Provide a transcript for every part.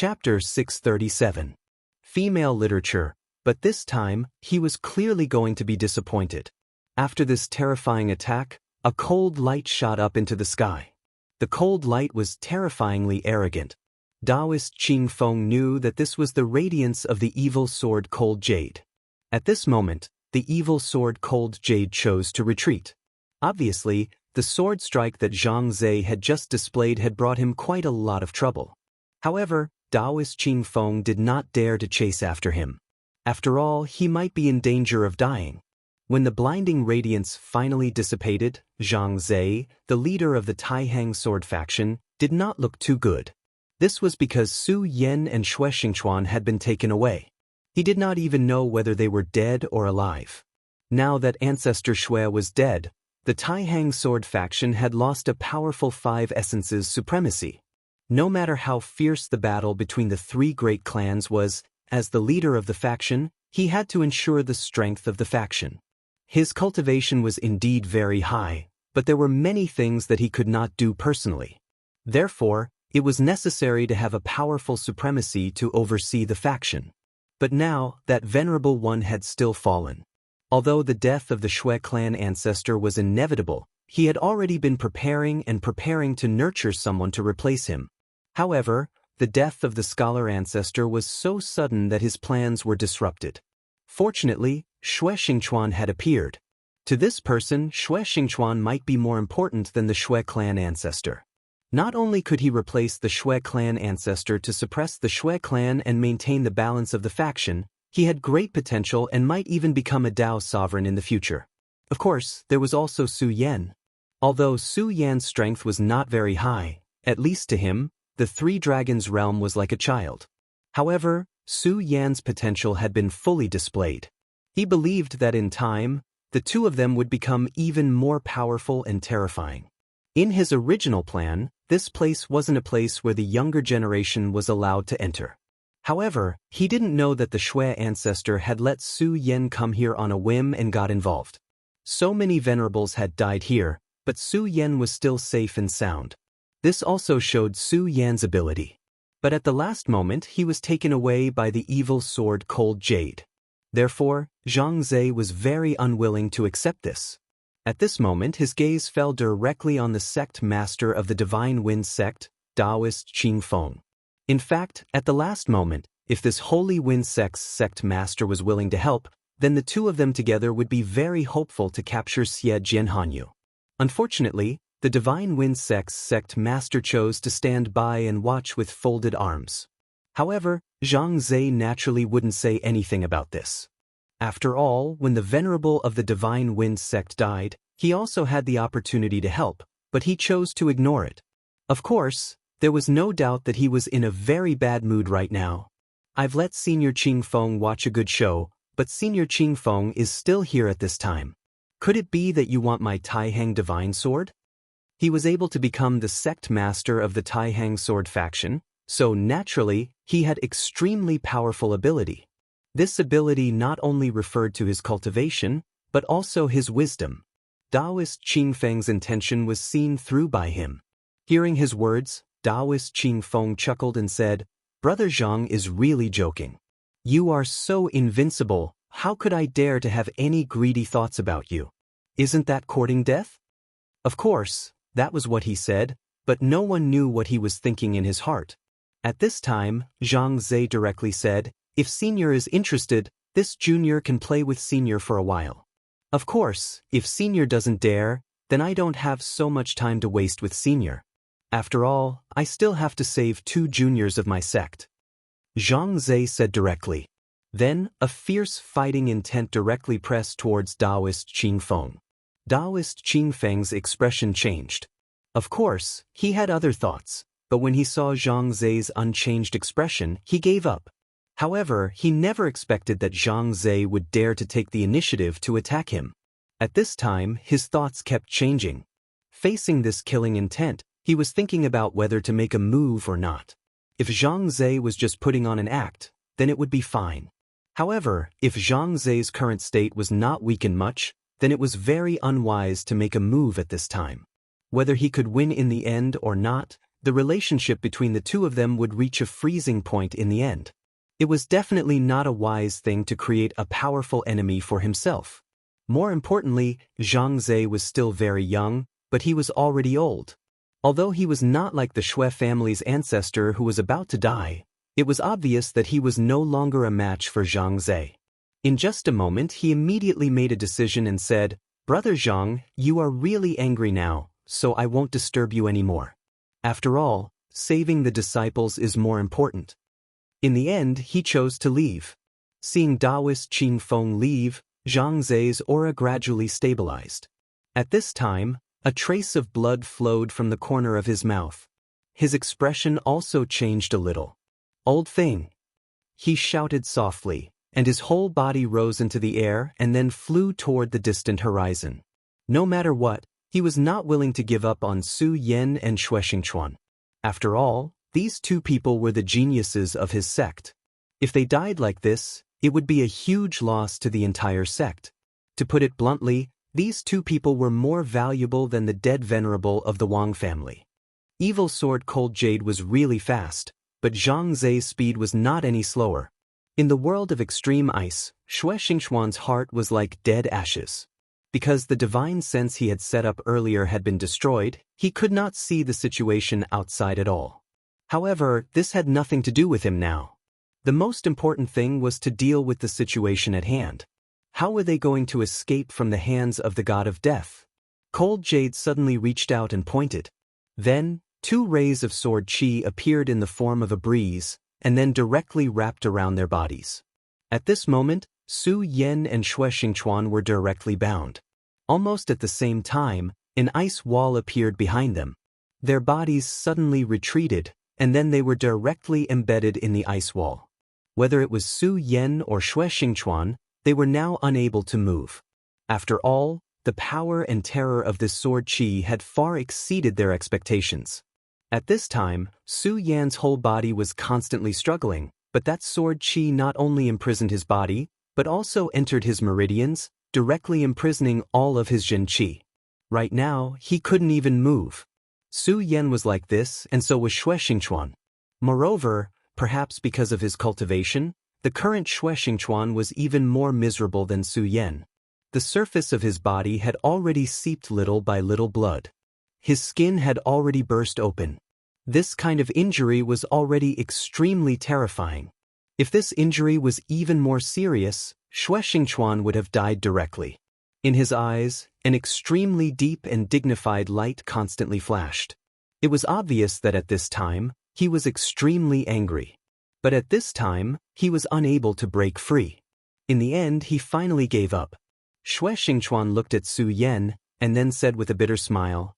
Chapter 637. Female Literature, but this time, he was clearly going to be disappointed. After this terrifying attack, a cold light shot up into the sky. The cold light was terrifyingly arrogant. Taoist Qing Feng knew that this was the radiance of the evil sword Cold Jade. At this moment, the evil sword Cold Jade chose to retreat. Obviously, the sword strike that Xianxia had just displayed had brought him quite a lot of trouble. However, Taoist Qing Feng did not dare to chase after him. After all, he might be in danger of dying. When the blinding radiance finally dissipated, Xianxia, the leader of the Taihang sword faction, did not look too good. This was because Su Yan and Xue Xingchuan had been taken away. He did not even know whether they were dead or alive. Now that Ancestor Xue was dead, the Taihang sword faction had lost a powerful five essences supremacy. No matter how fierce the battle between the three great clans was, as the leader of the faction, he had to ensure the strength of the faction. His cultivation was indeed very high, but there were many things that he could not do personally. Therefore, it was necessary to have a powerful supremacy to oversee the faction. But now, that venerable one had still fallen. Although the death of the Xue clan ancestor was inevitable, he had already been preparing to nurture someone to replace him. However, the death of the scholar ancestor was so sudden that his plans were disrupted. Fortunately, Xue Xingchuan had appeared. To this person, Xue Xingchuan might be more important than the Xue clan ancestor. Not only could he replace the Xue clan ancestor to suppress the Xue clan and maintain the balance of the faction, he had great potential and might even become a Dao sovereign in the future. Of course, there was also Su Yan. Although Su Yan's strength was not very high, at least to him, the Three Dragons realm was like a child. However, Su Yan's potential had been fully displayed. He believed that in time, the two of them would become even more powerful and terrifying. In his original plan, this place wasn't a place where the younger generation was allowed to enter. However, he didn't know that the Xue ancestor had let Su Yan come here on a whim and got involved. So many venerables had died here, but Su Yan was still safe and sound. This also showed Su Yan's ability. But at the last moment he was taken away by the evil sword Cold Jade. Therefore, Xianxia was very unwilling to accept this. At this moment his gaze fell directly on the sect master of the Divine Wind sect, Taoist Qing Feng. In fact, at the last moment, if this Holy Wind sect's sect master was willing to help, then the two of them together would be very hopeful to capture Xie Jianhanyu. Unfortunately, the Divine Wind sect's sect master chose to stand by and watch with folded arms. However, Xianxia naturally wouldn't say anything about this. After all, when the venerable of the Divine Wind sect died, he also had the opportunity to help, but he chose to ignore it. Of course, there was no doubt that he was in a very bad mood right now. I've let Senior Qing Feng watch a good show, but Senior Qing Feng is still here at this time. Could it be that you want my Taihang Divine Sword? He was able to become the sect master of the Taihang sword faction, so naturally, he had extremely powerful ability. This ability not only referred to his cultivation, but also his wisdom. Taoist Qing Feng's intention was seen through by him. Hearing his words, Taoist Qing Feng chuckled and said, "Brother Zhang is really joking. You are so invincible, how could I dare to have any greedy thoughts about you? Isn't that courting death?" Of course, that was what he said, but no one knew what he was thinking in his heart. At this time, Xianxia directly said, "If Senior is interested, this junior can play with Senior for a while. Of course, if Senior doesn't dare, then I don't have so much time to waste with Senior. After all, I still have to save two juniors of my sect." Xianxia said directly. Then, a fierce fighting intent directly pressed towards Taoist Qing Feng. Taoist Qing Feng's expression changed. Of course, he had other thoughts, but when he saw Xianxia's unchanged expression, he gave up. However, he never expected that Xianxia would dare to take the initiative to attack him. At this time, his thoughts kept changing. Facing this killing intent, he was thinking about whether to make a move or not. If Xianxia was just putting on an act, then it would be fine. However, if Xianxia's current state was not weakened much, then it was very unwise to make a move at this time. Whether he could win in the end or not, the relationship between the two of them would reach a freezing point in the end. It was definitely not a wise thing to create a powerful enemy for himself. More importantly, Xianxia was still very young, but he was already old. Although he was not like the Shui family's ancestor who was about to die, it was obvious that he was no longer a match for Xianxia. In just a moment he immediately made a decision and said, "Brother Zhang, you are really angry now, so I won't disturb you anymore. After all, saving the disciples is more important." In the end, he chose to leave. Seeing Taoist Qin Feng leave, Xiangxia's aura gradually stabilized. At this time, a trace of blood flowed from the corner of his mouth. His expression also changed a little. "Old thing," he shouted softly, and his whole body rose into the air and then flew toward the distant horizon. No matter what, he was not willing to give up on Su Yan and Shuexingchuan. After all, these two people were the geniuses of his sect. If they died like this, it would be a huge loss to the entire sect. To put it bluntly, these two people were more valuable than the dead venerable of the Wang family. Evil Sword Cold Jade was really fast, but Zhang Zai's speed was not any slower. In the world of extreme ice, Shuexingchuan's heart was like dead ashes. Because the divine sense he had set up earlier had been destroyed, he could not see the situation outside at all. However, this had nothing to do with him now. The most important thing was to deal with the situation at hand. How were they going to escape from the hands of the god of death? Cold Jade suddenly reached out and pointed. Then, two rays of sword qi appeared in the form of a breeze, and then directly wrapped around their bodies. At this moment, Su Yan and Shuexingchuan were directly bound. Almost at the same time, an ice wall appeared behind them. Their bodies suddenly retreated, and then they were directly embedded in the ice wall. Whether it was Su Yan or Shuexingchuan, they were now unable to move. After all, the power and terror of this sword qi had far exceeded their expectations. At this time, Su Yan's whole body was constantly struggling, but that sword qi not only imprisoned his body, but also entered his meridians, directly imprisoning all of his Jin qi. Right now, he couldn't even move. Su Yan was like this, and so was Shuexingchuan. Moreover, perhaps because of his cultivation, the current Shuexingchuan was even more miserable than Su Yan. The surface of his body had already seeped little by little blood. His skin had already burst open. This kind of injury was already extremely terrifying. If this injury was even more serious, Shuexingchuan would have died directly. In his eyes, an extremely deep and dignified light constantly flashed. It was obvious that at this time, he was extremely angry. But at this time, he was unable to break free. In the end, he finally gave up. Shuexingchuan looked at Su Yan, and then said with a bitter smile,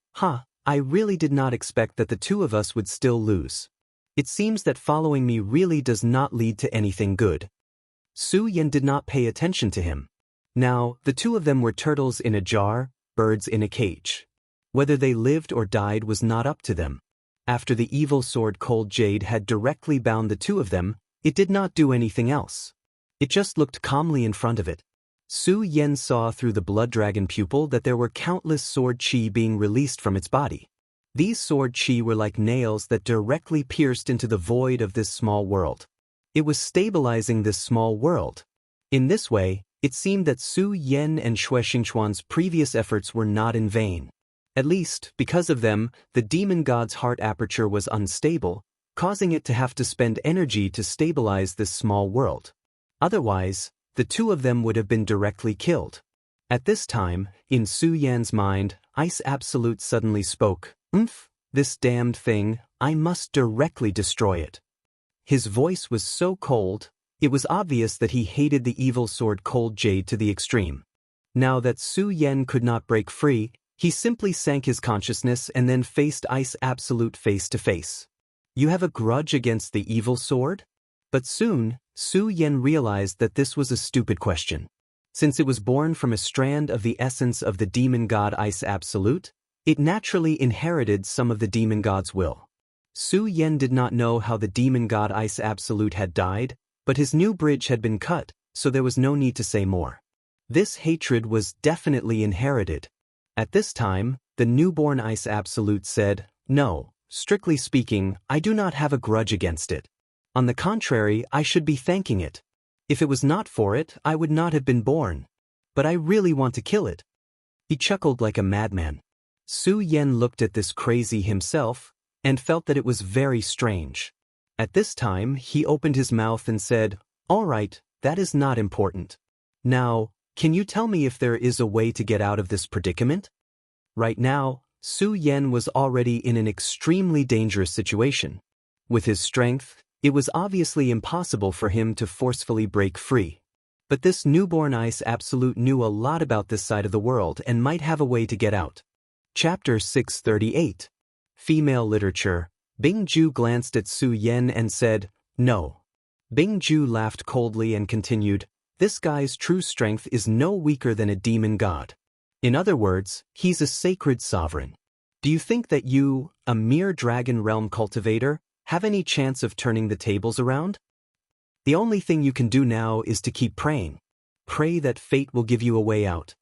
I really did not expect that the two of us would still lose. It seems that following me really does not lead to anything good." Su Yan did not pay attention to him. Now, the two of them were turtles in a jar, birds in a cage. Whether they lived or died was not up to them. After the evil sword Cold Jade had directly bound the two of them, it did not do anything else. It just looked calmly in front of it. Su Yan saw through the blood dragon pupil that there were countless sword qi being released from its body. These sword qi were like nails that directly pierced into the void of this small world. It was stabilizing this small world. In this way, it seemed that Su Yan and Shuexingchuan's previous efforts were not in vain. At least, because of them, the demon god's heart aperture was unstable, causing it to have to spend energy to stabilize this small world. Otherwise, the two of them would have been directly killed. At this time, in Su Yan's mind, Ice Absolute suddenly spoke, This damned thing, I must directly destroy it." His voice was so cold, it was obvious that he hated the evil sword Cold Jade to the extreme. Now that Su Yan could not break free, he simply sank his consciousness and then faced Ice Absolute face to face. "You have a grudge against the evil sword?" But soon, Su Yan realized that this was a stupid question. Since it was born from a strand of the essence of the demon god Ice Absolute, it naturally inherited some of the demon god's will. Su Yan did not know how the demon god Ice Absolute had died, but his new bridge had been cut, so there was no need to say more. This hatred was definitely inherited. At this time, the newborn Ice Absolute said, "No, Strictly speaking, I do not have a grudge against it. On the contrary, I should be thanking it. If it was not for it, I would not have been born. But I really want to kill it." He chuckled like a madman. Su Yen looked at this crazy himself and felt that it was very strange. At this time, he opened his mouth and said, "All right, that is not important. Now, can you tell me if there is a way to get out of this predicament?" Right now, Su Yen was already in an extremely dangerous situation. With his strength, it was obviously impossible for him to forcefully break free. But this newborn Ice Absolute knew a lot about this side of the world and might have a way to get out. Chapter 638. Female Literature. Bing Ju glanced at Su Yen and said, "No." Bing Ju laughed coldly and continued, "This guy's true strength is no weaker than a demon god. In other words, he's a sacred sovereign. Do you think that you, a mere dragon realm cultivator, have any chance of turning the tables around? The only thing you can do now is to keep praying. Pray that fate will give you a way out."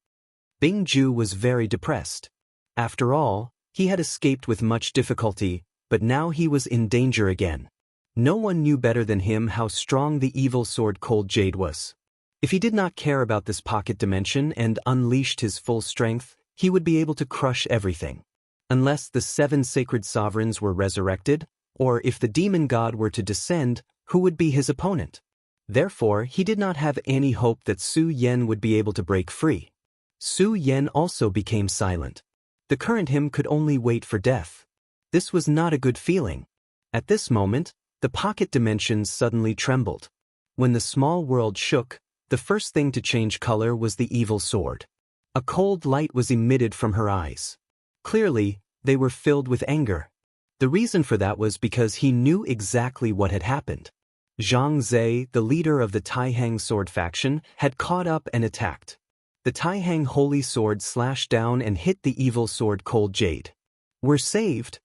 Bing Ju was very depressed. After all, he had escaped with much difficulty, but now he was in danger again. No one knew better than him how strong the evil sword Cold Jade was. If he did not care about this pocket dimension and unleashed his full strength, he would be able to crush everything. Unless the 7 sacred sovereigns were resurrected, or if the demon god were to descend, who would be his opponent? Therefore, he did not have any hope that Su Yen would be able to break free. Su Yen also became silent. The current him could only wait for death. This was not a good feeling. At this moment, the pocket dimensions suddenly trembled. When the small world shook, the first thing to change color was the evil sword. A cold light was emitted from her eyes. Clearly, they were filled with anger. The reason for that was because he knew exactly what had happened. Xianxia, the leader of the Taihang sword faction, had caught up and attacked. The Taihang holy sword slashed down and hit the evil sword Cold Jade. "We're saved."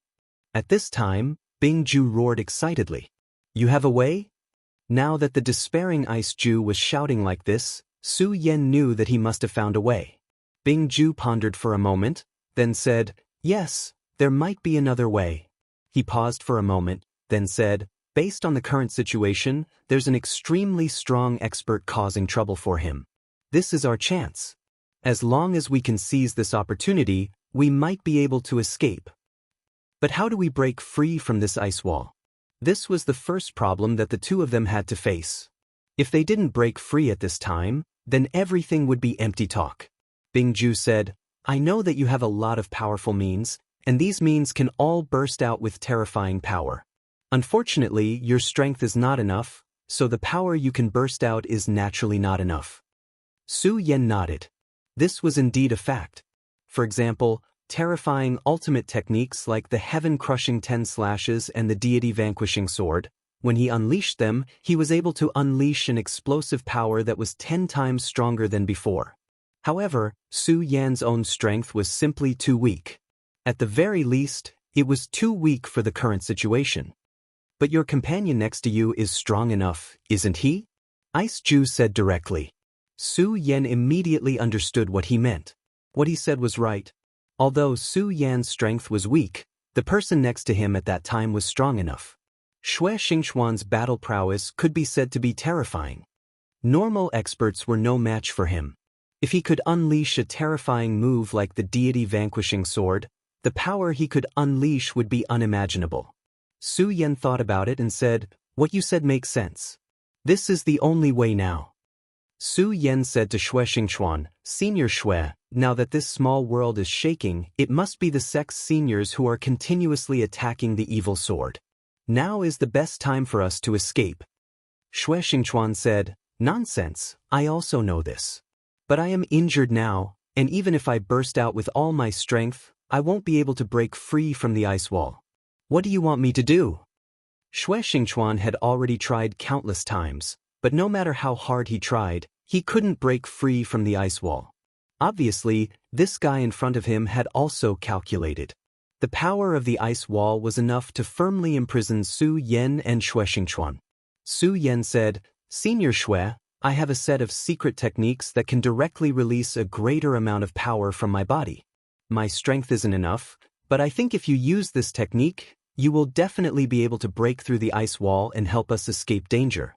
At this time, Bing Ju roared excitedly. "You have a way?" Now that the despairing Ice Ju was shouting like this, Su Yen knew that he must have found a way. Bing Ju pondered for a moment, then said, "Yes, there might be another way." He paused for a moment, then said, "Based on the current situation, there's an extremely strong expert causing trouble for him. This is our chance. As long as we can seize this opportunity, we might be able to escape." But how do we break free from this ice wall? This was the first problem that the two of them had to face. If they didn't break free at this time, then everything would be empty talk. Bing Ju said, "I know that you have a lot of powerful means, and these means can all burst out with terrifying power. Unfortunately, your strength is not enough, so the power you can burst out is naturally not enough." Su Yen nodded. This was indeed a fact. For example, terrifying ultimate techniques like the heaven-crushing 10 slashes and the deity-vanquishing sword, when he unleashed them, he was able to unleash an explosive power that was 10 times stronger than before. However, Su Yan's own strength was simply too weak. At the very least, it was too weak for the current situation. "But your companion next to you is strong enough, isn't he?" Ice Ju said directly. Su Yen immediately understood what he meant. What he said was right. Although Su Yan's strength was weak, the person next to him at that time was strong enough. Xianxia's battle prowess could be said to be terrifying. Normal experts were no match for him. If he could unleash a terrifying move like the deity-vanquishing sword, the power he could unleash would be unimaginable. Su Yen thought about it and said, "What you said makes sense. This is the only way now." Su Yen said to Xianxia, "Senior Xue, now that this small world is shaking, it must be the sect's seniors who are continuously attacking the evil sword. Now is the best time for us to escape." Xianxia said, "Nonsense, I also know this. But I am injured now, and even if I burst out with all my strength, I won't be able to break free from the ice wall. What do you want me to do?" Xianxia had already tried countless times, but no matter how hard he tried, he couldn't break free from the ice wall. Obviously, this guy in front of him had also calculated. The power of the ice wall was enough to firmly imprison Su Yen and Xianxia. Su Yen said, "Senior Xue, I have a set of secret techniques that can directly release a greater amount of power from my body. My strength isn't enough, but I think if you use this technique, You will definitely be able to break through the ice wall and help us escape danger.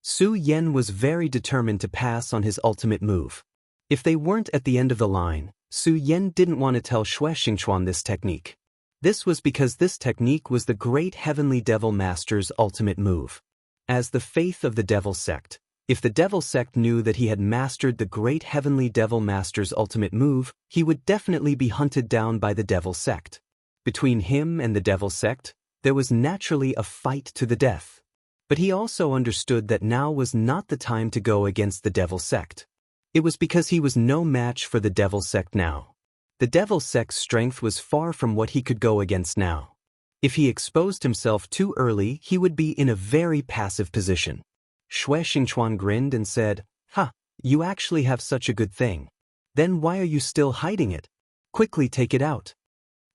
Su Yan was very determined to pass on his ultimate move. If they weren't at the end of the line, Su Yan didn't want to tell Shuexingchuan this technique. This was because this technique was the great Heavenly Devil Master's ultimate move. As the faith of the Devil Sect, if the Devil Sect knew that he had mastered the great Heavenly Devil Master's ultimate move, he would definitely be hunted down by the Devil Sect. Between him and the Devil Sect, there was naturally a fight to the death. But he also understood that now was not the time to go against the Devil Sect. It was because he was no match for the Devil Sect now. The Devil Sect's strength was far from what he could go against now. If he exposed himself too early, he would be in a very passive position. Shuexingchuan grinned and said, "Ha, you actually have such a good thing. Then why are you still hiding it? Quickly take it out."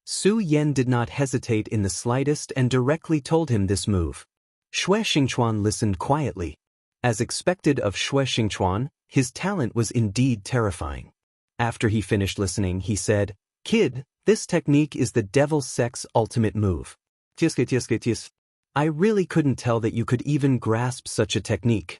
Su Yan did not hesitate in the slightest and directly told him this move. Shuexingchuan listened quietly. As expected of Shuexingchuan, his talent was indeed terrifying. After he finished listening, he said, "Kid, this technique is the Devil Sect's ultimate move. I really couldn't tell that you could even grasp such a technique."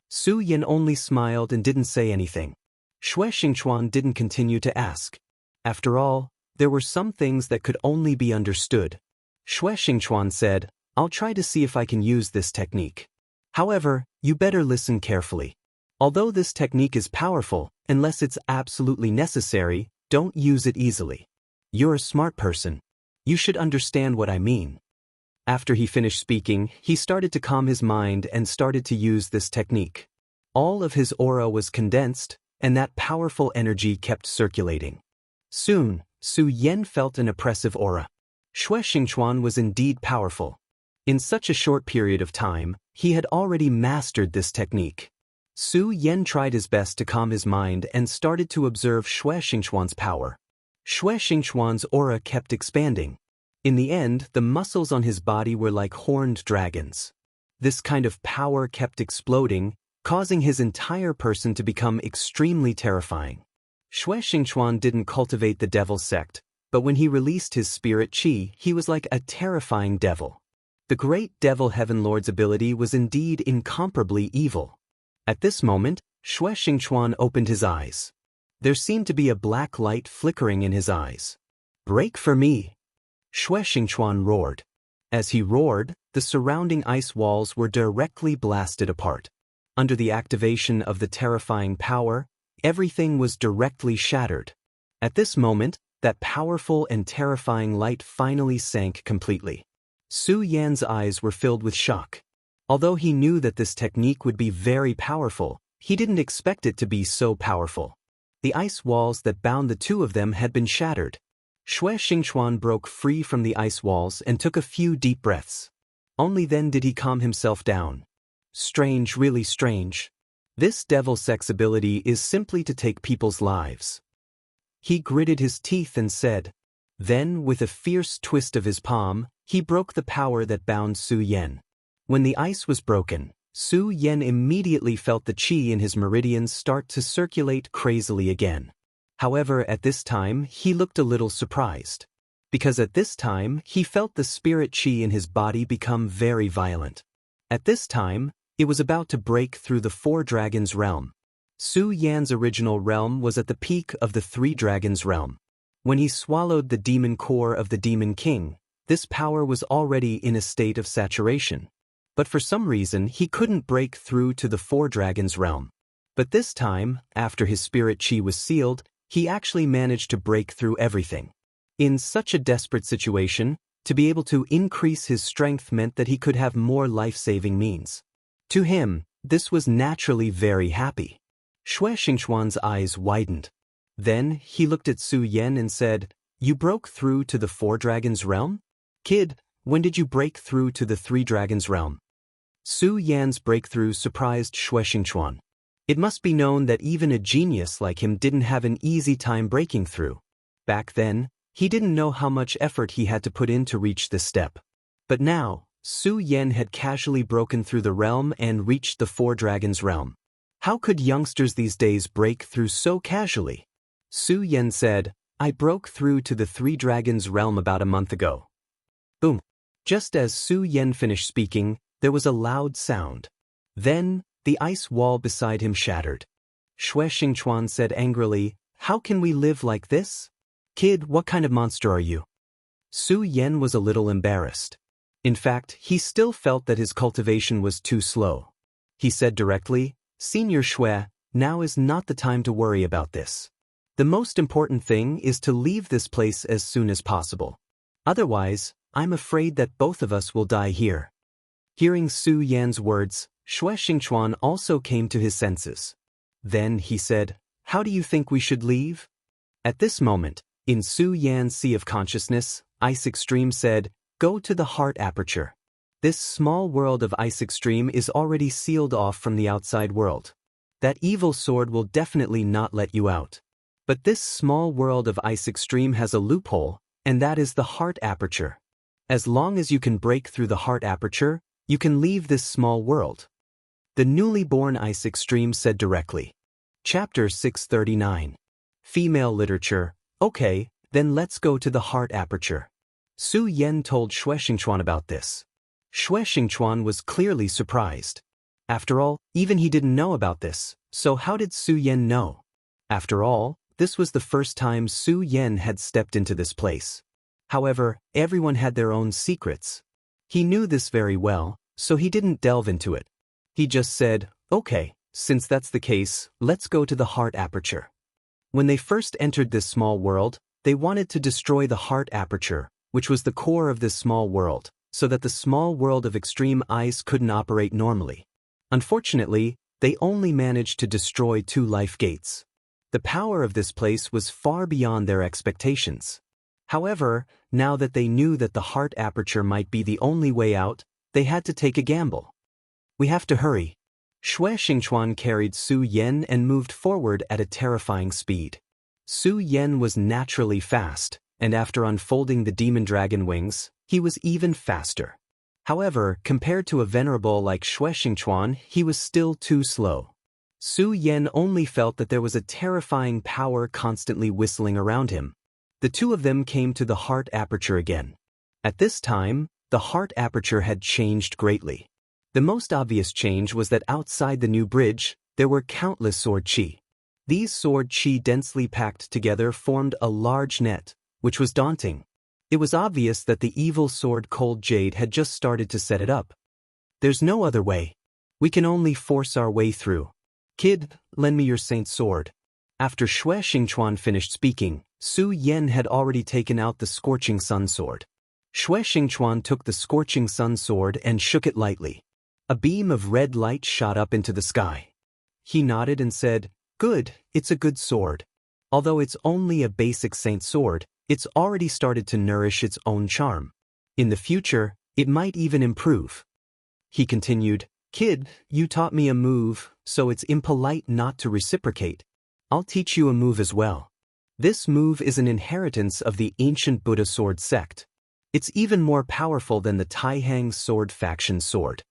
Su Yan only smiled and didn't say anything. Shuexingchuan didn't continue to ask. After all, there were some things that could only be understood. Shuexingchuan said, "I'll try to see if I can use this technique. However, you better listen carefully. Although this technique is powerful, unless it's absolutely necessary, don't use it easily. You're a smart person. You should understand what I mean." After he finished speaking, he started to calm his mind and started to use this technique. All of his aura was condensed, and that powerful energy kept circulating. Soon, Su Yan felt an oppressive aura. Shuexingchuan was indeed powerful. In such a short period of time, he had already mastered this technique. Su Yan tried his best to calm his mind and started to observe Shuexingchuan's power. Shuexingchuan's aura kept expanding. In the end, the muscles on his body were like horned dragons. This kind of power kept exploding, causing his entire person to become extremely terrifying. Shuexingchuan didn't cultivate the Devil Sect, but when he released his spirit chi, he was like a terrifying devil. The great Devil Heaven Lord's ability was indeed incomparably evil. At this moment, Shuexingchuan opened his eyes. There seemed to be a black light flickering in his eyes. "Break for me!" Shuexingchuan roared. As he roared, the surrounding ice walls were directly blasted apart. Under the activation of the terrifying power, everything was directly shattered. At this moment, that powerful and terrifying light finally sank completely. Su Yan's eyes were filled with shock. Although he knew that this technique would be very powerful, he didn't expect it to be so powerful. The ice walls that bound the two of them had been shattered. Shuexingchuan broke free from the ice walls and took a few deep breaths. Only then did he calm himself down. Strange, really strange. This Devil Sect's ability is simply to take people's lives. He gritted his teeth and said. Then, with a fierce twist of his palm, he broke the power that bound Su Yan. When the ice was broken, Su Yan immediately felt the qi in his meridians start to circulate crazily again. However, at this time, he looked a little surprised. Because at this time, he felt the spirit qi in his body become very violent. At this time, it was about to break through the Four Dragons realm. Su Yan's original realm was at the peak of the Three Dragons realm. When he swallowed the demon core of the Demon King, this power was already in a state of saturation. But for some reason, he couldn't break through to the Four Dragons realm. But this time, after his spirit qi was sealed, he actually managed to break through everything. In such a desperate situation, to be able to increase his strength meant that he could have more life-saving means. To him, this was naturally very happy. Shuexingchuan's eyes widened. Then, he looked at Su Yan and said, "You broke through to the Four Dragons realm? Kid, when did you break through to the Three Dragons realm?" Su Yan's breakthrough surprised Shuexingchuan. It must be known that even a genius like him didn't have an easy time breaking through. Back then, he didn't know how much effort he had to put in to reach this step. But now, Su Yan had casually broken through the realm and reached the Four Dragons realm. How could youngsters these days break through so casually? Su Yan said, "I broke through to the Three Dragons realm about a month ago." Boom. Just as Su Yan finished speaking, there was a loud sound. Then, the ice wall beside him shattered. Xue Xingchuan said angrily, "How can we live like this? Kid, what kind of monster are you?" Su Yan was a little embarrassed. In fact, he still felt that his cultivation was too slow. He said directly, "Senior Xue, now is not the time to worry about this. The most important thing is to leave this place as soon as possible. Otherwise, I'm afraid that both of us will die here." Hearing Su Yan's words, Xue Xingchuan also came to his senses. Then he said, "How do you think we should leave?" At this moment, in Su Yan's sea of consciousness, Ice Extreme said, "Go to the heart aperture. This small world of Ice Extreme is already sealed off from the outside world. That evil sword will definitely not let you out. But this small world of Ice Extreme has a loophole, and that is the heart aperture. As long as you can break through the heart aperture, you can leave this small world." The newly born Ice Extreme said directly. Chapter 639. Female Literature. Okay, then let's go to the heart aperture. Su Yan told Xue Xingchuan about this. Xue Xingchuan was clearly surprised. After all, even he didn't know about this, so how did Su Yan know? After all, this was the first time Su Yan had stepped into this place. However, everyone had their own secrets. He knew this very well, so he didn't delve into it. He just said, "Okay, since that's the case, let's go to the heart aperture." When they first entered this small world, they wanted to destroy the heart aperture, which was the core of this small world, so that the small world of extreme ice couldn't operate normally. Unfortunately, they only managed to destroy 2 life gates. The power of this place was far beyond their expectations. However, now that they knew that the heart aperture might be the only way out, they had to take a gamble. "We have to hurry." Xue Xingchuan carried Su Yan and moved forward at a terrifying speed. Su Yan was naturally fast, and after unfolding the demon dragon wings, he was even faster. However, compared to a venerable like Xue Xingchuan, he was still too slow. Su Yan only felt that there was a terrifying power constantly whistling around him. The two of them came to the heart aperture again. At this time, the heart aperture had changed greatly. The most obvious change was that outside the new bridge, there were countless sword chi. These sword chi densely packed together formed a large net, which was daunting. It was obvious that the evil sword Cold Jade had just started to set it up. "There's no other way. We can only force our way through. Kid, lend me your saint sword." After Xue Xingchuan finished speaking, Su Yan had already taken out the Scorching Sun Sword. Xue Xingchuan took the Scorching Sun Sword and shook it lightly. A beam of red light shot up into the sky. He nodded and said, "Good, it's a good sword. Although it's only a basic saint sword, it's already started to nourish its own charm. In the future, it might even improve." He continued, "Kid, you taught me a move, so it's impolite not to reciprocate. I'll teach you a move as well. This move is an inheritance of the ancient Buddha sword sect. It's even more powerful than the Taihang sword faction sword."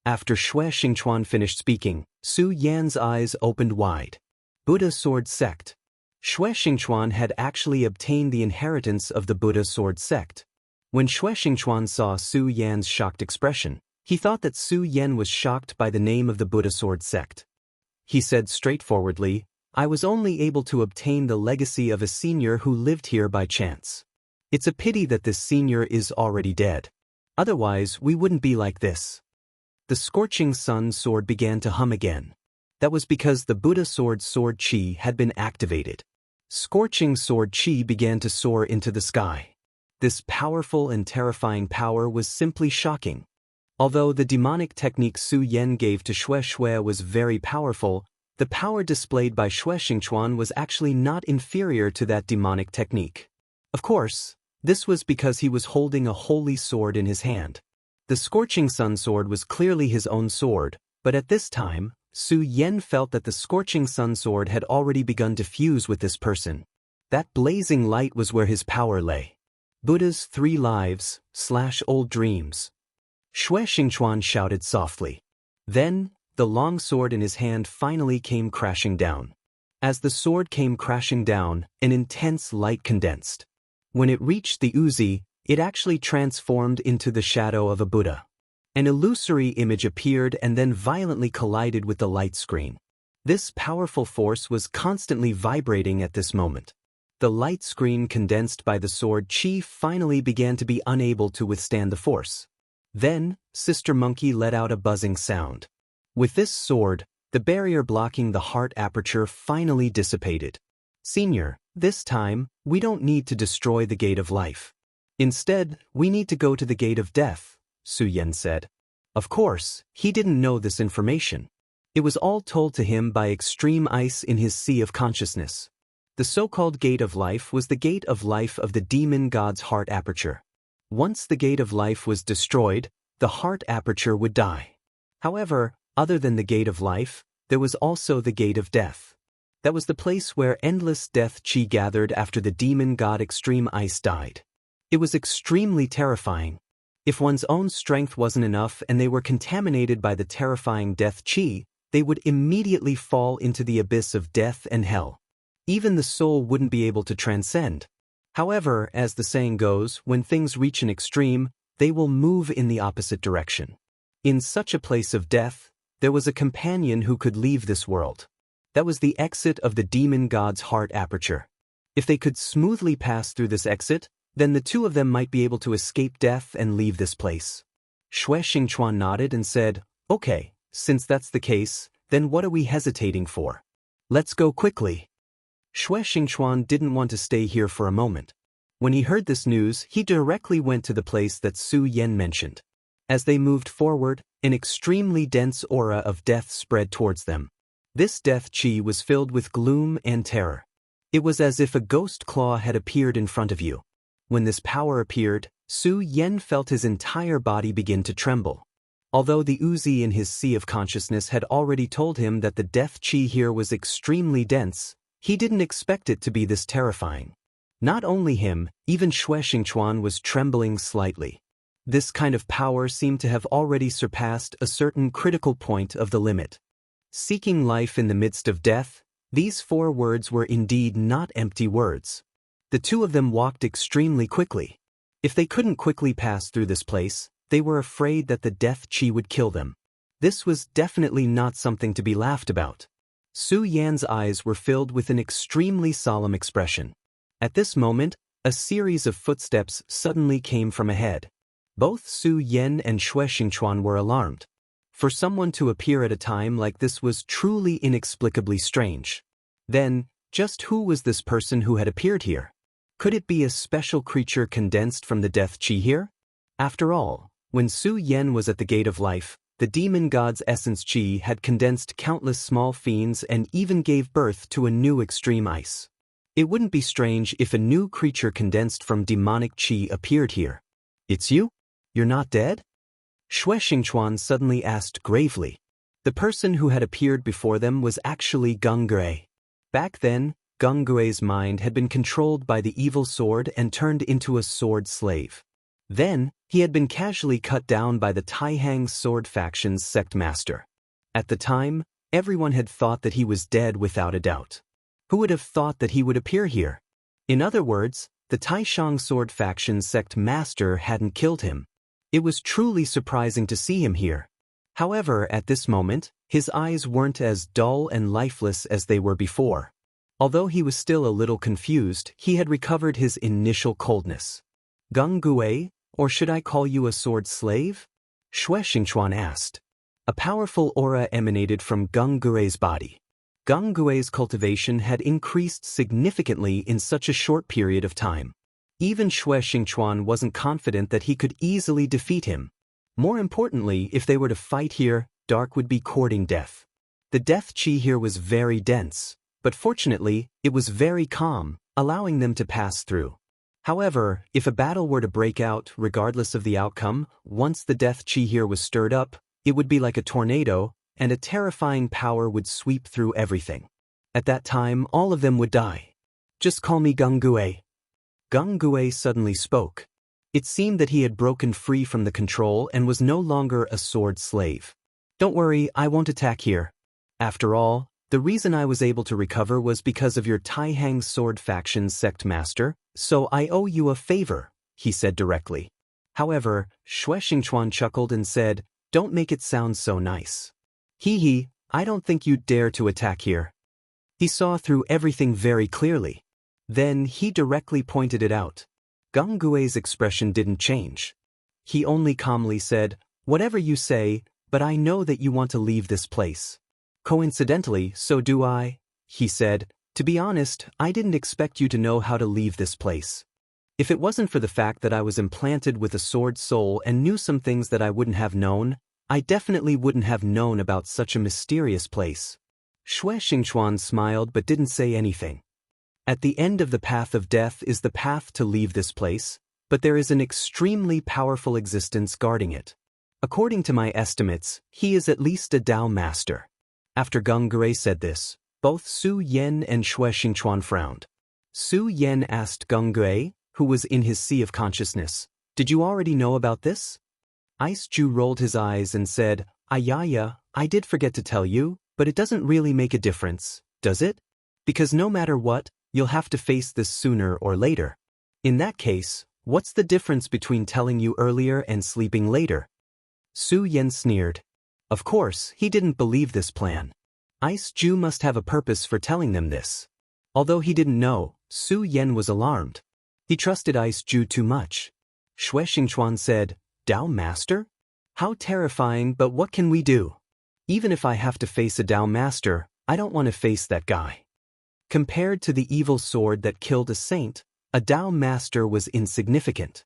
After Xue Xingchuan finished speaking, Su Yan's eyes opened wide. Buddha sword sect. Xue Xingchuan had actually obtained the inheritance of the Buddha sword sect. When Xue Xingchuan saw Su Yan's shocked expression, he thought that Su Yan was shocked by the name of the Buddha sword sect. He said straightforwardly, "I was only able to obtain the legacy of a senior who lived here by chance. It's a pity that this senior is already dead. Otherwise, we wouldn't be like this." The Scorching Sun sword began to hum again. That was because the Buddha sword chi had been activated. Scorching sword chi began to soar into the sky. This powerful and terrifying power was simply shocking. Although the demonic technique Su Yan gave to Xue was very powerful, the power displayed by Xue Xingchuan was actually not inferior to that demonic technique. Of course, this was because he was holding a holy sword in his hand. The Scorching Sun sword was clearly his own sword, but at this time, Su Yan felt that the Scorching Sun sword had already begun to fuse with this person. That blazing light was where his power lay. Buddha's 3 lives / old dreams. Xue Xingchuan shouted softly. Then, the long sword in his hand finally came crashing down. As the sword came crashing down, an intense light condensed. When it reached the Uzi, It actually transformed into the shadow of a Buddha. An illusory image appeared and then violently collided with the light screen. This powerful force was constantly vibrating at this moment. The light screen condensed by the sword chi finally began to be unable to withstand the force. Then, Sister Monkey let out a buzzing sound. With this sword, the barrier blocking the heart aperture finally dissipated. Senior, this time, we don't need to destroy the gate of life. Instead, we need to go to the gate of death, Su Yan said. Of course, he didn't know this information. It was all told to him by extreme ice in his sea of consciousness. The so-called gate of life was the gate of life of the demon god's heart aperture. Once the gate of life was destroyed, the heart aperture would die. However, other than the gate of life, there was also the gate of death. That was the place where endless death chi gathered after the demon god Extreme Ice died. It was extremely terrifying. If one's own strength wasn't enough and they were contaminated by the terrifying death chi, they would immediately fall into the abyss of death and hell. Even the soul wouldn't be able to transcend. However, as the saying goes, when things reach an extreme, they will move in the opposite direction. In such a place of death, there was a companion who could leave this world. That was the exit of the demon god's heart aperture. If they could smoothly pass through this exit, then the two of them might be able to escape death and leave this place. Xue Xingchuan nodded and said, "Okay, since that's the case, then what are we hesitating for? Let's go quickly." Xue Xingchuan didn't want to stay here for a moment. When he heard this news, he directly went to the place that Su Yan mentioned. As they moved forward, an extremely dense aura of death spread towards them. This death chi was filled with gloom and terror. It was as if a ghost claw had appeared in front of you. When this power appeared, Su Yan felt his entire body begin to tremble. Although the Uzi in his sea of consciousness had already told him that the death chi here was extremely dense, he didn't expect it to be this terrifying. Not only him, even Xue Xingchuan was trembling slightly. This kind of power seemed to have already surpassed a certain critical point of the limit. Seeking life in the midst of death, these 4 words were indeed not empty words. The two of them walked extremely quickly. If they couldn't quickly pass through this place, they were afraid that the death chi would kill them. This was definitely not something to be laughed about. Su Yan's eyes were filled with an extremely solemn expression. At this moment, a series of footsteps suddenly came from ahead. Both Su Yan and Xue Xingchuan were alarmed. For someone to appear at a time like this was truly inexplicably strange. Then, just who was this person who had appeared here? Could it be a special creature condensed from the death chi here? After all, when Su Yan was at the gate of life, the demon god's essence chi had condensed countless small fiends and even gave birth to a new extreme ice. It wouldn't be strange if a new creature condensed from demonic chi appeared here. "It's you? You're not dead?" Xue Xingchuan suddenly asked gravely. The person who had appeared before them was actually Gung Gui. Back then, Gung Gui's mind had been controlled by the evil sword and turned into a sword slave. Then, he had been casually cut down by the Taihang sword faction's sect master. At the time, everyone had thought that he was dead without a doubt. Who would have thought that he would appear here? In other words, the Taishang sword faction sect master hadn't killed him. It was truly surprising to see him here. However, at this moment, his eyes weren't as dull and lifeless as they were before. Although he was still a little confused, he had recovered his initial coldness. "Gung Gui, or should I call you a sword slave?" Xue Xingchuan asked. A powerful aura emanated from Gung Gui's body. Gung Gui's cultivation had increased significantly in such a short period of time. Even Xue Xingchuan wasn't confident that he could easily defeat him. More importantly, if they were to fight here, Dark would be courting death. The death chi here was very dense, but fortunately, it was very calm, allowing them to pass through. However, if a battle were to break out, regardless of the outcome, once the death chi here was stirred up, it would be like a tornado, and a terrifying power would sweep through everything. At that time, all of them would die. "Just call me Gung Gui." Gung Gui suddenly spoke. It seemed that he had broken free from the control and was no longer a sword slave. "Don't worry, I won't attack here. After all, the reason I was able to recover was because of your Taihang sword faction sect master, so I owe you a favor," he said directly. However, Xianxia chuckled and said, "Don't make it sound so nice. Hee, I don't think you'd dare to attack here." He saw through everything very clearly. Then he directly pointed it out. Geng Gui's expression didn't change. He only calmly said, "Whatever you say, but I know that you want to leave this place." "Coincidentally, so do I," he said. "To be honest, I didn't expect you to know how to leave this place. If it wasn't for the fact that I was implanted with a sword soul and knew some things that I wouldn't have known, I definitely wouldn't have known about such a mysterious place." Xianxia smiled but didn't say anything. At the end of the path of death is the path to leave this place, but there is an extremely powerful existence guarding it. According to my estimates, he is at least a Dao master. After Geng Gui said this, both Su Yan and Xianxia frowned. Su Yan asked Geng Gui, who was in his sea of consciousness, "Did you already know about this?" Ice Ju rolled his eyes and said, "Ayaya, I did forget to tell you, but it doesn't really make a difference, does it? Because no matter what, you'll have to face this sooner or later. In that case, what's the difference between telling you earlier and sleeping later?" Su Yan sneered. Of course, he didn't believe this plan. Ice Ju must have a purpose for telling them this. Although he didn't know, Su Yan was alarmed. He trusted Ice Ju too much. Xianxia said, "Dao Master? How terrifying, but what can we do? Even if I have to face a Dao Master, I don't want to face that guy." Compared to the evil sword that killed a saint, a Dao Master was insignificant.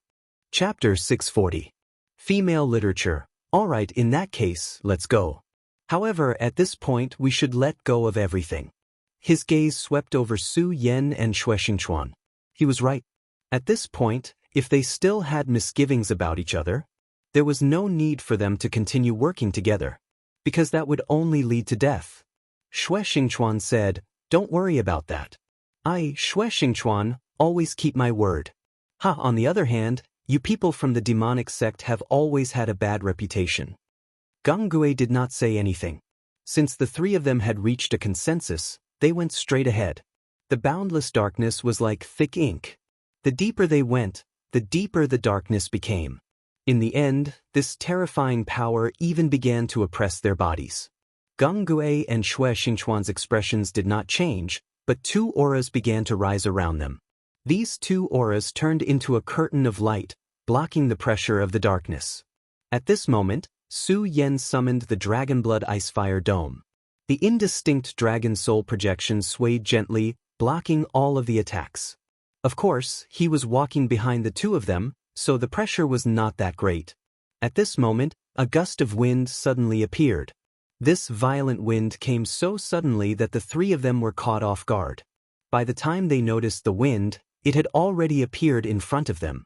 Chapter 640. Female Literature. Alright, in that case, let's go. However, at this point we should let go of everything. His gaze swept over Su Yan and Xianxia. He was right. At this point, if they still had misgivings about each other, there was no need for them to continue working together, because that would only lead to death. Xianxia said, "Don't worry about that. I, Xianxia, always keep my word. On the other hand, you people from the demonic sect have always had a bad reputation." Geng Gui did not say anything. Since the three of them had reached a consensus, they went straight ahead. The boundless darkness was like thick ink. The deeper they went, the deeper the darkness became. In the end, this terrifying power even began to oppress their bodies. Geng Gui and Xianxia's expressions did not change, but two auras began to rise around them. These two auras turned into a curtain of light, blocking the pressure of the darkness. At this moment, Su Yan summoned the Dragonblood Icefire Dome. The indistinct dragon soul projection swayed gently, blocking all of the attacks. Of course, he was walking behind the two of them, so the pressure was not that great. At this moment, a gust of wind suddenly appeared. This violent wind came so suddenly that the three of them were caught off guard. By the time they noticed the wind, it had already appeared in front of them.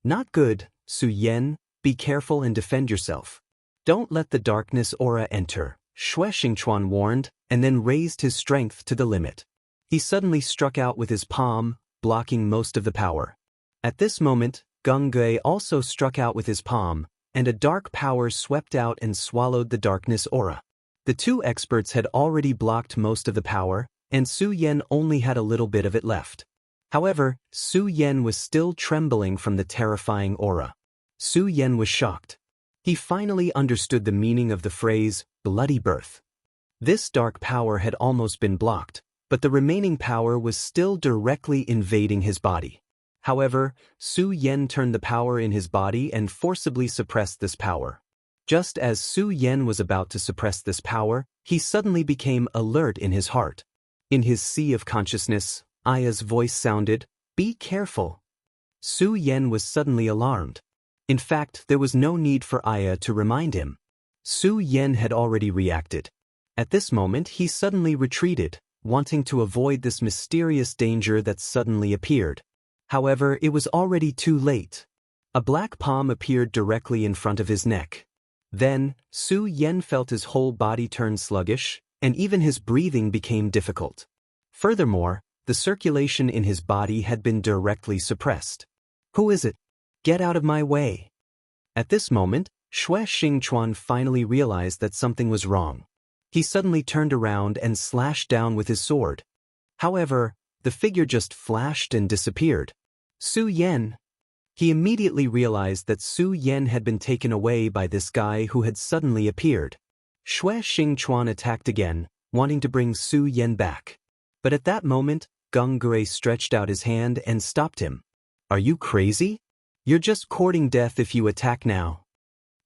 "Not good, Su Yan, be careful and defend yourself. Don't let the darkness aura enter," Xianxia warned, and then raised his strength to the limit. He suddenly struck out with his palm, blocking most of the power. At this moment, Geng Gui also struck out with his palm, and a dark power swept out and swallowed the darkness aura. The two experts had already blocked most of the power, and Su Yan only had a little bit of it left. However, Su Yan was still trembling from the terrifying aura. Su Yan was shocked. He finally understood the meaning of the phrase, bloody birth. This dark power had almost been blocked, but the remaining power was still directly invading his body. However, Su Yan turned the power in his body and forcibly suppressed this power. Just as Su Yan was about to suppress this power, he suddenly became alert in his heart. In his sea of consciousness, Aya's voice sounded, "Be careful." Su Yan was suddenly alarmed. In fact, there was no need for Aya to remind him. Su Yan had already reacted. At this moment, he suddenly retreated, wanting to avoid this mysterious danger that suddenly appeared. However, it was already too late. A black palm appeared directly in front of his neck. Then, Su Yan felt his whole body turn sluggish, and even his breathing became difficult. Furthermore, the circulation in his body had been directly suppressed. "Who is it? Get out of my way." At this moment, Xianxia finally realized that something was wrong. He suddenly turned around and slashed down with his sword. However, the figure just flashed and disappeared. "Su Yan!" He immediately realized that Su Yan had been taken away by this guy who had suddenly appeared. Xue Xingchuan attacked again, wanting to bring Su Yan back. But at that moment, Geng Gui stretched out his hand and stopped him. Are you crazy? You're just courting death if you attack now.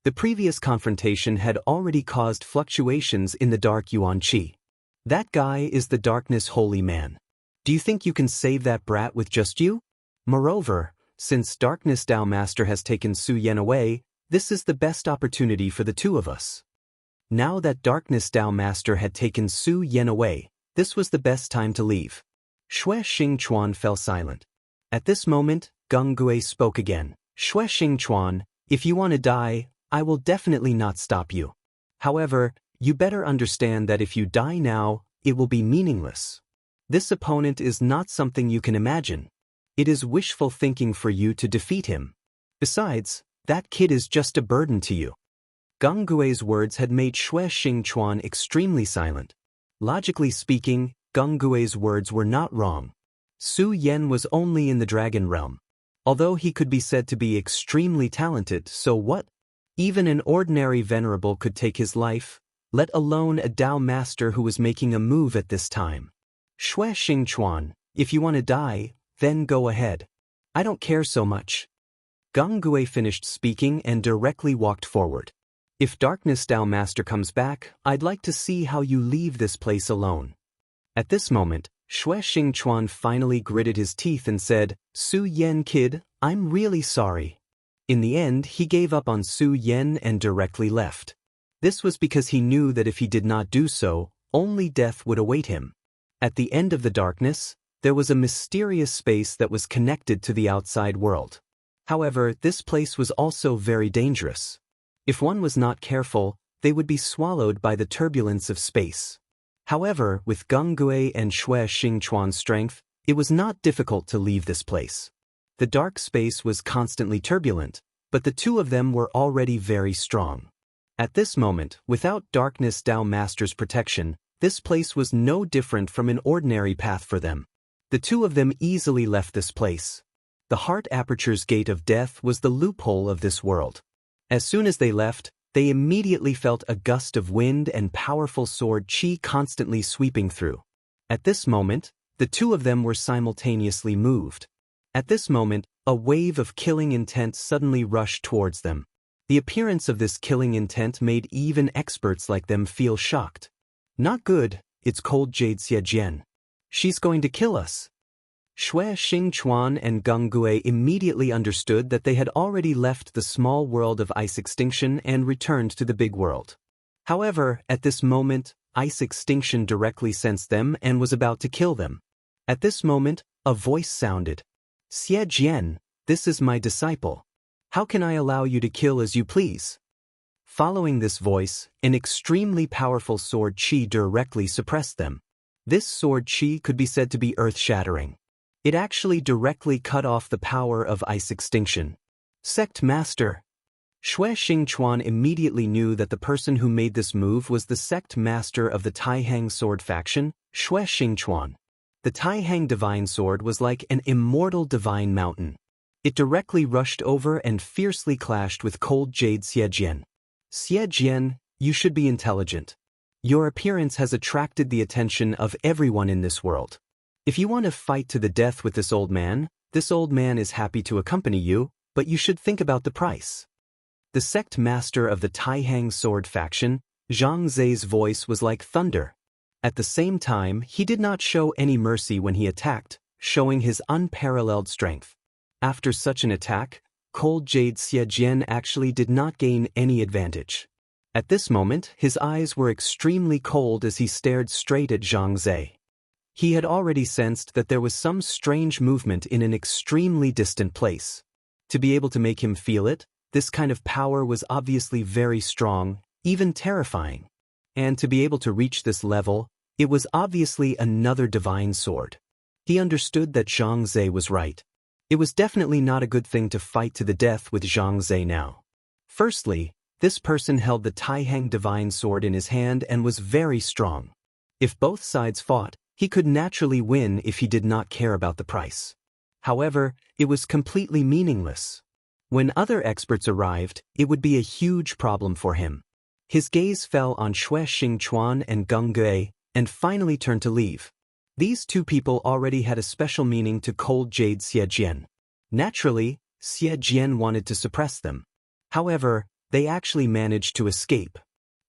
The previous confrontation had already caused fluctuations in the dark Yuan Qi. That guy is the darkness holy man. Do you think you can save that brat with just you? Moreover, since Darkness Dao Master has taken Su Yan away, this is the best opportunity for the two of us. Now that Darkness Dao Master had taken Su Yan away, this was the best time to leave. Xue Xingchuan fell silent. At this moment, Geng Gui spoke again. Xue Xingchuan, if you want to die, I will definitely not stop you. However, you better understand that if you die now, it will be meaningless. This opponent is not something you can imagine. It is wishful thinking for you to defeat him. Besides, that kid is just a burden to you. Geng Gui's words had made Xue Xingchuan extremely silent. Logically speaking, Geng Gui's words were not wrong. Su Yan was only in the dragon realm. Although he could be said to be extremely talented, so what? Even an ordinary venerable could take his life, let alone a Dao master who was making a move at this time. Xue Xingchuan, if you want to die, then go ahead. I don't care so much. Geng Gui finished speaking and directly walked forward. If Darkness Dao Master comes back, I'd like to see how you leave this place alone. At this moment, Xue Xingchuan finally gritted his teeth and said, Su Yan kid, I'm really sorry. In the end, he gave up on Su Yan and directly left. This was because he knew that if he did not do so, only death would await him. At the end of the darkness, there was a mysterious space that was connected to the outside world. However, this place was also very dangerous. If one was not careful, they would be swallowed by the turbulence of space. However, with Geng Gui and Xue Xingchuan's strength, it was not difficult to leave this place. The dark space was constantly turbulent, but the two of them were already very strong. At this moment, without Darkness Dao Master's protection, this place was no different from an ordinary path for them. The two of them easily left this place. The Heart Aperture's Gate of Death was the loophole of this world. As soon as they left, they immediately felt a gust of wind and powerful sword qi constantly sweeping through. At this moment, the two of them were simultaneously moved. At this moment, a wave of killing intent suddenly rushed towards them. The appearance of this killing intent made even experts like them feel shocked. Not good, it's cold Jade Xiejian. She's going to kill us. Xue Xingchuan and Geng Gui immediately understood that they had already left the small world of ice extinction and returned to the big world. However, at this moment, ice extinction directly sensed them and was about to kill them. At this moment, a voice sounded. Xiejian, this is my disciple. How can I allow you to kill as you please? Following this voice, an extremely powerful sword qi directly suppressed them. This sword qi could be said to be earth-shattering. It actually directly cut off the power of ice extinction. Sect Master. Xue Xingchuan immediately knew that the person who made this move was the sect master of the Taihang sword faction, Xue Xingchuan. The Taihang divine sword was like an immortal divine mountain. It directly rushed over and fiercely clashed with cold Jade Xiejian. Xiejian, you should be intelligent. Your appearance has attracted the attention of everyone in this world. If you want to fight to the death with this old man is happy to accompany you, but you should think about the price. The sect master of the Taihang sword faction, Zhang Zhe's voice was like thunder. At the same time, he did not show any mercy when he attacked, showing his unparalleled strength. After such an attack, cold Jade Xiejian actually did not gain any advantage. At this moment, his eyes were extremely cold as he stared straight at Zhang Zhe. He had already sensed that there was some strange movement in an extremely distant place. To be able to make him feel it, this kind of power was obviously very strong, even terrifying. And to be able to reach this level, it was obviously another divine sword. He understood that Zhang Zhe was right. It was definitely not a good thing to fight to the death with Zhang Zhe now. Firstly, this person held the Taihang divine sword in his hand and was very strong. If both sides fought, he could naturally win if he did not care about the price. However, it was completely meaningless. When other experts arrived, it would be a huge problem for him. His gaze fell on Xue Xingchuan and Geng Gui, and finally turned to leave. These two people already had a special meaning to Cold Jade Xie Jian. Naturally, Xie Jian wanted to suppress them. However, they actually managed to escape.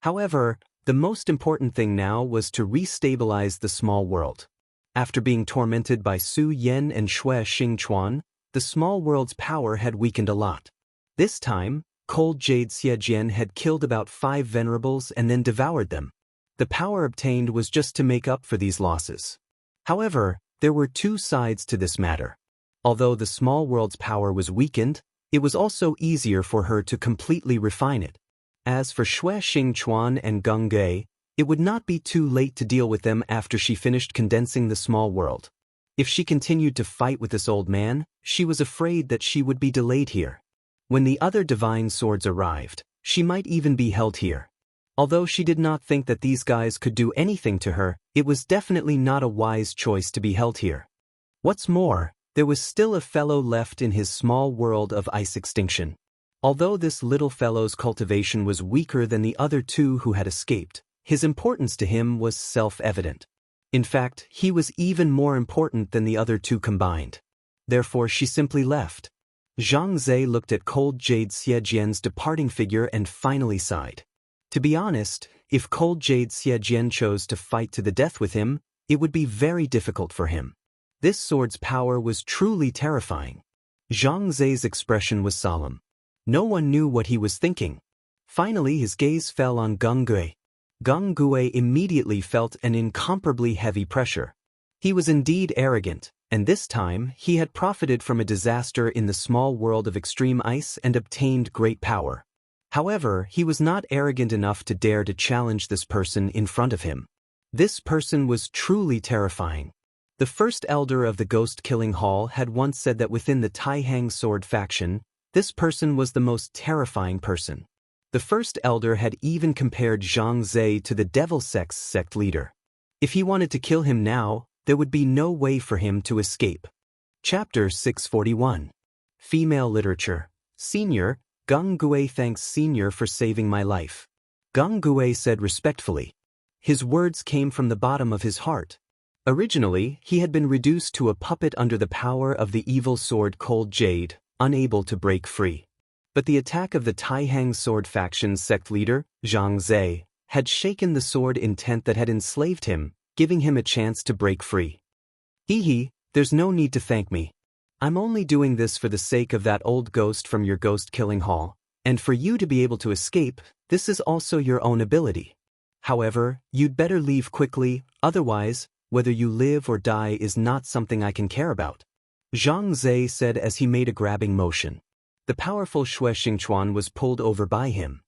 However, the most important thing now was to restabilize the small world. After being tormented by Su Yan and Xue Xingchuan, the small world's power had weakened a lot. This time, Cold Jade Xie Jian had killed about 5 venerables and then devoured them. The power obtained was just to make up for these losses. However, there were two sides to this matter. Although the small world's power was weakened, it was also easier for her to completely refine it. As for Xue Xingchuan and Geng Gui, it would not be too late to deal with them after she finished condensing the small world. If she continued to fight with this old man, she was afraid that she would be delayed here. When the other divine swords arrived, she might even be held here. Although she did not think that these guys could do anything to her, it was definitely not a wise choice to be held here. What's more, there was still a fellow left in his small world of ice extinction. Although this little fellow's cultivation was weaker than the other two who had escaped, his importance to him was self-evident. In fact, he was even more important than the other two combined. Therefore, she simply left. Zhang Zhe looked at Cold Jade Xie Jian's departing figure and finally sighed. To be honest, if Cold Jade Xie Jian chose to fight to the death with him, it would be very difficult for him. This sword's power was truly terrifying. Zhang Zhe's expression was solemn. No one knew what he was thinking. Finally, his gaze fell on Geng Gui. Geng Gui immediately felt an incomparably heavy pressure. He was indeed arrogant, and this time he had profited from a disaster in the small world of extreme ice and obtained great power. However, he was not arrogant enough to dare to challenge this person in front of him. This person was truly terrifying. The first elder of the Ghost-Killing Hall had once said that within the Taihang sword faction, this person was the most terrifying person. The first elder had even compared Zhang Zhe to the Devil Sect's sect leader. If he wanted to kill him now, there would be no way for him to escape. Chapter 641. Female Literature. Senior, Geng Gui thanks Senior for saving my life. Geng Gui said respectfully. His words came from the bottom of his heart. Originally, he had been reduced to a puppet under the power of the evil sword Cold Jade, unable to break free. But the attack of the Taihang sword faction's sect leader, Zhang Zhe, had shaken the sword intent that had enslaved him, giving him a chance to break free. There's no need to thank me. I'm only doing this for the sake of that old ghost from your ghost-killing hall, and for you to be able to escape, this is also your own ability. However, you'd better leave quickly, otherwise, whether you live or die is not something I can care about. Zhang Zhe said as he made a grabbing motion. The powerful Xue Xingchuan was pulled over by him.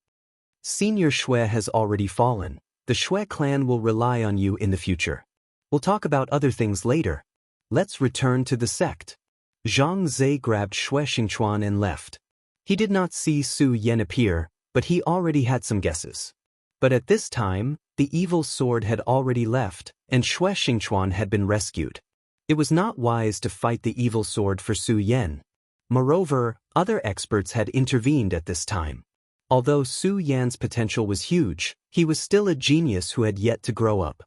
Senior Xue has already fallen. The Xue clan will rely on you in the future. We'll talk about other things later. Let's return to the sect. Zhang Zhe grabbed Xue Xingchuan and left. He did not see Su Yan appear, but he already had some guesses. But at this time, the evil sword had already left, and Xue Xingchuan had been rescued. It was not wise to fight the evil sword for Su Yan. Moreover, other experts had intervened at this time. Although Su Yan's potential was huge, he was still a genius who had yet to grow up.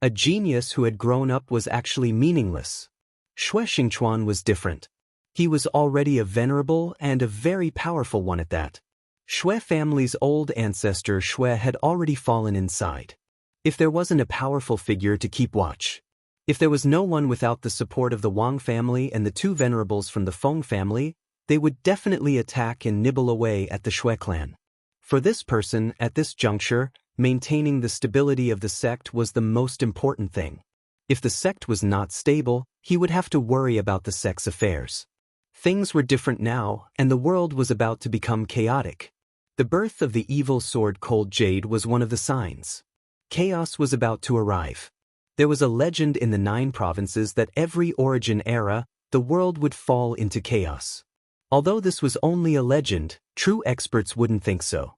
A genius who had grown up was actually meaningless. Xue Xingchuan was different. He was already a venerable and a very powerful one at that. Xue family's old ancestor Xue had already fallen inside. If there wasn't a powerful figure to keep watch, if there was no one without the support of the Wang family and the two venerables from the Feng family, they would definitely attack and nibble away at the Xue clan. For this person, at this juncture, maintaining the stability of the sect was the most important thing. If the sect was not stable, he would have to worry about the sect's affairs. Things were different now, and the world was about to become chaotic. The birth of the evil sword Cold Jade was one of the signs. Chaos was about to arrive. There was a legend in the 9 provinces that every origin era, the world would fall into chaos. Although this was only a legend, true experts wouldn't think so.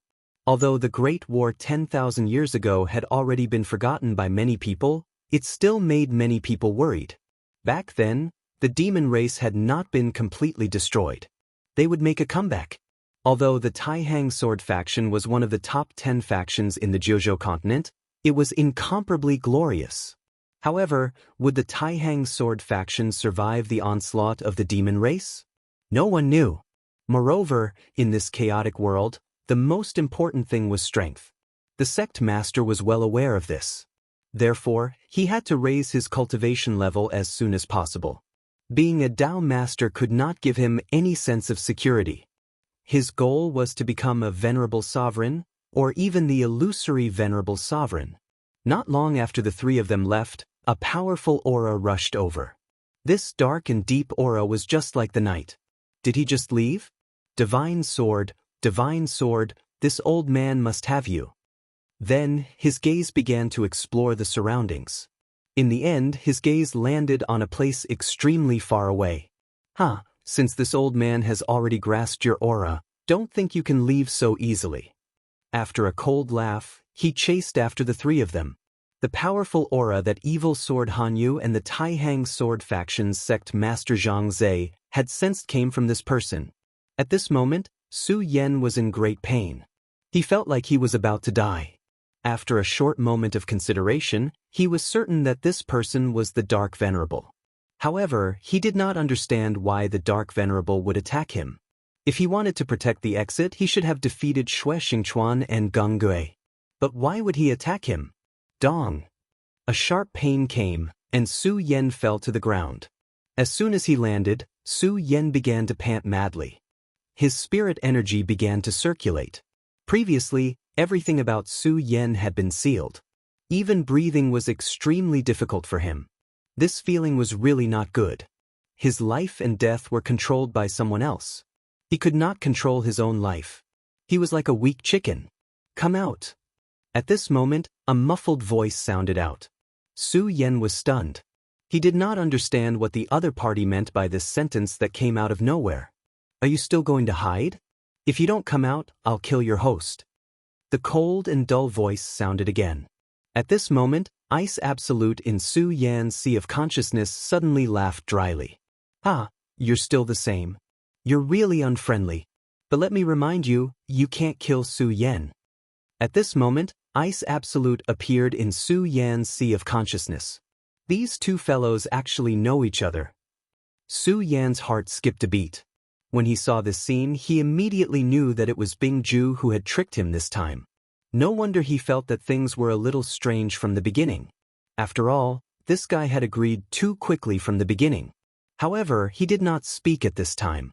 Although the Great War 10,000 years ago had already been forgotten by many people, it still made many people worried. Back then, The demon race had not been completely destroyed. They would make a comeback. Although the Taihang sword faction was one of the top 10 factions in the Jiuzhou continent, it was incomparably glorious. However, would the Taihang sword faction survive the onslaught of the demon race? No one knew. Moreover, in this chaotic world, the most important thing was strength. The sect master was well aware of this. Therefore, he had to raise his cultivation level as soon as possible. Being a Dao master could not give him any sense of security. His goal was to become a venerable sovereign, or even the illusory venerable sovereign. Not long after the three of them left, a powerful aura rushed over. This dark and deep aura was just like the night. Did he just leave? Divine sword, this old man must have you. Then, his gaze began to explore the surroundings. In the end, his gaze landed on a place extremely far away. Since this old man has already grasped your aura, don't think you can leave so easily. After a cold laugh, he chased after the three of them. The powerful aura that evil sword Hanyu and the Taihang sword faction's sect master Zhang Zhe had sensed came from this person. At this moment, Su Yan was in great pain. He felt like he was about to die. After a short moment of consideration, he was certain that this person was the Dark Venerable. However, he did not understand why the Dark Venerable would attack him. If he wanted to protect the exit, he should have defeated Xue Xingchuan and Geng Gui. But why would he attack him? Dong! A sharp pain came, and Su Yan fell to the ground. As soon as he landed, Su Yan began to pant madly. His spirit energy began to circulate. Previously, everything about Su Yan had been sealed. Even breathing was extremely difficult for him. This feeling was really not good. His life and death were controlled by someone else. He could not control his own life. He was like a weak chicken. Come out. At this moment, a muffled voice sounded out. Su Yan was stunned. He did not understand what the other party meant by this sentence that came out of nowhere. Are you still going to hide? If you don't come out, I'll kill your host. The cold and dull voice sounded again. At this moment, Ice Absolute in Su Yan's sea of consciousness suddenly laughed dryly. You're still the same. You're really unfriendly. But let me remind you, you can't kill Su Yan. At this moment, Ice Absolute appeared in Su Yan's sea of consciousness. These two fellows actually know each other. Su Yan's heart skipped a beat. When he saw this scene, he immediately knew that it was Bingju who had tricked him this time. No wonder he felt that things were a little strange from the beginning. After all, this guy had agreed too quickly from the beginning. However, he did not speak at this time.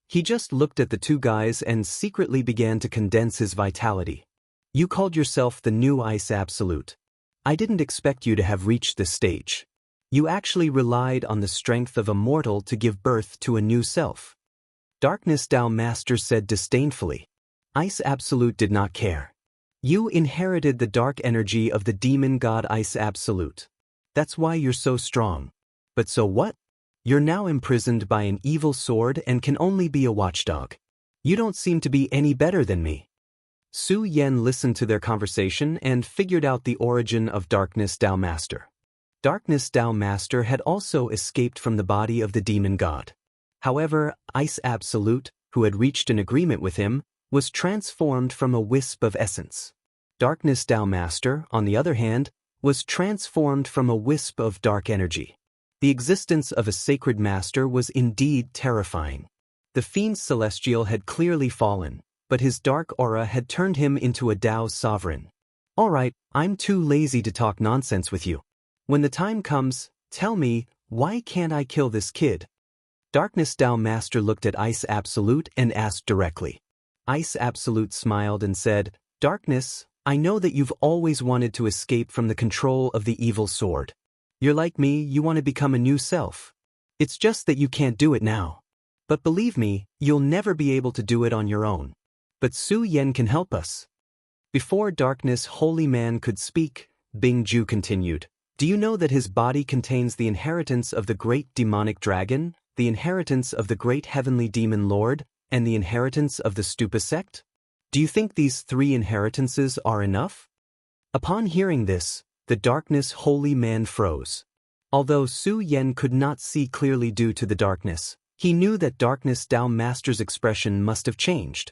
He just looked at the two guys and secretly began to condense his vitality. You called yourself the new Ice Absolute. I didn't expect you to have reached this stage. You actually relied on the strength of a mortal to give birth to a new self. Darkness Dao Master said disdainfully. Ice Absolute did not care. You inherited the dark energy of the demon god Ice Absolute. That's why you're so strong. But so what? You're now imprisoned by an evil sword and can only be a watchdog. You don't seem to be any better than me. Su Yan listened to their conversation and figured out the origin of Darkness Dao Master. Darkness Dao Master had also escaped from the body of the demon god. However, Ice Absolute, who had reached an agreement with him, was transformed from a wisp of essence. Darkness Dao Master, on the other hand, was transformed from a wisp of dark energy. The existence of a sacred master was indeed terrifying. The fiend celestial had clearly fallen, but his dark aura had turned him into a Dao sovereign. All right, I'm too lazy to talk nonsense with you. When the time comes, tell me, why can't I kill this kid? Darkness Dao Master looked at Ice Absolute and asked directly. Ice Absolute smiled and said, Darkness, I know that you've always wanted to escape from the control of the evil sword. You're like me, you want to become a new self. It's just that you can't do it now. But believe me, you'll never be able to do it on your own. But Su Yan can help us. Before Darkness Holy Man could speak, Bingju continued, Do you know that his body contains the inheritance of the great demonic dragon, the inheritance of the great heavenly demon lord, and the inheritance of the Stupa sect? Do you think these three inheritances are enough? Upon hearing this, the Darkness Holy Man froze. Although Su Yan could not see clearly due to the darkness, he knew that Darkness Dao Master's expression must have changed.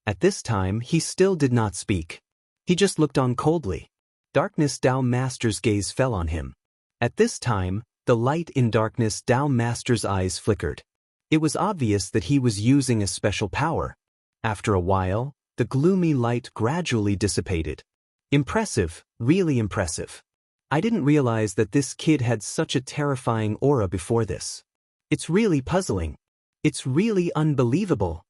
At this time, he still did not speak. He just looked on coldly. Darkness Dao Master's gaze fell on him. At this time, the light in Darkness Dao Master's eyes flickered. It was obvious that he was using a special power. After a while, the gloomy light gradually dissipated. Impressive, really impressive. I didn't realize that this kid had such a terrifying aura before this. It's really puzzling. It's really unbelievable.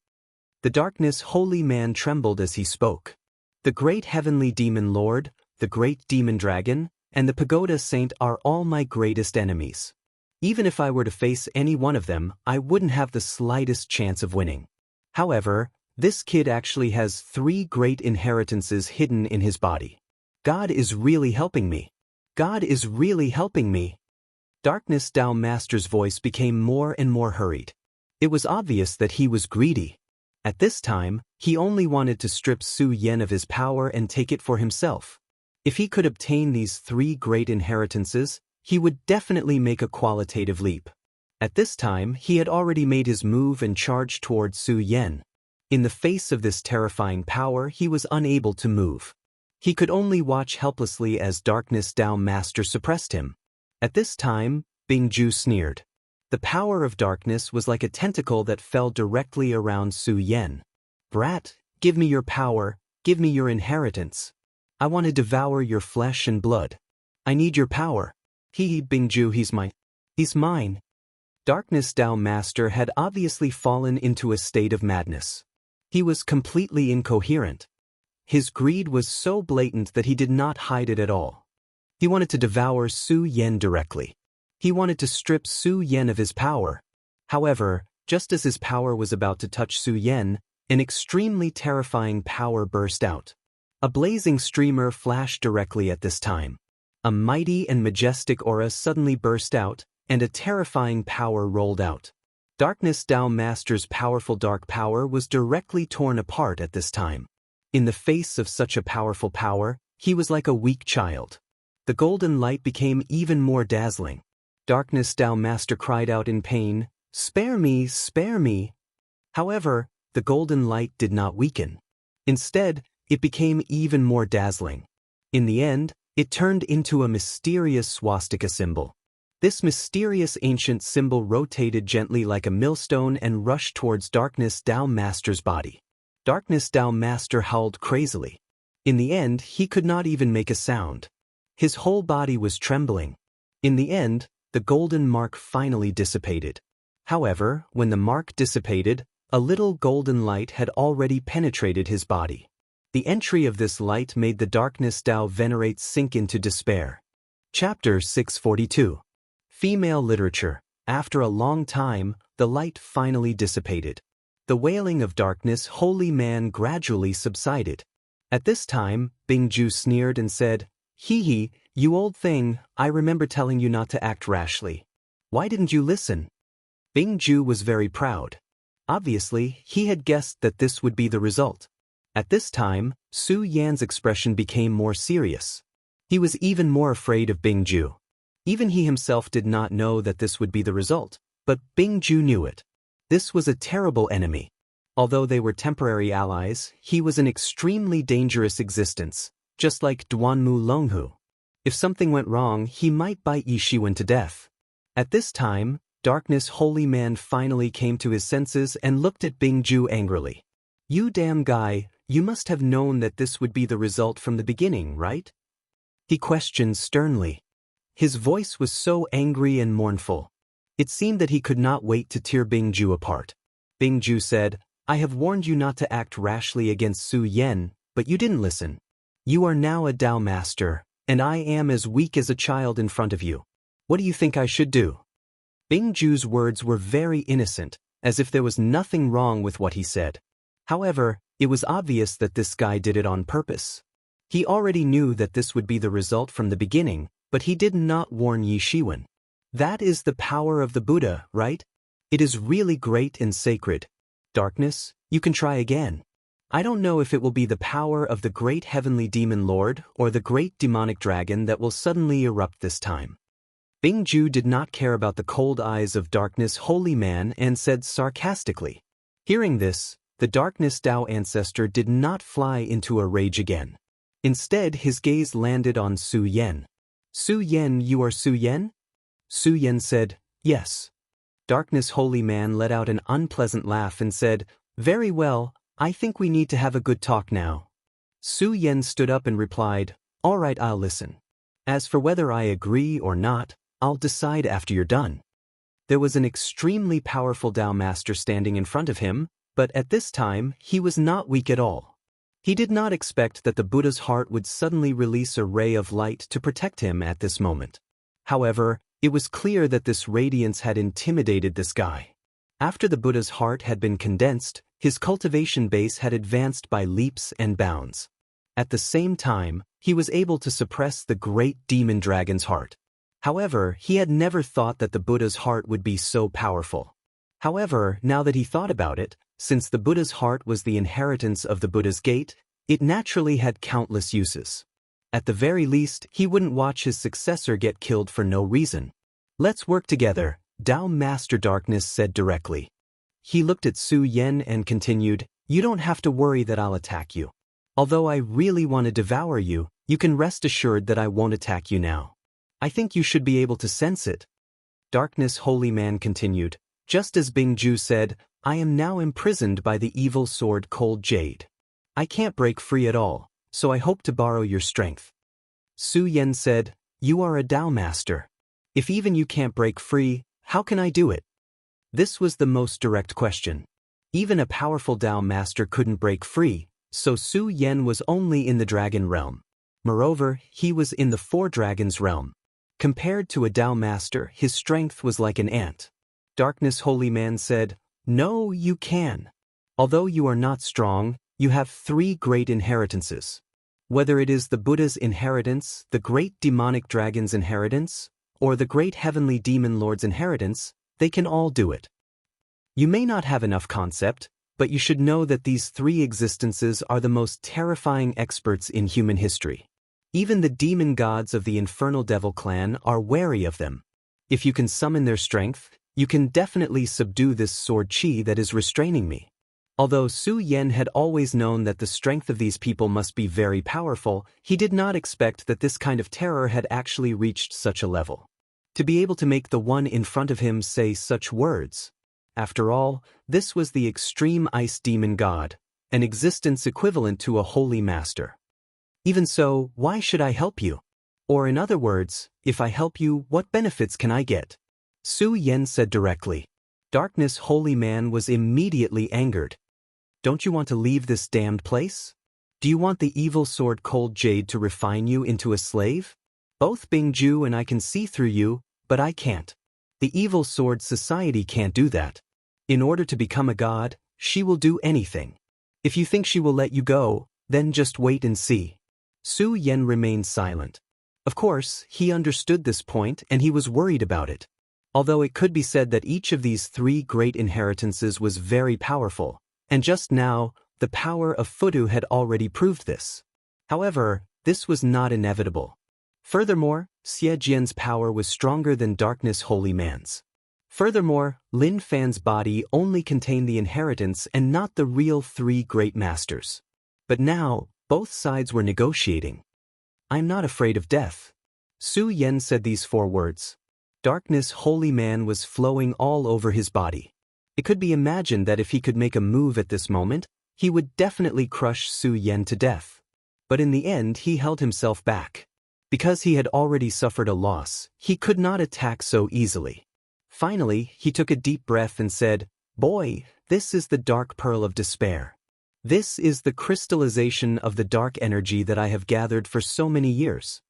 The Darkness Holy Man trembled as he spoke. The great heavenly demon lord, the great demon dragon, and the pagoda saint are all my greatest enemies. Even if I were to face any one of them, I wouldn't have the slightest chance of winning. However, this kid actually has 3 great inheritances hidden in his body. God is really helping me. God is really helping me. Darkness Dao Master's voice became more and more hurried. It was obvious that he was greedy. At this time, he only wanted to strip Su Yan of his power and take it for himself. If he could obtain these 3 great inheritances, he would definitely make a qualitative leap. At this time, he had already made his move and charged toward Su Yan. In the face of this terrifying power, he was unable to move. He could only watch helplessly as Darkness Dao Master suppressed him. At this time, Bingju sneered. The power of darkness was like a tentacle that fell directly around Su Yan. Brat, give me your power, give me your inheritance. I want to devour your flesh and blood. I need your power. Bingju, he's mine. Darkness Dao Master had obviously fallen into a state of madness. He was completely incoherent. His greed was so blatant that he did not hide it at all. He wanted to devour Su Yan directly. He wanted to strip Su Yan of his power. However, just as his power was about to touch Su Yan, an extremely terrifying power burst out. A blazing streamer flashed directly at this time. A mighty and majestic aura suddenly burst out, and a terrifying power rolled out. Darkness Dao Master's powerful dark power was directly torn apart at this time. In the face of such a powerful power, he was like a weak child. The golden light became even more dazzling. Darkness Dao Master cried out in pain, "Spare me, spare me!" However, the golden light did not weaken. Instead, it became even more dazzling. In the end, it turned into a mysterious swastika symbol. This mysterious ancient symbol rotated gently like a millstone and rushed towards Darkness Dao Master's body. Darkness Dao Master howled crazily. In the end, he could not even make a sound. His whole body was trembling. In the end, the golden mark finally dissipated. However, when the mark dissipated, a little golden light had already penetrated his body. The entry of this light made the Darkness Dao Venerates sink into despair. Chapter 642. Female Literature. After a long time, the light finally dissipated. The wailing of Darkness Holy Man gradually subsided. At this time, Bingju sneered and said, "Hee, you old thing, I remember telling you not to act rashly. Why didn't you listen?" Bingju was very proud. Obviously, he had guessed that this would be the result. At this time, Su Yan's expression became more serious. He was even more afraid of Bingju. Even he himself did not know that this would be the result, but Bingju knew it. This was a terrible enemy. Although they were temporary allies, he was an extremely dangerous existence, just like Duanmu Longhu. If something went wrong, he might bite Yi Shiwen to death. At this time, Darkness Holy Man finally came to his senses and looked at Bingju angrily. "You damn guy, you must have known that this would be the result from the beginning, right?" He questioned sternly. His voice was so angry and mournful. It seemed that he could not wait to tear Bingju apart. Bingju said, "I have warned you not to act rashly against Su Yan, but you didn't listen. You are now a Dao Master, and I am as weak as a child in front of you. What do you think I should do?" Bingju's words were very innocent, as if there was nothing wrong with what he said. However, it was obvious that this guy did it on purpose. He already knew that this would be the result from the beginning, but he did not warn Yi Shiwen. That is the power of the Buddha, right? It is really great and sacred. Darkness, you can try again. I don't know if it will be the power of the great heavenly demon lord or the great demonic dragon that will suddenly erupt this time. Bingju did not care about the cold eyes of Darkness Holy Man and said sarcastically. Hearing this, the Darkness Tao ancestor did not fly into a rage again. Instead, his gaze landed on Su Yen. Su Yen, you are Su Yen? Su Yen said, yes. Darkness Holy Man let out an unpleasant laugh and said, very well, I think we need to have a good talk now. Su Yen stood up and replied, all right, I'll listen. As for whether I agree or not, I'll decide after you're done. There was an extremely powerful Tao master standing in front of him, but at this time, he was not weak at all. He did not expect that the Buddha's heart would suddenly release a ray of light to protect him at this moment. However, it was clear that this radiance had intimidated this guy. After the Buddha's heart had been condensed, his cultivation base had advanced by leaps and bounds. At the same time, he was able to suppress the great demon dragon's heart. However, he had never thought that the Buddha's heart would be so powerful. However, now that he thought about it, since the Buddha's heart was the inheritance of the Buddha's gate, it naturally had countless uses. At the very least, he wouldn't watch his successor get killed for no reason. Let's work together, Tao Master Darkness said directly. He looked at Su Yen and continued, you don't have to worry that I'll attack you. Although I really want to devour you, you can rest assured that I won't attack you now. I think you should be able to sense it. Darkness Holy Man continued, just as Bingju said, I am now imprisoned by the evil sword Cold Jade. I can't break free at all, so I hope to borrow your strength. Su Yen said, you are a Tao master. If even you can't break free, how can I do it? This was the most direct question. Even a powerful Tao master couldn't break free, so Su Yen was only in the dragon realm. Moreover, he was in the four dragons realm. Compared to a Tao master, his strength was like an ant. Darkness Holy Man said, no, you can. Although you are not strong, you have three great inheritances. Whether it is the Buddha's inheritance, the great demonic dragon's inheritance, or the great heavenly demon lord's inheritance, they can all do it. You may not have enough concept, but you should know that these three existences are the most terrifying experts in human history. Even the demon gods of the infernal devil clan are wary of them. If you can summon their strength, you can definitely subdue this sword chi that is restraining me. Although Su Yen had always known that the strength of these people must be very powerful, he did not expect that this kind of terror had actually reached such a level. To be able to make the one in front of him say such words. After all, this was the extreme ice demon god, an existence equivalent to a holy master. Even so, why should I help you? Or in other words, if I help you, what benefits can I get? Su Yen said directly. Darkness Holy Man was immediately angered. Don't you want to leave this damned place? Do you want the evil sword Cold Jade to refine you into a slave? Both Bingju and I can see through you, but I can't. The evil sword society can't do that. In order to become a god, she will do anything. If you think she will let you go, then just wait and see. Su Yen remained silent. Of course, he understood this point and he was worried about it. Although it could be said that each of these three great inheritances was very powerful, and just now, the power of Fudu had already proved this. However, this was not inevitable. Furthermore, Xie Jian's power was stronger than Darkness Holy Man's. Furthermore, Lin Fan's body only contained the inheritance and not the real three great masters. But now, both sides were negotiating. I'm not afraid of death. Su Yen said these four words. Darkness Holy Man was flowing all over his body. It could be imagined that if he could make a move at this moment, he would definitely crush Su Yen to death. But in the end he held himself back. Because he had already suffered a loss, he could not attack so easily. Finally, he took a deep breath and said, Boy, this is the dark pearl of despair. This is the crystallization of the dark energy that I have gathered for so many years.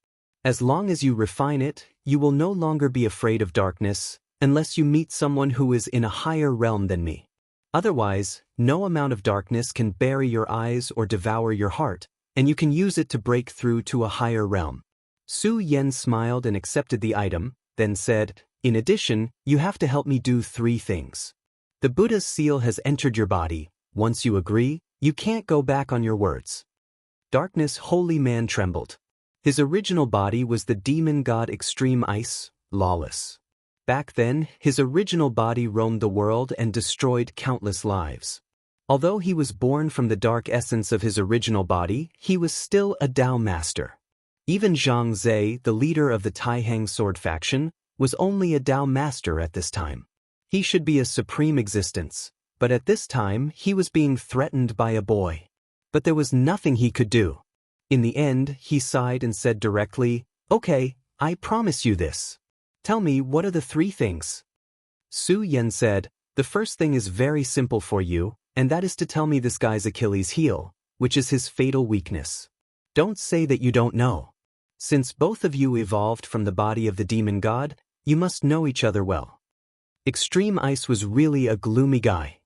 As long as you refine it, you will no longer be afraid of darkness, unless you meet someone who is in a higher realm than me. Otherwise, no amount of darkness can bury your eyes or devour your heart, and you can use it to break through to a higher realm. Su Yen smiled and accepted the item, then said, In addition, you have to help me do 3 things. The Buddha's seal has entered your body. Once you agree, you can't go back on your words. Darkness Holy Man trembled. His original body was the demon god Extreme Ice, lawless. Back then, his original body roamed the world and destroyed countless lives. Although he was born from the dark essence of his original body, he was still a Dao master. Even Xianxia, the leader of the Taihang sword faction, was only a Dao master at this time. He should be a supreme existence, but at this time he was being threatened by a boy. But there was nothing he could do. In the end, he sighed and said directly, "Okay, I promise you this. Tell me, what are the 3 things?" Su Yan said, "The first thing is very simple for you, and that is to tell me this guy's Achilles heel, which is his fatal weakness. Don't say that you don't know. Since both of you evolved from the body of the demon god, you must know each other well." Extreme Ice was really a gloomy guy.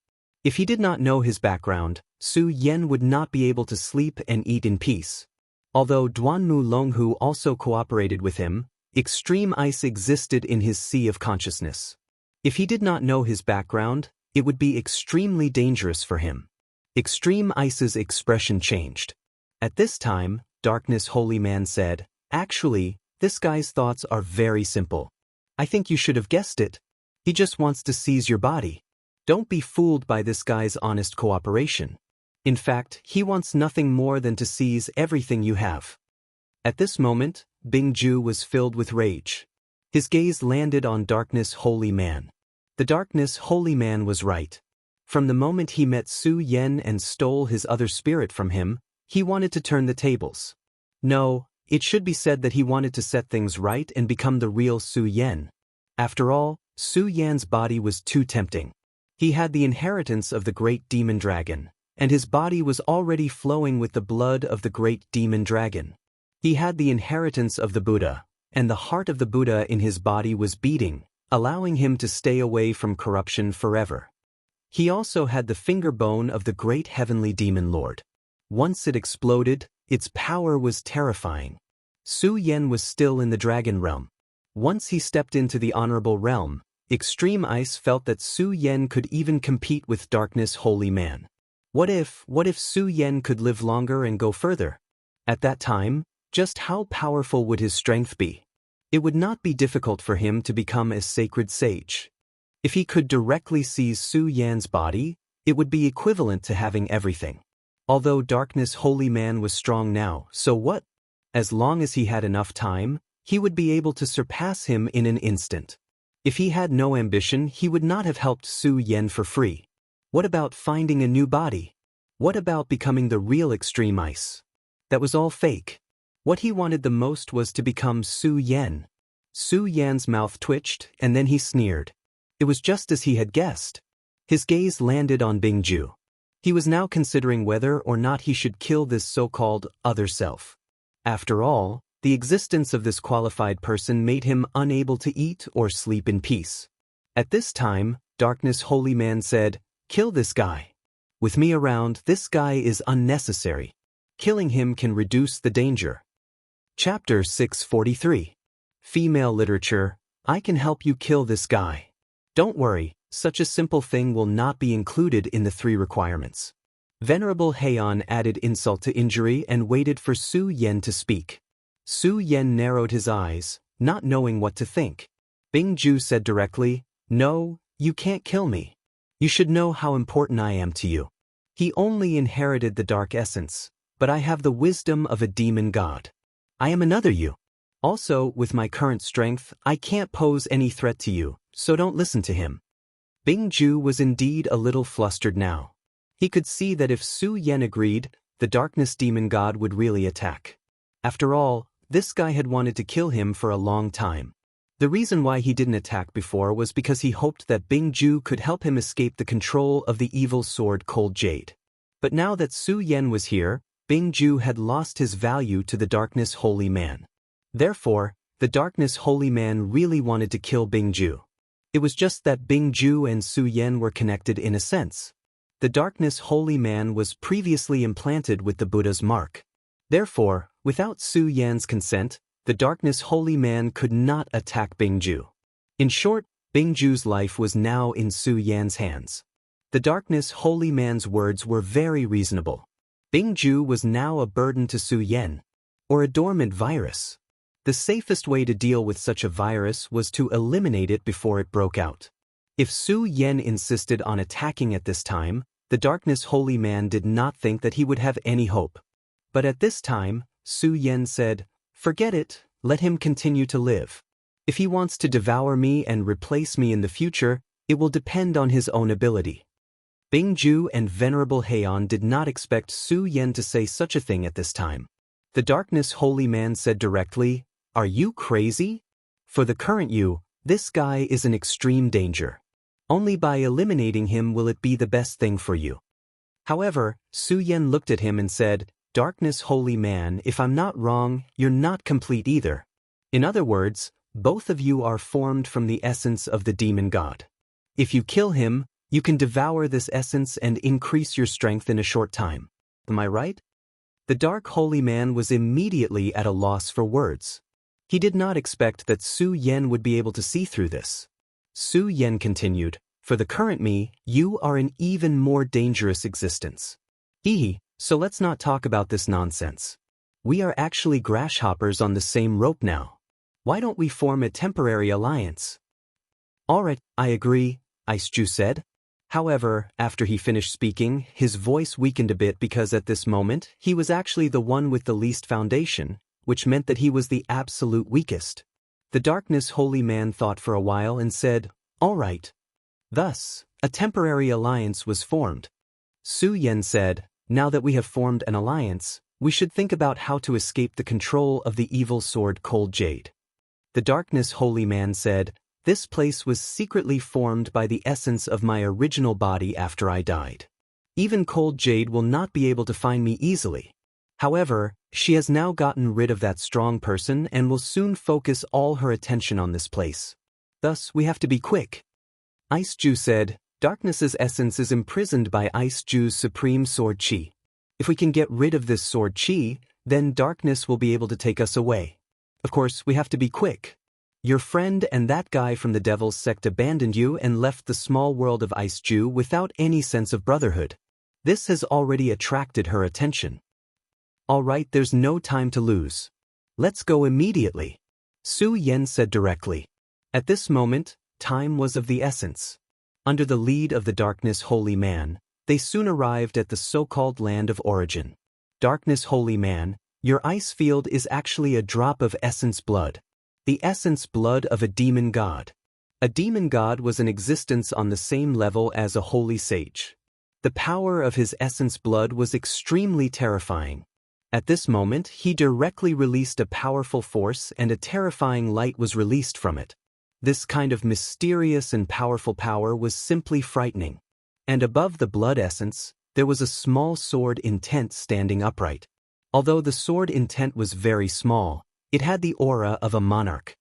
If he did not know his background, Su Yan would not be able to sleep and eat in peace. Although Duanmu Longhu also cooperated with him, Extreme Ice existed in his sea of consciousness. If he did not know his background, it would be extremely dangerous for him. Extreme Ice's expression changed. At this time, Darkness Holy Man said, "Actually, this guy's thoughts are very simple. I think you should have guessed it. He just wants to seize your body. Don't be fooled by this guy's honest cooperation. In fact, he wants nothing more than to seize everything you have." At this moment, Bingju was filled with rage. His gaze landed on Darkness Holy Man. The Darkness Holy Man was right. From the moment he met Su Yan and stole his other spirit from him, he wanted to turn the tables. No, it should be said that he wanted to set things right and become the real Su Yan. After all, Su Yan's body was too tempting. He had the inheritance of the great demon dragon, and his body was already flowing with the blood of the great demon dragon. He had the inheritance of the Buddha, and the heart of the Buddha in his body was beating, allowing him to stay away from corruption forever. He also had the finger bone of the great heavenly demon lord. Once it exploded, its power was terrifying. Su Yan was still in the dragon realm. Once he stepped into the honorable realm, Extreme Ice felt that Su Yan could even compete with Darkness Holy Man. What if Su Yan could live longer and go further? At that time, just how powerful would his strength be? It would not be difficult for him to become a sacred sage. If he could directly seize Su Yan's body, it would be equivalent to having everything. Although Darkness Holy Man was strong now, so what? As long as he had enough time, he would be able to surpass him in an instant. If he had no ambition, he would not have helped Su Yan for free. What about finding a new body? What about becoming the real Extreme Ice? That was all fake. What he wanted the most was to become Su Yan. Su Yan's mouth twitched, and then he sneered. It was just as he had guessed. His gaze landed on Bingju. He was now considering whether or not he should kill this so-called other self. After all, the existence of this qualified person made him unable to eat or sleep in peace. At this time, Darkness Holy Man said, "Kill this guy. With me around, this guy is unnecessary. Killing him can reduce the danger." Chapter 643. Female Literature. I can help you kill this guy. Don't worry, such a simple thing will not be included in the 3 requirements. Venerable Heian added insult to injury and waited for Su Yan to speak. Su Yan narrowed his eyes, not knowing what to think. Bingju said directly, "No, you can't kill me. You should know how important I am to you. He only inherited the dark essence, but I have the wisdom of a demon god. I am another you. Also, with my current strength, I can't pose any threat to you, so don't listen to him." Bingju was indeed a little flustered now. He could see that if Su Yan agreed, the darkness demon god would really attack. After all, this guy had wanted to kill him for a long time. The reason why he didn't attack before was because he hoped that Bingju could help him escape the control of the evil sword Cold Jade. But now that Su Yan was here, Bingju had lost his value to the Darkness Holy Man. Therefore, the Darkness Holy Man really wanted to kill Bingju. It was just that Bingju and Su Yan were connected in a sense. The Darkness Holy Man was previously implanted with the Buddha's mark. Therefore, without Su Yan's consent, the Darkness Holy Man could not attack Bingju. In short, Bingju's life was now in Su Yan's hands. The Darkness Holy Man's words were very reasonable. Bingju was now a burden to Su Yan, or a dormant virus. The safest way to deal with such a virus was to eliminate it before it broke out. If Su Yan insisted on attacking at this time, the Darkness Holy Man did not think that he would have any hope. But at this time, Su Yan said, "Forget it, let him continue to live. If he wants to devour me and replace me in the future, it will depend on his own ability." Bingju and Venerable Heian did not expect Su Yan to say such a thing at this time. The Darkness Holy Man said directly, "Are you crazy? For the current you, this guy is an extreme danger. Only by eliminating him will it be the best thing for you." However, Su Yan looked at him and said, "Darkness Holy Man, if I'm not wrong, you're not complete either. In other words, both of you are formed from the essence of the demon god. If you kill him, you can devour this essence and increase your strength in a short time. Am I right?" The Dark Holy Man was immediately at a loss for words. He did not expect that Su Yan would be able to see through this. Su Yan continued, "For the current me, you are an even more dangerous existence. So let's not talk about this nonsense. We are actually grasshoppers on the same rope now. Why don't we form a temporary alliance?" "Alright, I agree," Iciju said. However, after he finished speaking, his voice weakened a bit because at this moment, he was actually the one with the least foundation, which meant that he was the absolute weakest. The Darkness Holy Man thought for a while and said, "All right." Thus, a temporary alliance was formed. Su Yan said, "Now that we have formed an alliance, we should think about how to escape the control of the evil sword Cold Jade." The Darkness Holy Man said, "This place was secretly formed by the essence of my original body after I died. Even Cold Jade will not be able to find me easily. However, she has now gotten rid of that strong person and will soon focus all her attention on this place. Thus, we have to be quick." Iciju said, "Darkness's essence is imprisoned by Iceju's supreme sword chi. If we can get rid of this sword chi, then darkness will be able to take us away. Of course, we have to be quick. Your friend and that guy from the Devil's Sect abandoned you and left the small world of Iciju without any sense of brotherhood. This has already attracted her attention. All right, there's no time to lose. Let's go immediately," Su Yan said directly. At this moment, time was of the essence. Under the lead of the Darkness Holy Man, they soon arrived at the so-called Land of Origin. "Darkness Holy Man, your ice field is actually a drop of essence blood. The essence blood of a demon god. A demon god was in existence on the same level as a holy sage. The power of his essence blood was extremely terrifying. At this moment, he directly released a powerful force and a terrifying light was released from it. This kind of mysterious and powerful power was simply frightening. And above the blood essence, there was a small sword intent standing upright. Although the sword intent was very small, it had the aura of a monarch.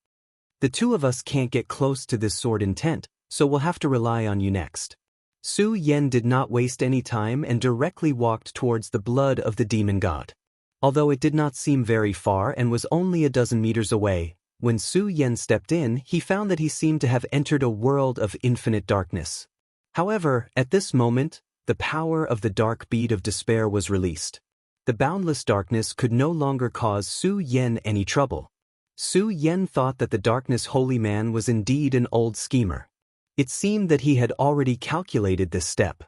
The two of us can't get close to this sword intent, so we'll have to rely on you next." Su Yan did not waste any time and directly walked towards the blood of the demon god. Although it did not seem very far and was only a dozen meters away, when Su Yan stepped in, he found that he seemed to have entered a world of infinite darkness. However, at this moment, the power of the dark bead of despair was released. The boundless darkness could no longer cause Su Yan any trouble. Su Yan thought that the Darkness Holy Man was indeed an old schemer. It seemed that he had already calculated this step.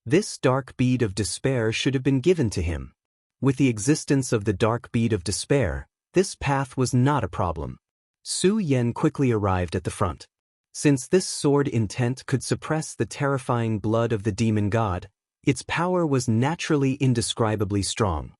This dark bead of despair should have been given to him. With the existence of the dark bead of despair, this path was not a problem. Su Yan quickly arrived at the front. Since this sword intent could suppress the terrifying blood of the demon god, its power was naturally indescribably strong.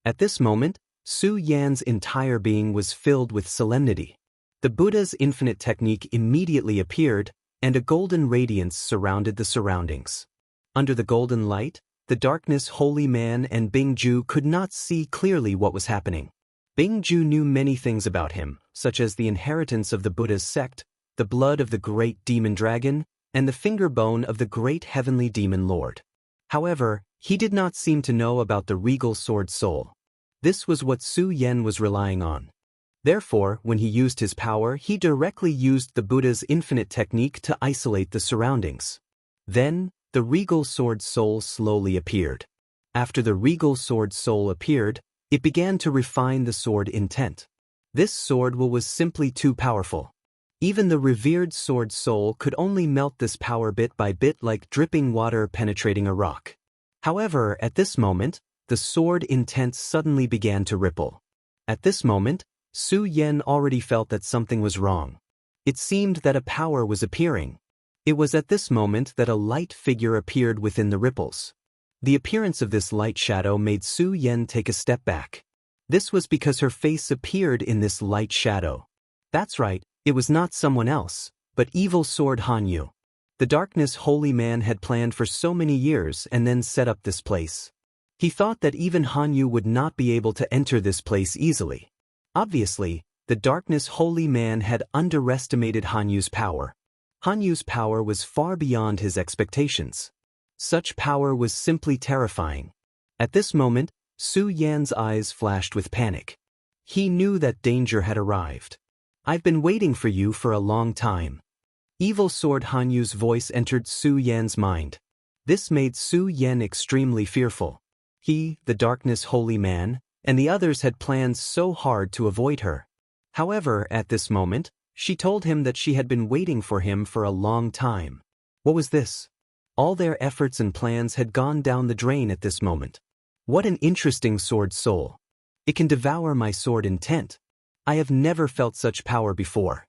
At this moment, Su Yan's entire being was filled with solemnity. The Buddha's infinite technique immediately appeared, and a golden radiance surrounded the surroundings. Under the golden light, the Darkness Holy Man and Bingju could not see clearly what was happening. Bingju knew many things about him, such as the inheritance of the Buddha's sect, the blood of the great demon dragon, and the finger bone of the great heavenly demon lord. However, he did not seem to know about the regal sword soul. This was what Su Yan was relying on. Therefore, when he used his power, he directly used the Buddha's infinite technique to isolate the surroundings. Then, the regal sword soul slowly appeared. After the regal sword soul appeared, it began to refine the sword intent. This sword was simply too powerful. Even the revered sword soul could only melt this power bit by bit like dripping water penetrating a rock. However, at this moment, the sword intent suddenly began to ripple. At this moment, Su Yan already felt that something was wrong. It seemed that a power was appearing. It was at this moment that a light figure appeared within the ripples. The appearance of this light shadow made Su Yan take a step back. This was because her face appeared in this light shadow. That's right, it was not someone else, but Evil Sword Hanyu. The Darkness Holy Man had planned for so many years and then set up this place. He thought that even Hanyu would not be able to enter this place easily. Obviously, the Darkness Holy Man had underestimated Hanyu's power. Hanyu's power was far beyond his expectations. Such power was simply terrifying. At this moment, Su Yan's eyes flashed with panic. He knew that danger had arrived. "I've been waiting for you for a long time." Evil Sword Hanyu's voice entered Su Yan's mind. This made Su Yan extremely fearful. He, the Darkness Holy Man, and the others had planned so hard to avoid her. However, at this moment, she told him that she had been waiting for him for a long time. What was this? All their efforts and plans had gone down the drain at this moment. What an interesting sword soul. It can devour my sword intent. I have never felt such power before.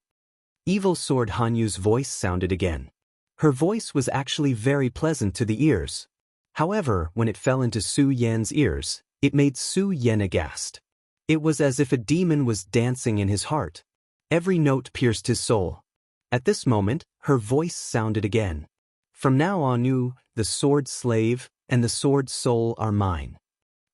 Evil Sword Hanyu's voice sounded again. Her voice was actually very pleasant to the ears. However, when it fell into Su Yan's ears, it made Su Yan aghast. It was as if a demon was dancing in his heart. Every note pierced his soul. At this moment, her voice sounded again. "From now on you, the sword slave, and the sword soul are mine."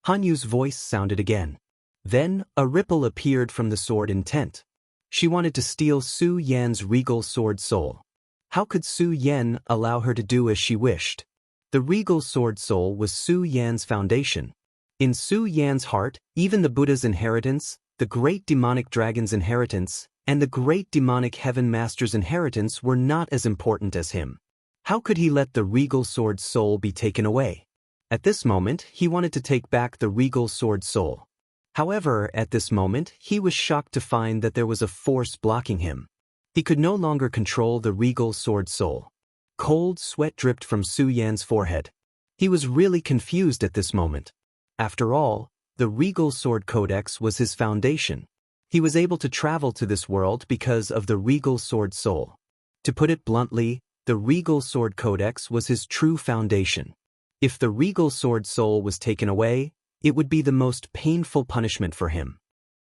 Hanyu's voice sounded again. Then, a ripple appeared from the sword intent. She wanted to steal Su Yan's regal sword soul. How could Su Yan allow her to do as she wished? The regal sword soul was Su Yan's foundation. In Su Yan's heart, even the Buddha's inheritance, the great demonic dragon's inheritance, and the great demonic heaven master's inheritance were not as important as him. How could he let the regal sword soul be taken away? At this moment, he wanted to take back the regal sword soul. However, at this moment, he was shocked to find that there was a force blocking him. He could no longer control the regal sword soul. Cold sweat dripped from Su Yan's forehead. He was really confused at this moment. After all, the regal sword codex was his foundation. He was able to travel to this world because of the regal sword soul. To put it bluntly, the regal sword codex was his true foundation. If the regal sword soul was taken away, it would be the most painful punishment for him.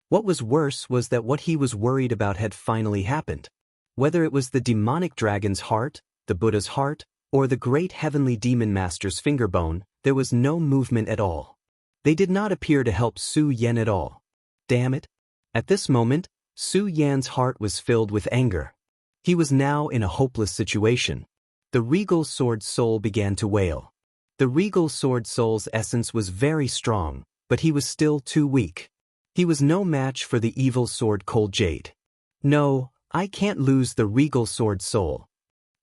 What was worse was that what he was worried about had finally happened. Whether it was the demonic dragon's heart, the Buddha's heart, or the great heavenly demon master's fingerbone, there was no movement at all. They did not appear to help Su Yan at all. Damn it. At this moment, Su Yan's heart was filled with anger. He was now in a hopeless situation. The regal sword soul began to wail. The regal sword soul's essence was very strong, but he was still too weak. He was no match for the evil sword Cold Jade. "No, I can't lose the regal sword soul."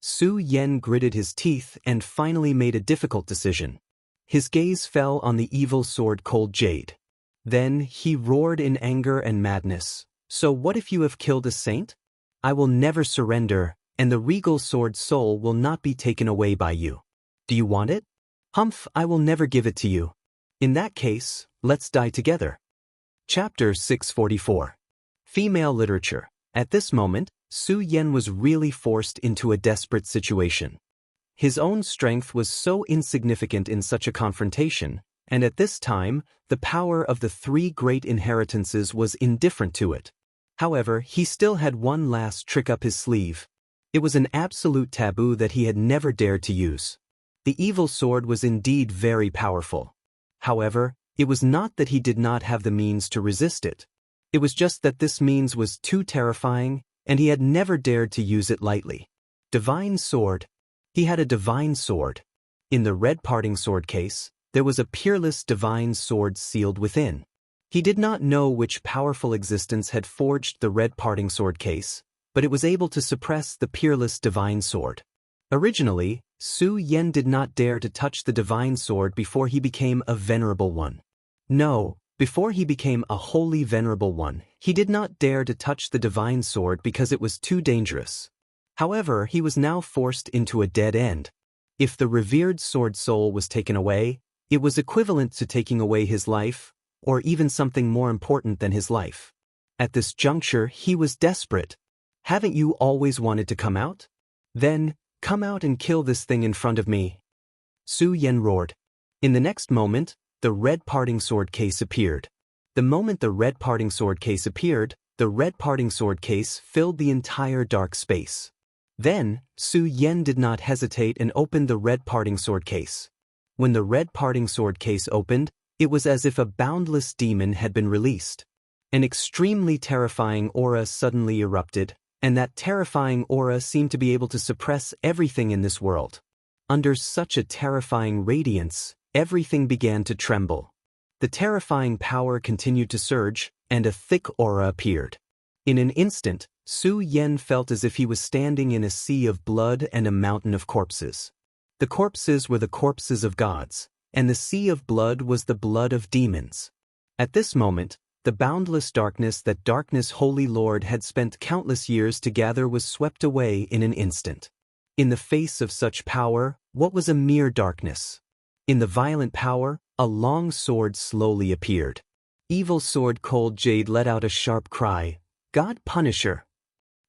Su Yan gritted his teeth and finally made a difficult decision. His gaze fell on the evil sword Cold Jade. Then he roared in anger and madness. "So what if you have killed a saint? I will never surrender, and the regal sword soul will not be taken away by you. Do you want it? Humph, I will never give it to you. In that case, let's die together." Chapter 644. Female Literature. At this moment, Su Yan was really forced into a desperate situation. His own strength was so insignificant in such a confrontation, and at this time, the power of the three great inheritances was indifferent to it. However, he still had one last trick up his sleeve. It was an absolute taboo that he had never dared to use. The evil sword was indeed very powerful. However, it was not that he did not have the means to resist it. It was just that this means was too terrifying, and he had never dared to use it lightly. Divine Sword. He had a divine sword. In the red parting sword case, there was a peerless divine sword sealed within. He did not know which powerful existence had forged the red parting sword case, but it was able to suppress the peerless divine sword. Originally, Su Yan did not dare to touch the divine sword before he became a venerable one. No, Before he became a holy venerable one, he did not dare to touch the divine sword because it was too dangerous. However, he was now forced into a dead end. If the revered sword soul was taken away, it was equivalent to taking away his life, or even something more important than his life. At this juncture, he was desperate. Haven't you always wanted to come out? Then, come out and kill this thing in front of me. Su Yan roared. In the next moment, the red parting sword case appeared. The moment the red parting sword case appeared, the red parting sword case filled the entire dark space. Then, Su Yan did not hesitate and opened the red parting sword case. When the red parting sword case opened, it was as if a boundless demon had been released. An extremely terrifying aura suddenly erupted, and that terrifying aura seemed to be able to suppress everything in this world. Under such a terrifying radiance, everything began to tremble. The terrifying power continued to surge, and a thick aura appeared. In an instant, Su Yan felt as if he was standing in a sea of blood and a mountain of corpses. The corpses were the corpses of gods, and the sea of blood was the blood of demons. At this moment, the boundless darkness that Darkness Holy Lord had spent countless years to gather was swept away in an instant. In the face of such power, what was a mere darkness? In the violent power, a long sword slowly appeared. Evil Sword Cold Jade let out a sharp cry, "God punish her!"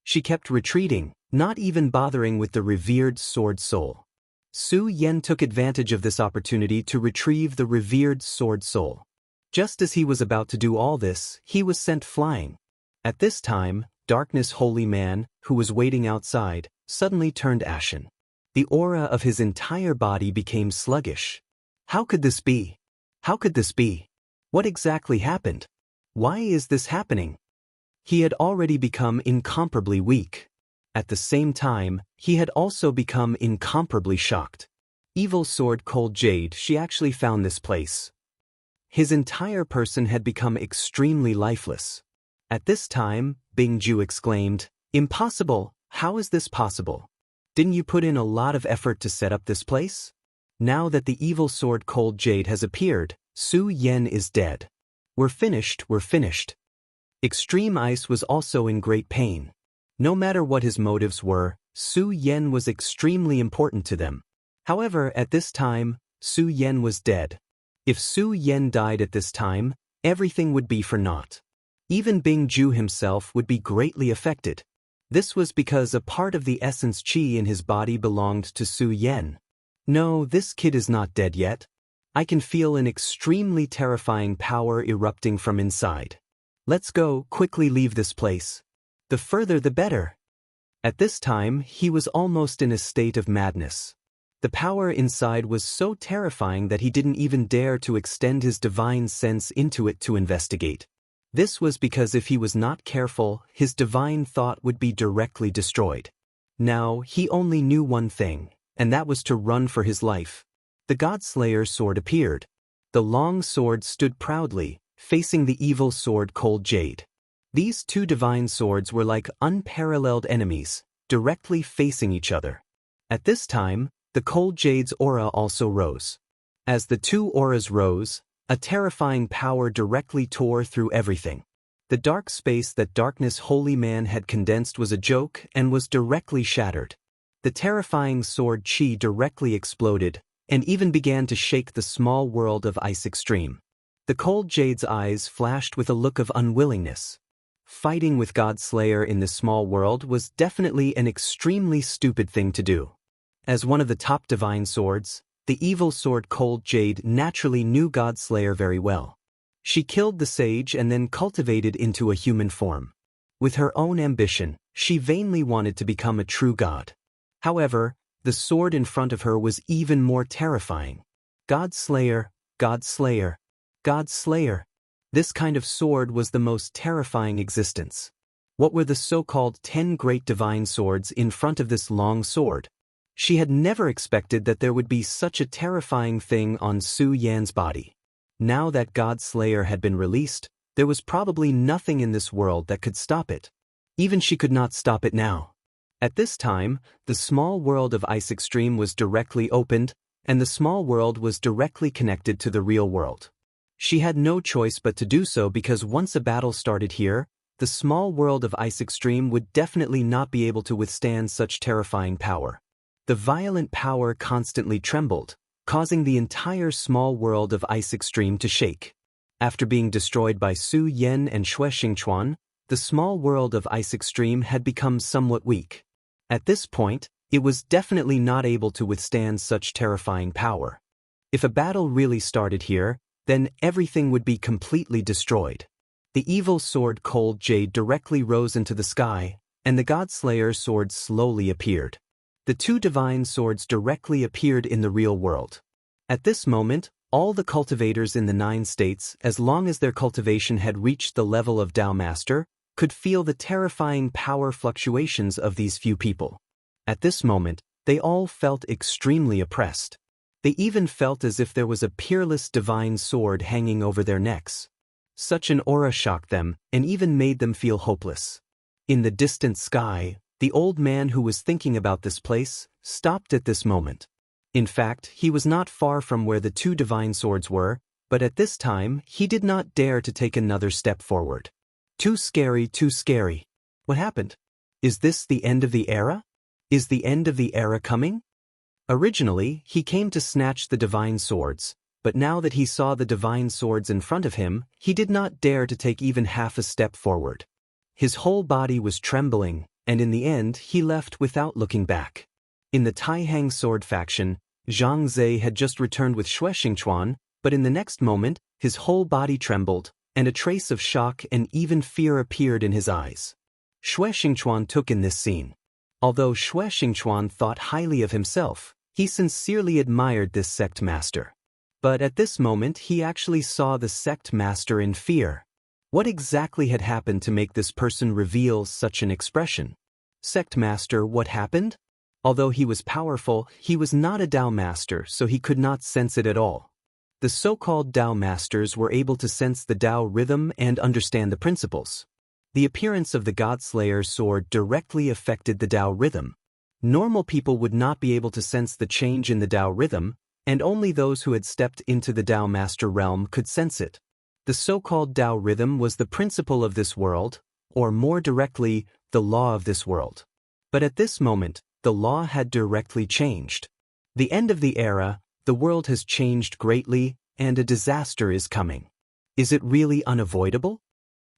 She kept retreating, not even bothering with the revered sword soul. Su Yan took advantage of this opportunity to retrieve the revered sword soul. Just as he was about to do all this, he was sent flying. At this time, Darkness Holy Man, who was waiting outside, suddenly turned ashen. The aura of his entire body became sluggish. How could this be? How could this be? What exactly happened? Why is this happening? He had already become incomparably weak. At the same time, he had also become incomparably shocked. Evil Sword Cold Jade, she actually found this place. His entire person had become extremely lifeless. At this time, Bingju exclaimed, "Impossible! How is this possible? Didn't you put in a lot of effort to set up this place?" Now that the Evil Sword Cold Jade has appeared, Su Yan is dead. We're finished, we're finished. Extreme Ice was also in great pain. No matter what his motives were, Su Yan was extremely important to them. However, at this time, Su Yan was dead. If Su Yan died at this time, everything would be for naught. Even Bingju himself would be greatly affected. This was because a part of the essence qi in his body belonged to Su Yan. No, this kid is not dead yet. I can feel an extremely terrifying power erupting from inside. Let's go, quickly leave this place. The further the better. At this time, he was almost in a state of madness. The power inside was so terrifying that he didn't even dare to extend his divine sense into it to investigate. This was because if he was not careful, his divine thought would be directly destroyed. Now, he only knew one thing, and that was to run for his life. The Godslayer sword appeared. The long sword stood proudly, facing the Evil Sword Cold Jade. These two divine swords were like unparalleled enemies, directly facing each other. At this time, the Cold Jade's aura also rose. As the two auras rose, a terrifying power directly tore through everything. The dark space that Darkness Holy Man had condensed was a joke and was directly shattered. The terrifying sword chi directly exploded, and even began to shake the small world of Ice Extreme. The Cold Jade's eyes flashed with a look of unwillingness. Fighting with Godslayer in this small world was definitely an extremely stupid thing to do. As one of the top divine swords, the Evil Sword Cold Jade naturally knew Godslayer very well. She killed the sage and then cultivated into a human form. With her own ambition, she vainly wanted to become a true god. However, the sword in front of her was even more terrifying. Godslayer, Godslayer, Godslayer. This kind of sword was the most terrifying existence. What were the so-called 10 great divine swords in front of this long sword? She had never expected that there would be such a terrifying thing on Su Yan's body. Now that Godslayer had been released, there was probably nothing in this world that could stop it. Even she could not stop it now. At this time, the small world of Ice Extreme was directly opened, and the small world was directly connected to the real world. She had no choice but to do so because once a battle started here, the small world of Ice Extreme would definitely not be able to withstand such terrifying power. The violent power constantly trembled, causing the entire small world of Ice Extreme to shake. After being destroyed by Su Yan and Xue Xingchuan, the small world of Ice Extreme had become somewhat weak. At this point, it was definitely not able to withstand such terrifying power. If a battle really started here, then everything would be completely destroyed. The evil sword Cold Jade directly rose into the sky, and the Godslayer sword slowly appeared. The two divine swords directly appeared in the real world. At this moment, all the cultivators in the 9 states, as long as their cultivation had reached the level of Tao Master, could feel the terrifying power fluctuations of these few people. At this moment, they all felt extremely oppressed. They even felt as if there was a peerless divine sword hanging over their necks. Such an aura shocked them and even made them feel hopeless. In the distant sky, the old man who was thinking about this place stopped at this moment. In fact, he was not far from where the two divine swords were, but at this time, he did not dare to take another step forward. Too scary, too scary. What happened? Is this the end of the era? Is the end of the era coming? Originally, he came to snatch the divine swords, but now that he saw the divine swords in front of him, he did not dare to take even half a step forward. His whole body was trembling, and in the end, he left without looking back. In the Taihang sword faction, Xianxia had just returned with Xue Xingchuan, but in the next moment, his whole body trembled, and a trace of shock and even fear appeared in his eyes. Xue Xingchuan took in this scene. Although Xue Xingchuan thought highly of himself, he sincerely admired this sect master. But at this moment he actually saw the sect master in fear. What exactly had happened to make this person reveal such an expression? Sect master, what happened? Although he was powerful, he was not a Tao master, so he could not sense it at all. The so-called Tao masters were able to sense the Tao rhythm and understand the principles. The appearance of the Godslayer sword directly affected the Tao rhythm. Normal people would not be able to sense the change in the Tao rhythm, and only those who had stepped into the Tao Master realm could sense it. The so-called Tao rhythm was the principle of this world, or more directly, the law of this world. But at this moment, the law had directly changed. The end of the era, the world has changed greatly, and a disaster is coming. Is it really unavoidable?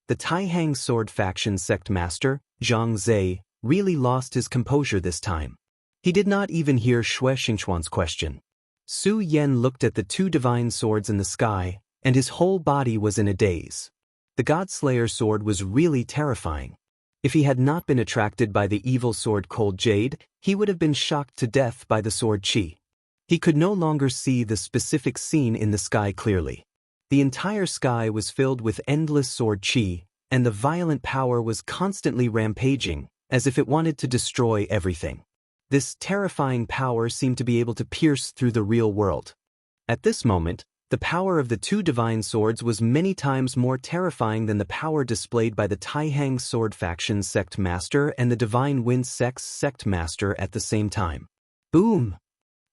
The Taihang sword faction sect master, Xianxia, really lost his composure this time. He did not even hear Xue Xingchuan's question. Su Yan looked at the two divine swords in the sky, and his whole body was in a daze. The Godslayer sword was really terrifying. If he had not been attracted by the evil sword Cold Jade, he would have been shocked to death by the sword Qi. He could no longer see the specific scene in the sky clearly. The entire sky was filled with endless sword Qi, and the violent power was constantly rampaging, as if it wanted to destroy everything. This terrifying power seemed to be able to pierce through the real world. At this moment, the power of the two divine swords was many times more terrifying than the power displayed by the Taihang sword faction sect master and the Divine Wind sects sect master at the same time. Boom!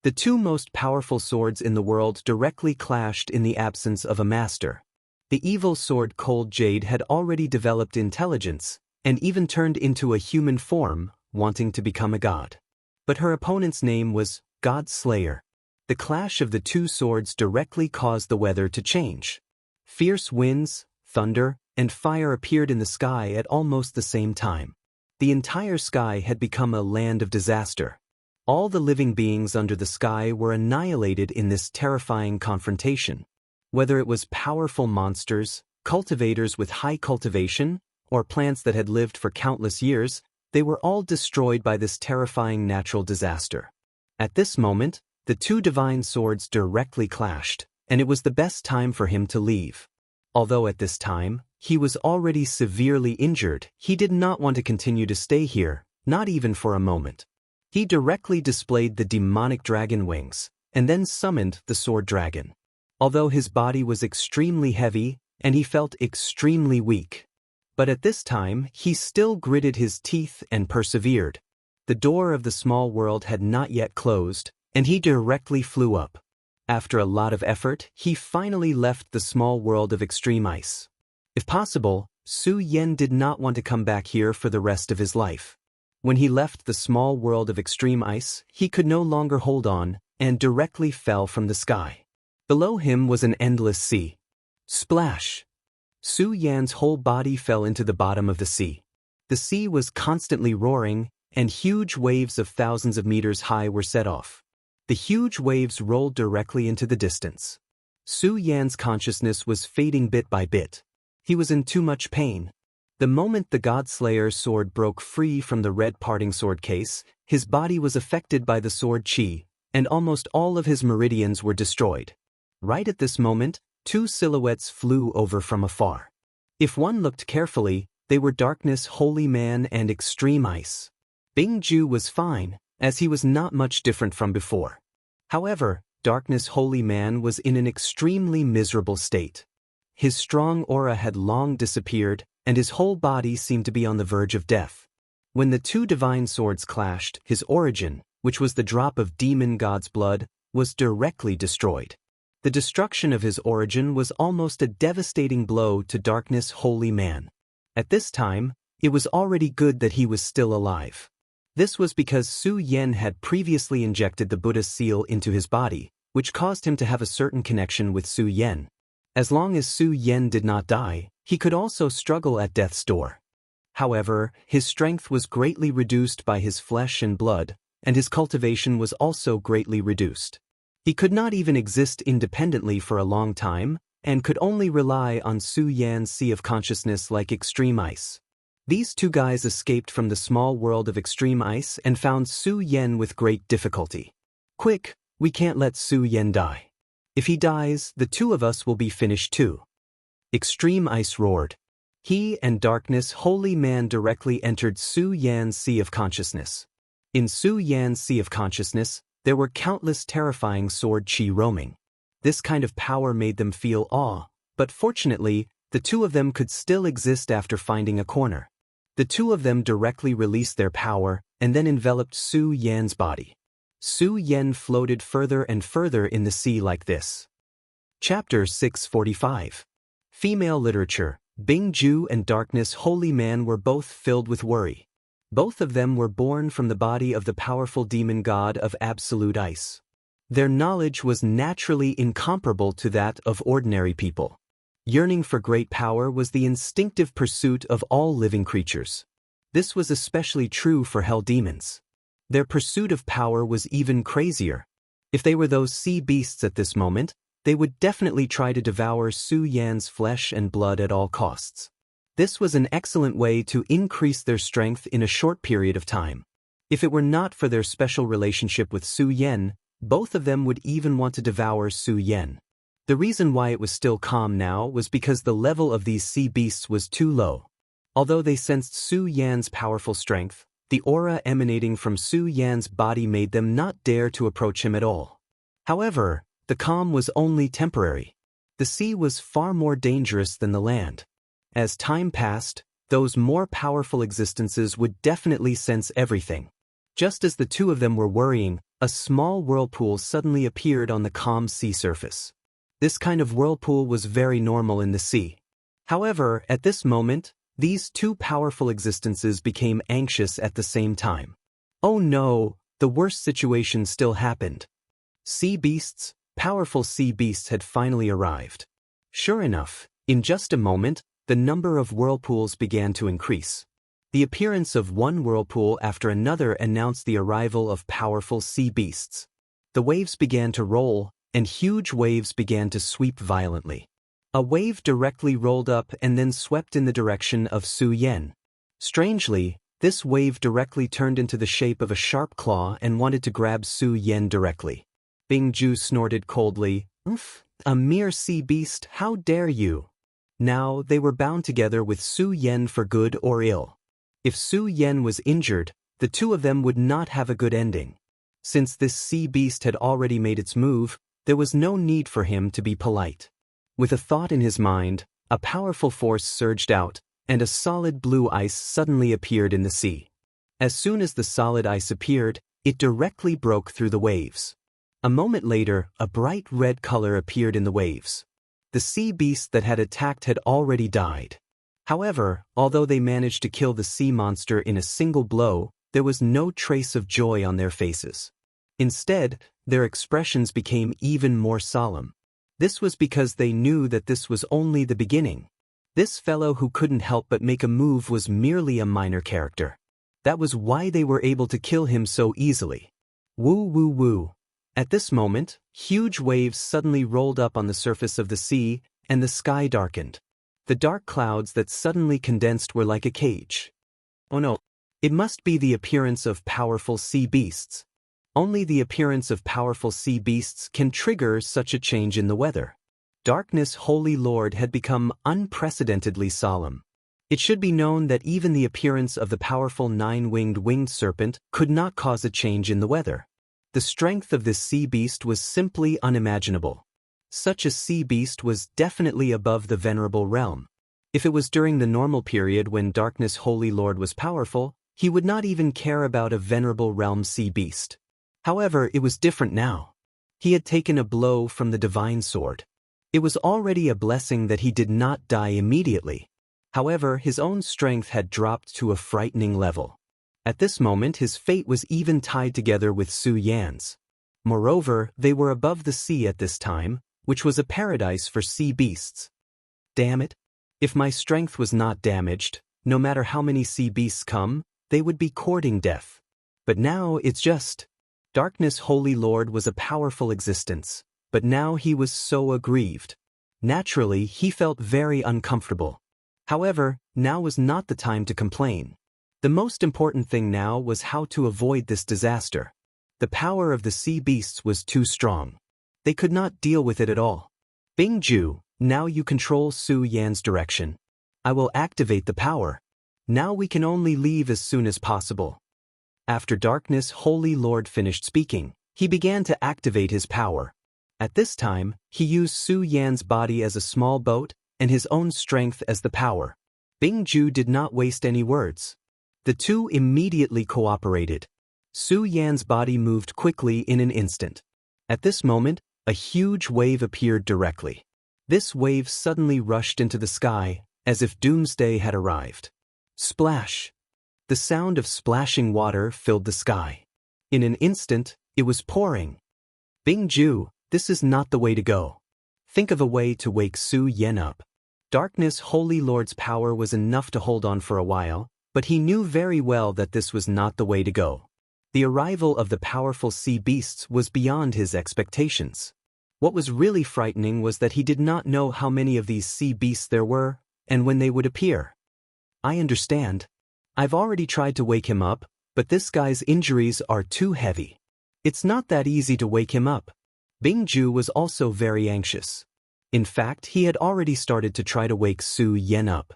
The two most powerful swords in the world directly clashed in the absence of a master. The evil sword Cold Jade had already developed intelligence, and even turned into a human form, wanting to become a god. But her opponent's name was Godslayer. The clash of the two swords directly caused the weather to change. Fierce winds, thunder, and fire appeared in the sky at almost the same time. The entire sky had become a land of disaster. All the living beings under the sky were annihilated in this terrifying confrontation. Whether it was powerful monsters, cultivators with high cultivation, or plants that had lived for countless years, they were all destroyed by this terrifying natural disaster. At this moment, the two divine swords directly clashed, and it was the best time for him to leave. Although at this time, he was already severely injured, he did not want to continue to stay here, not even for a moment. He directly displayed the demonic dragon wings, and then summoned the sword dragon. Although his body was extremely heavy, and he felt extremely weak. But at this time, he still gritted his teeth and persevered. The door of the small world had not yet closed, and he directly flew up. After a lot of effort, he finally left the small world of extreme ice. If possible, Su Yan did not want to come back here for the rest of his life. When he left the small world of extreme ice, he could no longer hold on, and directly fell from the sky. Below him was an endless sea. Splash! Su Yan's whole body fell into the bottom of the sea. The sea was constantly roaring, and huge waves of thousands of meters high were set off. The huge waves rolled directly into the distance. Su Yan's consciousness was fading bit by bit. He was in too much pain. The moment the Godslayer's sword broke free from the red parting sword case, his body was affected by the sword chi, and almost all of his meridians were destroyed. Right at this moment, two silhouettes flew over from afar. If one looked carefully, they were Darkness Holy Man and Extreme Ice. Bingju was fine, as he was not much different from before. However, Darkness Holy Man was in an extremely miserable state. His strong aura had long disappeared, and his whole body seemed to be on the verge of death. When the two divine swords clashed, his origin, which was the drop of demon god's blood, was directly destroyed. The destruction of his origin was almost a devastating blow to Darkness Holy Man. At this time, it was already good that he was still alive. This was because Su Yan had previously injected the Buddha's seal into his body, which caused him to have a certain connection with Su Yan. As long as Su Yan did not die, he could also struggle at death's door. However, his strength was greatly reduced by his flesh and blood, and his cultivation was also greatly reduced. He could not even exist independently for a long time, and could only rely on Su Yan's sea of consciousness like extreme ice. These two guys escaped from the small world of extreme ice and found Su Yan with great difficulty. Quick, we can't let Su Yan die. If he dies, the two of us will be finished too. Extreme Ice roared. He and Darkness Holy Man directly entered Su Yan's sea of consciousness. In Su Yan's sea of consciousness, there were countless terrifying sword chi roaming. This kind of power made them feel awe, but fortunately, the two of them could still exist after finding a corner. The two of them directly released their power and then enveloped Su Yan's body. Su Yan floated further and further in the sea like this. Chapter 645. Female Literature. Bingju and Darkness Holy Man were both filled with worry. Both of them were born from the body of the powerful demon god of absolute ice. Their knowledge was naturally incomparable to that of ordinary people. Yearning for great power was the instinctive pursuit of all living creatures. This was especially true for hell demons. Their pursuit of power was even crazier. If they were those sea beasts at this moment, they would definitely try to devour Su Yan's flesh and blood at all costs. This was an excellent way to increase their strength in a short period of time. If it were not for their special relationship with Su Yan, both of them would even want to devour Su Yan. The reason why it was still calm now was because the level of these sea beasts was too low. Although they sensed Su Yan's powerful strength, the aura emanating from Su Yan's body made them not dare to approach him at all. However, the calm was only temporary. The sea was far more dangerous than the land. As time passed, those more powerful existences would definitely sense everything. Just as the two of them were worrying, a small whirlpool suddenly appeared on the calm sea surface. This kind of whirlpool was very normal in the sea. However, at this moment, these two powerful existences became anxious at the same time. Oh no, the worst situation still happened. Sea beasts, powerful sea beasts had finally arrived. Sure enough, in just a moment, the number of whirlpools began to increase. The appearance of one whirlpool after another announced the arrival of powerful sea beasts. The waves began to roll, and huge waves began to sweep violently. A wave directly rolled up and then swept in the direction of Su Yan. Strangely, this wave directly turned into the shape of a sharp claw and wanted to grab Su Yan directly. Bingju snorted coldly, "Oof, a mere sea beast, how dare you?" Now they were bound together with Su Yan for good or ill. If Su Yan was injured, the two of them would not have a good ending. Since this sea beast had already made its move, there was no need for him to be polite. With a thought in his mind, a powerful force surged out, and a solid blue ice suddenly appeared in the sea. As soon as the solid ice appeared, it directly broke through the waves. A moment later, a bright red color appeared in the waves. The sea beast that had attacked had already died. However, although they managed to kill the sea monster in a single blow, there was no trace of joy on their faces. Instead, their expressions became even more solemn. This was because they knew that this was only the beginning. This fellow who couldn't help but make a move was merely a minor character. That was why they were able to kill him so easily. Woo woo woo. At this moment, huge waves suddenly rolled up on the surface of the sea, and the sky darkened. The dark clouds that suddenly condensed were like a cage. Oh no, it must be the appearance of powerful sea beasts. Only the appearance of powerful sea beasts can trigger such a change in the weather. Darkness, Holy Lord, had become unprecedentedly solemn. It should be known that even the appearance of the powerful winged serpent could not cause a change in the weather. The strength of this sea beast was simply unimaginable. Such a sea beast was definitely above the venerable realm. If it was during the normal period when Darkness, Holy Lord was powerful, he would not even care about a venerable realm sea beast. However, it was different now. He had taken a blow from the divine sword. It was already a blessing that he did not die immediately. However, his own strength had dropped to a frightening level. At this moment, his fate was even tied together with Su Yan's. Moreover, they were above the sea at this time, which was a paradise for sea beasts. Damn it! If my strength was not damaged, no matter how many sea beasts come, they would be courting death. But now it's just... Darkness, Holy Lord was a powerful existence, but now he was so aggrieved. Naturally, he felt very uncomfortable. However, now was not the time to complain. The most important thing now was how to avoid this disaster. The power of the sea beasts was too strong. They could not deal with it at all. Bingju, now you control Su Yan's direction. I will activate the power. Now we can only leave as soon as possible. After Darkness, Holy Lord finished speaking, he began to activate his power. At this time, he used Su Yan's body as a small boat and his own strength as the power. Bingju did not waste any words. The two immediately cooperated. Su Yan's body moved quickly in an instant. At this moment, a huge wave appeared directly. This wave suddenly rushed into the sky, as if doomsday had arrived. Splash! The sound of splashing water filled the sky. In an instant, it was pouring. Bingju, this is not the way to go. Think of a way to wake Su Yan up. Darkness, Holy Lord's power was enough to hold on for a while, but he knew very well that this was not the way to go. The arrival of the powerful sea beasts was beyond his expectations. What was really frightening was that he did not know how many of these sea beasts there were, and when they would appear. I understand. I've already tried to wake him up, but this guy's injuries are too heavy. It's not that easy to wake him up. Bingju was also very anxious. In fact, he had already started to try to wake Su Yan up.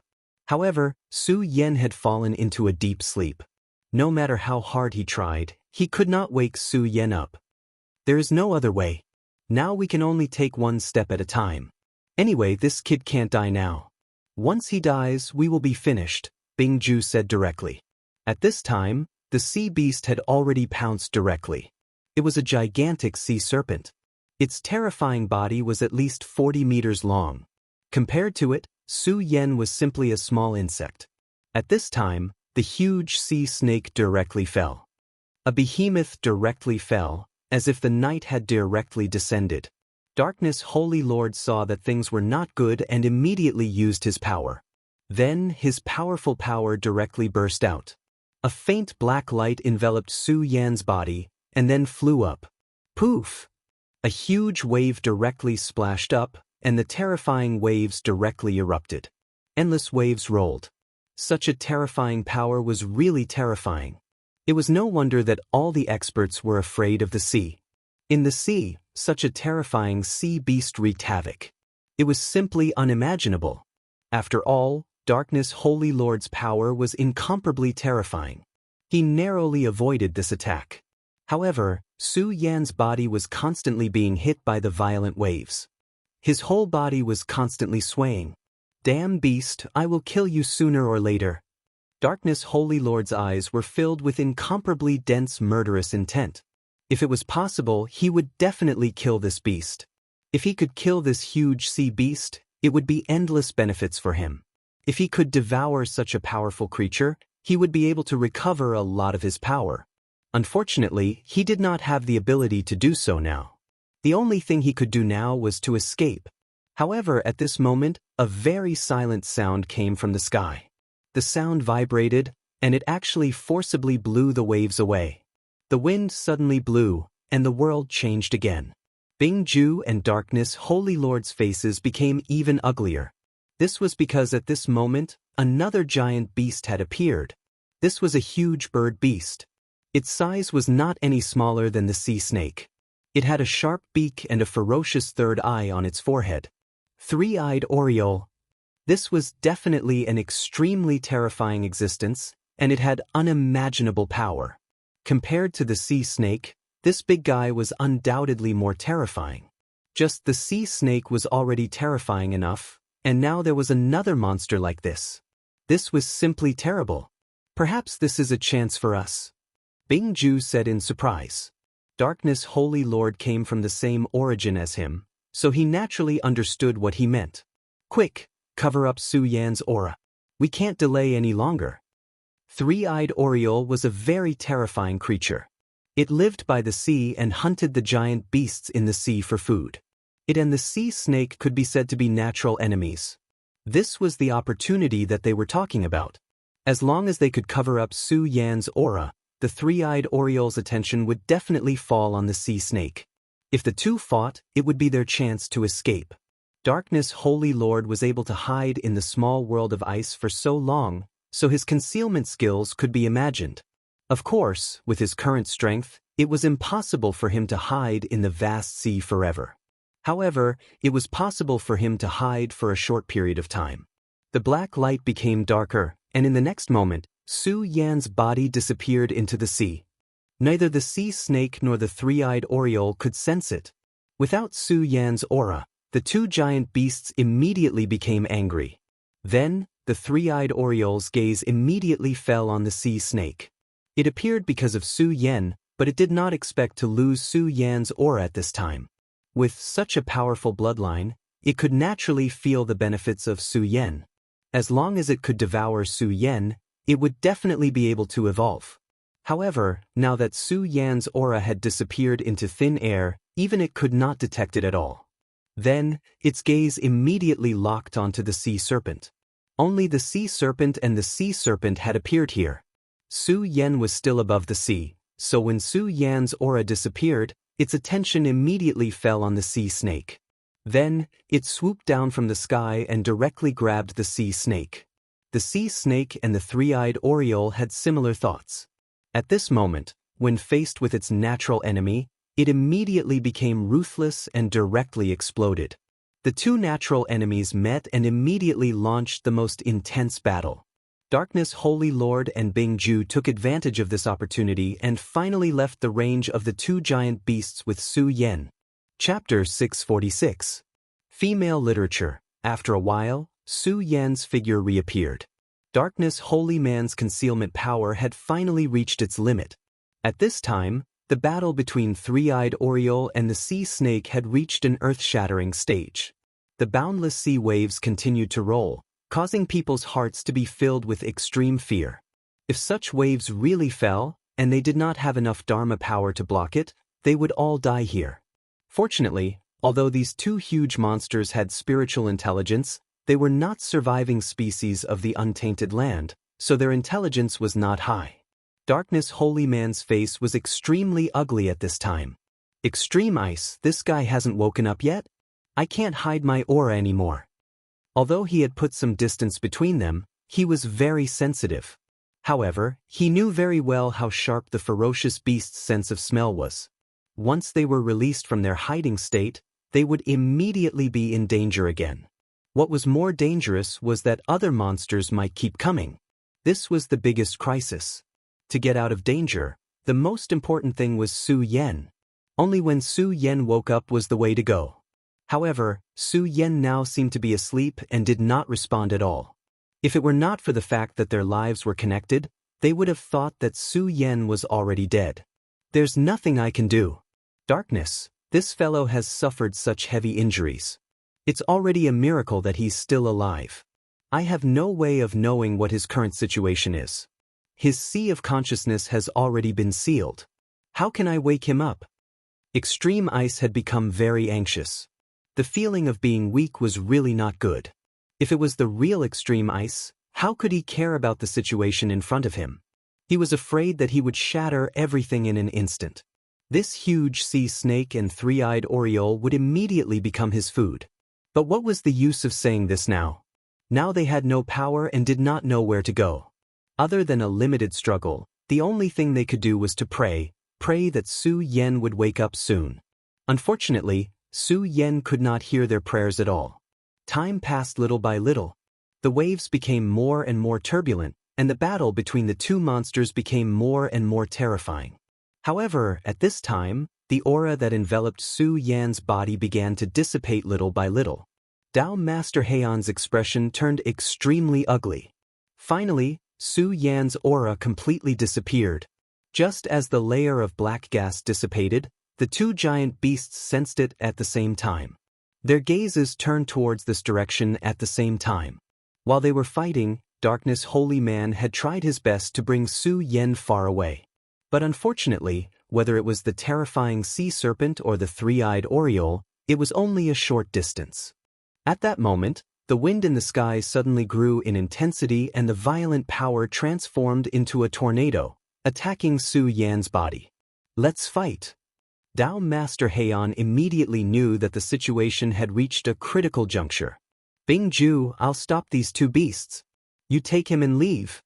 However, Su Yan had fallen into a deep sleep. No matter how hard he tried, he could not wake Su Yan up. There is no other way. Now we can only take one step at a time. Anyway, this kid can't die now. Once he dies, we will be finished, Bingju said directly. At this time, the sea beast had already pounced directly. It was a gigantic sea serpent. Its terrifying body was at least 40 meters long. Compared to it, Su Yan was simply a small insect. At this time, the huge sea snake directly fell. A behemoth directly fell, as if the night had directly descended. Darkness, Holy Lord saw that things were not good and immediately used his power. Then, his powerful power directly burst out. A faint black light enveloped Su Yan's body, and then flew up. Poof! A huge wave directly splashed up, and the terrifying waves directly erupted. Endless waves rolled. Such a terrifying power was really terrifying. It was no wonder that all the experts were afraid of the sea. In the sea, such a terrifying sea beast wreaked havoc. It was simply unimaginable. After all, Darkness, Holy Lord's power was incomparably terrifying. He narrowly avoided this attack. However, Su Yan's body was constantly being hit by the violent waves. His whole body was constantly swaying. Damn beast, I will kill you sooner or later. Darkness, Holy Lord's eyes were filled with incomparably dense murderous intent. If it was possible, he would definitely kill this beast. If he could kill this huge sea beast, it would be endless benefits for him. If he could devour such a powerful creature, he would be able to recover a lot of his power. Unfortunately, he did not have the ability to do so now. The only thing he could do now was to escape. However, at this moment, a very silent sound came from the sky. The sound vibrated, and it actually forcibly blew the waves away. The wind suddenly blew, and the world changed again. Bingju and Darkness Holy Lord's faces became even uglier. This was because at this moment, another giant beast had appeared. This was a huge bird beast. Its size was not any smaller than the sea snake. It had a sharp beak and a ferocious third eye on its forehead. Three-eyed Oriole. This was definitely an extremely terrifying existence, and it had unimaginable power. Compared to the sea snake, this big guy was undoubtedly more terrifying. Just the sea snake was already terrifying enough, and now there was another monster like this. This was simply terrible. Perhaps this is a chance for us. Bingju said in surprise. Darkness Holy Lord came from the same origin as him, so he naturally understood what he meant. Quick, cover up Su Yan's aura. We can't delay any longer. Three-eyed Oriole was a very terrifying creature. It lived by the sea and hunted the giant beasts in the sea for food. It and the sea snake could be said to be natural enemies. This was the opportunity that they were talking about. As long as they could cover up Su Yan's aura, the three-eyed Oriole's attention would definitely fall on the sea snake. If the two fought, it would be their chance to escape. Darkness Holy Lord was able to hide in the small world of ice for so long, so his concealment skills could be imagined. Of course, with his current strength, it was impossible for him to hide in the vast sea forever. However, it was possible for him to hide for a short period of time. The black light became darker, and in the next moment, Su Yan's body disappeared into the sea. Neither the sea snake nor the three-eyed Oriole could sense it. Without Su Yan's aura, the two giant beasts immediately became angry. Then, the three-eyed Oriole's gaze immediately fell on the sea snake. It appeared because of Su Yan, but it did not expect to lose Su Yan's aura at this time. With such a powerful bloodline, it could naturally feel the benefits of Su Yan. As long as it could devour Su Yan, it would definitely be able to evolve. However, now that Su Yan's aura had disappeared into thin air, even it could not detect it at all. Then, its gaze immediately locked onto the sea serpent. Only the sea serpent and the sea serpent had appeared here. Su Yan was still above the sea, so when Su Yan's aura disappeared, its attention immediately fell on the sea snake. Then, it swooped down from the sky and directly grabbed the sea snake. The sea snake and the three-eyed Oriole had similar thoughts. At this moment, when faced with its natural enemy, it immediately became ruthless and directly exploded. The two natural enemies met and immediately launched the most intense battle. Darkness Holy Lord and Bingju took advantage of this opportunity and finally left the range of the two giant beasts with Su Yan. Chapter 646. Female Literature. After a while, Su Yan's figure reappeared. Darkness Holy Man's concealment power had finally reached its limit. At this time, the battle between Three-Eyed Oriole and the sea snake had reached an earth-shattering stage. The boundless sea waves continued to roll, causing people's hearts to be filled with extreme fear. If such waves really fell, and they did not have enough Dharma power to block it, they would all die here. Fortunately, although these two huge monsters had spiritual intelligence, they were not surviving species of the untainted land, so their intelligence was not high. Darkness Holy Man's face was extremely ugly at this time. Extreme Ice, this guy hasn't woken up yet? I can't hide my aura anymore. Although he had put some distance between them, he was very sensitive. However, he knew very well how sharp the ferocious beast's sense of smell was. Once they were released from their hiding state, they would immediately be in danger again. What was more dangerous was that other monsters might keep coming. This was the biggest crisis. To get out of danger, the most important thing was Su Yan. Only when Su Yan woke up was the way to go. However, Su Yan now seemed to be asleep and did not respond at all. If it were not for the fact that their lives were connected, they would have thought that Su Yan was already dead. There's nothing I can do. Darkness, this fellow has suffered such heavy injuries. It's already a miracle that he's still alive. I have no way of knowing what his current situation is. His sea of consciousness has already been sealed. How can I wake him up? Extreme Ice had become very anxious. The feeling of being weak was really not good. If it was the real Extreme Ice, how could he care about the situation in front of him? He was afraid that he would shatter everything in an instant. This huge sea snake and three-eyed oriole would immediately become his food. But what was the use of saying this now? Now they had no power and did not know where to go. Other than a limited struggle, the only thing they could do was to pray that Su Yen would wake up soon. Unfortunately, Su Yen could not hear their prayers at all. Time passed little by little. The waves became more and more turbulent, and the battle between the two monsters became more and more terrifying. However, at this time, the aura that enveloped Su Yan's body began to dissipate little by little. Dao Master Heian's expression turned extremely ugly. Finally, Su Yan's aura completely disappeared. Just as the layer of black gas dissipated, the two giant beasts sensed it at the same time. Their gazes turned towards this direction at the same time. While they were fighting, Darkness Holy Man had tried his best to bring Su Yen far away. But unfortunately, whether it was the terrifying sea serpent or the three-eyed oriole, it was only a short distance. At that moment, the wind in the sky suddenly grew in intensity and the violent power transformed into a tornado, attacking Su Yan's body. Let's fight. Dao Master Heian immediately knew that the situation had reached a critical juncture. Bingju, I'll stop these two beasts. You take him and leave.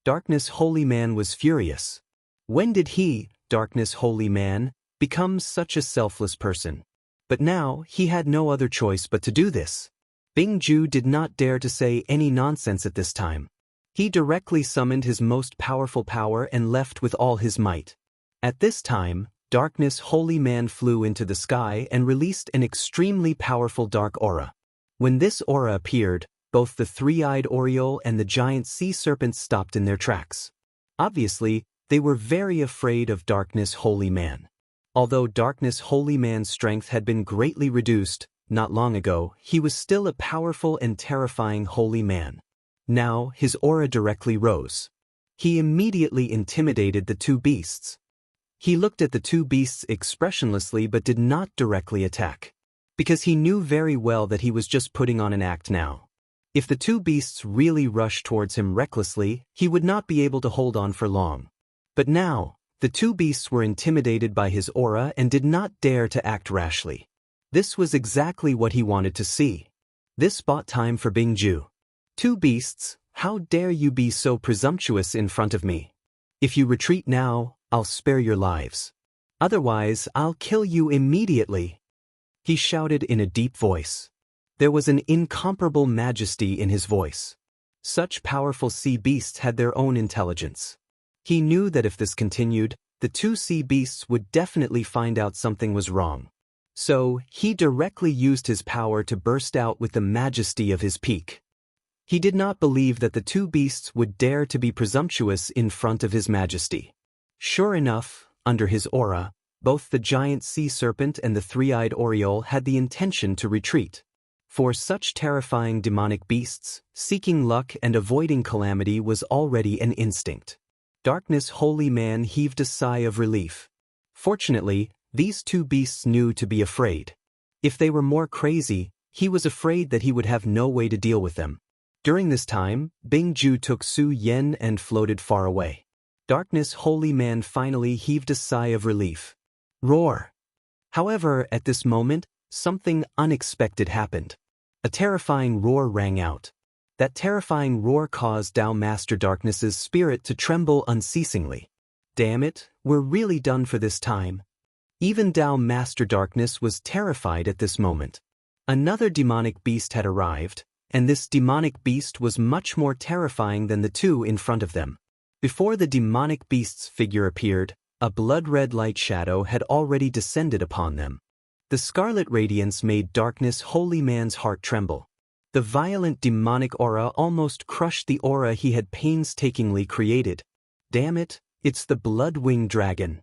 Darkness Holy Man was furious. When did he, Darkness Holy Man, become such a selfless person? But now, he had no other choice but to do this. Bingju did not dare to say any nonsense at this time. He directly summoned his most powerful power and left with all his might. At this time, Darkness Holy Man flew into the sky and released an extremely powerful dark aura. When this aura appeared, both the three-eyed oriole and the giant sea serpent stopped in their tracks. Obviously, they were very afraid of Darkness Holy Man. Although Darkness Holy Man's strength had been greatly reduced, not long ago, he was still a powerful and terrifying holy man. Now, his aura directly rose. He immediately intimidated the two beasts. He looked at the two beasts expressionlessly but did not directly attack. Because he knew very well that he was just putting on an act now. If the two beasts really rushed towards him recklessly, he would not be able to hold on for long. But now, the two beasts were intimidated by his aura and did not dare to act rashly. This was exactly what he wanted to see. This bought time for Bingju. Two beasts, how dare you be so presumptuous in front of me? If you retreat now, I'll spare your lives. Otherwise, I'll kill you immediately. He shouted in a deep voice. There was an incomparable majesty in his voice. Such powerful sea beasts had their own intelligence. He knew that if this continued, the two sea beasts would definitely find out something was wrong. So, he directly used his power to burst out with the majesty of his peak. He did not believe that the two beasts would dare to be presumptuous in front of his majesty. Sure enough, under his aura, both the giant sea serpent and the three-eyed oriole had the intention to retreat. For such terrifying demonic beasts, seeking luck and avoiding calamity was already an instinct. Darkness Holy Man heaved a sigh of relief. Fortunately, these two beasts knew to be afraid. If they were more crazy, he was afraid that he would have no way to deal with them. During this time, Bingju took Su Yen and floated far away. Darkness Holy Man finally heaved a sigh of relief. Roar! However, at this moment, something unexpected happened. A terrifying roar rang out. That terrifying roar caused Dao Master Darkness's spirit to tremble unceasingly. Damn it, we're really done for this time. Even Dao Master Darkness was terrified at this moment. Another demonic beast had arrived, and this demonic beast was much more terrifying than the two in front of them. Before the demonic beast's figure appeared, a blood-red light shadow had already descended upon them. The scarlet radiance made Darkness Holy Man's heart tremble. The violent demonic aura almost crushed the aura he had painstakingly created. Damn it, it's the Blood-Winged Dragon.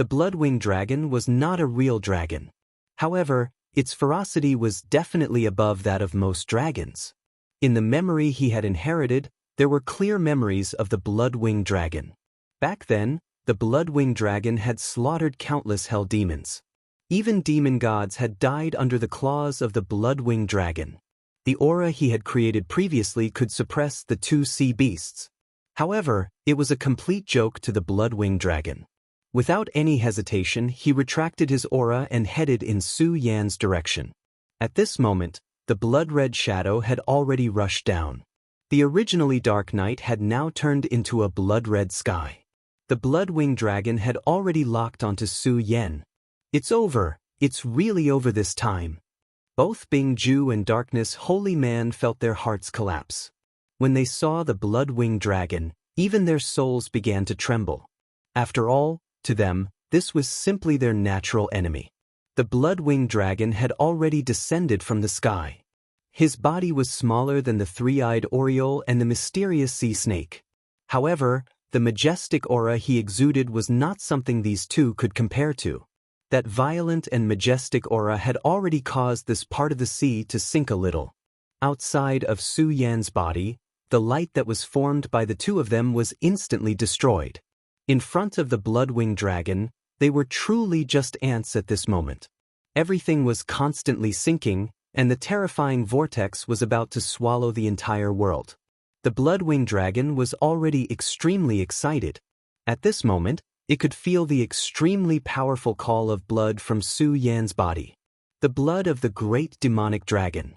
The blood-winged dragon was not a real dragon. However, its ferocity was definitely above that of most dragons. In the memory he had inherited, there were clear memories of the blood-winged dragon. Back then, the blood-winged dragon had slaughtered countless hell demons. Even demon gods had died under the claws of the blood-winged dragon. The aura he had created previously could suppress the two sea beasts. However, it was a complete joke to the blood-winged dragon. Without any hesitation, he retracted his aura and headed in Su Yan's direction. At this moment, the blood-red shadow had already rushed down. The originally dark night had now turned into a blood-red sky. The blood-winged dragon had already locked onto Su Yan. It's over, it's really over this time. Both Bingju and Darkness Holy Man felt their hearts collapse. When they saw the blood-winged dragon, even their souls began to tremble. After all, to them, this was simply their natural enemy. The blood-winged dragon had already descended from the sky. His body was smaller than the three-eyed oriole and the mysterious sea snake. However, the majestic aura he exuded was not something these two could compare to. That violent and majestic aura had already caused this part of the sea to sink a little. Outside of Su Yan's body, the light that was formed by the two of them was instantly destroyed. In front of the blood-winged dragon, they were truly just ants at this moment. Everything was constantly sinking, and the terrifying vortex was about to swallow the entire world. The blood-winged dragon was already extremely excited. At this moment, it could feel the extremely powerful call of blood from Su Yan's body. The blood of the great demonic dragon.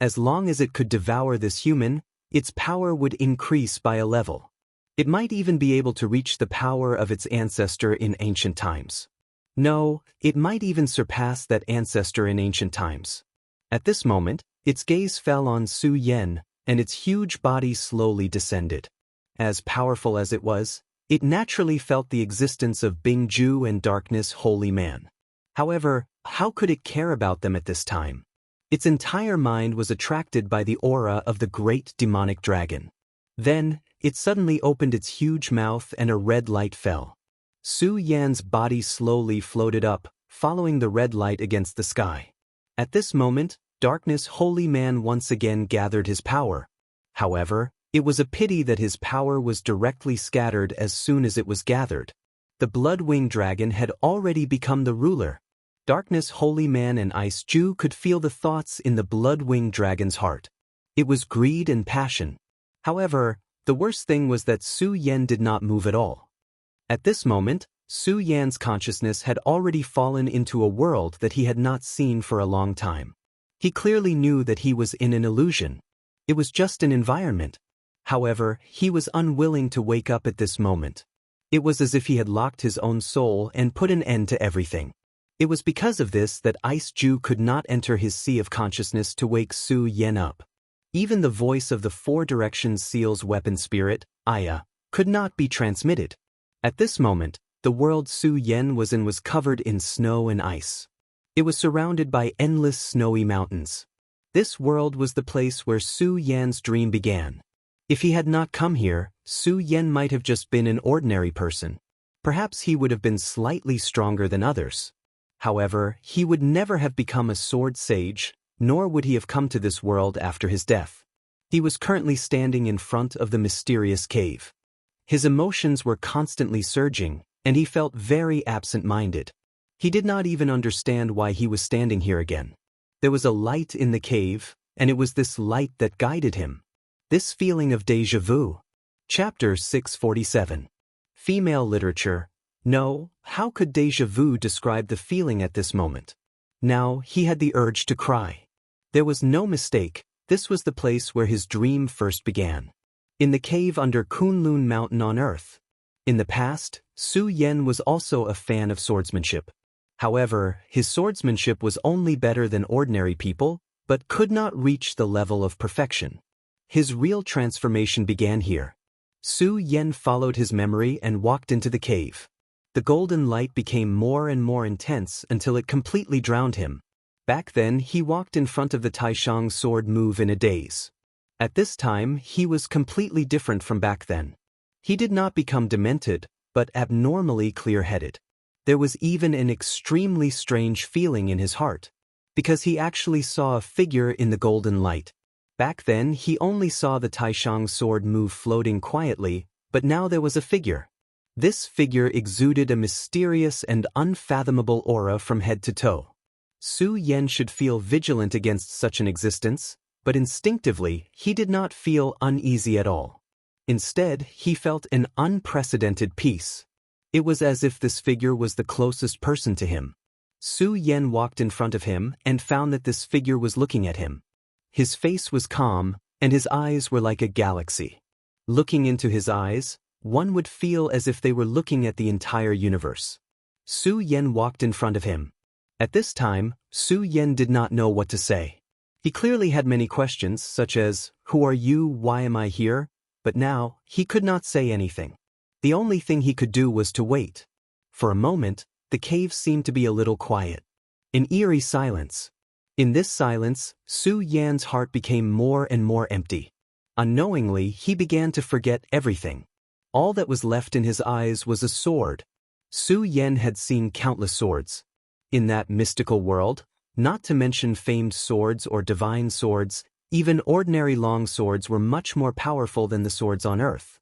As long as it could devour this human, its power would increase by a level. It might even be able to reach the power of its ancestor in ancient times. No, it might even surpass that ancestor in ancient times. At this moment, its gaze fell on Su Yan, and its huge body slowly descended. As powerful as it was, it naturally felt the existence of Bingju and Darkness Holy Man. However, how could it care about them at this time? Its entire mind was attracted by the aura of the great demonic dragon. Then, it suddenly opened its huge mouth and a red light fell. Su Yan's body slowly floated up, following the red light against the sky. At this moment, Darkness Holy Man once again gathered his power. However, it was a pity that his power was directly scattered as soon as it was gathered. The blood-winged dragon had already become the ruler. Darkness Holy Man and Ice Jew could feel the thoughts in the blood-winged dragon's heart. It was greed and passion. However, the worst thing was that Su Yan did not move at all. At this moment, Su Yan's consciousness had already fallen into a world that he had not seen for a long time. He clearly knew that he was in an illusion. It was just an environment. However, he was unwilling to wake up at this moment. It was as if he had locked his own soul and put an end to everything. It was because of this that Ice Jew could not enter his sea of consciousness to wake Su Yan up. Even the voice of the Four Directions Seal's weapon spirit, Aya, could not be transmitted. At this moment, the world Su Yan was in was covered in snow and ice. It was surrounded by endless snowy mountains. This world was the place where Su Yan's dream began. If he had not come here, Su Yan might have just been an ordinary person. Perhaps he would have been slightly stronger than others. However, he would never have become a sword sage, nor would he have come to this world after his death. He was currently standing in front of the mysterious cave. His emotions were constantly surging, and he felt very absent-minded. He did not even understand why he was standing here again. There was a light in the cave, and it was this light that guided him. This feeling of déjà vu. Chapter 647. Female Literature. No, how could déjà vu describe the feeling at this moment? Now, he had the urge to cry. There was no mistake, this was the place where his dream first began. In the cave under Kunlun Mountain on Earth. In the past, Su Yan was also a fan of swordsmanship. However, his swordsmanship was only better than ordinary people, but could not reach the level of perfection. His real transformation began here. Su Yan followed his memory and walked into the cave. The golden light became more and more intense until it completely drowned him. Back then, he walked in front of the Taishang sword move in a daze. At this time, he was completely different from back then. He did not become demented, but abnormally clear-headed. There was even an extremely strange feeling in his heart, because he actually saw a figure in the golden light. Back then he only saw the Taishang sword move floating quietly, but now there was a figure. This figure exuded a mysterious and unfathomable aura from head to toe. Su Yan should feel vigilant against such an existence, but instinctively he did not feel uneasy at all. Instead, he felt an unprecedented peace. It was as if this figure was the closest person to him. Su Yan walked in front of him and found that this figure was looking at him. His face was calm, and his eyes were like a galaxy. Looking into his eyes, one would feel as if they were looking at the entire universe. Su Yan walked in front of him. At this time, Su Yan did not know what to say. He clearly had many questions, such as, "Who are you? Why am I here?" But now, he could not say anything. The only thing he could do was to wait. For a moment, the cave seemed to be a little quiet. An eerie silence. In this silence, Su Yan's heart became more and more empty. Unknowingly, he began to forget everything. All that was left in his eyes was a sword. Su Yan had seen countless swords. In that mystical world, not to mention famed swords or divine swords, even ordinary long swords were much more powerful than the swords on earth.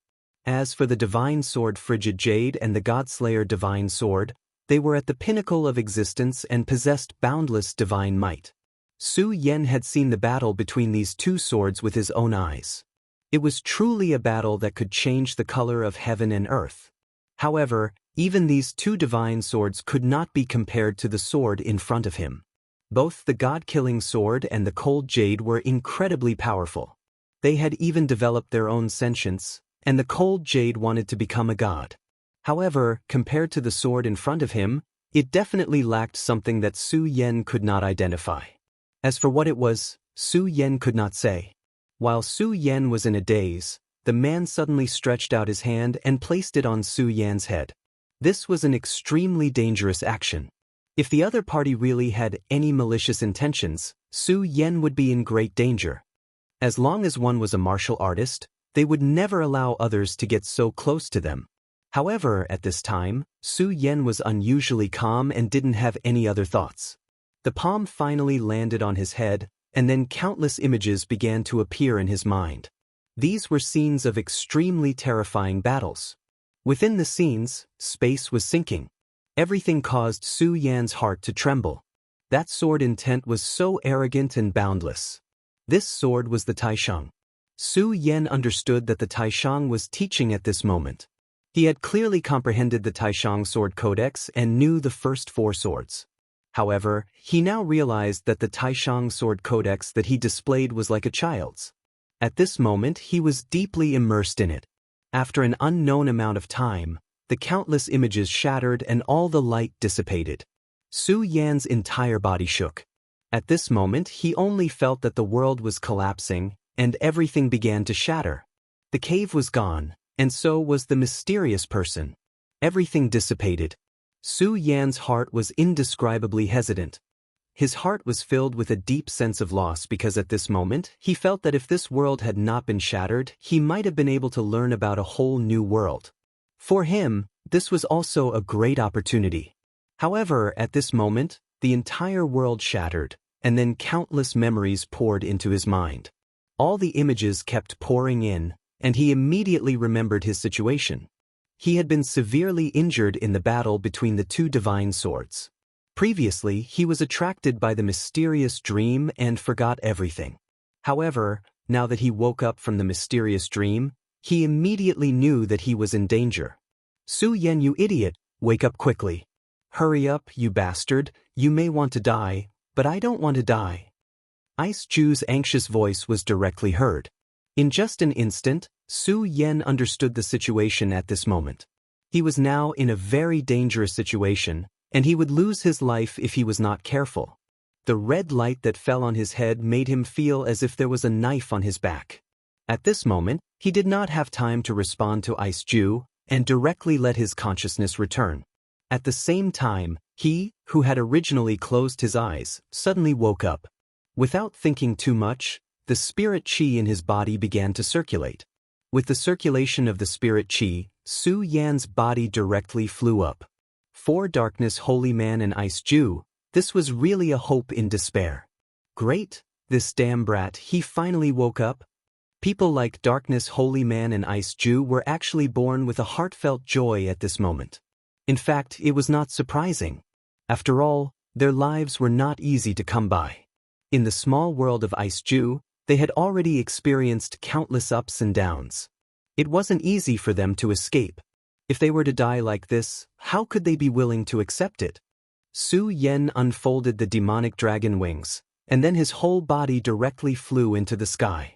As for the divine sword Frigid Jade and the Godslayer divine sword, they were at the pinnacle of existence and possessed boundless divine might. Su Yan had seen the battle between these two swords with his own eyes. It was truly a battle that could change the color of heaven and earth. However, even these two divine swords could not be compared to the sword in front of him. Both the god-killing sword and the cold jade were incredibly powerful. They had even developed their own sentience, and the cold jade wanted to become a god. However, compared to the sword in front of him, it definitely lacked something that Su Yan could not identify. As for what it was, Su Yan could not say. While Su Yan was in a daze, the man suddenly stretched out his hand and placed it on Su Yan's head. This was an extremely dangerous action. If the other party really had any malicious intentions, Su Yan would be in great danger. As long as one was a martial artist, they would never allow others to get so close to them. However, at this time, Su Yan was unusually calm and didn't have any other thoughts. The palm finally landed on his head, and then countless images began to appear in his mind. These were scenes of extremely terrifying battles. Within the scenes, space was sinking. Everything caused Su Yan's heart to tremble. That sword intent was so arrogant and boundless. This sword was the Taishang. Su Yan understood that the Taishang was teaching at this moment. He had clearly comprehended the Taishang sword codex and knew the first 4 swords. However, he now realized that the Taishang sword codex that he displayed was like a child's. At this moment, he was deeply immersed in it. After an unknown amount of time, the countless images shattered and all the light dissipated. Su Yan's entire body shook. At this moment, he only felt that the world was collapsing, and everything began to shatter. The cave was gone, and so was the mysterious person. Everything dissipated. Su Yan's heart was indescribably hesitant. His heart was filled with a deep sense of loss because at this moment, he felt that if this world had not been shattered, he might have been able to learn about a whole new world. For him, this was also a great opportunity. However, at this moment, the entire world shattered, and then countless memories poured into his mind. All the images kept pouring in, and he immediately remembered his situation. He had been severely injured in the battle between the 2 divine swords. Previously, he was attracted by the mysterious dream and forgot everything. However, now that he woke up from the mysterious dream, he immediately knew that he was in danger. "Su Yan, you idiot, wake up quickly. Hurry up, you bastard, you may want to die, but I don't want to die." Ice Ju's anxious voice was directly heard. In just an instant, Su Yan understood the situation at this moment. He was now in a very dangerous situation, and he would lose his life if he was not careful. The red light that fell on his head made him feel as if there was a knife on his back. At this moment, he did not have time to respond to Ice Ju, and directly let his consciousness return. At the same time, he, who had originally closed his eyes, suddenly woke up. Without thinking too much, the spirit qi in his body began to circulate. With the circulation of the spirit qi, Su Yan's body directly flew up. For Darkness Holy Man and Ice Jew, this was really a hope in despair. Great, this damn brat, he finally woke up. People like Darkness Holy Man and Ice Jew were actually born with a heartfelt joy at this moment. In fact, it was not surprising. After all, their lives were not easy to come by. In the small world of Ice Jew, they had already experienced countless ups and downs. It wasn't easy for them to escape. If they were to die like this, how could they be willing to accept it? Su Yen unfolded the demonic dragon wings, and then his whole body directly flew into the sky.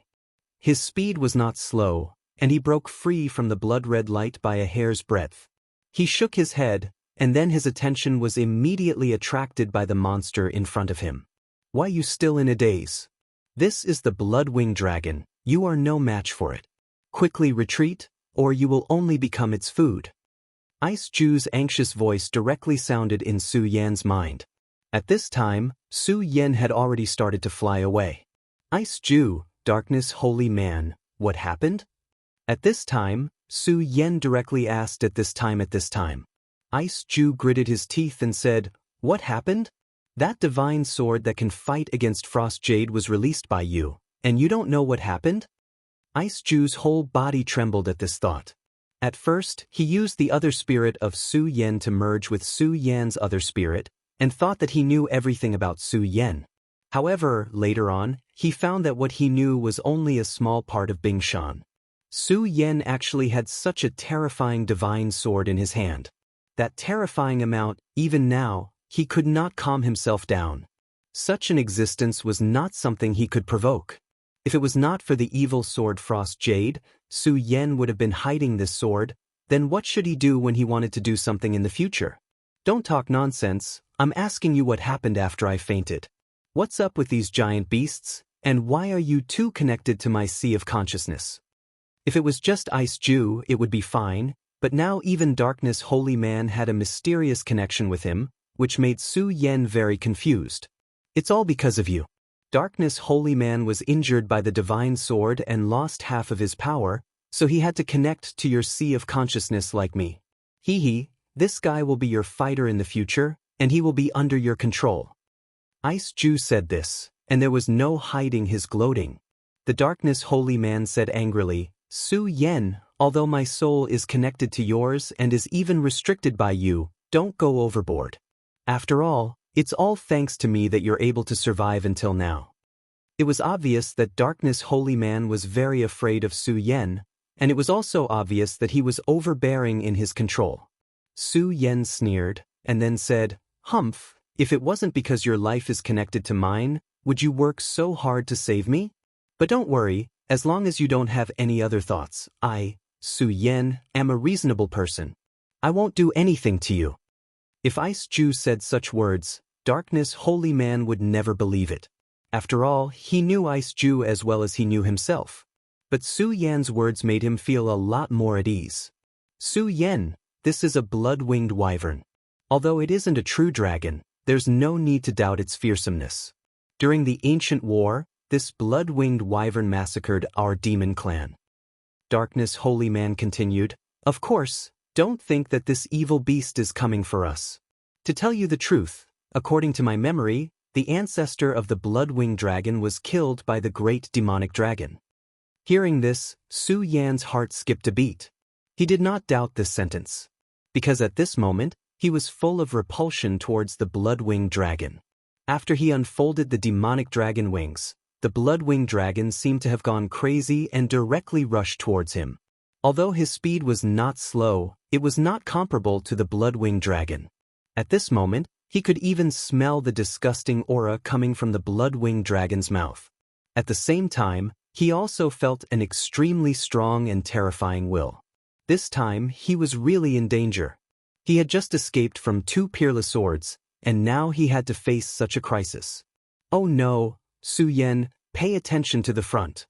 His speed was not slow, and he broke free from the blood-red light by a hair's breadth. He shook his head, and then his attention was immediately attracted by the monster in front of him. Why you still in a daze? This is the blood-winged dragon, you are no match for it. Quickly retreat, or you will only become its food. Ice Jew's anxious voice directly sounded in Su Yan's mind. At this time, Su Yan had already started to fly away. Ice Jew, Darkness Holy Man, what happened? At this time, Su Yan directly asked at this time. Ice Jew gritted his teeth and said, what happened? That divine sword that can fight against Frost Jade was released by you, and you don't know what happened? Ice Jew's whole body trembled at this thought. At first, he used the other spirit of Su Yan to merge with Su Yan's other spirit, and thought that he knew everything about Su Yan. However, later on, he found that what he knew was only a small part of Bingshan. Su Yan actually had such a terrifying divine sword in his hand. That terrifying amount, even now, he could not calm himself down. Such an existence was not something he could provoke. If it was not for the evil sword Frost Jade, Su Yan would have been hiding this sword, then what should he do when he wanted to do something in the future? Don't talk nonsense, I'm asking you what happened after I fainted. What's up with these giant beasts, and why are you two connected to my sea of consciousness? If it was just Ice Jew, it would be fine, but now even Darkness Holy Man had a mysterious connection with him, which made Su Yan very confused. It's all because of you. Darkness Holy Man was injured by the divine sword and lost half of his power, so he had to connect to your sea of consciousness like me. This guy will be your fighter in the future, and he will be under your control. Ice Jew said this, and there was no hiding his gloating. The Darkness Holy Man said angrily, Su Yan, although my soul is connected to yours and is even restricted by you, don't go overboard. After all, it's all thanks to me that you're able to survive until now. It was obvious that Darkness Holy Man was very afraid of Su Yan, and it was also obvious that he was overbearing in his control. Su Yan sneered, and then said, Humph, if it wasn't because your life is connected to mine, would you work so hard to save me? But don't worry, as long as you don't have any other thoughts, I, Su Yan, am a reasonable person. I won't do anything to you. If Ice Jew said such words, Darkness Holy Man would never believe it. After all, he knew Ice Jew as well as he knew himself. But Su Yan's words made him feel a lot more at ease. Su Yan, this is a blood-winged wyvern. Although it isn't a true dragon, there's no need to doubt its fearsomeness. During the ancient war, this blood-winged wyvern massacred our demon clan. Darkness Holy Man continued, Of course, don't think that this evil beast is coming for us. To tell you the truth, according to my memory, the ancestor of the blood-winged dragon was killed by the great demonic dragon. Hearing this, Su Yan's heart skipped a beat. He did not doubt this sentence, because at this moment, he was full of repulsion towards the blood-winged dragon. After he unfolded the demonic dragon wings, the blood-winged dragon seemed to have gone crazy and directly rushed towards him. Although his speed was not slow, it was not comparable to the blood-winged dragon. At this moment, he could even smell the disgusting aura coming from the blood-winged dragon's mouth. At the same time, he also felt an extremely strong and terrifying will. This time, he was really in danger. He had just escaped from 2 peerless swords, and now he had to face such a crisis. Oh no, Su Yan, pay attention to the front.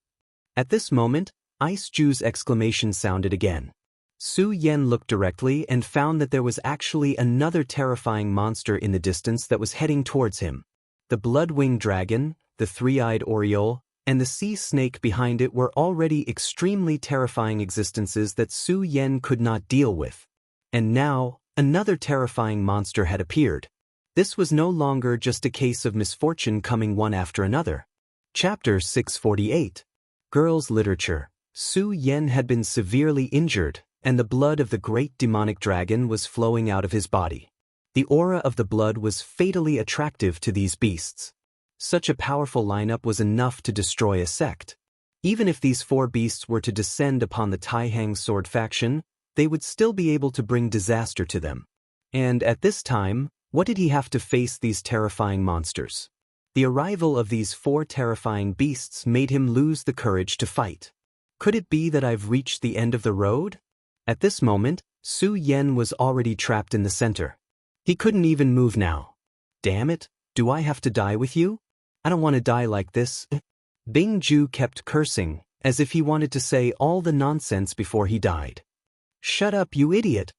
At this moment, Ice Jew's exclamation sounded again. Su Yan looked directly and found that there was actually another terrifying monster in the distance that was heading towards him. The blood-winged dragon, the 3-eyed oriole, and the sea snake behind it were already extremely terrifying existences that Su Yan could not deal with. And now, another terrifying monster had appeared. This was no longer just a case of misfortune coming one after another. Chapter 648. Girls' Literature. Su Yen had been severely injured, and the blood of the great demonic dragon was flowing out of his body. The aura of the blood was fatally attractive to these beasts. Such a powerful lineup was enough to destroy a sect. Even if these 4 beasts were to descend upon the Taihang sword faction, they would still be able to bring disaster to them. And at this time, what did he have to face these terrifying monsters? The arrival of these 4 terrifying beasts made him lose the courage to fight. Could it be that I've reached the end of the road? At this moment, Su Yen was already trapped in the center. He couldn't even move now. Damn it, do I have to die with you? I don't want to die like this. Bing Ju kept cursing, as if he wanted to say all the nonsense before he died. Shut up, you idiot!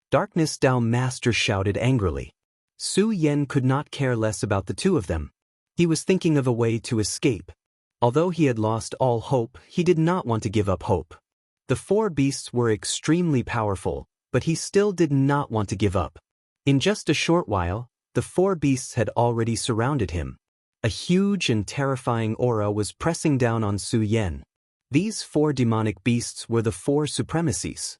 Darkness Dao Master shouted angrily. Su Yen could not care less about the 2 of them. He was thinking of a way to escape. Although he had lost all hope, he did not want to give up hope. The 4 beasts were extremely powerful, but he still did not want to give up. In just a short while, the 4 beasts had already surrounded him. A huge and terrifying aura was pressing down on Su Yen. These 4 demonic beasts were the 4 supremacies,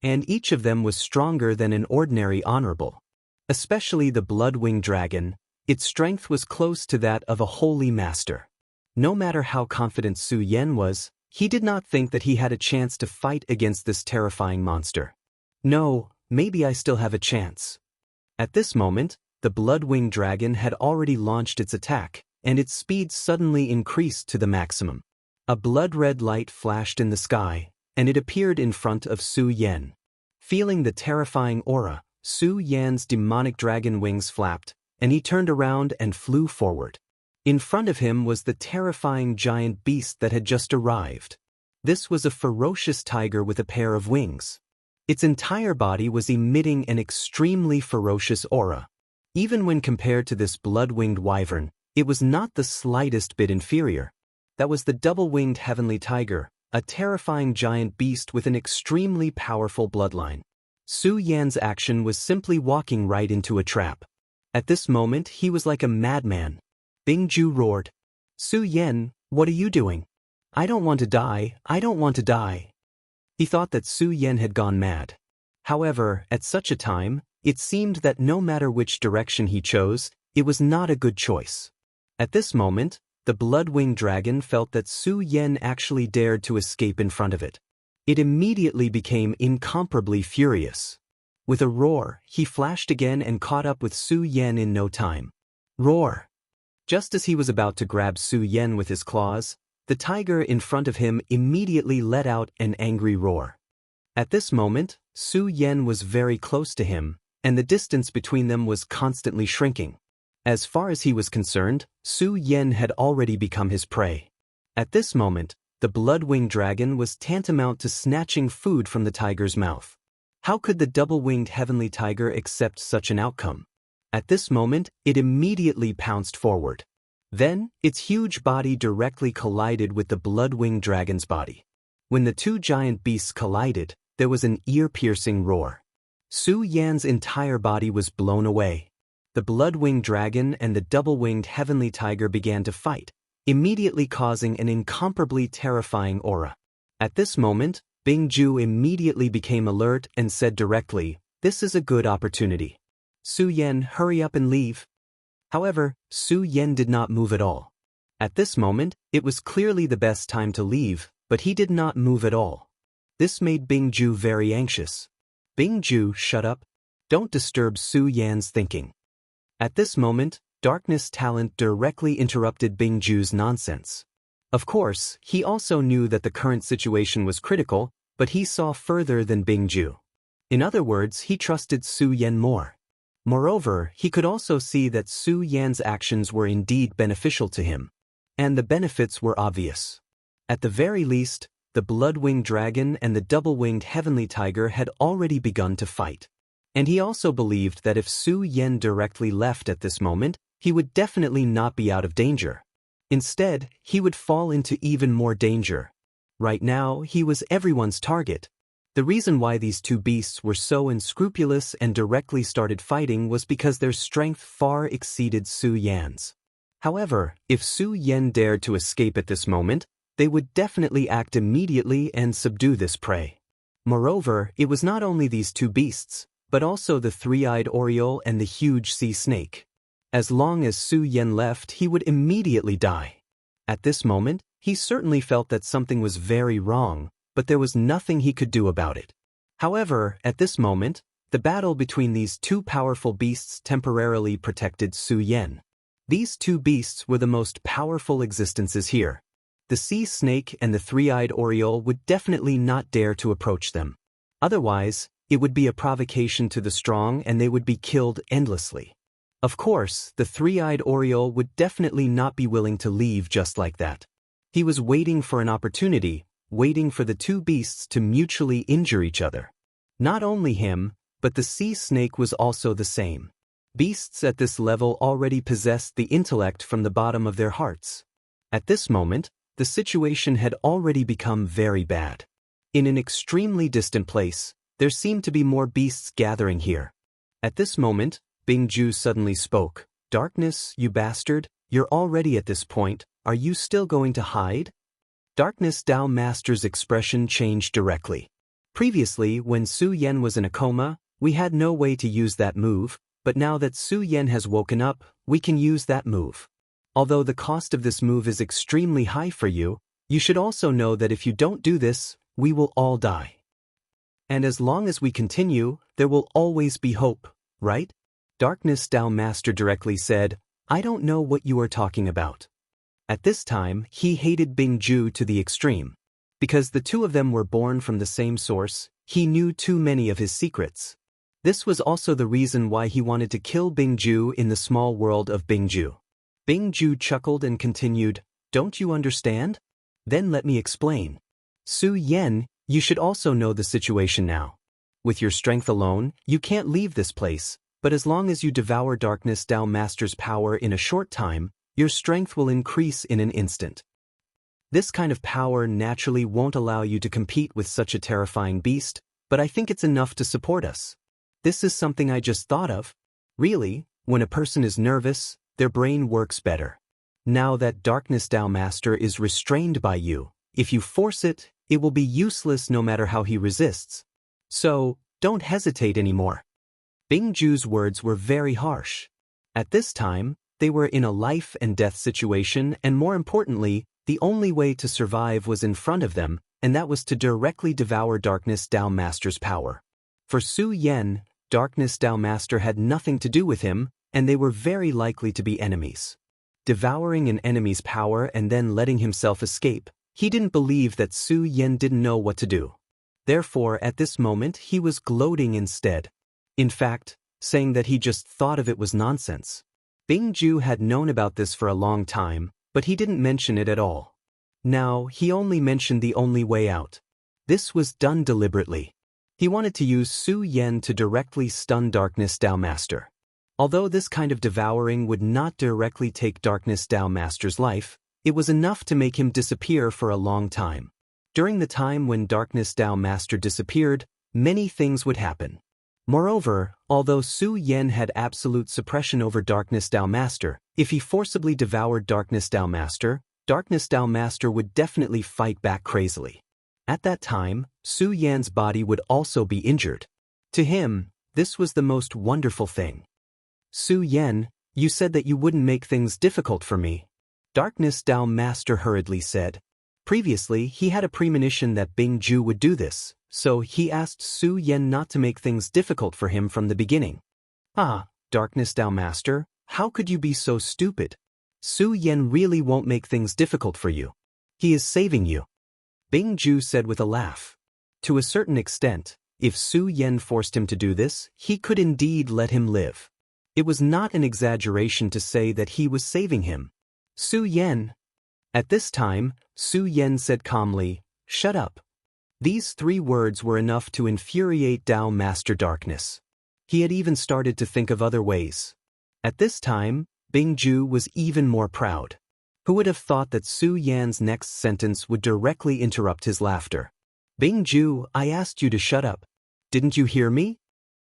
and each of them was stronger than an ordinary honorable. Especially the Blood-Winged Dragon, its strength was close to that of a holy master. No matter how confident Su Yen was, he did not think that he had a chance to fight against this terrifying monster. No, maybe I still have a chance. At this moment, the Blood-Winged Dragon had already launched its attack, and its speed suddenly increased to the maximum. A blood-red light flashed in the sky, and it appeared in front of Su Yen. Feeling the terrifying aura, Su Yen's demonic dragon wings flapped, and he turned around and flew forward. In front of him was the terrifying giant beast that had just arrived. This was a ferocious tiger with a pair of wings. Its entire body was emitting an extremely ferocious aura. Even when compared to this blood-winged wyvern, it was not the slightest bit inferior. That was the double-winged heavenly tiger, a terrifying giant beast with an extremely powerful bloodline. Su Yan's action was simply walking right into a trap. At this moment, he was like a madman. Bing Ju roared. Su Yen, what are you doing? I don't want to die, I don't want to die. He thought that Su Yen had gone mad. However, at such a time, it seemed that no matter which direction he chose, it was not a good choice. At this moment, the Blood-Winged Dragon felt that Su Yen actually dared to escape in front of it. It immediately became incomparably furious. With a roar, he flashed again and caught up with Su Yen in no time. Roar! Just as he was about to grab Su Yen with his claws, the tiger in front of him immediately let out an angry roar. At this moment, Su Yen was very close to him, and the distance between them was constantly shrinking. As far as he was concerned, Su Yen had already become his prey. At this moment, the Blood-Winged Dragon was tantamount to snatching food from the tiger's mouth. How could the double-winged heavenly tiger accept such an outcome? At this moment, it immediately pounced forward. Then, its huge body directly collided with the Blood-Winged Dragon's body. When the 2 giant beasts collided, there was an ear-piercing roar. Su Yan's entire body was blown away. The Blood-Winged Dragon and the double-winged heavenly tiger began to fight, immediately causing an incomparably terrifying aura. At this moment, Bing Ju immediately became alert and said directly, "This is a good opportunity. Su Yen, hurry up and leave." However, Su Yen did not move at all. At this moment, it was clearly the best time to leave, but he did not move at all. This made Bing Ju very anxious. Bing Ju, shut up. Don't disturb Su Yan's thinking. At this moment, Darkness Talent directly interrupted Bing Ju's nonsense. Of course, he also knew that the current situation was critical, but he saw further than Bing Ju. In other words, he trusted Su Yen more. Moreover, he could also see that Su Yan's actions were indeed beneficial to him. And the benefits were obvious. At the very least, the Blood-Winged Dragon and the double-winged heavenly tiger had already begun to fight. And he also believed that if Su Yen directly left at this moment, he would definitely not be out of danger. Instead, he would fall into even more danger. Right now, he was everyone's target. The reason why these two beasts were so unscrupulous and directly started fighting was because their strength far exceeded Su Yan's. However, if Su Yan dared to escape at this moment, they would definitely act immediately and subdue this prey. Moreover, it was not only these two beasts, but also the three-eyed oriole and the huge sea snake. As long as Su Yan left, he would immediately die. At this moment, he certainly felt that something was very wrong, but there was nothing he could do about it. However, at this moment, the battle between these two powerful beasts temporarily protected Su Yan. These two beasts were the most powerful existences here. The sea snake and the three-eyed oriole would definitely not dare to approach them. Otherwise, it would be a provocation to the strong and they would be killed endlessly. Of course, the three-eyed oriole would definitely not be willing to leave just like that. He was waiting for an opportunity, waiting for the two beasts to mutually injure each other. Not only him, but the sea snake was also the same. Beasts at this level already possessed the intellect from the bottom of their hearts. At this moment, the situation had already become very bad. In an extremely distant place, there seemed to be more beasts gathering here. At this moment, Bingju suddenly spoke. "Darkness, you bastard, you're already at this point, are you still going to hide?" Darkness Dao Master's expression changed directly. Previously, when Su Yan was in a coma, we had no way to use that move, but now that Su Yan has woken up, we can use that move. Although the cost of this move is extremely high for you, you should also know that if you don't do this, we will all die. And as long as we continue, there will always be hope, right? Darkness Dao Master directly said, "I don't know what you are talking about." At this time, he hated Bingju to the extreme. Because the two of them were born from the same source, he knew too many of his secrets. This was also the reason why he wanted to kill Bingju in the small world of Bingju. Bingju chuckled and continued, "Don't you understand? Then let me explain. Su Yan, you should also know the situation now. With your strength alone, you can't leave this place, but as long as you devour Darkness Dao Master's power in a short time, your strength will increase in an instant. This kind of power naturally won't allow you to compete with such a terrifying beast, but I think it's enough to support us. This is something I just thought of. Really, when a person is nervous, their brain works better. Now that Darkness Dao Master is restrained by you, if you force it, it will be useless no matter how he resists. So, don't hesitate anymore." Bingju's words were very harsh. At this time, they were in a life and death situation, and more importantly, the only way to survive was in front of them, and that was to directly devour Darkness Dao Master's power. For Su Yan, Darkness Dao Master had nothing to do with him, and they were very likely to be enemies. Devouring an enemy's power and then letting himself escape, he didn't believe that Su Yan didn't know what to do. Therefore, at this moment, he was gloating instead. In fact, saying that he just thought of it was nonsense. Bingju had known about this for a long time, but he didn't mention it at all. Now, he only mentioned the only way out. This was done deliberately. He wanted to use Su Yan to directly stun Darkness Dao Master. Although this kind of devouring would not directly take Darkness Dao Master's life, it was enough to make him disappear for a long time. During the time when Darkness Dao Master disappeared, many things would happen. Moreover, although Su Yan had absolute suppression over Darkness Dao Master, if he forcibly devoured Darkness Dao Master would definitely fight back crazily. At that time, Su Yan's body would also be injured. To him, this was the most wonderful thing. "Su Yan, you said that you wouldn't make things difficult for me," Darkness Dao Master hurriedly said. Previously, he had a premonition that Bingju would do this, so he asked Su Yan not to make things difficult for him from the beginning. "Ah, Darkness Dao Master, how could you be so stupid? Su Yan really won't make things difficult for you. He is saving you," Bingju said with a laugh. To a certain extent, if Su Yan forced him to do this, he could indeed let him live. It was not an exaggeration to say that he was saving him. "Su Yan." At this time, Su Yan said calmly, "Shut up." These 3 words were enough to infuriate Dao Master Darkness. He had even started to think of other ways. At this time, Bingju was even more proud. Who would have thought that Su Yan's next sentence would directly interrupt his laughter? Bingju, I asked you to shut up. Didn't you hear me?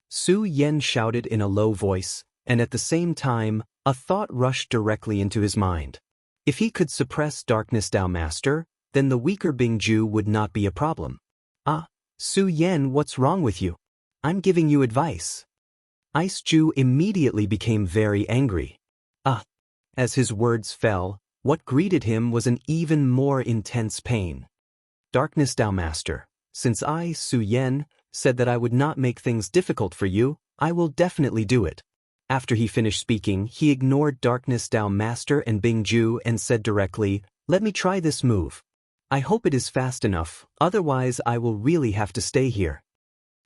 Su Yen shouted in a low voice, and at the same time, a thought rushed directly into his mind. If he could suppress Darkness Dao Master, then the weaker Bingju would not be a problem. Ah, Su Yen, what's wrong with you? I'm giving you advice. Ice Ju immediately became very angry. Ah! As his words fell, what greeted him was an even more intense pain. Darkness Dao Master, since I, Su Yen, said that I would not make things difficult for you, I will definitely do it. After he finished speaking, he ignored Darkness Dao Master and Bingju and said directly, "Let me try this move. I hope it is fast enough, otherwise I will really have to stay here."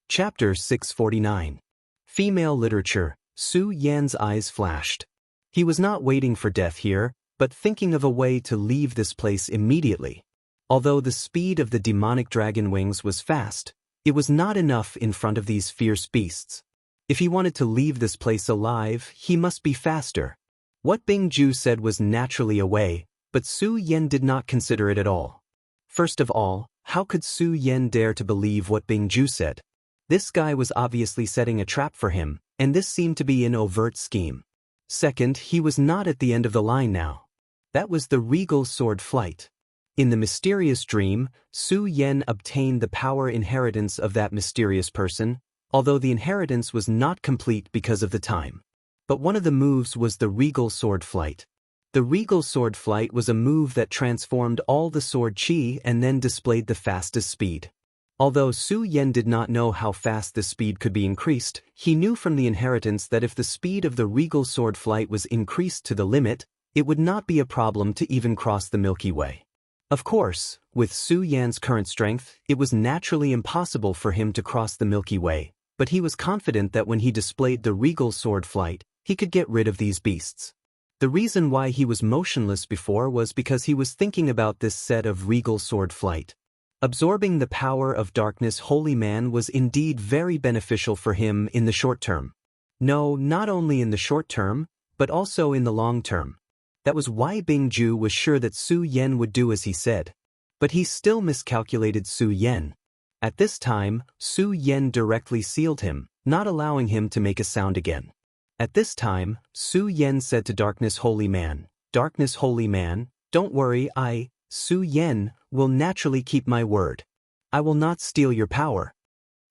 Chapter 649. Female Literature. Su Yan's eyes flashed. He was not waiting for death here, but thinking of a way to leave this place immediately. Although the speed of the demonic dragon wings was fast, it was not enough in front of these fierce beasts. If he wanted to leave this place alive, he must be faster. What Bingju said was naturally a way, but Su Yen did not consider it at all. First of all, how could Su Yen dare to believe what Bingju said? This guy was obviously setting a trap for him, and this seemed to be an overt scheme. Second, he was not at the end of the line now. That was the regal sword flight. In the mysterious dream, Su Yen obtained the power inheritance of that mysterious person, although the inheritance was not complete because of the time. But one of the moves was the regal sword flight. The regal sword flight was a move that transformed all the sword chi and then displayed the fastest speed. Although Su Yen did not know how fast the speed could be increased, he knew from the inheritance that if the speed of the regal sword flight was increased to the limit, it would not be a problem to even cross the Milky Way. Of course, with Su Yan's current strength, it was naturally impossible for him to cross the Milky Way, but he was confident that when he displayed the regal sword flight, he could get rid of these beasts. The reason why he was motionless before was because he was thinking about this set of regal sword flight. Absorbing the power of Darkness Holy Man was indeed very beneficial for him in the short term. No, not only in the short term, but also in the long term. That was why Bingju was sure that Su Yen would do as he said. But he still miscalculated Su Yen. At this time, Su Yen directly sealed him, not allowing him to make a sound again. At this time, Su Yen said to Darkness Holy Man, "Darkness Holy Man, don't worry, I, Su Yen, will naturally keep my word. I will not steal your power."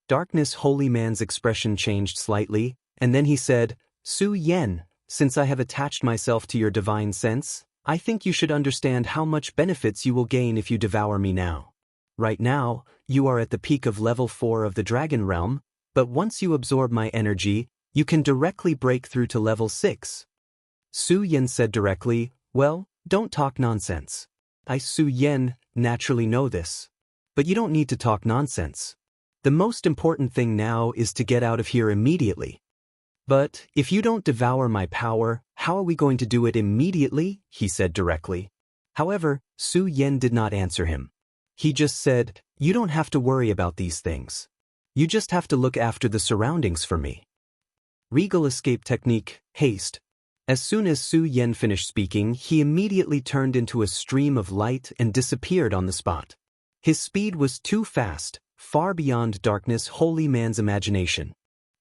Darkness Holy Man's expression changed slightly, and then he said, "Su Yen, since I have attached myself to your divine sense, I think you should understand how much benefits you will gain if you devour me now. Right now, you are at the peak of level 4 of the Dragon Realm, but once you absorb my energy, you can directly break through to level 6. Su Yen said directly, "Well, don't talk nonsense. I, Su Yen, naturally know this. But you don't need to talk nonsense. The most important thing now is to get out of here immediately." "But if you don't devour my power, how are we going to do it immediately?" he said directly. However, Su Yen did not answer him. He just said, "You don't have to worry about these things. You just have to look after the surroundings for me." Regal escape technique, haste. As soon as Su Yen finished speaking, he immediately turned into a stream of light and disappeared on the spot. His speed was too fast, far beyond Darkness Holy Man's imagination.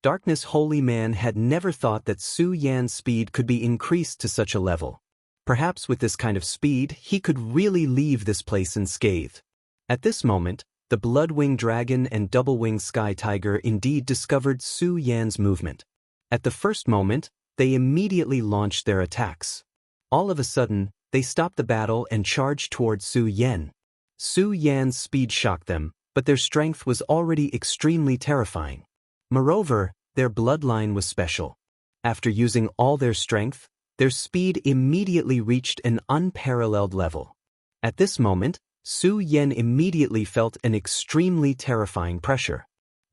Darkness Holy Man had never thought that Su Yan's speed could be increased to such a level. Perhaps with this kind of speed, he could really leave this place unscathed. At this moment, the Bloodwing Dragon and Double-Winged Sky Tiger indeed discovered Su Yan's movement. At the first moment, they immediately launched their attacks. All of a sudden, they stopped the battle and charged towards Su Yen. Su Yan's speed shocked them, but their strength was already extremely terrifying. Moreover, their bloodline was special. After using all their strength, their speed immediately reached an unparalleled level. At this moment, Su Yen immediately felt an extremely terrifying pressure.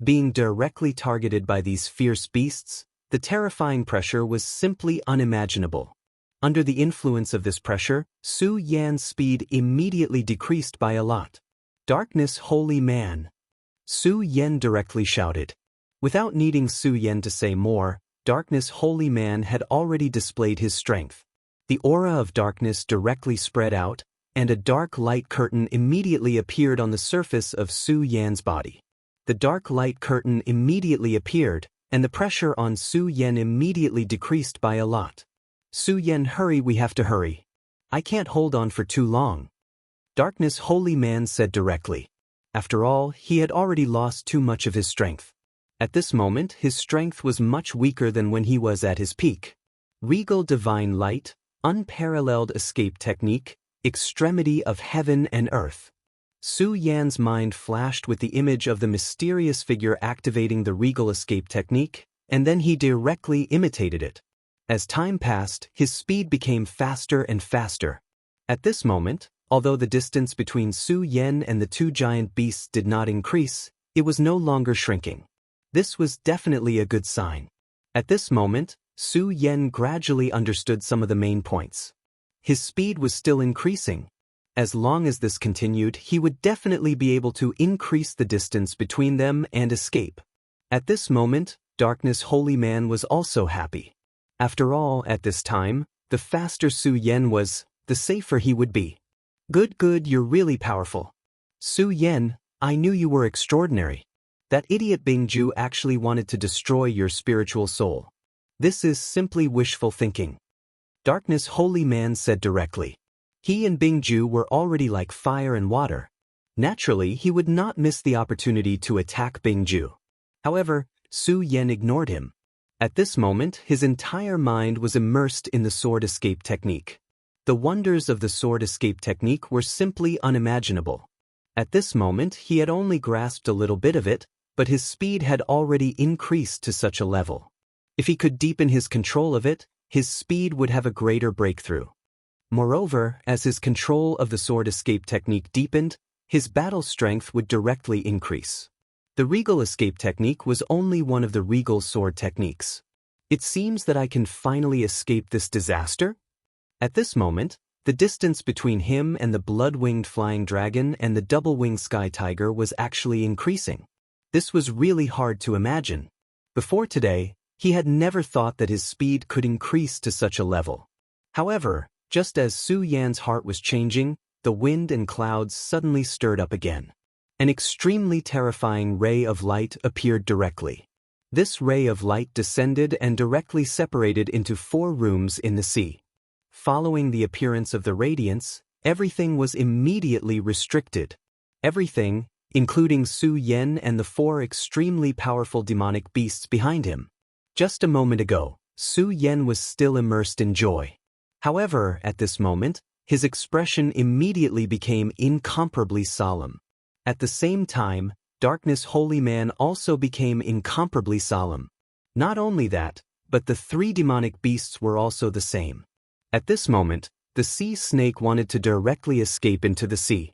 Being directly targeted by these fierce beasts, the terrifying pressure was simply unimaginable. Under the influence of this pressure, Su Yan's speed immediately decreased by a lot. "Darkness Holy Man!" Su Yen directly shouted. Without needing Su Yen to say more, Darkness Holy Man had already displayed his strength. The aura of darkness directly spread out, and a dark light curtain immediately appeared on the surface of Su Yan's body. The dark light curtain immediately appeared, and the pressure on Su Yan immediately decreased by a lot. Su Yan, hurry, we have to hurry. I can't hold on for too long. Darkness Holy Man said directly. After all, he had already lost too much of his strength. At this moment, his strength was much weaker than when he was at his peak. Regal divine light, unparalleled escape technique, extremity of heaven and earth. Su Yan's mind flashed with the image of the mysterious figure activating the regal escape technique, and then he directly imitated it. As time passed, his speed became faster and faster. At this moment, although the distance between Su Yan and the two giant beasts did not increase, it was no longer shrinking. This was definitely a good sign. At this moment, Su Yan gradually understood some of the main points. His speed was still increasing. As long as this continued, he would definitely be able to increase the distance between them and escape. At this moment, Darkness Holy Man was also happy. After all, at this time, the faster Su Yan was, the safer he would be. Good, you're really powerful. Su Yan, I knew you were extraordinary. That idiot Bingju actually wanted to destroy your spiritual soul. This is simply wishful thinking. Darkness Holy Man said directly. He and Bingju were already like fire and water. Naturally, he would not miss the opportunity to attack Bingju. However, Su Yan ignored him. At this moment, his entire mind was immersed in the sword escape technique. The wonders of the sword escape technique were simply unimaginable. At this moment, he had only grasped a little bit of it, but his speed had already increased to such a level. If he could deepen his control of it, his speed would have a greater breakthrough. Moreover, as his control of the sword escape technique deepened, his battle strength would directly increase. The regal escape technique was only one of the regal sword techniques. It seems that I can finally escape this disaster? At this moment, the distance between him and the blood-winged flying dragon and the double-winged sky tiger was actually increasing. This was really hard to imagine. Before today, he had never thought that his speed could increase to such a level. However, just as Su Yan's heart was changing, the wind and clouds suddenly stirred up again. An extremely terrifying ray of light appeared directly. This ray of light descended and directly separated into 4 rooms in the sea. Following the appearance of the radiance, everything was immediately restricted. Everything, including Su Yan and the 4 extremely powerful demonic beasts behind him. Just a moment ago, Su Yan was still immersed in joy. However, at this moment, his expression immediately became incomparably solemn. At the same time, Darkness Holy Man also became incomparably solemn. Not only that, but the 3 demonic beasts were also the same. At this moment, the sea snake wanted to directly escape into the sea.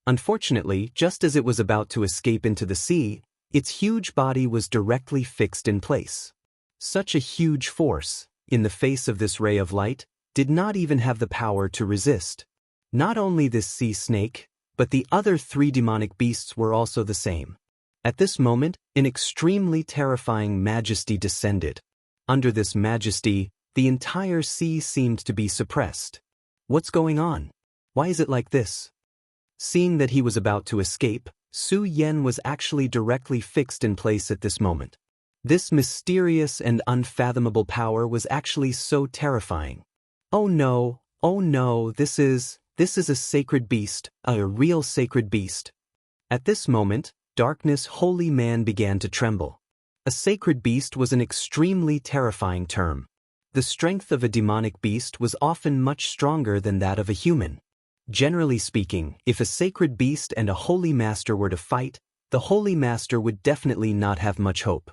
Unfortunately, just as it was about to escape into the sea, its huge body was directly fixed in place. Such a huge force, in the face of this ray of light, did not even have the power to resist. Not only this sea snake, but the other 3 demonic beasts were also the same. At this moment, an extremely terrifying majesty descended. Under this majesty, the entire sea seemed to be suppressed. What's going on? Why is it like this? Seeing that he was about to escape, Su Yan was actually directly fixed in place at this moment. This mysterious and unfathomable power was actually so terrifying. Oh no, this is a sacred beast, a real sacred beast. At this moment, Darkness Holy Man began to tremble. A sacred beast was an extremely terrifying term. The strength of a demonic beast was often much stronger than that of a human. Generally speaking, if a sacred beast and a holy master were to fight, the holy master would definitely not have much hope.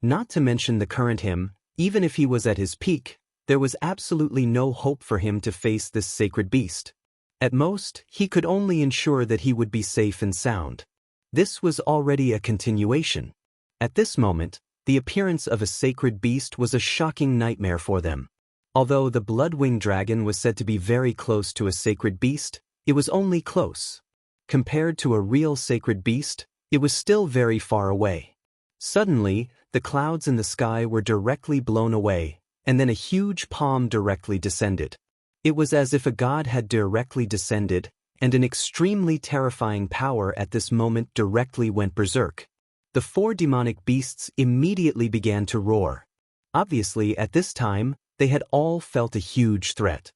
Not to mention the current him, even if he was at his peak, there was absolutely no hope for him to face this sacred beast. At most, he could only ensure that he would be safe and sound. This was already a continuation. At this moment, the appearance of a sacred beast was a shocking nightmare for them. Although the blood-winged dragon was said to be very close to a sacred beast, it was only close. Compared to a real sacred beast, it was still very far away. Suddenly, the clouds in the sky were directly blown away, and then a huge palm directly descended. It was as if a god had directly descended, and an extremely terrifying power at this moment directly went berserk. The four demonic beasts immediately began to roar. Obviously, at this time, they had all felt a huge threat.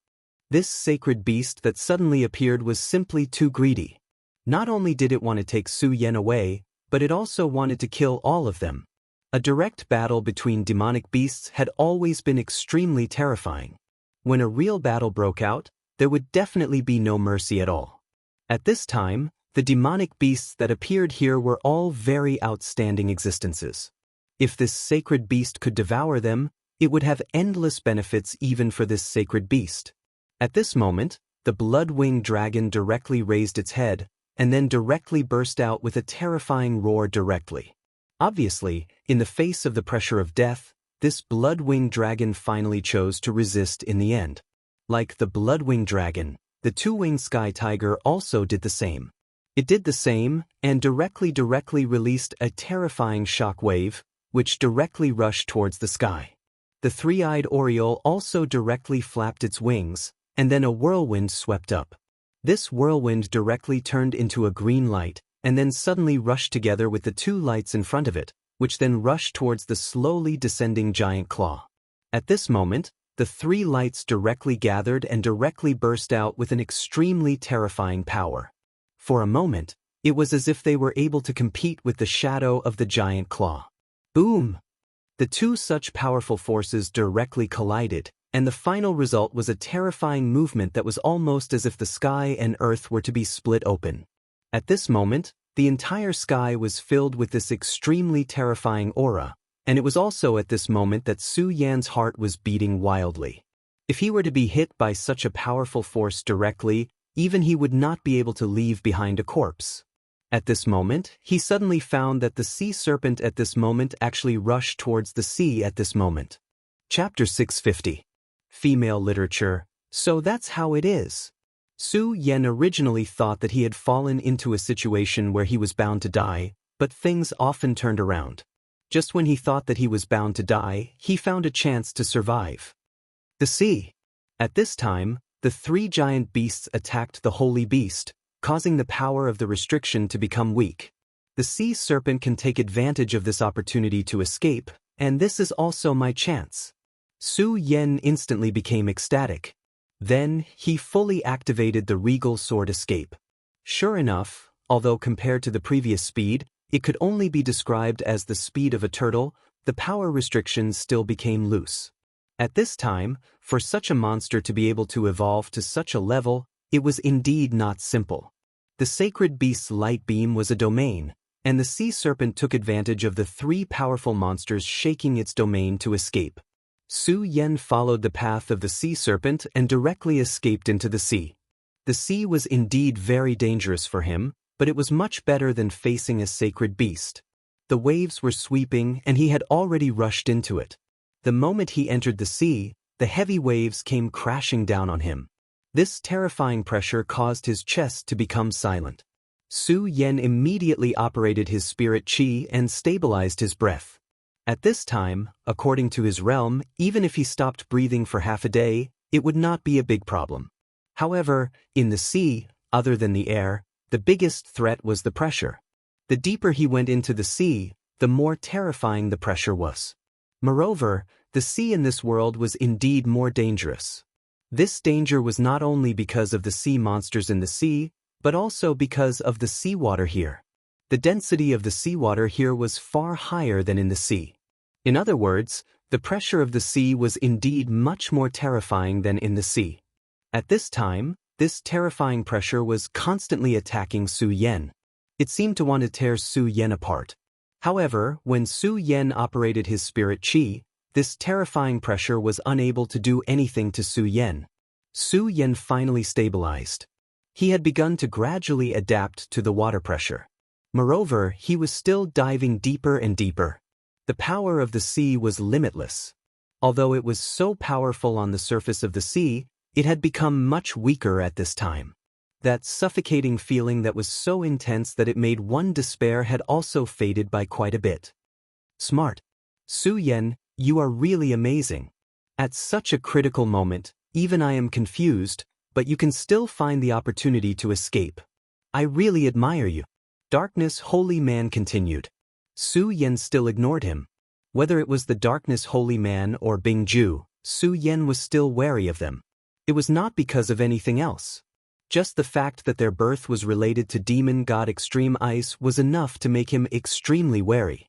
This sacred beast that suddenly appeared was simply too greedy. Not only did it want to take Su Yan away, but it also wanted to kill all of them. A direct battle between demonic beasts had always been extremely terrifying. When a real battle broke out, there would definitely be no mercy at all. At this time, the demonic beasts that appeared here were all very outstanding existences. If this sacred beast could devour them, it would have endless benefits even for this sacred beast. At this moment, the blood-winged dragon directly raised its head, and then directly burst out with a terrifying roar directly. Obviously, in the face of the pressure of death, this blood-winged dragon finally chose to resist in the end. Like the blood-winged dragon, the two-winged sky tiger also did the same. It did the same, and directly released a terrifying shock wave, which directly rushed towards the sky. The three-eyed oriole also directly flapped its wings, and then a whirlwind swept up. This whirlwind directly turned into a green light, and then suddenly rushed together with the two lights in front of it, which then rushed towards the slowly descending giant claw. At this moment, the three lights directly gathered and directly burst out with an extremely terrifying power. For a moment, it was as if they were able to compete with the shadow of the giant claw. Boom! The two such powerful forces directly collided, and the final result was a terrifying movement that was almost as if the sky and earth were to be split open. At this moment, the entire sky was filled with this extremely terrifying aura, and it was also at this moment that Su Yan's heart was beating wildly. If he were to be hit by such a powerful force directly, even he would not be able to leave behind a corpse. At this moment, he suddenly found that the sea serpent at this moment actually rushed towards the sea at this moment. Chapter 650. Female Literature. So that's how it is. Su Yan originally thought that he had fallen into a situation where he was bound to die, but things often turned around. Just when he thought that he was bound to die, he found a chance to survive. The sea. At this time, the three giant beasts attacked the holy beast, causing the power of the restriction to become weak. The sea serpent can take advantage of this opportunity to escape, and this is also my chance. Su Yan instantly became ecstatic. Then, he fully activated the regal sword escape. Sure enough, although compared to the previous speed, it could only be described as the speed of a turtle, the power restrictions still became loose. At this time, for such a monster to be able to evolve to such a level, it was indeed not simple. The sacred beast's light beam was a domain, and the sea serpent took advantage of the three powerful monsters shaking its domain to escape. Su Yan followed the path of the sea serpent and directly escaped into the sea. The sea was indeed very dangerous for him, but it was much better than facing a sacred beast. The waves were sweeping and he had already rushed into it. The moment he entered the sea, the heavy waves came crashing down on him. This terrifying pressure caused his chest to become silent. Su Yan immediately operated his spirit qi and stabilized his breath. At this time, according to his realm, even if he stopped breathing for half a day, it would not be a big problem. However, in the sea, other than the air, the biggest threat was the pressure. The deeper he went into the sea, the more terrifying the pressure was. Moreover, the sea in this world was indeed more dangerous. This danger was not only because of the sea monsters in the sea, but also because of the seawater here. The density of the seawater here was far higher than in the sea. In other words, the pressure of the sea was indeed much more terrifying than in the sea. At this time, this terrifying pressure was constantly attacking Su Yan. It seemed to want to tear Su Yan apart. However, when Su Yan operated his spirit qi, this terrifying pressure was unable to do anything to Su Yan. Su Yan finally stabilized. He had begun to gradually adapt to the water pressure. Moreover, he was still diving deeper and deeper. The power of the sea was limitless. Although it was so powerful on the surface of the sea, it had become much weaker at this time. That suffocating feeling that was so intense that it made one despair had also faded by quite a bit. Smart. Su Yan, you are really amazing. At such a critical moment, even I am confused, but you can still find the opportunity to escape. I really admire you. Darkness Holy Man continued. Su Yan still ignored him. Whether it was the Darkness Holy Man or Bingju, Su Yan was still wary of them. It was not because of anything else. Just the fact that their birth was related to demon god Extreme Ice was enough to make him extremely wary.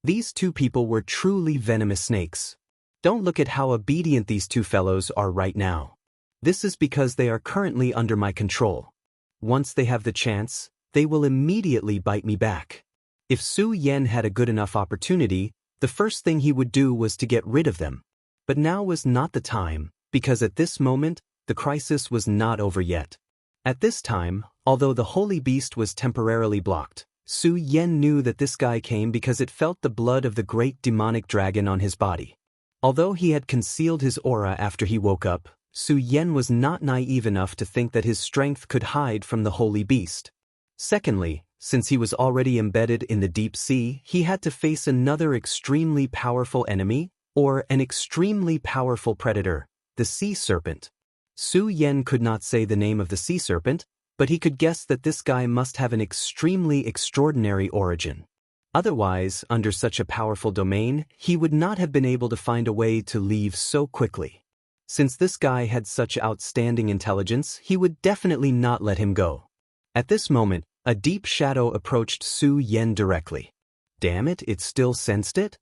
These two people were truly venomous snakes. Don't look at how obedient these two fellows are right now. This is because they are currently under my control. Once they have the chance, they will immediately bite me back. If Su Yan had a good enough opportunity, the first thing he would do was to get rid of them. But now was not the time, because at this moment, the crisis was not over yet. At this time, although the holy beast was temporarily blocked, Su Yan knew that this guy came because it felt the blood of the great demonic dragon on his body. Although he had concealed his aura after he woke up, Su Yan was not naive enough to think that his strength could hide from the holy beast. Secondly, since he was already embedded in the deep sea, he had to face another extremely powerful enemy, or an extremely powerful predator, the sea serpent. Su Yan could not say the name of the sea serpent, but he could guess that this guy must have an extremely extraordinary origin. Otherwise, under such a powerful domain, he would not have been able to find a way to leave so quickly. Since this guy had such outstanding intelligence, he would definitely not let him go. At this moment, a deep shadow approached Su Yan directly. Damn it, it still sensed it?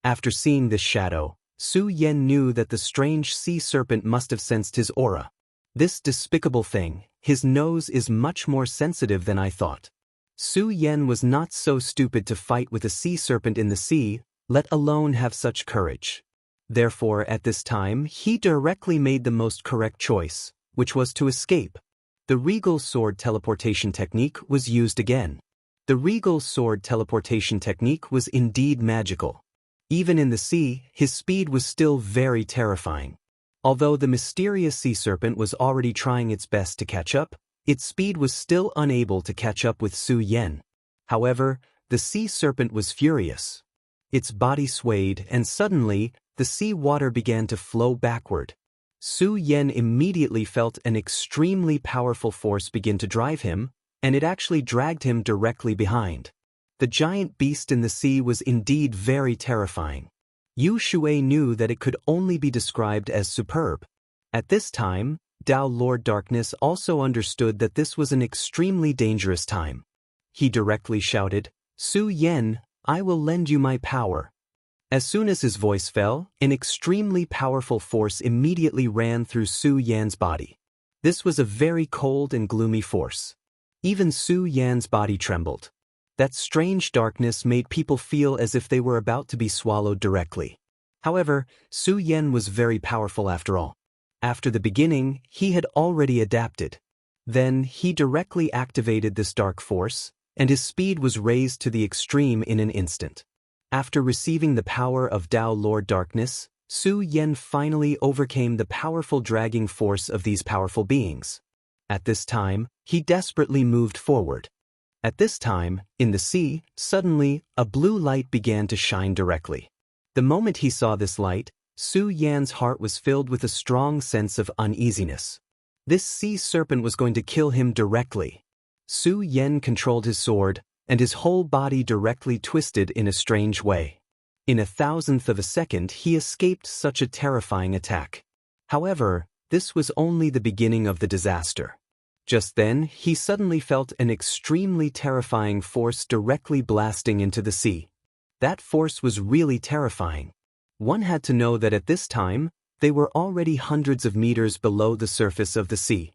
After seeing this shadow, Su Yan knew that the strange sea serpent must have sensed his aura. This despicable thing, his nose is much more sensitive than I thought. Su Yan was not so stupid to fight with a sea serpent in the sea, let alone have such courage. Therefore, at this time, he directly made the most correct choice, which was to escape. The regal sword teleportation technique was used again. The regal sword teleportation technique was indeed magical. Even in the sea, his speed was still very terrifying. Although the mysterious sea serpent was already trying its best to catch up, its speed was still unable to catch up with Su Yan. However, the sea serpent was furious. Its body swayed, and suddenly, the sea water began to flow backward. Su Yan immediately felt an extremely powerful force begin to drive him, and it actually dragged him directly behind. The giant beast in the sea was indeed very terrifying. Yu Shui knew that it could only be described as superb. At this time, Tao Lord Darkness also understood that this was an extremely dangerous time. He directly shouted, "Su Yan, I will lend you my power." As soon as his voice fell, an extremely powerful force immediately ran through Su Yan's body. This was a very cold and gloomy force. Even Su Yan's body trembled. That strange darkness made people feel as if they were about to be swallowed directly. However, Su Yan was very powerful after all. After the beginning, he had already adapted. Then, he directly activated this dark force, and his speed was raised to the extreme in an instant. After receiving the power of Tao Lord Darkness, Su Yan finally overcame the powerful dragging force of these powerful beings. At this time, he desperately moved forward. At this time, in the sea, suddenly, a blue light began to shine directly. The moment he saw this light, Su Yan's heart was filled with a strong sense of uneasiness. This sea serpent was going to kill him directly. Su Yan controlled his sword, and his whole body directly twisted in a strange way. In a thousandth of a second, he escaped such a terrifying attack. However, this was only the beginning of the disaster. Just then, he suddenly felt an extremely terrifying force directly blasting into the sea. That force was really terrifying. One had to know that at this time, they were already hundreds of meters below the surface of the sea.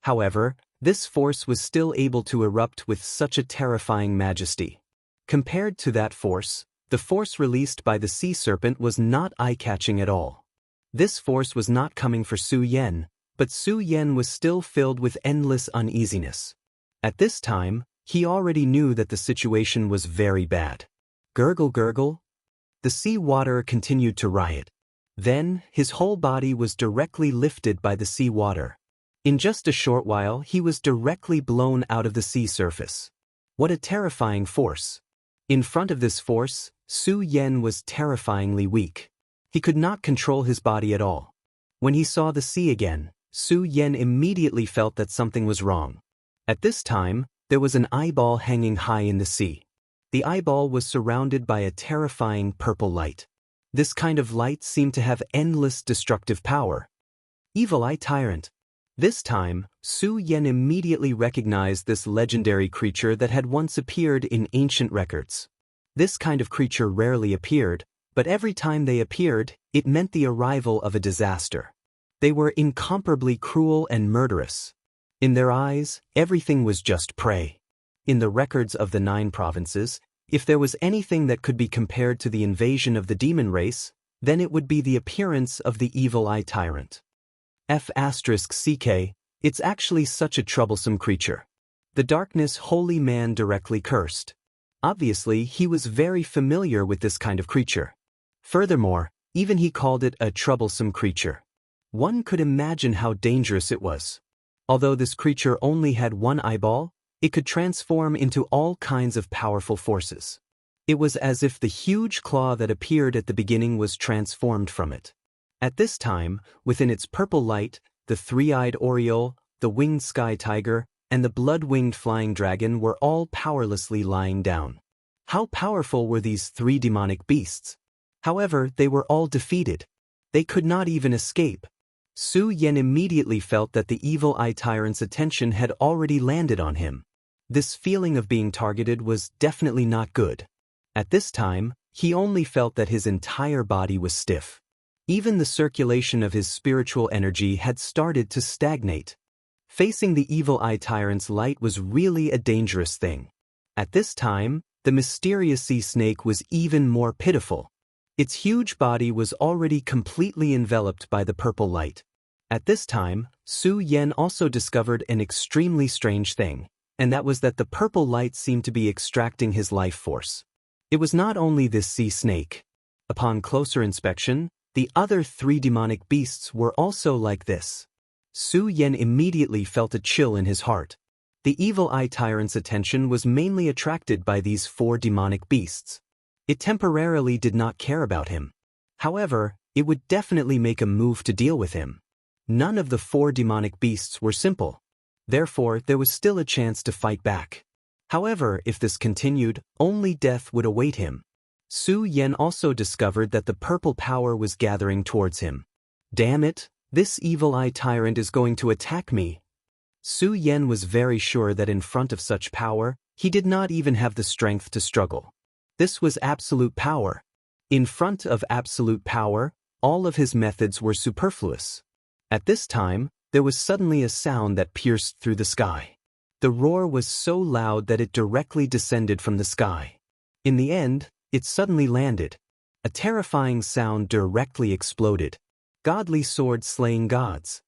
However, this force was still able to erupt with such a terrifying majesty. Compared to that force, the force released by the sea serpent was not eye-catching at all. This force was not coming for Su Yan, but Su Yan was still filled with endless uneasiness. At this time, he already knew that the situation was very bad. Gurgle gurgle. The sea water continued to riot. Then, his whole body was directly lifted by the sea water. In just a short while, he was directly blown out of the sea surface. What a terrifying force. In front of this force, Su Yan was terrifyingly weak. He could not control his body at all. When he saw the sea again, Su Yan immediately felt that something was wrong. At this time, there was an eyeball hanging high in the sea. The eyeball was surrounded by a terrifying purple light. This kind of light seemed to have endless destructive power. Evil Eye Tyrant. This time, Su Yan immediately recognized this legendary creature that had once appeared in ancient records. This kind of creature rarely appeared, but every time they appeared, it meant the arrival of a disaster. They were incomparably cruel and murderous. In their eyes, everything was just prey. In the records of the 9 provinces, if there was anything that could be compared to the invasion of the demon race, then it would be the appearance of the Evil Eye Tyrant. F***CK, it's actually such a troublesome creature. The darkness holy man directly cursed. Obviously, he was very familiar with this kind of creature. Furthermore, even he called it a troublesome creature. One could imagine how dangerous it was. Although this creature only had one eyeball, it could transform into all kinds of powerful forces. It was as if the huge claw that appeared at the beginning was transformed from it. At this time, within its purple light, the 3-eyed oriole, the winged sky tiger, and the blood-winged flying dragon were all powerlessly lying down. How powerful were these 3 demonic beasts? However, they were all defeated. They could not even escape. Su Yan immediately felt that the Evil Eye Tyrant's attention had already landed on him. This feeling of being targeted was definitely not good. At this time, he only felt that his entire body was stiff. Even the circulation of his spiritual energy had started to stagnate. Facing the Evil Eye Tyrant's light was really a dangerous thing. At this time, the mysterious sea snake was even more pitiful. Its huge body was already completely enveloped by the purple light. At this time, Su Yan also discovered an extremely strange thing, and that was that the purple light seemed to be extracting his life force. It was not only this sea snake. Upon closer inspection, the other 3 demonic beasts were also like this. Su Yan immediately felt a chill in his heart. The Evil Eye Tyrant's attention was mainly attracted by these 4 demonic beasts. It temporarily did not care about him. However, it would definitely make a move to deal with him. None of the 4 demonic beasts were simple. Therefore, there was still a chance to fight back. However, if this continued, only death would await him. Su Yan also discovered that the purple power was gathering towards him. Damn it, this Evil Eye Tyrant is going to attack me. Su Yan was very sure that in front of such power, he did not even have the strength to struggle. This was absolute power. In front of absolute power, all of his methods were superfluous. At this time, there was suddenly a sound that pierced through the sky. The roar was so loud that it directly descended from the sky. In the end, it suddenly landed. A terrifying sound directly exploded. Godly sword slaying gods.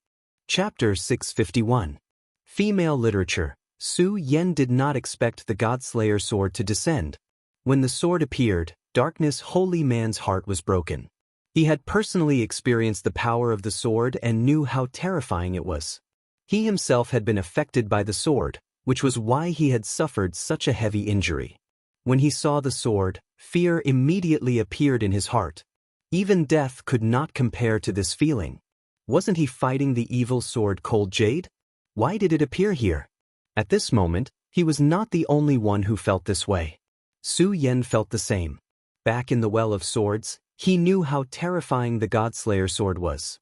Chapter 651. Female literature. Su Yan did not expect the Godslayer sword to descend. When the sword appeared, darkness holy man's heart was broken. He had personally experienced the power of the sword and knew how terrifying it was. He himself had been affected by the sword, which was why he had suffered such a heavy injury. When he saw the sword, fear immediately appeared in his heart. Even death could not compare to this feeling. Wasn't he fighting the evil sword Cold Jade? Why did it appear here? At this moment, he was not the only one who felt this way. Su Yan felt the same. Back in the Well of Swords, he knew how terrifying the Godslayer sword was.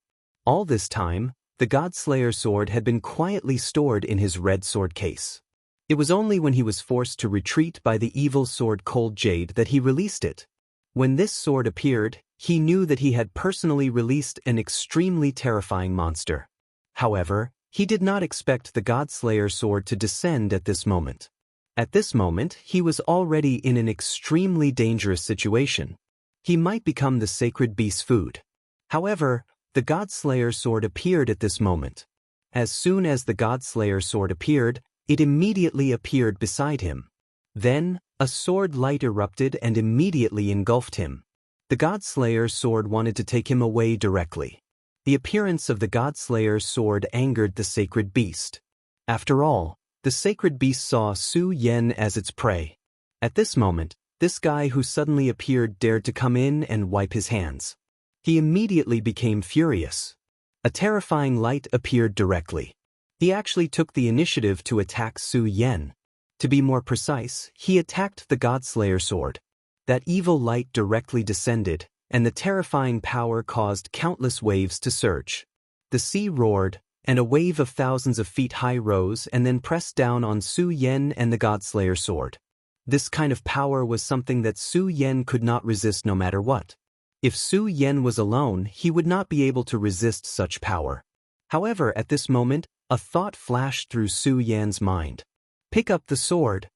All this time, the Godslayer sword had been quietly stored in his red sword case. It was only when he was forced to retreat by the evil sword Cold Jade that he released it. When this sword appeared, he knew that he had personally released an extremely terrifying monster. However, he did not expect the Godslayer sword to descend at this moment. At this moment, he was already in an extremely dangerous situation. He might become the sacred beast's food. However, the Godslayer sword appeared at this moment. As soon as the Godslayer sword appeared, it immediately appeared beside him. Then, a sword light erupted and immediately engulfed him. The Godslayer sword wanted to take him away directly. The appearance of the Godslayer sword angered the sacred beast. After all, the sacred beast saw Su Yan as its prey. At this moment, this guy who suddenly appeared dared to come in and wipe his hands. He immediately became furious. A terrifying light appeared directly. He actually took the initiative to attack Su Yan. To be more precise, he attacked the Godslayer sword. That evil light directly descended, and the terrifying power caused countless waves to surge. The sea roared, and a wave of thousands of feet high rose and then pressed down on Su Yan and the Godslayer sword. This kind of power was something that Su Yan could not resist no matter what. If Su Yan was alone, he would not be able to resist such power. However, at this moment, a thought flashed through Su Yan's mind. Pick up the sword.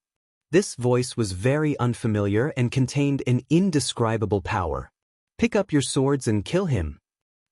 This voice was very unfamiliar and contained an indescribable power. Pick up your swords and kill him.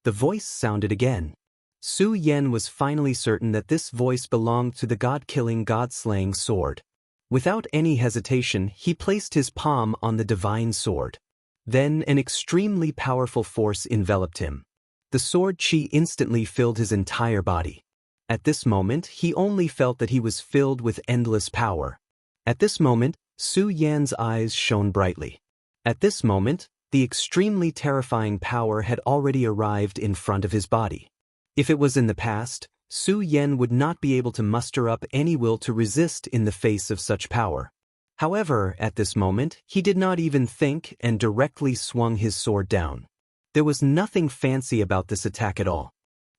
The voice sounded again. Su Yan was finally certain that this voice belonged to the god-killing, god-slaying sword. Without any hesitation, he placed his palm on the divine sword. Then an extremely powerful force enveloped him. The sword chi instantly filled his entire body. At this moment, he only felt that he was filled with endless power. At this moment, Su Yan's eyes shone brightly. At this moment, the extremely terrifying power had already arrived in front of his body. If it was in the past, Su Yan would not be able to muster up any will to resist in the face of such power. However, at this moment, he did not even think and directly swung his sword down. There was nothing fancy about this attack at all.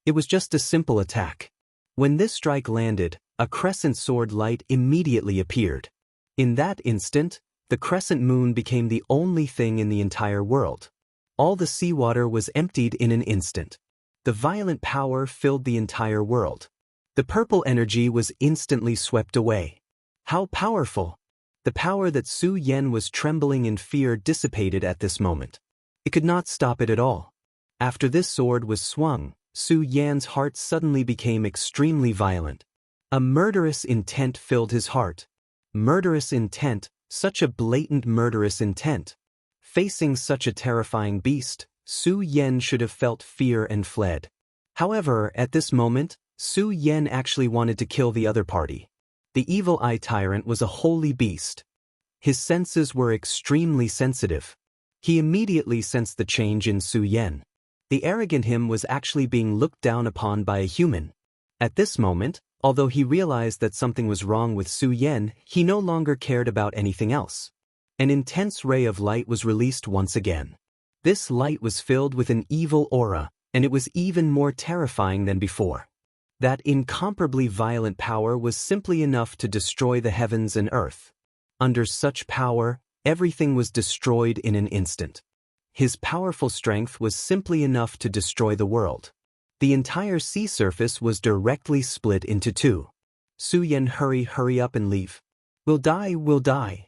It was just a simple attack. When this strike landed, a crescent sword light immediately appeared. In that instant, the crescent moon became the only thing in the entire world. All the seawater was emptied in an instant. The violent power filled the entire world. The purple energy was instantly swept away. How powerful! The power that Su Yan was trembling in fear dissipated at this moment. It could not stop it at all. After this sword was swung, Su Yan's heart suddenly became extremely violent. A murderous intent filled his heart. Murderous intent, such a blatant murderous intent. Facing such a terrifying beast, Su Yan should have felt fear and fled. However, at this moment, Su Yan actually wanted to kill the other party. The evil eye tyrant was a holy beast. His senses were extremely sensitive. He immediately sensed the change in Su Yan. The arrogant him was actually being looked down upon by a human. At this moment, although he realized that something was wrong with Su Yan, he no longer cared about anything else. An intense ray of light was released once again. This light was filled with an evil aura, and it was even more terrifying than before. That incomparably violent power was simply enough to destroy the heavens and earth. Under such power, everything was destroyed in an instant. His powerful strength was simply enough to destroy the world. The entire sea surface was directly split into two. Su Yan, hurry up and leave. We'll die.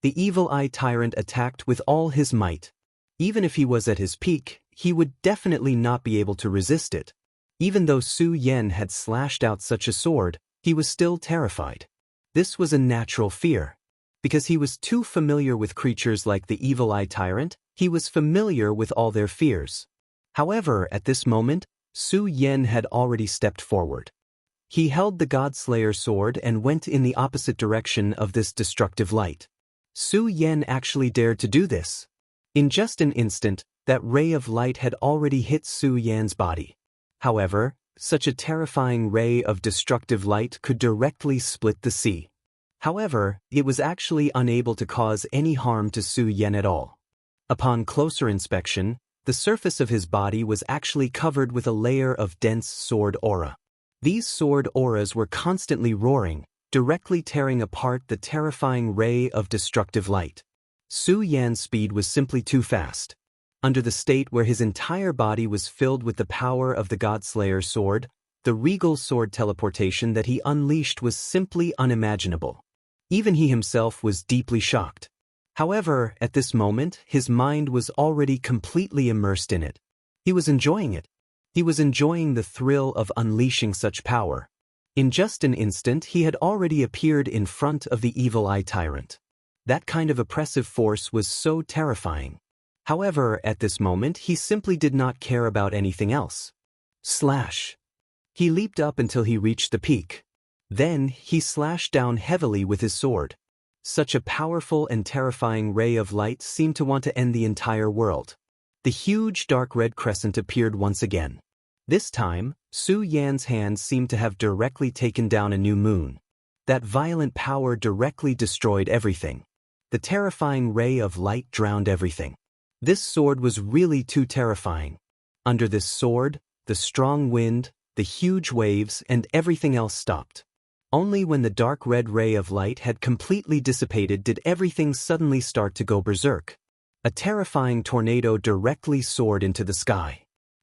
The evil eye tyrant attacked with all his might. Even if he was at his peak, he would definitely not be able to resist it. Even though Su Yan had slashed out such a sword, he was still terrified. This was a natural fear. Because he was too familiar with creatures like the evil eye tyrant, he was familiar with all their fears. However, at this moment, Su Yan had already stepped forward. He held the Godslayer sword and went in the opposite direction of this destructive light. Su Yan actually dared to do this. In just an instant, that ray of light had already hit Su Yan's body. However, such a terrifying ray of destructive light could directly split the sea. However, it was actually unable to cause any harm to Su Yan at all. Upon closer inspection, the surface of his body was actually covered with a layer of dense sword aura. These sword auras were constantly roaring, directly tearing apart the terrifying ray of destructive light. Su Yan's speed was simply too fast. Under the state where his entire body was filled with the power of the Godslayer sword, the regal sword teleportation that he unleashed was simply unimaginable. Even he himself was deeply shocked. However, at this moment, his mind was already completely immersed in it. He was enjoying it. He was enjoying the thrill of unleashing such power. In just an instant, he had already appeared in front of the evil eye tyrant. That kind of oppressive force was so terrifying. However, at this moment, he simply did not care about anything else. Slash. He leaped up until he reached the peak. Then, he slashed down heavily with his sword. Such a powerful and terrifying ray of light seemed to want to end the entire world. The huge dark red crescent appeared once again. This time, Su Yan's hands seemed to have directly taken down a new moon. That violent power directly destroyed everything. The terrifying ray of light drowned everything. This sword was really too terrifying. Under this sword, the strong wind, the huge waves, and everything else stopped. Only when the dark red ray of light had completely dissipated did everything suddenly start to go berserk. A terrifying tornado directly soared into the sky.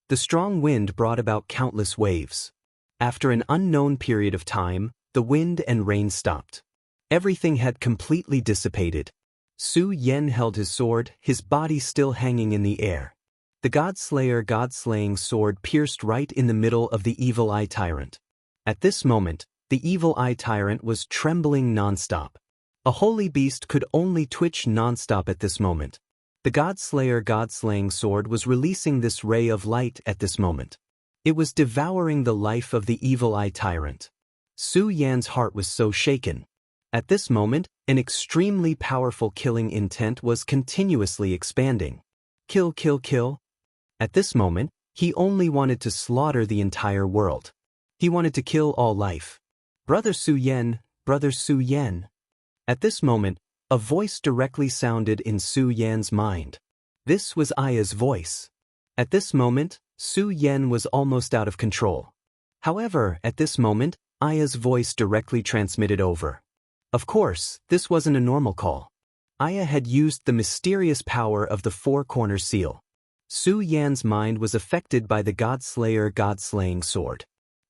The strong wind brought about countless waves. After an unknown period of time, the wind and rain stopped. Everything had completely dissipated. Su Yan held his sword, his body still hanging in the air. The God-slaying sword pierced right in the middle of the Evil Eye Tyrant. At this moment, the Evil Eye Tyrant was trembling non-stop. A holy beast could only twitch non-stop at this moment. The God-slaying sword was releasing this ray of light at this moment. It was devouring the life of the Evil Eye Tyrant. Su Yan's heart was so shaken. At this moment, an extremely powerful killing intent was continuously expanding. Kill, kill, kill. At this moment, he only wanted to slaughter the entire world. He wanted to kill all life. Brother Su Yan, Brother Su Yan. At this moment, a voice directly sounded in Su Yan's mind. This was Aya's voice. At this moment, Su Yan was almost out of control. However, at this moment, Aya's voice directly transmitted over. Of course, this wasn't a normal call. Aya had used the mysterious power of the four-corner seal. Su Yan's mind was affected by the God-slaying sword.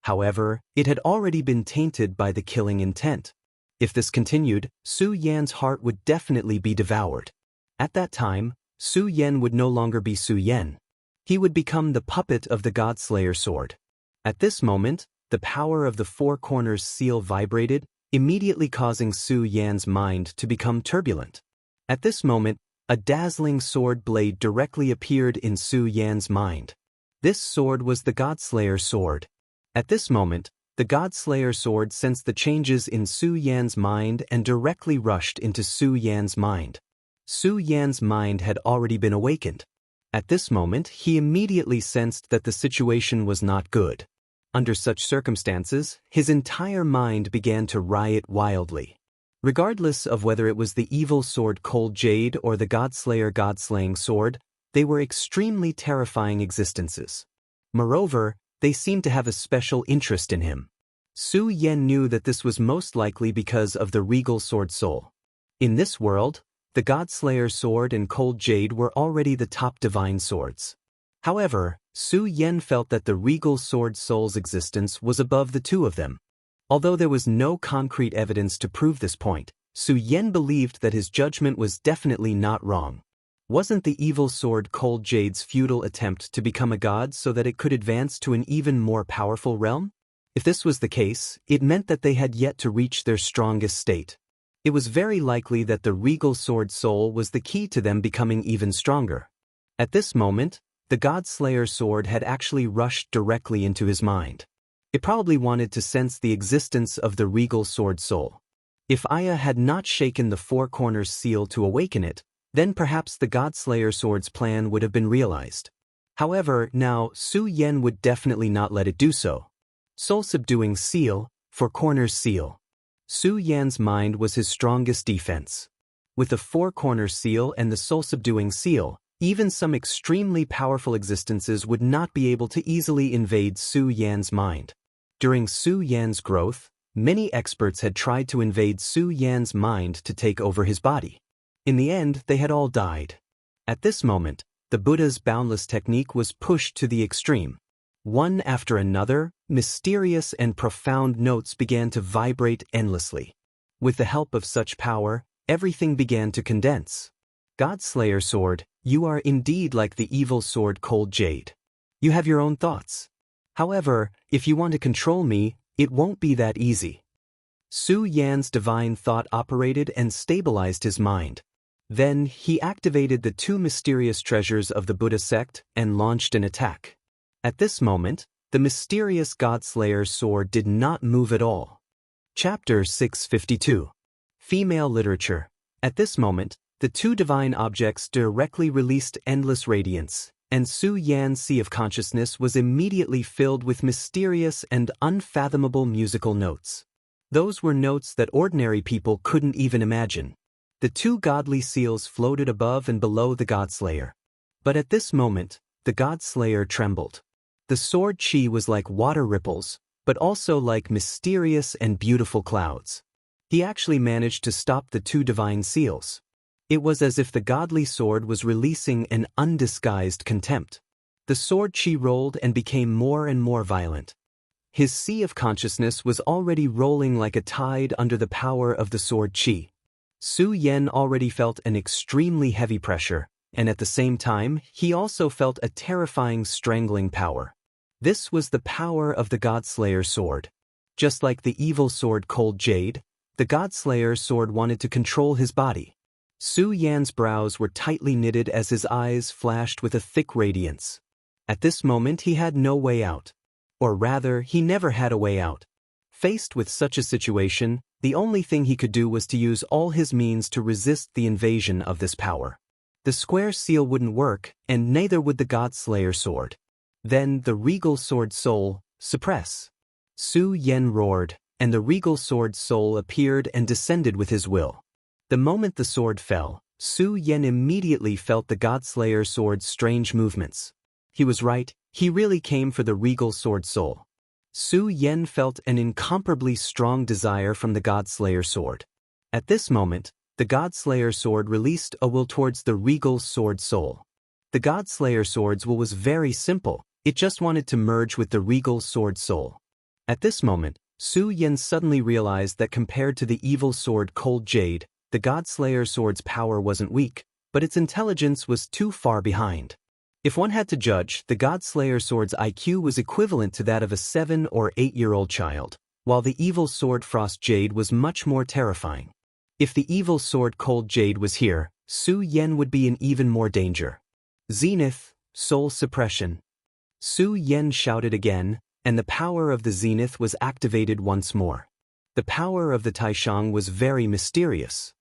However, it had already been tainted by the killing intent. If this continued, Su Yan's heart would definitely be devoured. At that time, Su Yan would no longer be Su Yan. He would become the puppet of the God-slayer sword. At this moment, the power of the four corners seal vibrated, immediately causing Su Yan's mind to become turbulent. At this moment, a dazzling sword blade directly appeared in Su Yan's mind. This sword was the God-slayer sword. At this moment, the God-slayer sword sensed the changes in Su Yan's mind and directly rushed into Su Yan's mind. Su Yan's mind had already been awakened. At this moment, he immediately sensed that the situation was not good. Under such circumstances, his entire mind began to riot wildly. Regardless of whether it was the evil sword Cold Jade or the God-slaying sword, they were extremely terrifying existences. Moreover, they seemed to have a special interest in him. Su Yan knew that this was most likely because of the regal sword soul. In this world, the God-slayer sword and Cold Jade were already the top divine swords. However, Su Yan felt that the regal sword soul's existence was above the two of them. Although there was no concrete evidence to prove this point, Su Yan believed that his judgment was definitely not wrong. Wasn't the evil sword Cold Jade's futile attempt to become a god so that it could advance to an even more powerful realm? If this was the case, it meant that they had yet to reach their strongest state. It was very likely that the regal sword soul was the key to them becoming even stronger. At this moment, the God-slayer sword had actually rushed directly into his mind. It probably wanted to sense the existence of the regal sword soul. If Aya had not shaken the four corners seal to awaken it, then perhaps the God-slayer sword's plan would have been realized. However, now Su Yan would definitely not let it do so. Soul-subduing seal, four corners seal. Su Yan's mind was his strongest defense. With the four corners seal and the soul-subduing seal, even some extremely powerful existences would not be able to easily invade Su Yan's mind. During Su Yan's growth, many experts had tried to invade Su Yan's mind to take over his body. In the end, they had all died. At this moment, the Buddha's boundless technique was pushed to the extreme. One after another, mysterious and profound notes began to vibrate endlessly. With the help of such power, everything began to condense. God-slayer sword, you are indeed like the evil sword Cold Jade. You have your own thoughts. However, if you want to control me, it won't be that easy. Su Yan's divine thought operated and stabilized his mind. Then, he activated the two mysterious treasures of the Buddha sect and launched an attack. At this moment, the mysterious God-slayer sword did not move at all. Chapter 652. Female Literature. At this moment, the two divine objects directly released endless radiance, and Su Yan's sea of consciousness was immediately filled with mysterious and unfathomable musical notes. Those were notes that ordinary people couldn't even imagine. The two godly seals floated above and below the Godslayer. But at this moment, the Godslayer trembled. The sword chi was like water ripples, but also like mysterious and beautiful clouds. He actually managed to stop the two divine seals. It was as if the godly sword was releasing an undisguised contempt. The sword chi rolled and became more and more violent. His sea of consciousness was already rolling like a tide under the power of the sword chi. Su Yan already felt an extremely heavy pressure, and at the same time, he also felt a terrifying strangling power. This was the power of the Godslayer sword. Just like the evil sword Cold Jade, the Godslayer sword wanted to control his body. Su Yan's brows were tightly knitted as his eyes flashed with a thick radiance. At this moment he had no way out. Or rather, he never had a way out. Faced with such a situation, the only thing he could do was to use all his means to resist the invasion of this power. The square seal wouldn't work, and neither would the Godslayer sword. Then the regal sword soul, suppress. Su Yan roared, and the regal sword soul appeared and descended with his will. The moment the sword fell, Su Yan immediately felt the Godslayer sword's strange movements. He was right, he really came for the regal sword soul. Su Yan felt an incomparably strong desire from the Godslayer sword. At this moment, the Godslayer sword released a will towards the regal sword soul. The Godslayer sword's will was very simple, it just wanted to merge with the regal sword soul. At this moment, Su Yan suddenly realized that compared to the evil sword Cold Jade, the Godslayer sword's power wasn't weak, but its intelligence was too far behind. If one had to judge, the Godslayer sword's IQ was equivalent to that of a 7- or 8-year-old child, while the evil sword Frost Jade was much more terrifying. If the evil sword Cold Jade was here, Su Yan would be in even more danger. Zenith, soul suppression. Su Yan shouted again, and the power of the zenith was activated once more. The power of the Taishang was very mysterious.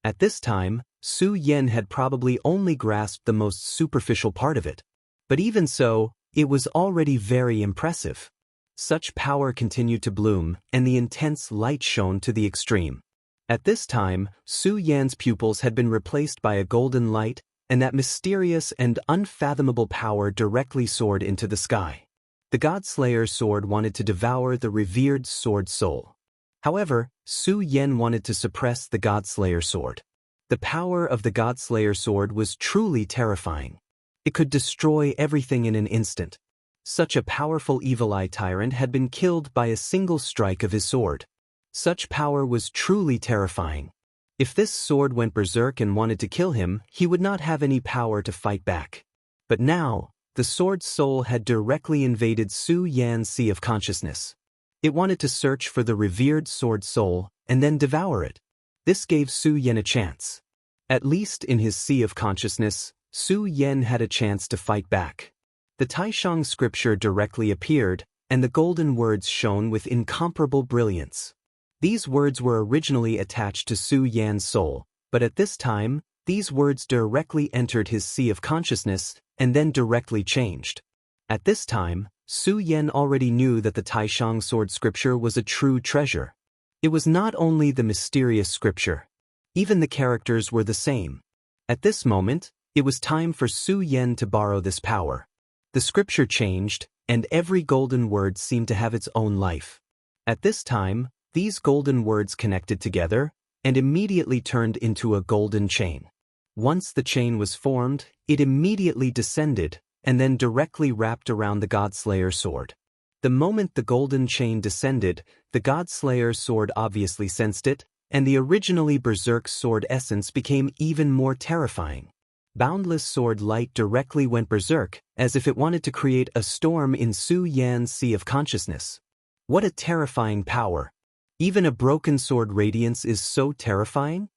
At this time, Su Yan had probably only grasped the most superficial part of it. But even so, it was already very impressive. Such power continued to bloom, and the intense light shone to the extreme. At this time, Su Yan's pupils had been replaced by a golden light, and that mysterious and unfathomable power directly soared into the sky. The Godslayer sword wanted to devour the revered sword soul. However, Su Yan wanted to suppress the Godslayer sword. The power of the Godslayer sword was truly terrifying. It could destroy everything in an instant. Such a powerful evil eye tyrant had been killed by a single strike of his sword. Such power was truly terrifying. If this sword went berserk and wanted to kill him, he would not have any power to fight back. But now, the sword soul had directly invaded Su Yan's sea of consciousness. It wanted to search for the revered sword soul and then devour it. This gave Su Yan a chance. At least in his sea of consciousness, Su Yan had a chance to fight back. The Taishang scripture directly appeared, and the golden words shone with incomparable brilliance. These words were originally attached to Su Yan's soul, but at this time, these words directly entered his sea of consciousness and then directly changed. At this time, Su Yan already knew that the Taishang sword scripture was a true treasure. It was not only the mysterious scripture. Even the characters were the same. At this moment, it was time for Su Yan to borrow this power. The scripture changed, and every golden word seemed to have its own life. At this time, these golden words connected together, and immediately turned into a golden chain. Once the chain was formed, it immediately descended, and then directly wrapped around the Godslayer sword. The moment the golden chain descended, the Godslayer sword obviously sensed it, and the originally berserk sword essence became even more terrifying. Boundless sword light directly went berserk, as if it wanted to create a storm in Su Yan's sea of consciousness. What a terrifying power! Even a broken sword radiance is so terrifying?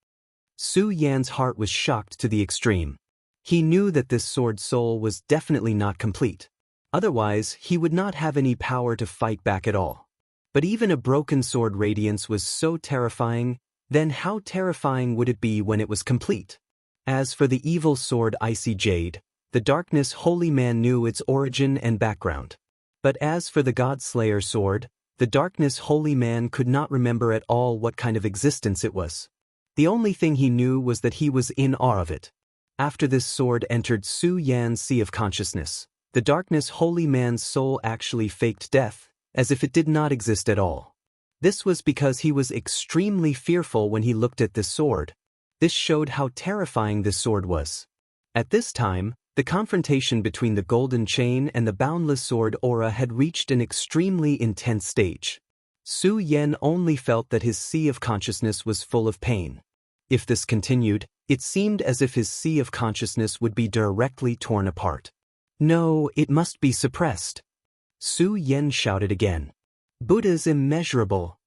Su Yan's heart was shocked to the extreme. He knew that this sword soul was definitely not complete. Otherwise, he would not have any power to fight back at all. But even a broken sword radiance was so terrifying, then how terrifying would it be when it was complete? As for the evil sword Icy Jade, The darkness holy man knew its origin and background. But as for the God-Slayer sword, the darkness holy man could not remember at all what kind of existence it was. The only thing he knew was that he was in awe of it. After this sword entered Su Yan's sea of consciousness, the darkness holy man's soul actually faked death, as if it did not exist at all. This was because he was extremely fearful when he looked at this sword. This showed how terrifying this sword was. At this time, the confrontation between the golden chain and the boundless sword aura had reached an extremely intense stage. Su Yan only felt that his sea of consciousness was full of pain. If this continued, it seemed as if his sea of consciousness would be directly torn apart. No, it must be suppressed. Su Yan shouted again. Buddha's immeasurable.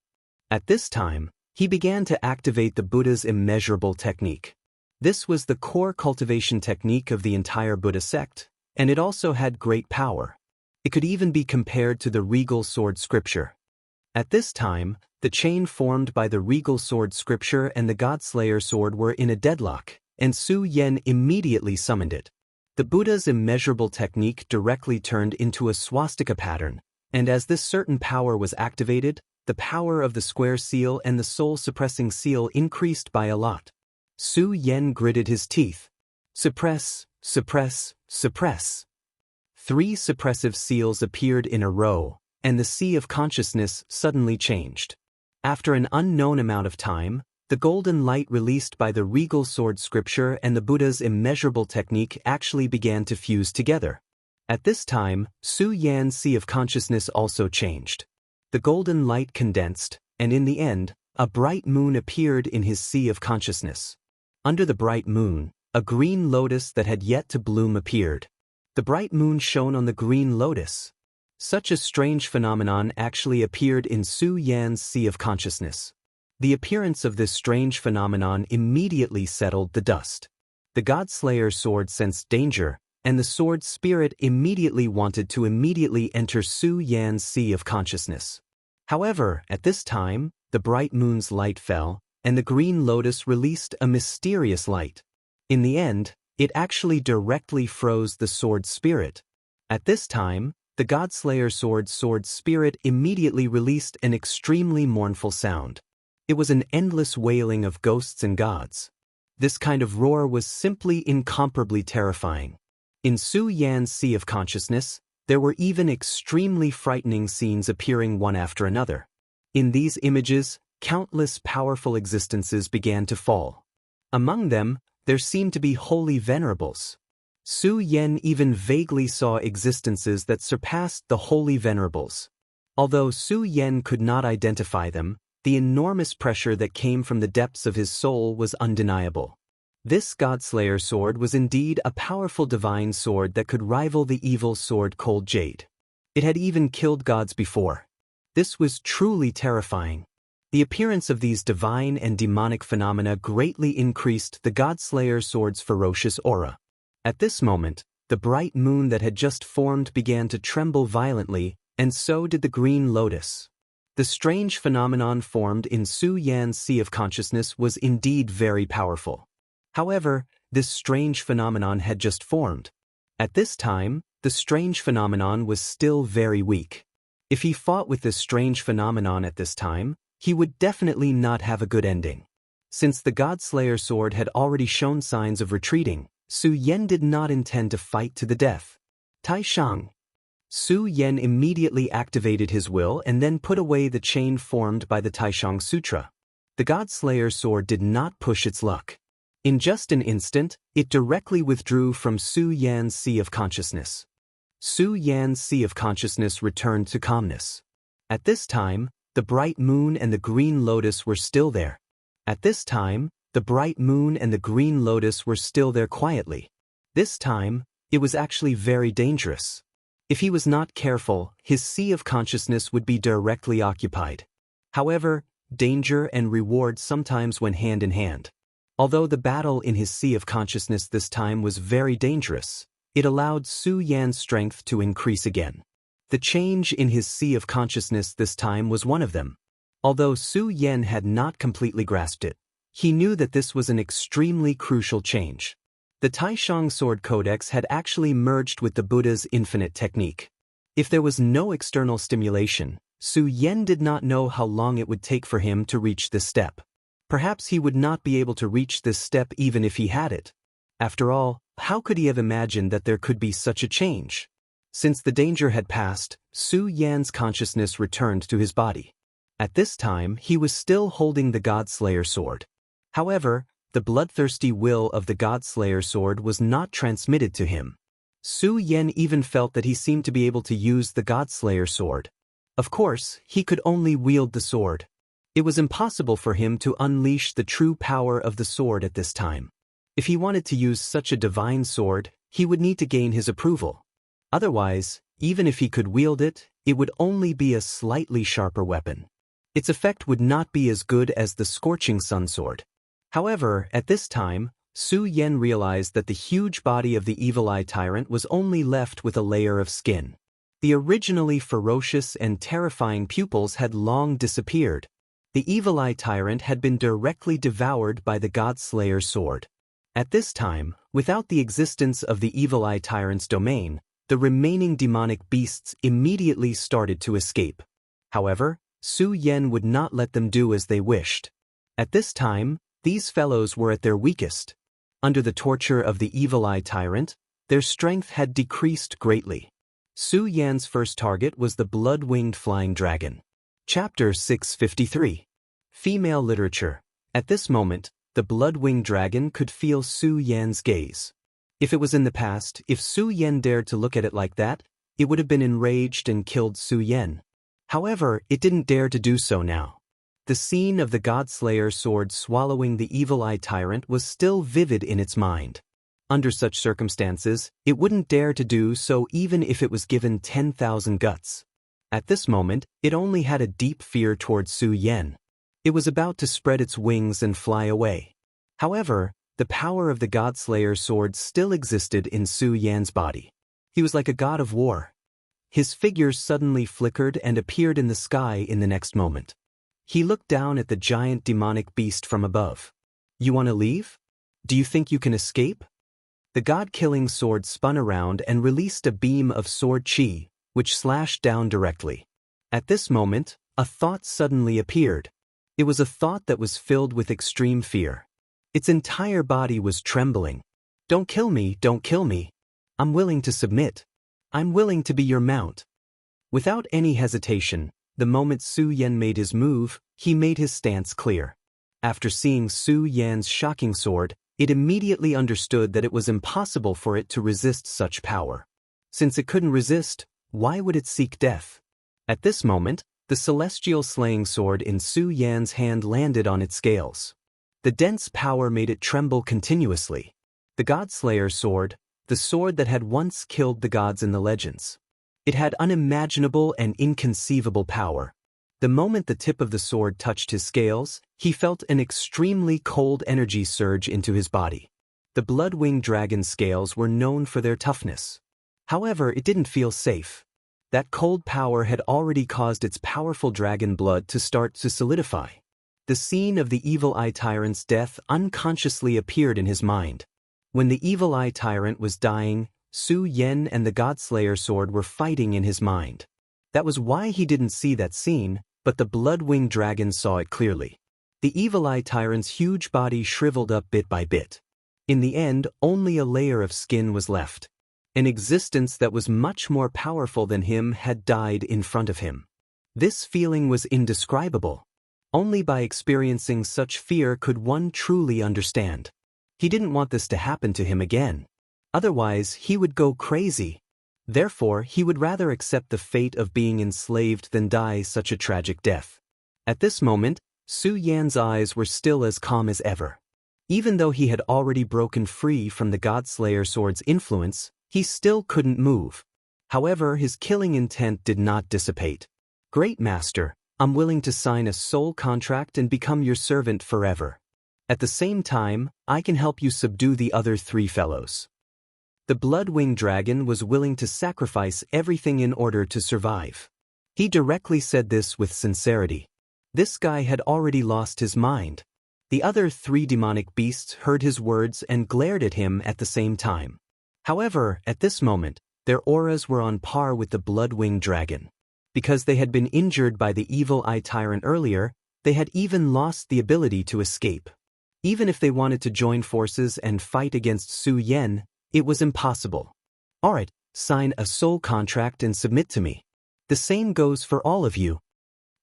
At this time, he began to activate the Buddha's immeasurable technique. This was the core cultivation technique of the entire Buddha sect, and it also had great power. It could even be compared to the regal sword scripture. At this time, the chain formed by the regal sword scripture and the God-Slayer sword were in a deadlock, and Su Yan immediately summoned it. The Buddha's immeasurable technique directly turned into a swastika pattern, and as this certain power was activated, the power of the square seal and the soul-suppressing seal increased by a lot. Su Yan gritted his teeth. Suppress, suppress, suppress. 3 suppressive seals appeared in a row, and the sea of consciousness suddenly changed. After an unknown amount of time, the golden light released by the regal sword scripture and the Buddha's immeasurable technique actually began to fuse together. At this time, Su Yan's sea of consciousness also changed. The golden light condensed, and in the end, a bright moon appeared in his sea of consciousness. Under the bright moon, a green lotus that had yet to bloom appeared. The bright moon shone on the green lotus. Such a strange phenomenon actually appeared in Su Yan's sea of consciousness. The appearance of this strange phenomenon immediately settled the dust. The God-Slayer sword sensed danger, and the sword spirit immediately wanted to immediately enter Su Yan's sea of consciousness. However, at this time, the bright moon's light fell, and the green lotus released a mysterious light. In the end, it actually directly froze the sword spirit. At this time, the God-Slayer sword spirit immediately released an extremely mournful sound. It was an endless wailing of ghosts and gods. This kind of roar was simply incomparably terrifying. In Su Yan's sea of consciousness, there were even extremely frightening scenes appearing one after another. In these images, countless powerful existences began to fall. Among them, there seemed to be holy venerables. Su Yan even vaguely saw existences that surpassed the holy venerables. Although Su Yan could not identify them, the enormous pressure that came from the depths of his soul was undeniable. This God-Slayer sword was indeed a powerful divine sword that could rival the evil sword Cold Jade. It had even killed gods before. This was truly terrifying. The appearance of these divine and demonic phenomena greatly increased the God-Slayer sword's ferocious aura. At this moment, the bright moon that had just formed began to tremble violently, and so did the green lotus. The strange phenomenon formed in Su Yan's sea of consciousness was indeed very powerful. However, this strange phenomenon had just formed. At this time, the strange phenomenon was still very weak. If he fought with this strange phenomenon at this time, he would definitely not have a good ending. Since the God-Slayer sword had already shown signs of retreating, Su Yan did not intend to fight to the death. Taishang. Su Yan immediately activated his will and then put away the chain formed by the Taishang Sutra. The God-Slayer sword did not push its luck. In just an instant, it directly withdrew from Su Yan's sea of consciousness. Su Yan's sea of consciousness returned to calmness. At this time, the bright moon and the green lotus were still there. At this time, the bright moon and the green lotus were still there quietly. This time, it was actually very dangerous. If he was not careful, his sea of consciousness would be directly occupied. However, danger and reward sometimes went hand in hand. Although the battle in his sea of consciousness this time was very dangerous, it allowed Su Yan's strength to increase again. The change in his sea of consciousness this time was one of them. Although Su Yan had not completely grasped it, he knew that this was an extremely crucial change. The Taishang Sword Codex had actually merged with the Buddha's infinite technique. If there was no external stimulation, Su Yan did not know how long it would take for him to reach this step. Perhaps he would not be able to reach this step even if he had it. After all, how could he have imagined that there could be such a change? Since the danger had passed, Su Yan's consciousness returned to his body. At this time, he was still holding the Godslayer sword. However, the bloodthirsty will of the Godslayer sword was not transmitted to him. Su Yan even felt that he seemed to be able to use the Godslayer sword. Of course, he could only wield the sword. It was impossible for him to unleash the true power of the sword at this time. If he wanted to use such a divine sword, he would need to gain his approval. Otherwise, even if he could wield it, it would only be a slightly sharper weapon. Its effect would not be as good as the Scorching Sun sword. However, at this time, Su Yan realized that the huge body of the Evil Eye Tyrant was only left with a layer of skin. The originally ferocious and terrifying pupils had long disappeared. The Evil Eye Tyrant had been directly devoured by the Godslayer sword. At this time, without the existence of the Evil Eye Tyrant's domain, the remaining demonic beasts immediately started to escape. However, Su Yan would not let them do as they wished. At this time, these fellows were at their weakest. Under the torture of the Evil Eye Tyrant, their strength had decreased greatly. Su Yan's first target was the blood-winged flying dragon. Chapter 653. Female Literature. At this moment, the blood-winged dragon could feel Su Yan's gaze. If it was in the past, if Su Yan dared to look at it like that, it would have been enraged and killed Su Yan. However, it didn't dare to do so now. The scene of the Godslayer sword swallowing the Evil Eye Tyrant was still vivid in its mind. Under such circumstances, it wouldn't dare to do so even if it was given 10,000 guts. At this moment, it only had a deep fear towards Su Yan. It was about to spread its wings and fly away. However, the power of the Godslayer sword still existed in Su Yan's body. He was like a god of war. His figure suddenly flickered and appeared in the sky in the next moment. He looked down at the giant demonic beast from above. "You want to leave? Do you think you can escape?" The god-killing sword spun around and released a beam of sword chi, which slashed down directly. At this moment, a thought suddenly appeared. It was a thought that was filled with extreme fear. Its entire body was trembling. "Don't kill me, don't kill me. I'm willing to submit. I'm willing to be your mount." Without any hesitation, the moment Su Yan made his move, he made his stance clear. After seeing Su Yan's shocking sword, it immediately understood that it was impossible for it to resist such power. Since it couldn't resist, why would it seek death? At this moment, the celestial slaying sword in Su Yan's hand landed on its scales. The dense power made it tremble continuously. The Godslayer sword, the sword that had once killed the gods in the legends. It had unimaginable and inconceivable power. The moment the tip of the sword touched his scales, he felt an extremely cold energy surge into his body. The blood-winged dragon's scales were known for their toughness. However, it didn't feel safe. That cold power had already caused its powerful dragon blood to start to solidify. The scene of the Evil Eye Tyrant's death unconsciously appeared in his mind. When the Evil Eye Tyrant was dying, Su Yan and the Godslayer sword were fighting in his mind. That was why he didn't see that scene, but the blood-winged dragon saw it clearly. The Evil Eye Tyrant's huge body shriveled up bit by bit. In the end, only a layer of skin was left. An existence that was much more powerful than him had died in front of him. This feeling was indescribable. Only by experiencing such fear could one truly understand. He didn't want this to happen to him again. Otherwise, he would go crazy. Therefore, he would rather accept the fate of being enslaved than die such a tragic death. At this moment, Su Yan's eyes were still as calm as ever. Even though he had already broken free from the Godslayer sword's influence, he still couldn't move. However, his killing intent did not dissipate. "Great Master, I'm willing to sign a soul contract and become your servant forever. At the same time, I can help you subdue the other 3 fellows." The blood-winged dragon was willing to sacrifice everything in order to survive. He directly said this with sincerity. This guy had already lost his mind. The other 3 demonic beasts heard his words and glared at him at the same time. However, at this moment, their auras were on par with the blood-winged dragon. Because they had been injured by the evil eye tyrant earlier, they had even lost the ability to escape. Even if they wanted to join forces and fight against Su Yan, it was impossible. Alright, sign a soul contract and submit to me. The same goes for all of you.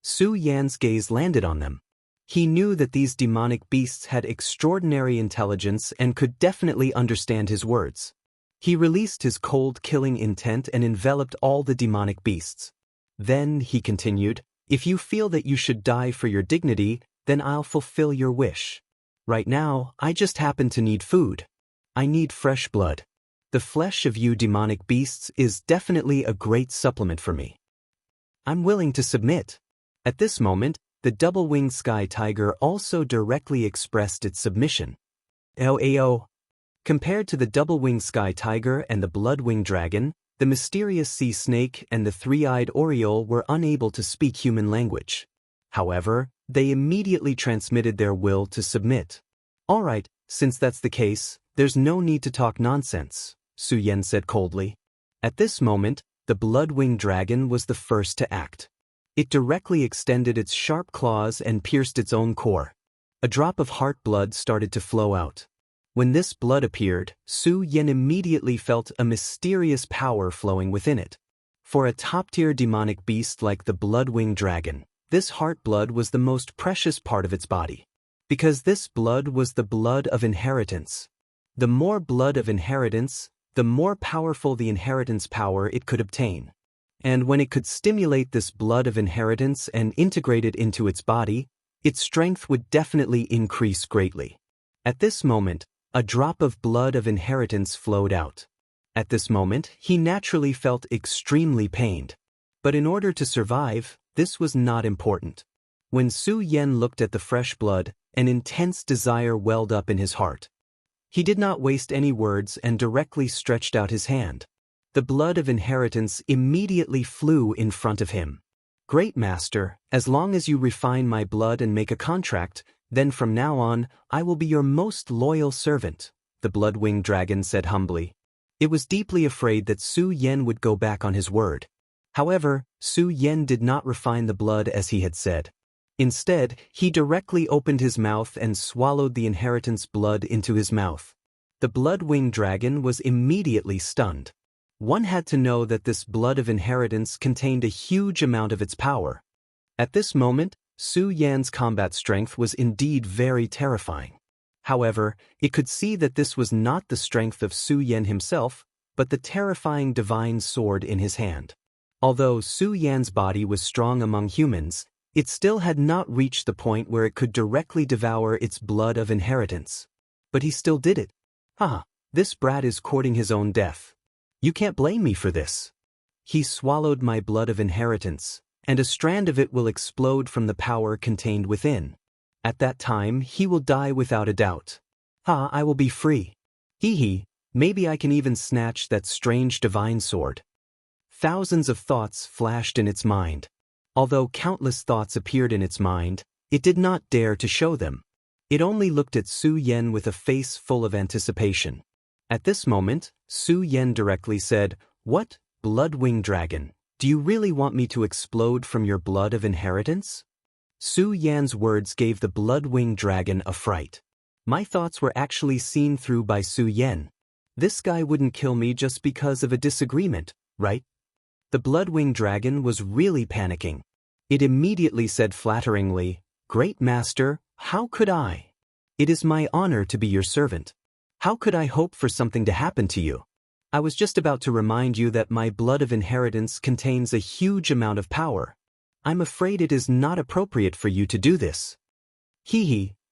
Su Yan's gaze landed on them. He knew that these demonic beasts had extraordinary intelligence and could definitely understand his words. He released his cold killing intent and enveloped all the demonic beasts. Then, he continued, if you feel that you should die for your dignity, then I'll fulfill your wish. Right now, I just happen to need food. I need fresh blood. The flesh of you demonic beasts is definitely a great supplement for me. I'm willing to submit. At this moment, the double-winged sky tiger also directly expressed its submission. Ao. Compared to the double-winged sky tiger and the blood-winged dragon, the mysterious sea snake and the 3-eyed oriole were unable to speak human language. However, they immediately transmitted their will to submit. Alright, since that's the case, there's no need to talk nonsense, Su Yan said coldly. At this moment, the blood-winged dragon was the first to act. It directly extended its sharp claws and pierced its own core. A drop of heart blood started to flow out. When this blood appeared, Su Yan immediately felt a mysterious power flowing within it. For a top-tier demonic beast like the blood-winged dragon, this heart blood was the most precious part of its body. Because this blood was the blood of inheritance. The more blood of inheritance, the more powerful the inheritance power it could obtain. And when it could stimulate this blood of inheritance and integrate it into its body, its strength would definitely increase greatly. At this moment, a drop of blood of inheritance flowed out. At this moment, he naturally felt extremely pained. But in order to survive, this was not important. When Su Yan looked at the fresh blood, an intense desire welled up in his heart. He did not waste any words and directly stretched out his hand. The blood of inheritance immediately flew in front of him. Great master, as long as you refine my blood and make a contract, then from now on, I will be your most loyal servant, the blood-winged dragon said humbly. It was deeply afraid that Su Yan would go back on his word. However, Su Yan did not refine the blood as he had said. Instead, he directly opened his mouth and swallowed the inheritance blood into his mouth. The blood-winged dragon was immediately stunned. One had to know that this blood of inheritance contained a huge amount of its power. At this moment, Su Yan's combat strength was indeed very terrifying. However, it could see that this was not the strength of Su Yan himself, but the terrifying divine sword in his hand. Although Su Yan's body was strong among humans, it still had not reached the point where it could directly devour its blood of inheritance. But he still did it. Haha, this brat is courting his own death. You can't blame me for this. He swallowed my blood of inheritance, and a strand of it will explode from the power contained within. At that time, he will die without a doubt. I will be free. Maybe I can even snatch that strange divine sword. Thousands of thoughts flashed in its mind. Although countless thoughts appeared in its mind, it did not dare to show them. It only looked at Su Yan with a face full of anticipation. At this moment, Su Yan directly said, "What, blood-winged dragon, do you really want me to explode from your blood of inheritance?" Su Yan's words gave the blood-winged dragon a fright. My thoughts were actually seen through by Su Yan. This guy wouldn't kill me just because of a disagreement, right? The blood-winged dragon was really panicking. It immediately said flatteringly, "Great master, how could I? It is my honor to be your servant. How could I hope for something to happen to you? I was just about to remind you that my blood of inheritance contains a huge amount of power. I'm afraid it is not appropriate for you to do this."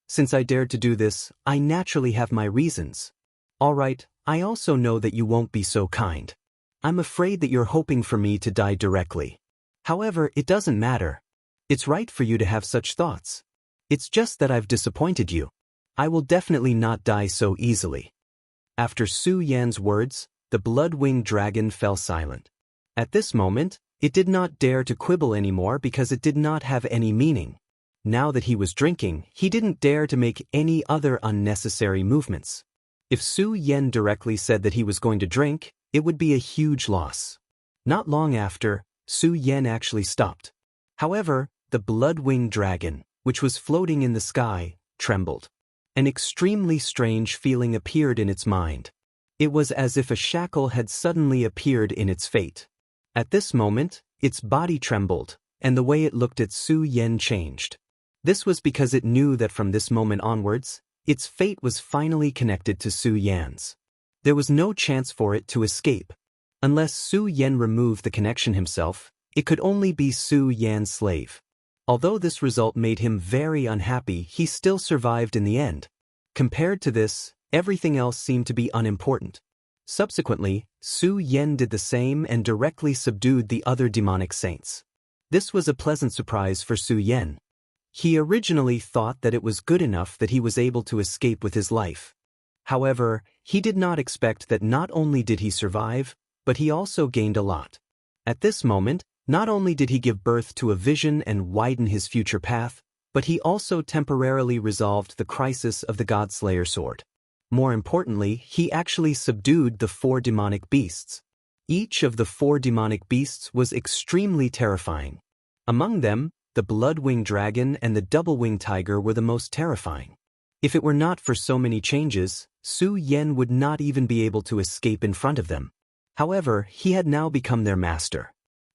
Since I dared to do this, I naturally have my reasons. All right, I also know that you won't be so kind. I'm afraid that you're hoping for me to die directly. However, it doesn't matter. It's right for you to have such thoughts. It's just that I've disappointed you. I will definitely not die so easily. After Su Yan's words, the blood-winged dragon fell silent. At this moment, it did not dare to quibble anymore because it did not have any meaning. Now that he was drinking, he didn't dare to make any other unnecessary movements. If Su Yan directly said that he was going to drink, it would be a huge loss. Not long after, Su Yan actually stopped. However, the blood-winged dragon, which was floating in the sky, trembled. An extremely strange feeling appeared in its mind. It was as if a shackle had suddenly appeared in its fate. At this moment, its body trembled, and the way it looked at Su Yan changed. This was because it knew that from this moment onwards, its fate was finally connected to Su Yan's. There was no chance for it to escape. Unless Su Yan removed the connection himself, it could only be Su Yan's slave. Although this result made him very unhappy, he still survived in the end. Compared to this, everything else seemed to be unimportant. Subsequently, Su Yan did the same and directly subdued the other demonic saints. This was a pleasant surprise for Su Yan. He originally thought that it was good enough that he was able to escape with his life. However, he did not expect that not only did he survive, but he also gained a lot. At this moment, not only did he give birth to a vision and widen his future path, but he also temporarily resolved the crisis of the Godslayer sword. More importantly, he actually subdued the 4 demonic beasts. Each of the 4 demonic beasts was extremely terrifying. Among them, the blood-winged dragon and the double-winged tiger were the most terrifying. If it were not for so many changes, Su Yan would not even be able to escape in front of them. However, he had now become their master.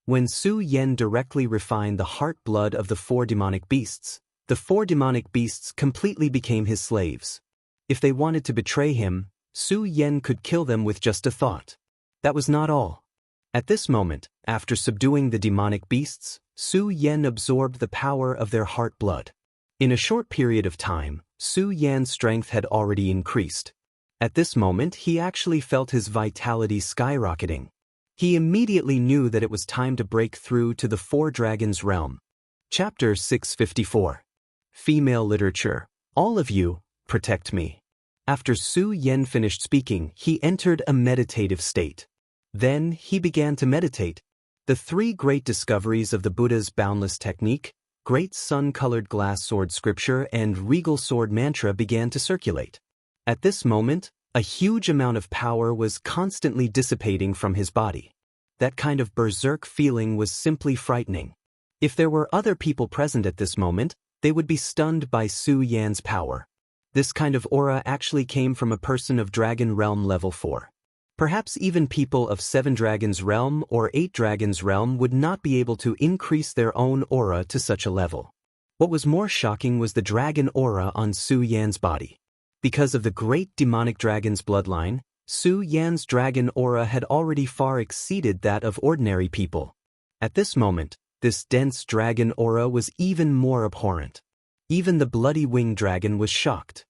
When Su Yan directly refined the heart blood of the 4 demonic beasts, the 4 demonic beasts completely became his slaves. If they wanted to betray him, Su Yan could kill them with just a thought. That was not all. At this moment, after subduing the demonic beasts, Su Yan absorbed the power of their heart blood. In a short period of time, Su Yan's strength had already increased. At this moment, he actually felt his vitality skyrocketing. He immediately knew that it was time to break through to the 4 dragons realm. Chapter 654. Female Literature. All of you, protect me. After Su Yan finished speaking, he entered a meditative state. Then he began to meditate. The 3 great discoveries of the Buddha's boundless technique, great sun-colored glass sword scripture and regal sword mantra began to circulate. At this moment, a huge amount of power was constantly dissipating from his body. That kind of berserk feeling was simply frightening. If there were other people present at this moment, they would be stunned by Su Yan's power. This kind of aura actually came from a person of Dragon Realm level 4. Perhaps even people of 7 Dragons Realm or 8 Dragons Realm would not be able to increase their own aura to such a level. What was more shocking was the dragon aura on Su Yan's body. Because of the great demonic dragon's bloodline, Su Yan's dragon aura had already far exceeded that of ordinary people. At this moment, this dense dragon aura was even more abhorrent. Even the bloody winged dragon was shocked.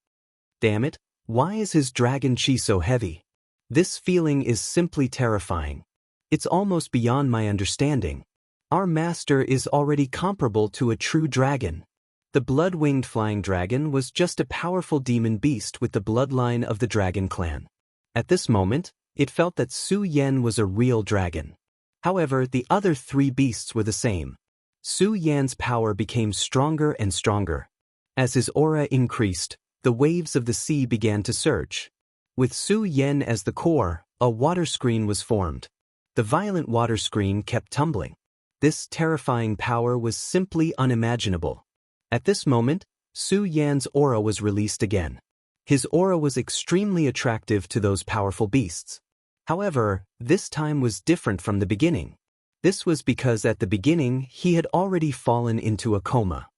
Damn it, why is his dragon chi so heavy? This feeling is simply terrifying. It's almost beyond my understanding. Our master is already comparable to a true dragon. The blood-winged flying dragon was just a powerful demon beast with the bloodline of the dragon clan. At this moment, it felt that Su Yan was a real dragon. However, the other 3 beasts were the same. Su Yan's power became stronger and stronger. As his aura increased, the waves of the sea began to surge. With Su Yan as the core, a water screen was formed. The violent water screen kept tumbling. This terrifying power was simply unimaginable. At this moment, Su Yan's aura was released again. His aura was extremely attractive to those powerful beasts. However, this time was different from the beginning. This was because at the beginning he had already fallen into a coma.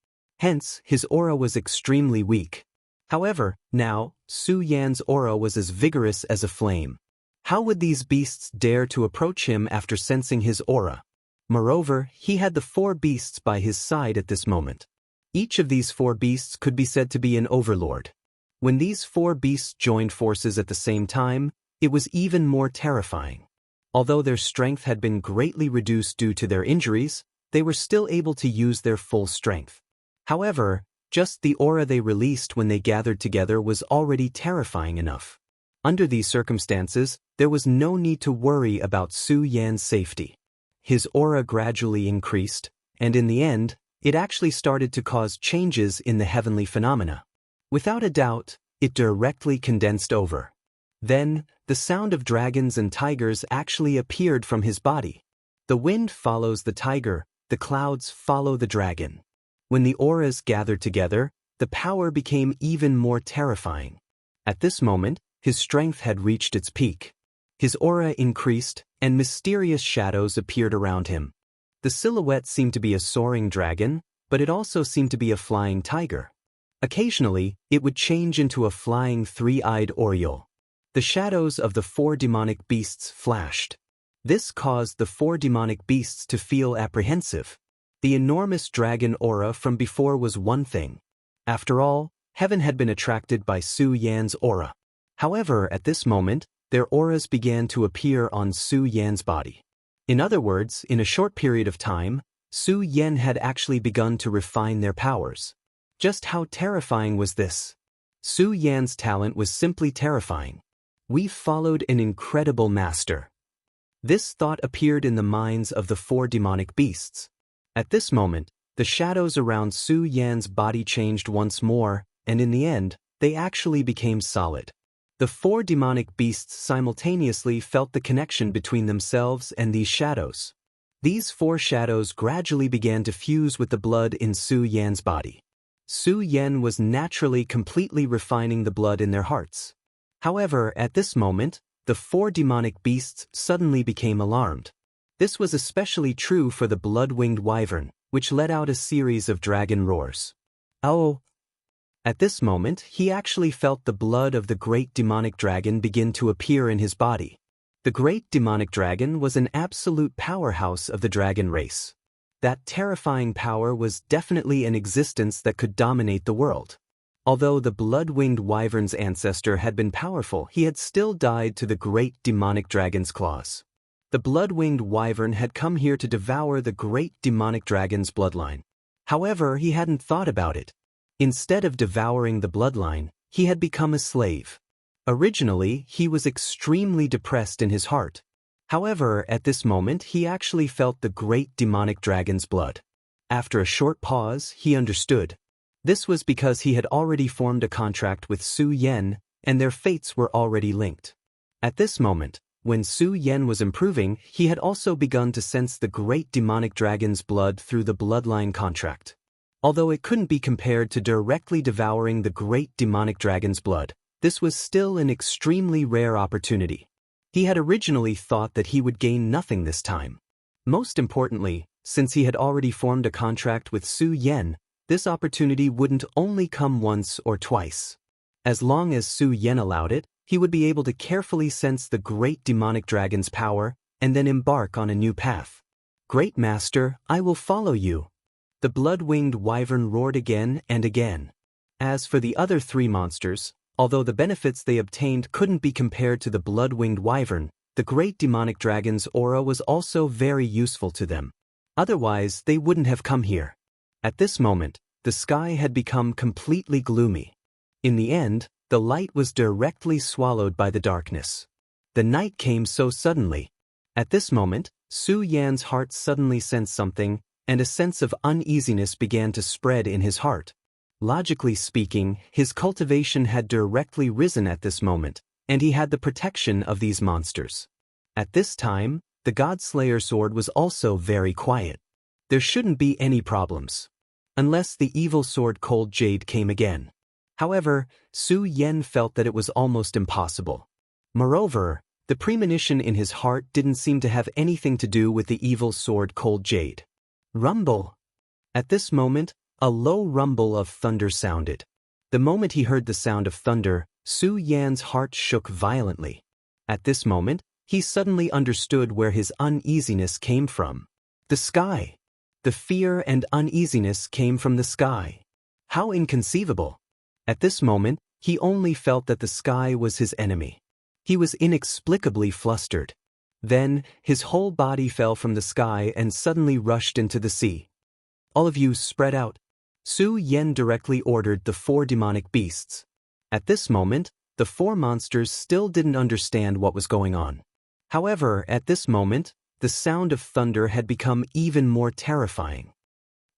Hence, his aura was extremely weak. However, now, Su Yan's aura was as vigorous as a flame. How would these beasts dare to approach him after sensing his aura? Moreover, he had the 4 beasts by his side at this moment. Each of these 4 beasts could be said to be an overlord. When these 4 beasts joined forces at the same time, it was even more terrifying. Although their strength had been greatly reduced due to their injuries, they were still able to use their full strength. However, just the aura they released when they gathered together was already terrifying enough. Under these circumstances, there was no need to worry about Su Yan's safety. His aura gradually increased, and in the end, it actually started to cause changes in the heavenly phenomena. Without a doubt, it directly condensed over. Then, the sound of dragons and tigers actually appeared from his body. The wind follows the tiger, the clouds follow the dragon. When the auras gathered together, the power became even more terrifying. At this moment, his strength had reached its peak. His aura increased, and mysterious shadows appeared around him. The silhouette seemed to be a soaring dragon, but it also seemed to be a flying tiger. Occasionally, it would change into a flying three-eyed oriole. The shadows of the 4 demonic beasts flashed. This caused the 4 demonic beasts to feel apprehensive. The enormous dragon aura from before was one thing. After all, heaven had been attracted by Su Yan's aura. However, at this moment, their auras began to appear on Su Yan's body. In other words, in a short period of time, Su Yan had actually begun to refine their powers. Just how terrifying was this? Su Yan's talent was simply terrifying. We followed an incredible master. This thought appeared in the minds of the 4 demonic beasts. At this moment, the shadows around Su Yan's body changed once more, and in the end, they actually became solid. The 4 demonic beasts simultaneously felt the connection between themselves and these shadows. These 4 shadows gradually began to fuse with the blood in Su Yan's body. Su Yan was naturally completely refining the blood in their hearts. However, at this moment, the 4 demonic beasts suddenly became alarmed. This was especially true for the blood-winged wyvern, which let out a series of dragon roars. Oh! At this moment, he actually felt the blood of the great demonic dragon begin to appear in his body. The great demonic dragon was an absolute powerhouse of the dragon race. That terrifying power was definitely an existence that could dominate the world. Although the blood-winged wyvern's ancestor had been powerful, he had still died to the great demonic dragon's claws. The blood-winged wyvern had come here to devour the great demonic dragon's bloodline. However, he hadn't thought about it. Instead of devouring the bloodline, he had become a slave. Originally, he was extremely depressed in his heart. However, at this moment, he actually felt the great demonic dragon's blood. After a short pause, he understood. This was because he had already formed a contract with Su Yan, and their fates were already linked. At this moment, when Su Yan was improving, he had also begun to sense the great demonic dragon's blood through the bloodline contract. Although it couldn't be compared to directly devouring the great demonic dragon's blood, this was still an extremely rare opportunity. He had originally thought that he would gain nothing this time. Most importantly, since he had already formed a contract with Su Yan, this opportunity wouldn't only come once or twice. As long as Su Yan allowed it, he would be able to carefully sense the great demonic dragon's power and then embark on a new path. Great Master, I will follow you. The blood-winged wyvern roared again and again. As for the other 3 monsters, although the benefits they obtained couldn't be compared to the blood-winged wyvern, the great demonic dragon's aura was also very useful to them. Otherwise, they wouldn't have come here. At this moment, the sky had become completely gloomy. In the end, the light was directly swallowed by the darkness. The night came so suddenly. At this moment, Su Yan's heart suddenly sensed something, and a sense of uneasiness began to spread in his heart. Logically speaking, his cultivation had directly risen at this moment, and he had the protection of these monsters. At this time, the Godslayer sword was also very quiet. There shouldn't be any problems. Unless the evil sword Cold Jade came again. However, Su Yan felt that it was almost impossible. Moreover, the premonition in his heart didn't seem to have anything to do with the evil sword Cold Jade. Rumble! At this moment, a low rumble of thunder sounded. The moment he heard the sound of thunder, Su Yan's heart shook violently. At this moment, he suddenly understood where his uneasiness came from. The sky! The fear and uneasiness came from the sky. How inconceivable! At this moment, he only felt that the sky was his enemy. He was inexplicably flustered. Then, his whole body fell from the sky and suddenly rushed into the sea. All of you spread out. Su Yan directly ordered the 4 demonic beasts. At this moment, the 4 monsters still didn't understand what was going on. However, at this moment, the sound of thunder had become even more terrifying.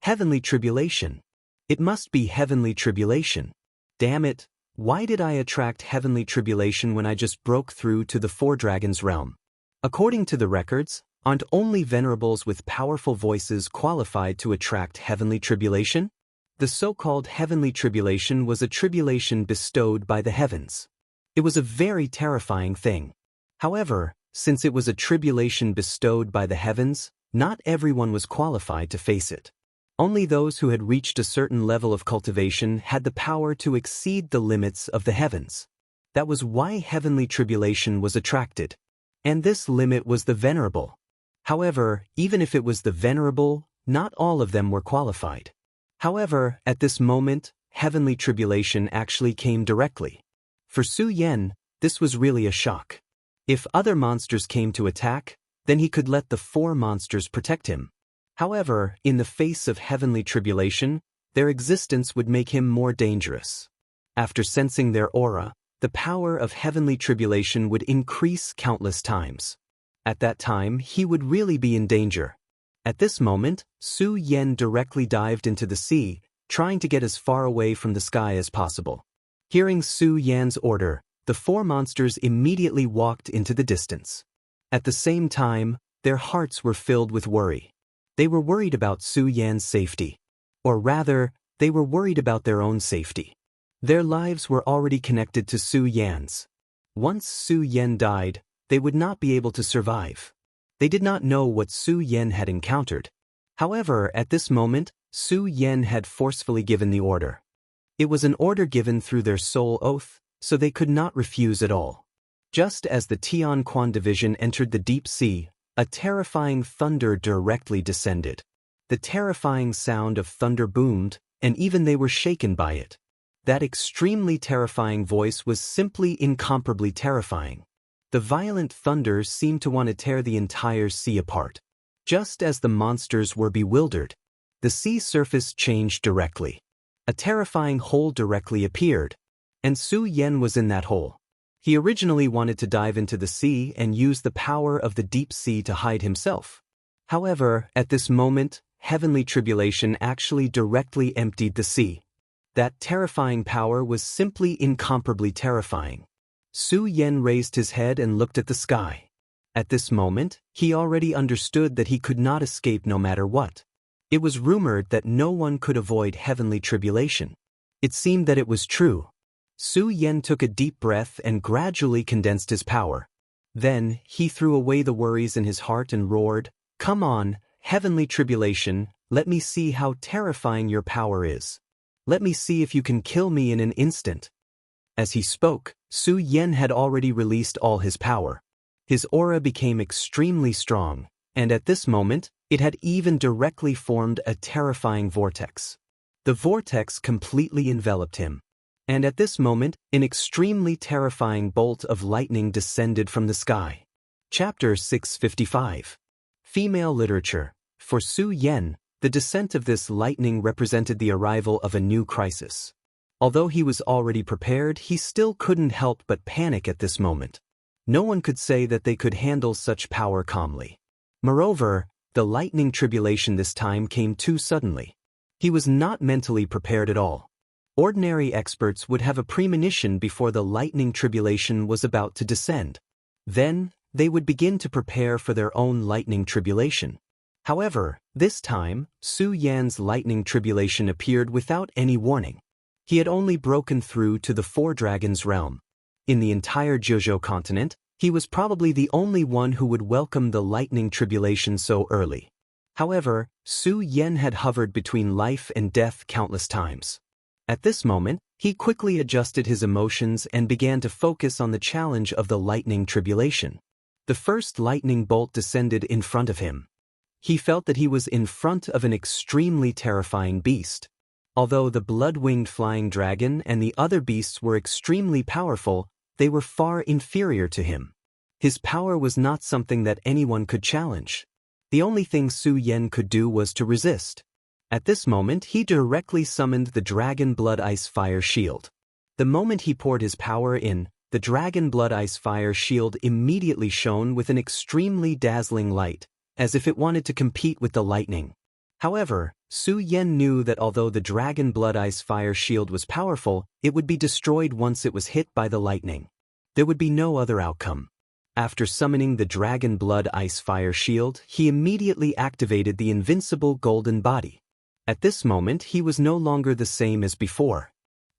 Heavenly tribulation. It must be heavenly tribulation. Damn it, why did I attract heavenly tribulation when I just broke through to the Four Dragons realm? According to the records, aren't only venerables with powerful voices qualified to attract heavenly tribulation? The so-called heavenly tribulation was a tribulation bestowed by the heavens. It was a very terrifying thing. However, since it was a tribulation bestowed by the heavens, not everyone was qualified to face it. Only those who had reached a certain level of cultivation had the power to exceed the limits of the heavens. That was why heavenly tribulation was attracted. And this limit was the venerable. However, even if it was the venerable, not all of them were qualified. However, at this moment, heavenly tribulation actually came directly. For Su Yan, this was really a shock. If other monsters came to attack, then he could let the four monsters protect him. However, in the face of heavenly tribulation, their existence would make him more dangerous. After sensing their aura, the power of heavenly tribulation would increase countless times. At that time, he would really be in danger. At this moment, Su Yan directly dived into the sea, trying to get as far away from the sky as possible. Hearing Su Yan's order, the four monsters immediately walked into the distance. At the same time, their hearts were filled with worry. They were worried about Su Yan's safety. Or rather, they were worried about their own safety. Their lives were already connected to Su Yan's. Once Su Yan died, they would not be able to survive. They did not know what Su Yan had encountered. However, at this moment, Su Yan had forcefully given the order. It was an order given through their soul oath, so they could not refuse at all. Just as the Tian Quan division entered the deep sea, a terrifying thunder directly descended. The terrifying sound of thunder boomed, and even they were shaken by it. That extremely terrifying voice was simply incomparably terrifying. The violent thunder seemed to want to tear the entire sea apart. Just as the monsters were bewildered, the sea surface changed directly. A terrifying hole directly appeared, and Su Yan was in that hole. He originally wanted to dive into the sea and use the power of the deep sea to hide himself. However, at this moment, heavenly tribulation actually directly emptied the sea. That terrifying power was simply incomparably terrifying. Su Yan raised his head and looked at the sky. At this moment, he already understood that he could not escape no matter what. It was rumored that no one could avoid heavenly tribulation. It seemed that it was true. Su Yan took a deep breath and gradually condensed his power. Then, he threw away the worries in his heart and roared, "Come on, heavenly tribulation, let me see how terrifying your power is. Let me see if you can kill me in an instant." As he spoke, Su Yan had already released all his power. His aura became extremely strong, and at this moment, it had even directly formed a terrifying vortex. The vortex completely enveloped him. And at this moment, an extremely terrifying bolt of lightning descended from the sky. Chapter 655. Female Literature. For Su Yan, the descent of this lightning represented the arrival of a new crisis. Although he was already prepared, he still couldn't help but panic at this moment. No one could say that they could handle such power calmly. Moreover, the lightning tribulation this time came too suddenly. He was not mentally prepared at all. Ordinary experts would have a premonition before the lightning tribulation was about to descend. Then, they would begin to prepare for their own lightning tribulation. However, this time, Su Yan's lightning tribulation appeared without any warning. He had only broken through to the Four Dragons realm. In the entire Jojo continent, he was probably the only one who would welcome the lightning tribulation so early. However, Su Yan had hovered between life and death countless times. At this moment, he quickly adjusted his emotions and began to focus on the challenge of the lightning tribulation. The first lightning bolt descended in front of him. He felt that he was in front of an extremely terrifying beast. Although the blood-winged flying dragon and the other beasts were extremely powerful, they were far inferior to him. His power was not something that anyone could challenge. The only thing Su Yan could do was to resist. At this moment, he directly summoned the Dragon Blood Ice Fire Shield. The moment he poured his power in, the Dragon Blood Ice Fire Shield immediately shone with an extremely dazzling light, as if it wanted to compete with the lightning. However, Su Yan knew that although the Dragon Blood Ice Fire shield was powerful, it would be destroyed once it was hit by the lightning. There would be no other outcome. After summoning the Dragon Blood Ice Fire shield, he immediately activated the invincible golden body. At this moment, he was no longer the same as before.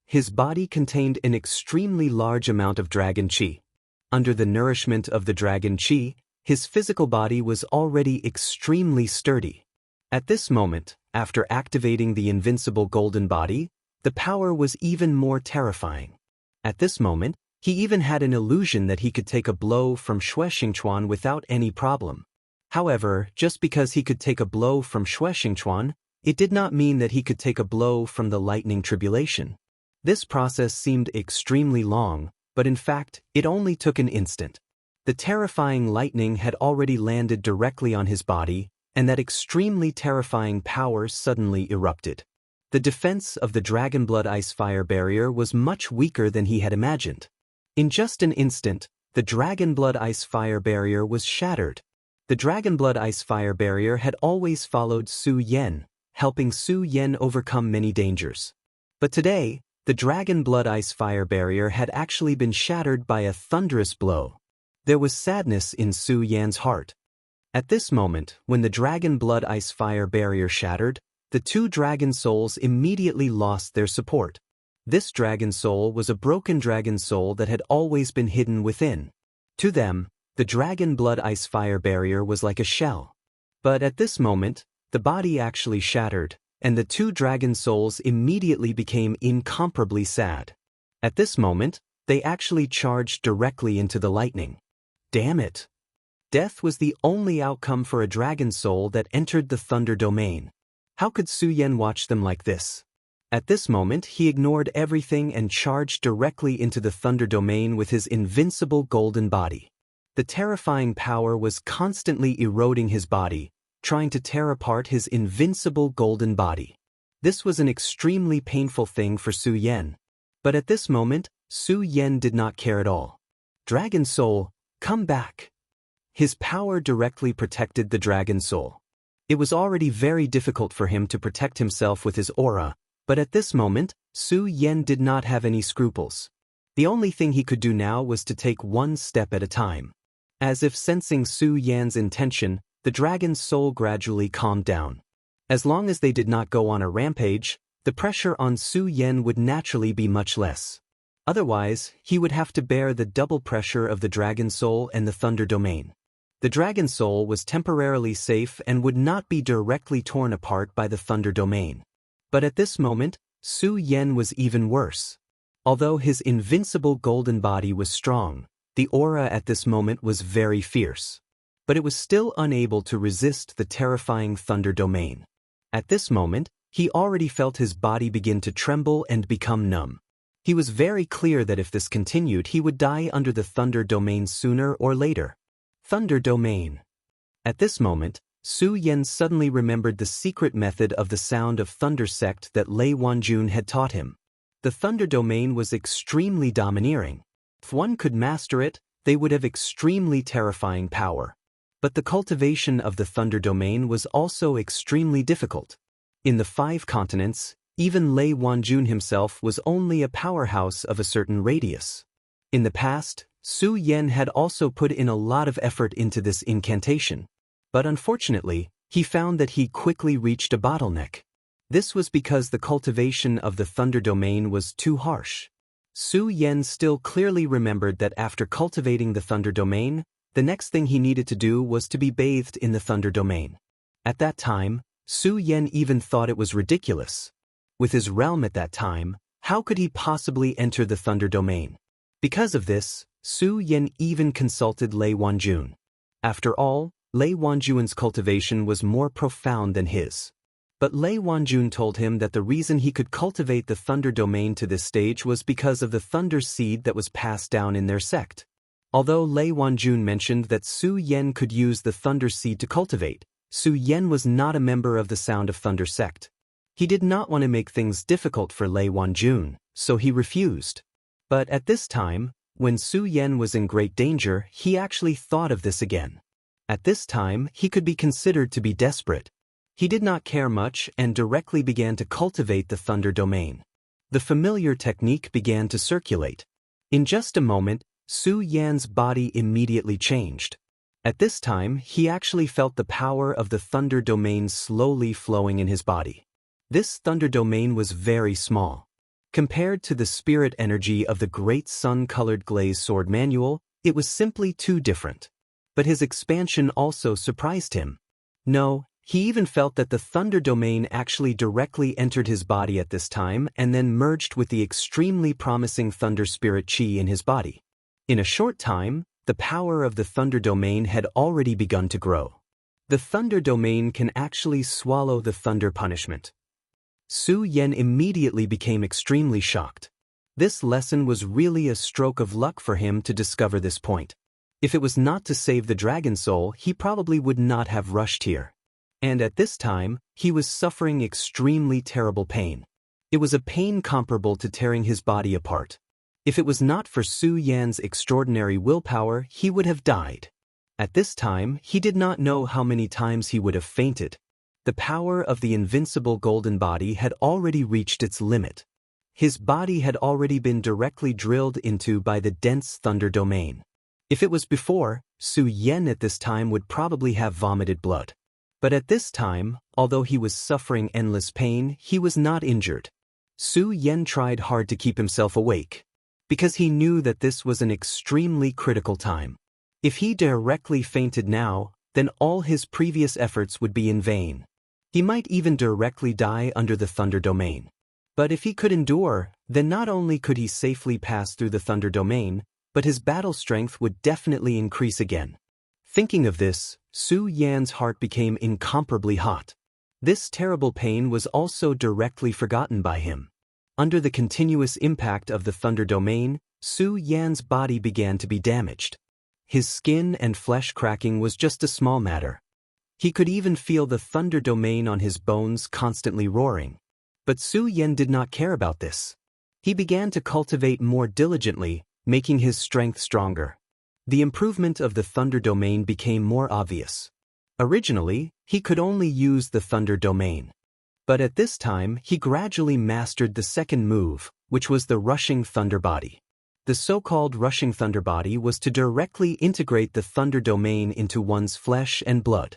His body contained an extremely large amount of dragon qi. Under the nourishment of the dragon qi, his physical body was already extremely sturdy. At this moment, after activating the invincible golden body, the power was even more terrifying. At this moment, he even had an illusion that he could take a blow from Xingchuan without any problem. However, just because he could take a blow from Xingchuan, it did not mean that he could take a blow from the lightning tribulation. This process seemed extremely long, but in fact, it only took an instant. The terrifying lightning had already landed directly on his body, and that extremely terrifying power suddenly erupted. The defense of the Dragon Blood Ice Fire barrier was much weaker than he had imagined. In just an instant, the Dragon Blood Ice Fire barrier was shattered. The Dragon Blood Ice Fire barrier had always followed Su Yan, helping Su Yan overcome many dangers. But today, the Dragon Blood Ice Fire barrier had actually been shattered by a thunderous blow. There was sadness in Su Yan's heart. At this moment, when the Dragon Blood Ice Fire barrier shattered, the two dragon souls immediately lost their support. This dragon soul was a broken dragon soul that had always been hidden within. To them, the Dragon Blood Ice Fire barrier was like a shell. But at this moment, the body actually shattered, and the two dragon souls immediately became incomparably sad. At this moment, they actually charged directly into the lightning. Damn it! Death was the only outcome for a dragon soul that entered the Thunder Domain. How could Su Yan watch them like this? At this moment, he ignored everything and charged directly into the Thunder Domain with his invincible golden body. The terrifying power was constantly eroding his body, trying to tear apart his invincible golden body. This was an extremely painful thing for Su Yan. But at this moment, Su Yan did not care at all. Dragon Soul, come back! His power directly protected the Dragon Soul. It was already very difficult for him to protect himself with his aura, but at this moment, Su Yan did not have any scruples. The only thing he could do now was to take one step at a time. As if sensing Su Yan's intention, the dragon's soul gradually calmed down. As long as they did not go on a rampage, the pressure on Su Yan would naturally be much less. Otherwise, he would have to bear the double pressure of the Dragon Soul and the Thunder Domain. The Dragon Soul was temporarily safe and would not be directly torn apart by the Thunder Domain. But at this moment, Su Yan was even worse. Although his invincible golden body was strong, the aura at this moment was very fierce. But it was still unable to resist the terrifying Thunder Domain. At this moment, he already felt his body begin to tremble and become numb. He was very clear that if this continued, he would die under the Thunder Domain sooner or later. Thunder Domain. At this moment, Su Yan suddenly remembered the secret method of the sound of thunder sect that Lei Wanjun had taught him. The Thunder Domain was extremely domineering. If one could master it, they would have extremely terrifying power. But the cultivation of the Thunder Domain was also extremely difficult. In the 5 continents, even Lei Wanjun himself was only a powerhouse of a certain radius. In the past, Su Yan had also put in a lot of effort into this incantation. But unfortunately, he found that he quickly reached a bottleneck. This was because the cultivation of the Thunder Domain was too harsh. Su Yan still clearly remembered that after cultivating the Thunder Domain, the next thing he needed to do was to be bathed in the Thunder Domain. At that time, Su Yan even thought it was ridiculous. With his realm at that time, how could he possibly enter the Thunder Domain? Because of this, Su Yan even consulted Lei Wanjun. After all, Lei Wanjun's cultivation was more profound than his. But Lei Wanjun told him that the reason he could cultivate the Thunder Domain to this stage was because of the Thunder Seed that was passed down in their sect. Although Lei Wanjun mentioned that Su Yan could use the Thunder Seed to cultivate, Su Yan was not a member of the Sound of Thunder sect. He did not want to make things difficult for Lei Wanjun, so he refused. But at this time, when Su Yan was in great danger, he actually thought of this again. At this time, he could be considered to be desperate. He did not care much and directly began to cultivate the thunder domain. The familiar technique began to circulate. In just a moment, Su Yan's body immediately changed. At this time, he actually felt the power of the thunder domain slowly flowing in his body. This thunder domain was very small. Compared to the spirit energy of the great sun-colored glazed sword manual, it was simply too different. But his expansion also surprised him. No, he even felt that the thunder domain actually directly entered his body at this time and then merged with the extremely promising thunder spirit chi in his body. In a short time, the power of the thunder domain had already begun to grow. The thunder domain can actually swallow the thunder punishment. Su Yan immediately became extremely shocked. This lesson was really a stroke of luck for him to discover this point. If it was not to save the dragon soul, he probably would not have rushed here. And at this time, he was suffering extremely terrible pain. It was a pain comparable to tearing his body apart. If it was not for Su Yan's extraordinary willpower, he would have died. At this time, he did not know how many times he would have fainted. The power of the invincible golden body had already reached its limit. His body had already been directly drilled into by the dense thunder domain. If it was before, Su Yan at this time would probably have vomited blood. But at this time, although he was suffering endless pain, he was not injured. Su Yan tried hard to keep himself awake, because he knew that this was an extremely critical time. If he directly fainted now, then all his previous efforts would be in vain. He might even directly die under the thunder domain. But if he could endure, then not only could he safely pass through the thunder domain, but his battle strength would definitely increase again. Thinking of this, Su Yan's heart became incomparably hot. This terrible pain was also directly forgotten by him. Under the continuous impact of the thunder domain, Su Yan's body began to be damaged. His skin and flesh cracking was just a small matter. He could even feel the thunder domain on his bones constantly roaring. But Su Yan did not care about this. He began to cultivate more diligently, making his strength stronger. The improvement of the thunder domain became more obvious. Originally, he could only use the thunder domain. But at this time, he gradually mastered the second move, which was the rushing thunder body. The so-called rushing thunder body was to directly integrate the thunder domain into one's flesh and blood.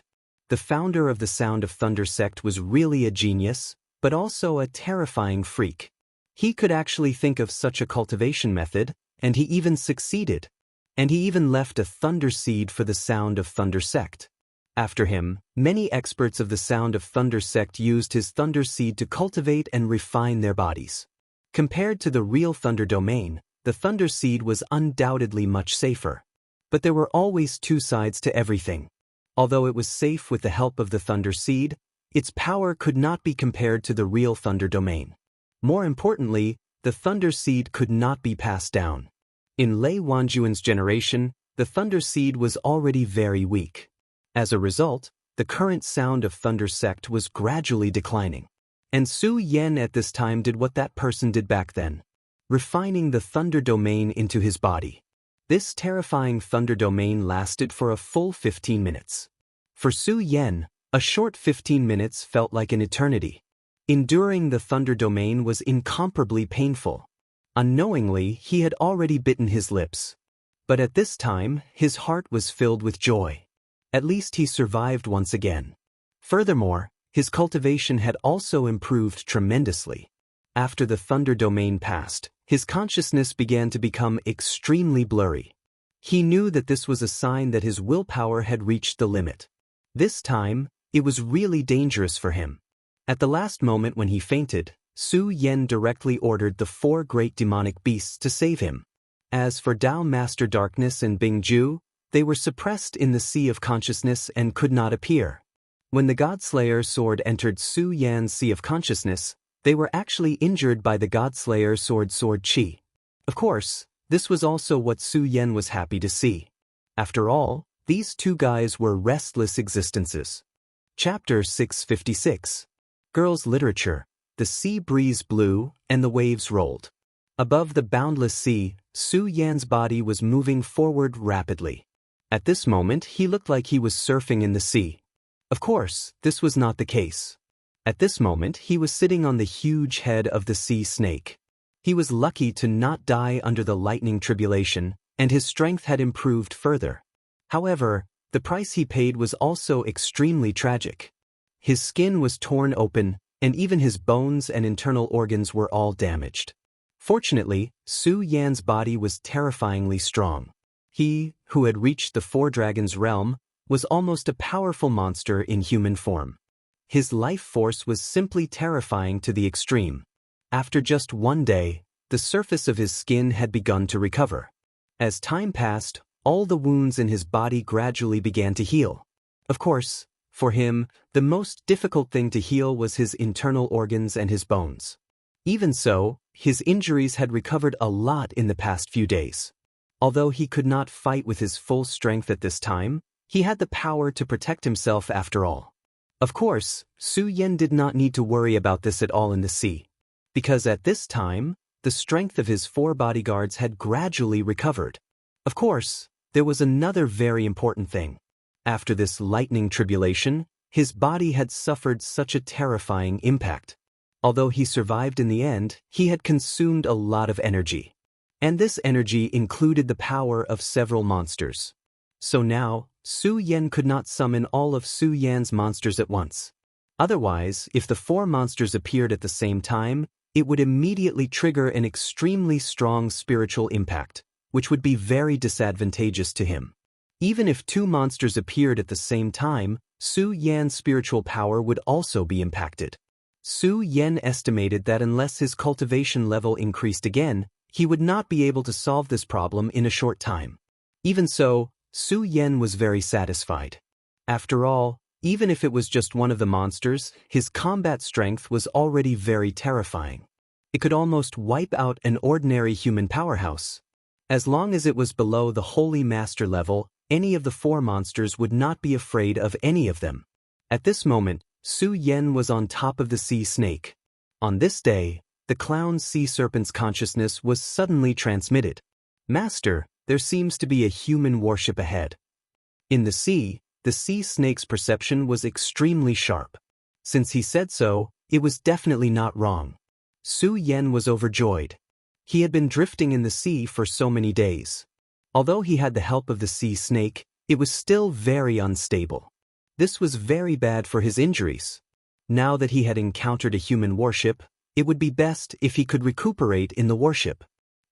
The founder of the Sound of Thunder sect was really a genius, but also a terrifying freak. He could actually think of such a cultivation method, and he even succeeded. And he even left a thunder seed for the Sound of Thunder sect. After him, many experts of the Sound of Thunder sect used his thunder seed to cultivate and refine their bodies. Compared to the real thunder domain, the thunder seed was undoubtedly much safer. But there were always two sides to everything. Although it was safe with the help of the thunder seed, its power could not be compared to the real thunder domain. More importantly, the thunder seed could not be passed down. In Lei Wanjuan's generation, the thunder seed was already very weak. As a result, the current Sound of Thunder sect was gradually declining. And Su Yan at this time did what that person did back then, refining the thunder domain into his body. This terrifying thunder domain lasted for a full 15 minutes. For Su Yan, a short 15 minutes felt like an eternity. Enduring the thunder domain was incomparably painful. Unknowingly, he had already bitten his lips. But at this time, his heart was filled with joy. At least he survived once again. Furthermore, his cultivation had also improved tremendously. After the thunder domain passed, his consciousness began to become extremely blurry. He knew that this was a sign that his willpower had reached the limit. This time, it was really dangerous for him. At the last moment when he fainted, Su Yan directly ordered the 4 great demonic beasts to save him. As for Dao Master Darkness and Bingju, they were suppressed in the sea of consciousness and could not appear. When the Godslayer sword entered Su Yan's sea of consciousness, they were actually injured by the Godslayer sword chi. Of course, this was also what Su Yan was happy to see. After all, these two guys were restless existences. Chapter 656. Girls' Literature. The sea breeze blew, and the waves rolled. Above the boundless sea, Su Yan's body was moving forward rapidly. At this moment, he looked like he was surfing in the sea. Of course, this was not the case. At this moment, he was sitting on the huge head of the sea snake. He was lucky to not die under the lightning tribulation, and his strength had improved further. However, the price he paid was also extremely tragic. His skin was torn open, and even his bones and internal organs were all damaged. Fortunately, Su Yan's body was terrifyingly strong. He, who had reached the Four Dragons realm, was almost a powerful monster in human form. His life force was simply terrifying to the extreme. After just one day, the surface of his skin had begun to recover. As time passed, all the wounds in his body gradually began to heal. Of course, for him, the most difficult thing to heal was his internal organs and his bones. Even so, his injuries had recovered a lot in the past few days. Although he could not fight with his full strength at this time, he had the power to protect himself after all. Of course, Su Yan did not need to worry about this at all in the sea, because at this time, the strength of his 4 bodyguards had gradually recovered. Of course, there was another very important thing. After this lightning tribulation, his body had suffered such a terrifying impact. Although he survived in the end, he had consumed a lot of energy. And this energy included the power of several monsters. So now, Su Yan could not summon all of Su Yan's monsters at once. Otherwise, if the 4 monsters appeared at the same time, it would immediately trigger an extremely strong spiritual impact, which would be very disadvantageous to him. Even if 2 monsters appeared at the same time, Su Yan's spiritual power would also be impacted. Su Yan estimated that unless his cultivation level increased again, he would not be able to solve this problem in a short time. Even so, Su Yan was very satisfied. After all, even if it was just one of the monsters, his combat strength was already very terrifying. It could almost wipe out an ordinary human powerhouse. As long as it was below the Holy Master level, any of the 4 monsters would not be afraid of any of them. At this moment, Su Yan was on top of the sea snake. On this day, the clown sea serpent's consciousness was suddenly transmitted. Master, there seems to be a human warship ahead. In the sea snake's perception was extremely sharp. Since he said so, it was definitely not wrong. Su Yan was overjoyed. He had been drifting in the sea for so many days. Although he had the help of the sea snake, it was still very unstable. This was very bad for his injuries. Now that he had encountered a human warship, it would be best if he could recuperate in the warship.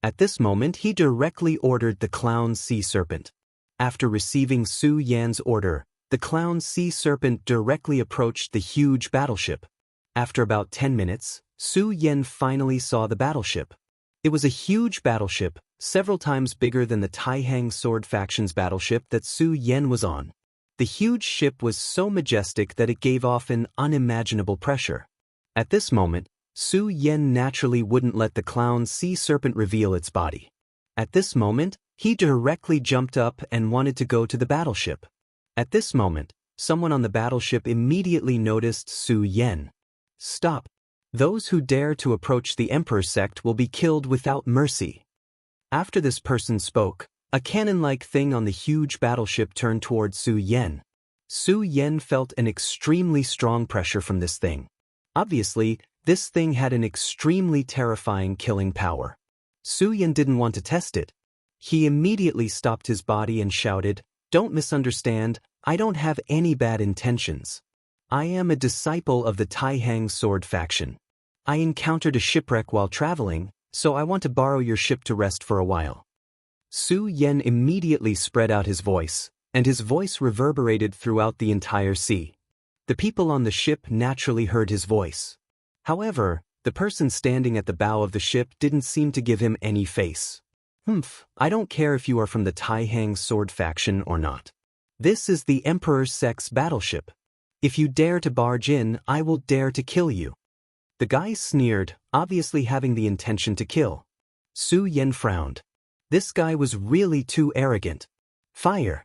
At this moment, he directly ordered the clown sea serpent. After receiving Su Yan's order, the clown sea serpent directly approached the huge battleship. After about 10 minutes, Su Yan finally saw the battleship. It was a huge battleship, several times bigger than the Taihang Sword faction's battleship that Su Yan was on. The huge ship was so majestic that it gave off an unimaginable pressure. At this moment, Su Yan naturally wouldn't let the clown sea serpent reveal its body. At this moment, he directly jumped up and wanted to go to the battleship. At this moment, someone on the battleship immediately noticed Su Yan. Stop. Those who dare to approach the Emperor's sect will be killed without mercy. After this person spoke, a cannon-like thing on the huge battleship turned toward Su Yan. Su Yan felt an extremely strong pressure from this thing. Obviously, this thing had an extremely terrifying killing power. Su Yan didn't want to test it. He immediately stopped his body and shouted, "Don't misunderstand, I don't have any bad intentions. I am a disciple of the Taihang Sword faction. I encountered a shipwreck while traveling, so I want to borrow your ship to rest for a while." Su Yan immediately spread out his voice, and his voice reverberated throughout the entire sea. The people on the ship naturally heard his voice. However, the person standing at the bow of the ship didn't seem to give him any face. I don't care if you are from the Taihang Sword faction or not. This is the Emperor's sect's battleship. If you dare to barge in, I will dare to kill you. The guy sneered, obviously having the intention to kill. Su Yan frowned. This guy was really too arrogant. Fire.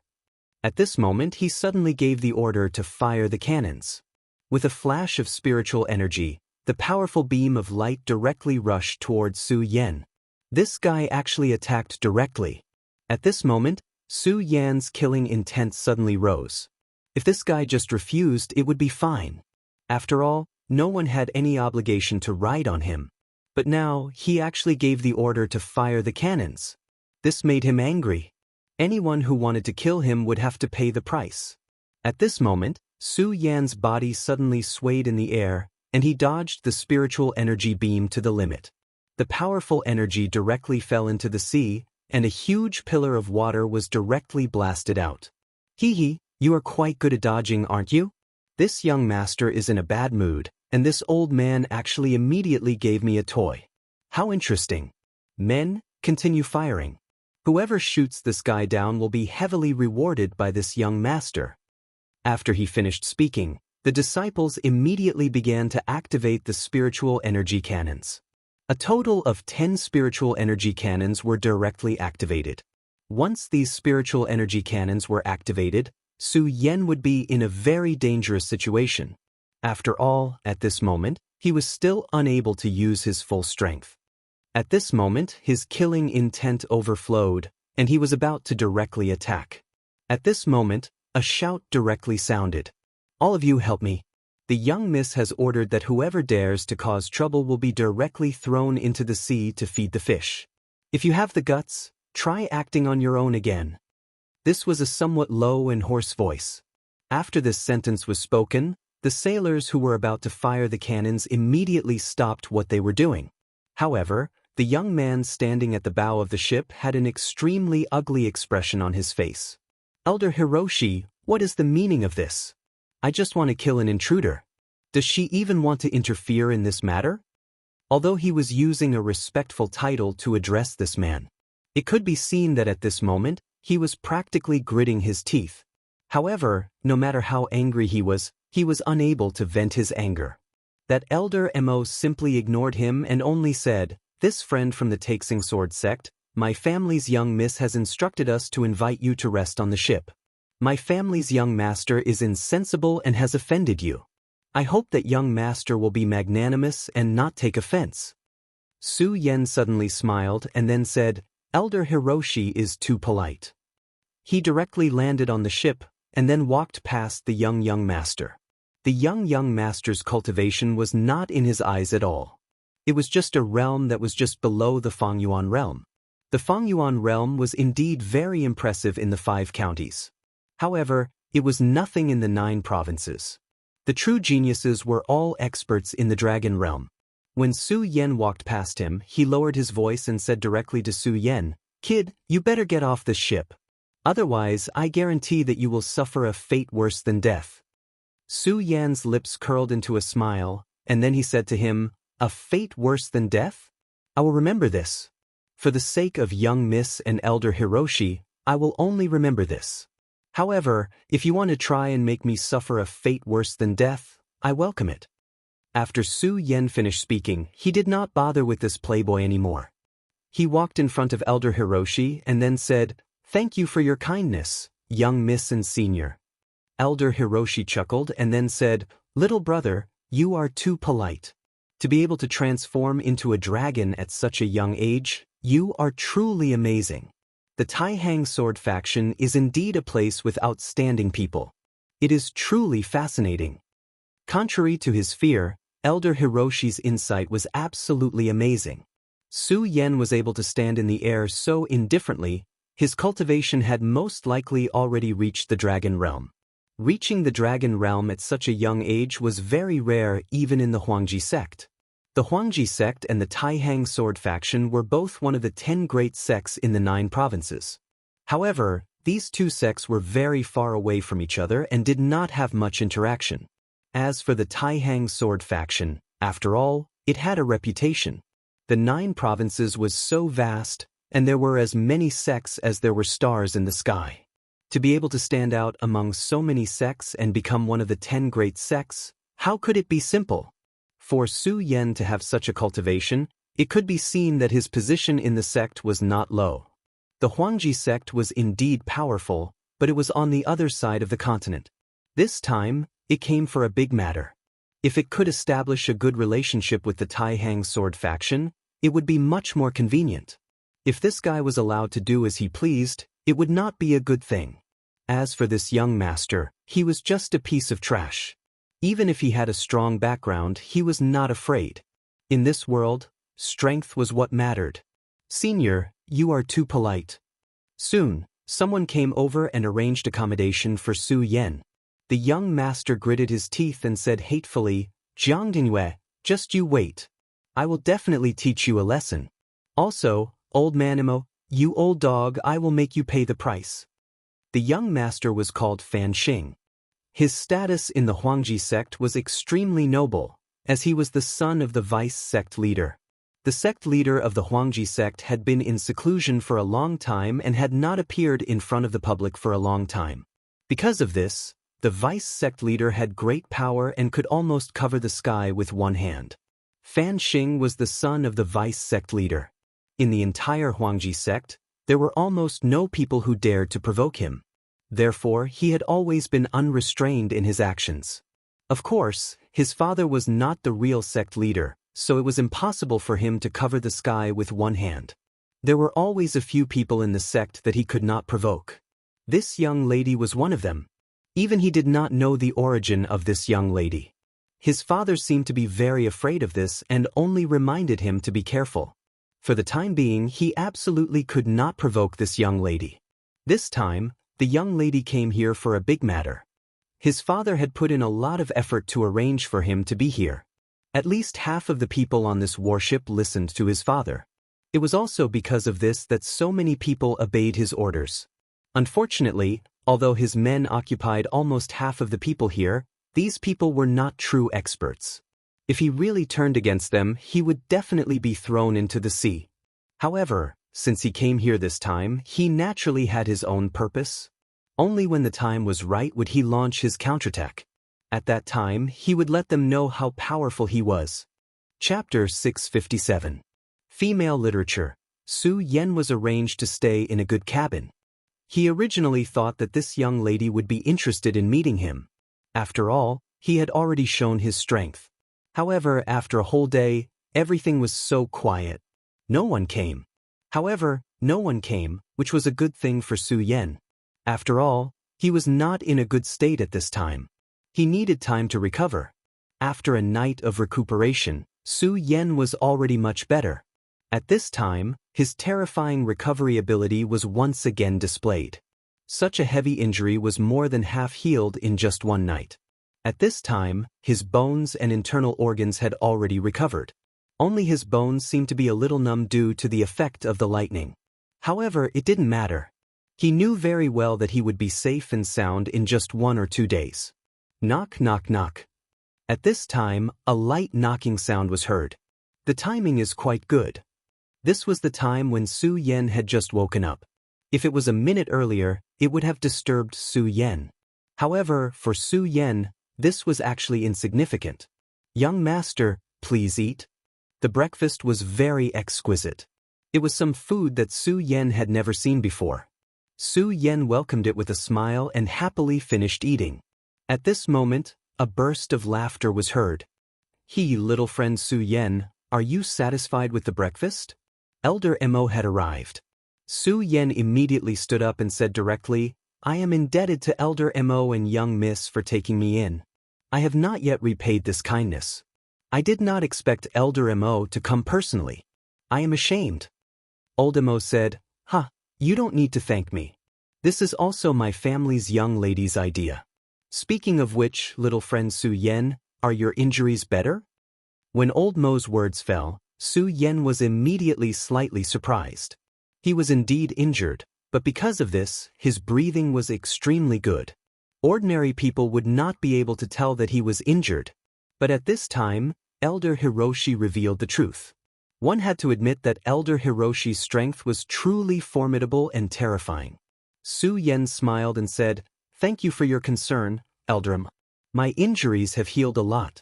At this moment, he suddenly gave the order to fire the cannons. With a flash of spiritual energy, the powerful beam of light directly rushed towards Su Yan. This guy actually attacked directly. At this moment, Su Yan's killing intent suddenly rose. If this guy just refused, it would be fine. After all, no one had any obligation to ride on him. But now, he actually gave the order to fire the cannons. This made him angry. Anyone who wanted to kill him would have to pay the price. At this moment, Su Yan's body suddenly swayed in the air, and he dodged the spiritual energy beam to the limit. The powerful energy directly fell into the sea, and a huge pillar of water was directly blasted out. Hee, you are quite good at dodging, aren't you? This young master is in a bad mood, and this old man actually immediately gave me a toy. How interesting. Men, continue firing. Whoever shoots this guy down will be heavily rewarded by this young master. After he finished speaking, the disciples immediately began to activate the spiritual energy cannons. A total of 10 spiritual energy cannons were directly activated. Once these spiritual energy cannons were activated, Su Yan would be in a very dangerous situation. After all, at this moment, he was still unable to use his full strength. At this moment, his killing intent overflowed, and he was about to directly attack. At this moment, a shout directly sounded. All of you help me. The young miss has ordered that whoever dares to cause trouble will be directly thrown into the sea to feed the fish. If you have the guts, try acting on your own again. This was a somewhat low and hoarse voice. After this sentence was spoken, the sailors who were about to fire the cannons immediately stopped what they were doing. However, the young man standing at the bow of the ship had an extremely ugly expression on his face. Elder Hiroshi, what is the meaning of this? I just want to kill an intruder. Does she even want to interfere in this matter? Although he was using a respectful title to address this man, it could be seen that at this moment, he was practically gritting his teeth. However, no matter how angry he was unable to vent his anger. That elder Mo simply ignored him and only said, "This friend from the Taixing Sword sect, my family's young miss has instructed us to invite you to rest on the ship. My family's young master is insensible and has offended you. I hope that young master will be magnanimous and not take offense." Su Yan suddenly smiled and then said, "Elder Hiroshi is too polite." He directly landed on the ship and then walked past the young master. The young master's cultivation was not in his eyes at all. It was just a realm that was just below the Fengyuan realm. The Fengyuan realm was indeed very impressive in the 5 counties. However, it was nothing in the 9 provinces. The true geniuses were all experts in the dragon realm. When Su Yan walked past him, he lowered his voice and said directly to Su Yan, "Kid, you better get off this ship. Otherwise, I guarantee that you will suffer a fate worse than death." Su Yan's lips curled into a smile, and then he said to him, "A fate worse than death? I will remember this. For the sake of young Miss and Elder Hiroshi, I will only remember this. However, if you want to try and make me suffer a fate worse than death, I welcome it." After Su Yan finished speaking, he did not bother with this playboy anymore. He walked in front of Elder Hiroshi and then said, "Thank you for your kindness, young Miss and Senior." Elder Hiroshi chuckled and then said, "Little brother, you are too polite. To be able to transform into a dragon at such a young age, you are truly amazing. The Taihang Sword faction is indeed a place with outstanding people. It is truly fascinating." Contrary to his fear, Elder Hiroshi's insight was absolutely amazing. Su Yan was able to stand in the air so indifferently, his cultivation had most likely already reached the dragon realm. Reaching the dragon realm at such a young age was very rare even in the Huangji sect. The Huangji sect and the Taihang Sword faction were both one of the 10 great sects in the 9 provinces. However, these 2 sects were very far away from each other and did not have much interaction. As for the Taihang Sword faction, after all, it had a reputation. The 9 provinces was so vast, and there were as many sects as there were stars in the sky. To be able to stand out among so many sects and become one of the 10 great sects, how could it be simple? For Su Yan to have such a cultivation, it could be seen that his position in the sect was not low. The Huangji sect was indeed powerful, but it was on the other side of the continent. This time, it came for a big matter. If it could establish a good relationship with the Taihang Sword faction, it would be much more convenient. If this guy was allowed to do as he pleased, it would not be a good thing. As for this young master, he was just a piece of trash. Even if he had a strong background, he was not afraid. In this world, strength was what mattered. Senior, you are too polite. Soon, someone came over and arranged accommodation for Su Yan. The young master gritted his teeth and said hatefully, Jiang Dingyue, just you wait. I will definitely teach you a lesson. Also, old manimo, you old dog, I will make you pay the price. The young master was called Fan Xing. His status in the Huangji sect was extremely noble, as he was the son of the vice sect leader. The sect leader of the Huangji sect had been in seclusion for a long time and had not appeared in front of the public for a long time. Because of this, the vice sect leader had great power and could almost cover the sky with one hand. Fan Xing was the son of the vice sect leader. In the entire Huangji sect, there were almost no people who dared to provoke him. Therefore, he had always been unrestrained in his actions. Of course, his father was not the real sect leader, so it was impossible for him to cover the sky with one hand. There were always a few people in the sect that he could not provoke. This young lady was one of them. Even he did not know the origin of this young lady. His father seemed to be very afraid of this and only reminded him to be careful. For the time being, he absolutely could not provoke this young lady. This time, the young lady came here for a big matter. His father had put in a lot of effort to arrange for him to be here. At least half of the people on this warship listened to his father. It was also because of this that so many people obeyed his orders. Unfortunately, although his men occupied almost half of the people here, these people were not true experts. If he really turned against them, he would definitely be thrown into the sea. However, since he came here this time, he naturally had his own purpose. Only when the time was right would he launch his counterattack. At that time, he would let them know how powerful he was. Chapter 657. Female Literature. Su Yan was arranged to stay in a good cabin. He originally thought that this young lady would be interested in meeting him. After all, he had already shown his strength. However, after a whole day, everything was so quiet. No one came. However, no one came, which was a good thing for Su Yan. After all, he was not in a good state at this time. He needed time to recover. After a night of recuperation, Su Yan was already much better. At this time, his terrifying recovery ability was once again displayed. Such a heavy injury was more than half healed in just one night. At this time, his bones and internal organs had already recovered. Only his bones seemed to be a little numb due to the effect of the lightning. However, it didn't matter. He knew very well that he would be safe and sound in just 1 or 2 days. Knock, knock, knock. At this time, a light knocking sound was heard. The timing is quite good. This was the time when Su Yan had just woken up. If it was a minute earlier, it would have disturbed Su Yan. However, for Su Yan, this was actually insignificant. Young master, please eat. The breakfast was very exquisite. It was some food that Su Yan had never seen before. Su Yan welcomed it with a smile and happily finished eating. At this moment, a burst of laughter was heard. Little friend Su Yan, are you satisfied with the breakfast? Elder Mo had arrived. Su Yan immediately stood up and said directly, I am indebted to Elder Mo and young miss for taking me in. I have not yet repaid this kindness. I did not expect Elder Mo to come personally. I am ashamed. Old Mo said, you don't need to thank me. This is also my family's young lady's idea. Speaking of which, little friend Su Yan, are your injuries better? When Old Mo's words fell, Su Yan was immediately slightly surprised. He was indeed injured, but because of this, his breathing was extremely good. Ordinary people would not be able to tell that he was injured. But at this time, Elder Hiroshi revealed the truth. One had to admit that Elder Hiroshi's strength was truly formidable and terrifying. Su Yan smiled and said, Thank you for your concern, Elder Mo. My injuries have healed a lot.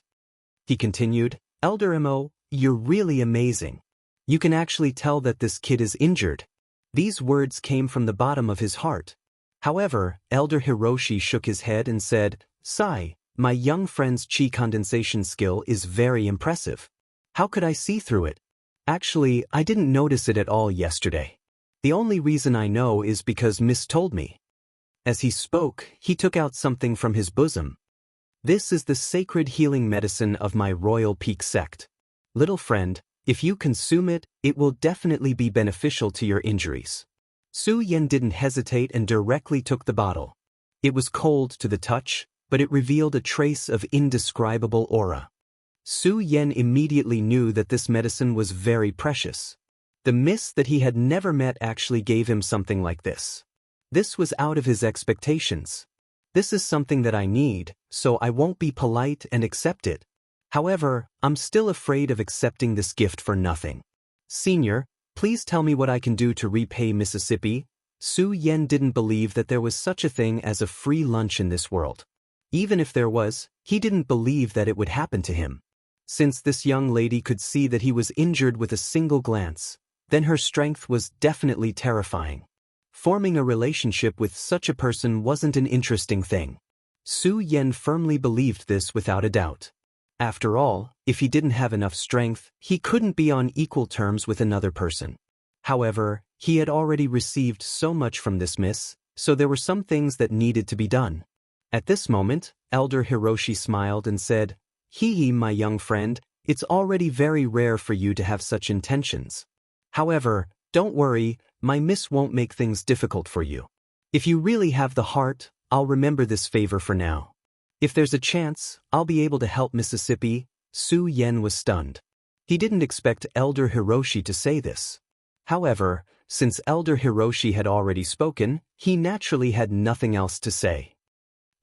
He continued, Elder Mo, you're really amazing. You can actually tell that this kid is injured. These words came from the bottom of his heart. However, Elder Hiroshi shook his head and said, Sai, my young friend's chi condensation skill is very impressive. How could I see through it? Actually, I didn't notice it at all yesterday. The only reason I know is because Miss told me. As he spoke, he took out something from his bosom. "This is the sacred healing medicine of my Royal Peak sect. Little friend, if you consume it, it will definitely be beneficial to your injuries." Su Yan didn't hesitate and directly took the bottle. It was cold to the touch, but it revealed a trace of indescribable aura. Su Yan immediately knew that this medicine was very precious. The miss that he had never met actually gave him something like this. This was out of his expectations. "This is something that I need, so I won't be polite and accept it. However, I'm still afraid of accepting this gift for nothing. Senior, please tell me what I can do to repay Mississippi." Su Yan didn't believe that there was such a thing as a free lunch in this world. Even if there was, he didn't believe that it would happen to him. Since this young lady could see that he was injured with a single glance, then her strength was definitely terrifying. Forming a relationship with such a person wasn't an interesting thing. Su Yan firmly believed this without a doubt. After all, if he didn't have enough strength, he couldn't be on equal terms with another person. However, he had already received so much from this miss, so there were some things that needed to be done. At this moment, Elder Hiroshi smiled and said, "Hee, my young friend, it's already very rare for you to have such intentions. However, don't worry, my miss won't make things difficult for you. If you really have the heart, I'll remember this favor for now. If there's a chance, I'll be able to help Mississippi." Su Yan was stunned. He didn't expect Elder Hiroshi to say this. However, since Elder Hiroshi had already spoken, he naturally had nothing else to say.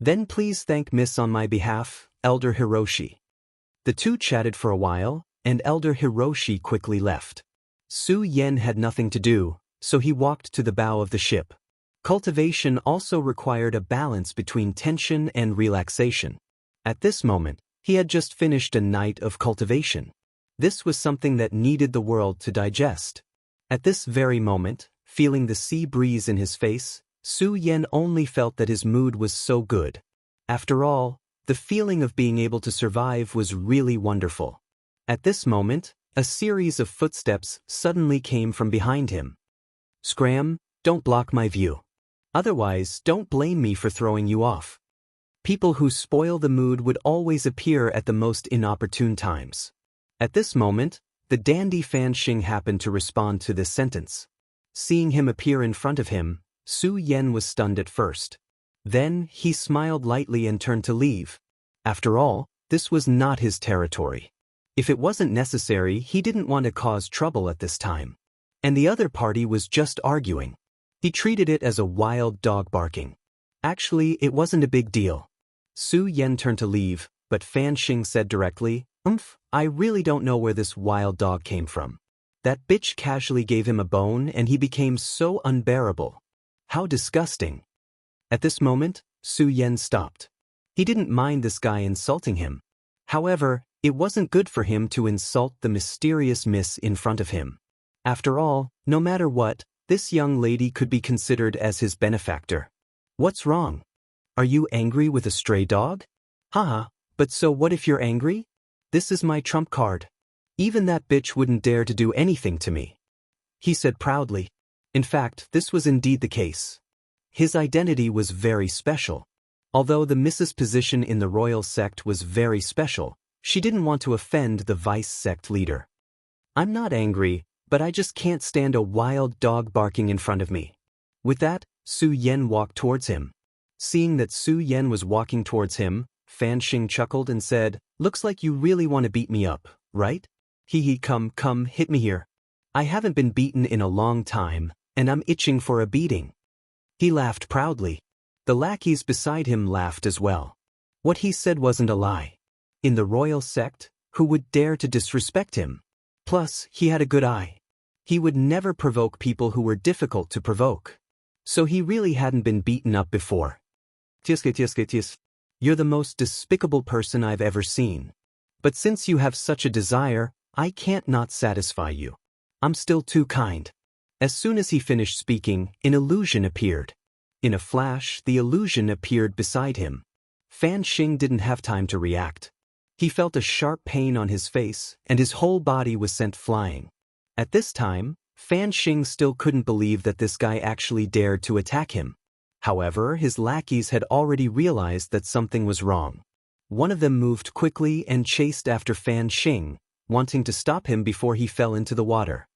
"Then please thank Miss on my behalf, Elder Hiroshi." The two chatted for a while, and Elder Hiroshi quickly left. Su Yan had nothing to do, so he walked to the bow of the ship. Cultivation also required a balance between tension and relaxation. At this moment, he had just finished a night of cultivation. This was something that needed the world to digest. At this very moment, feeling the sea breeze in his face, Su Yan only felt that his mood was so good. After all, the feeling of being able to survive was really wonderful. At this moment, a series of footsteps suddenly came from behind him. "Scram, don't block my view. Otherwise, don't blame me for throwing you off." People who spoil the mood would always appear at the most inopportune times. At this moment, the dandy Fan Xing happened to respond to this sentence. Seeing him appear in front of him, Su Yan was stunned at first. Then, he smiled lightly and turned to leave. After all, this was not his territory. If it wasn't necessary, he didn't want to cause trouble at this time. And the other party was just arguing. He treated it as a wild dog barking. Actually, it wasn't a big deal. Su Yan turned to leave, but Fan Xing said directly, I really don't know where this wild dog came from. That bitch casually gave him a bone and he became so unbearable. How disgusting." At this moment, Su Yan stopped. He didn't mind this guy insulting him. However, it wasn't good for him to insult the mysterious miss in front of him. After all, no matter what, this young lady could be considered as his benefactor. "What's wrong? Are you angry with a stray dog?" "Haha, but so what if you're angry? This is my trump card. Even that bitch wouldn't dare to do anything to me," he said proudly. In fact, this was indeed the case. His identity was very special. Although the Mrs. position in the royal sect was very special, she didn't want to offend the vice sect leader. "I'm not angry, but I just can't stand a wild dog barking in front of me." With that, Su Yan walked towards him. Seeing that Su Yan was walking towards him, Fan Xing chuckled and said, "Looks like you really want to beat me up, right? Come, hit me here. I haven't been beaten in a long time, and I'm itching for a beating." He laughed proudly. The lackeys beside him laughed as well. What he said wasn't a lie. In the royal sect, who would dare to disrespect him? Plus, he had a good eye. He would never provoke people who were difficult to provoke. So he really hadn't been beaten up before. "Tis. You're the most despicable person I've ever seen. But since you have such a desire, I can't not satisfy you. I'm still too kind." As soon as he finished speaking, an illusion appeared. In a flash, the illusion appeared beside him. Fan Xing didn't have time to react. He felt a sharp pain on his face, and his whole body was sent flying. At this time, Fan Xing still couldn't believe that this guy actually dared to attack him. However, his lackeys had already realized that something was wrong. One of them moved quickly and chased after Fan Xing, wanting to stop him before he fell into the water.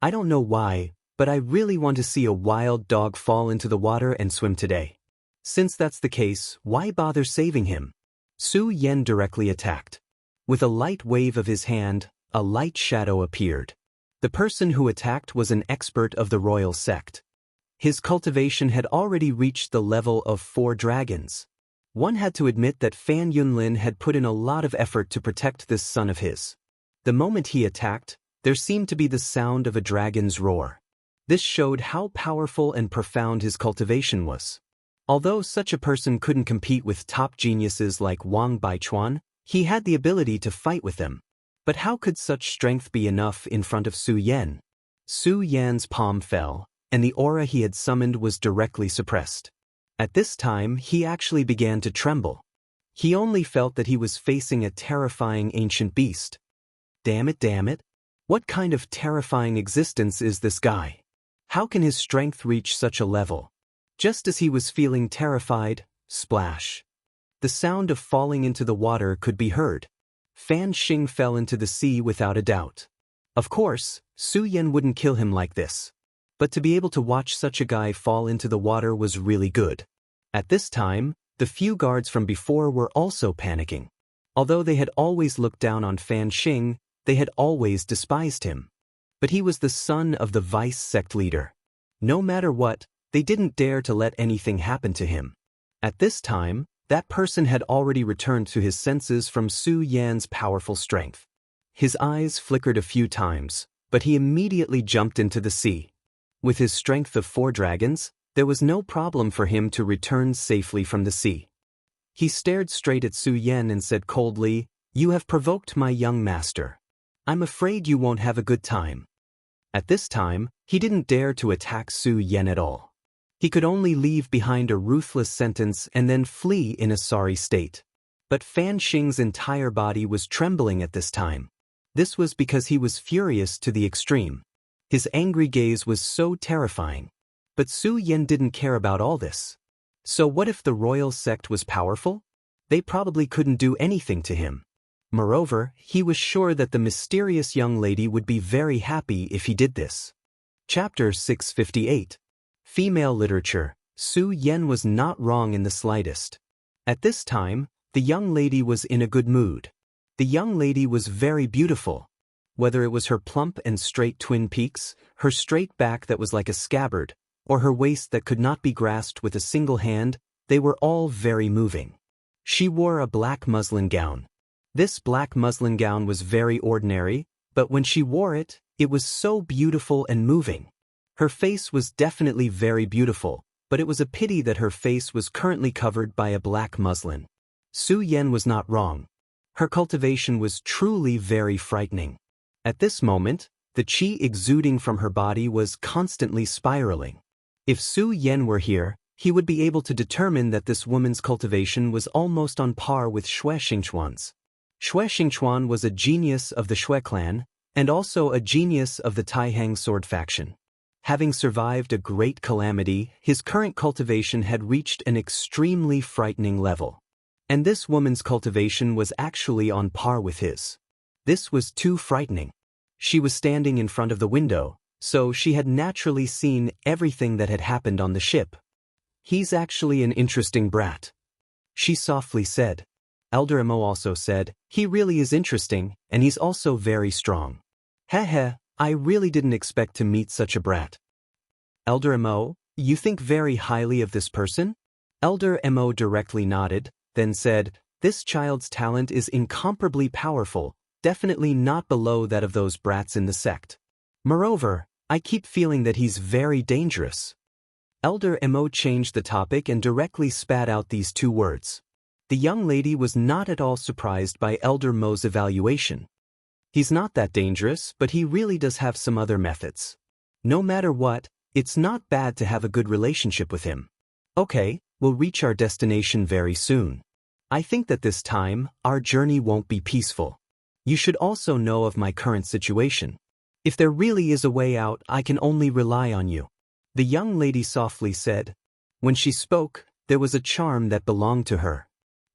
I don't know why, but I really want to see a wild dog fall into the water and swim today. Since that's the case, why bother saving him? Su Yan directly attacked. With a light wave of his hand, a light shadow appeared. The person who attacked was an expert of the royal sect. His cultivation had already reached the level of 4 dragons. One had to admit that Fan Yunlin had put in a lot of effort to protect this son of his. The moment he attacked, there seemed to be the sound of a dragon's roar. This showed how powerful and profound his cultivation was. Although such a person couldn't compete with top geniuses like Wang Baichuan, he had the ability to fight with them. But how could such strength be enough in front of Su Yan? Su Yan's palm fell, and the aura he had summoned was directly suppressed. At this time, he actually began to tremble. He only felt that he was facing a terrifying ancient beast. Damn it. What kind of terrifying existence is this guy? How can his strength reach such a level? Just as he was feeling terrified, splash. The sound of falling into the water could be heard. Fan Xing fell into the sea without a doubt. Of course, Su Yan wouldn't kill him like this. But to be able to watch such a guy fall into the water was really good. At this time, the few guards from before were also panicking. Although they had always looked down on Fan Xing, they had always despised him. But he was the son of the vice sect leader. No matter what, they didn't dare to let anything happen to him. At this time, that person had already returned to his senses from Su Yan's powerful strength. His eyes flickered a few times, but he immediately jumped into the sea. With his strength of 4 dragons, there was no problem for him to return safely from the sea. He stared straight at Su Yan and said coldly, "You have provoked my young master. I'm afraid you won't have a good time." At this time, he didn't dare to attack Su Yan at all. He could only leave behind a ruthless sentence and then flee in a sorry state. But Fan Xing's entire body was trembling at this time. This was because he was furious to the extreme. His angry gaze was so terrifying. But Su Yan didn't care about all this. So what if the royal sect was powerful? They probably couldn't do anything to him. Moreover, he was sure that the mysterious young lady would be very happy if he did this. Chapter 658. Female Literature. Su Yan was not wrong in the slightest. At this time, the young lady was in a good mood. The young lady was very beautiful. Whether it was her plump and straight twin peaks, her straight back that was like a scabbard, or her waist that could not be grasped with a single hand, they were all very moving. She wore a black muslin gown. This black muslin gown was very ordinary, but when she wore it, it was so beautiful and moving. Her face was definitely very beautiful, but it was a pity that her face was currently covered by a black muslin. Su Yan was not wrong. Her cultivation was truly very frightening. At this moment, the qi exuding from her body was constantly spiraling. If Su Yan were here, he would be able to determine that this woman's cultivation was almost on par with Xue Xingchuan's. Xue Xingchuan was a genius of the Xue clan, and also a genius of the Taihang sword faction. Having survived a great calamity, his current cultivation had reached an extremely frightening level. And this woman's cultivation was actually on par with his. This was too frightening. She was standing in front of the window, so she had naturally seen everything that had happened on the ship. "He's actually an interesting brat," she softly said. Elder Mo also said, "He really is interesting, and he's also very strong." "Heh, I really didn't expect to meet such a brat." "Elder Mo, you think very highly of this person?" Elder Mo directly nodded, then said, "This child's talent is incomparably powerful, definitely not below that of those brats in the sect. Moreover, I keep feeling that he's very dangerous." Elder Mo changed the topic and directly spat out these 2 words. The young lady was not at all surprised by Elder Mo's evaluation. He's not that dangerous, but he really does have some other methods. No matter what, it's not bad to have a good relationship with him. Okay, we'll reach our destination very soon. I think that this time, our journey won't be peaceful. You should also know of my current situation. If there really is a way out, I can only rely on you," the young lady softly said. When she spoke, there was a charm that belonged to her.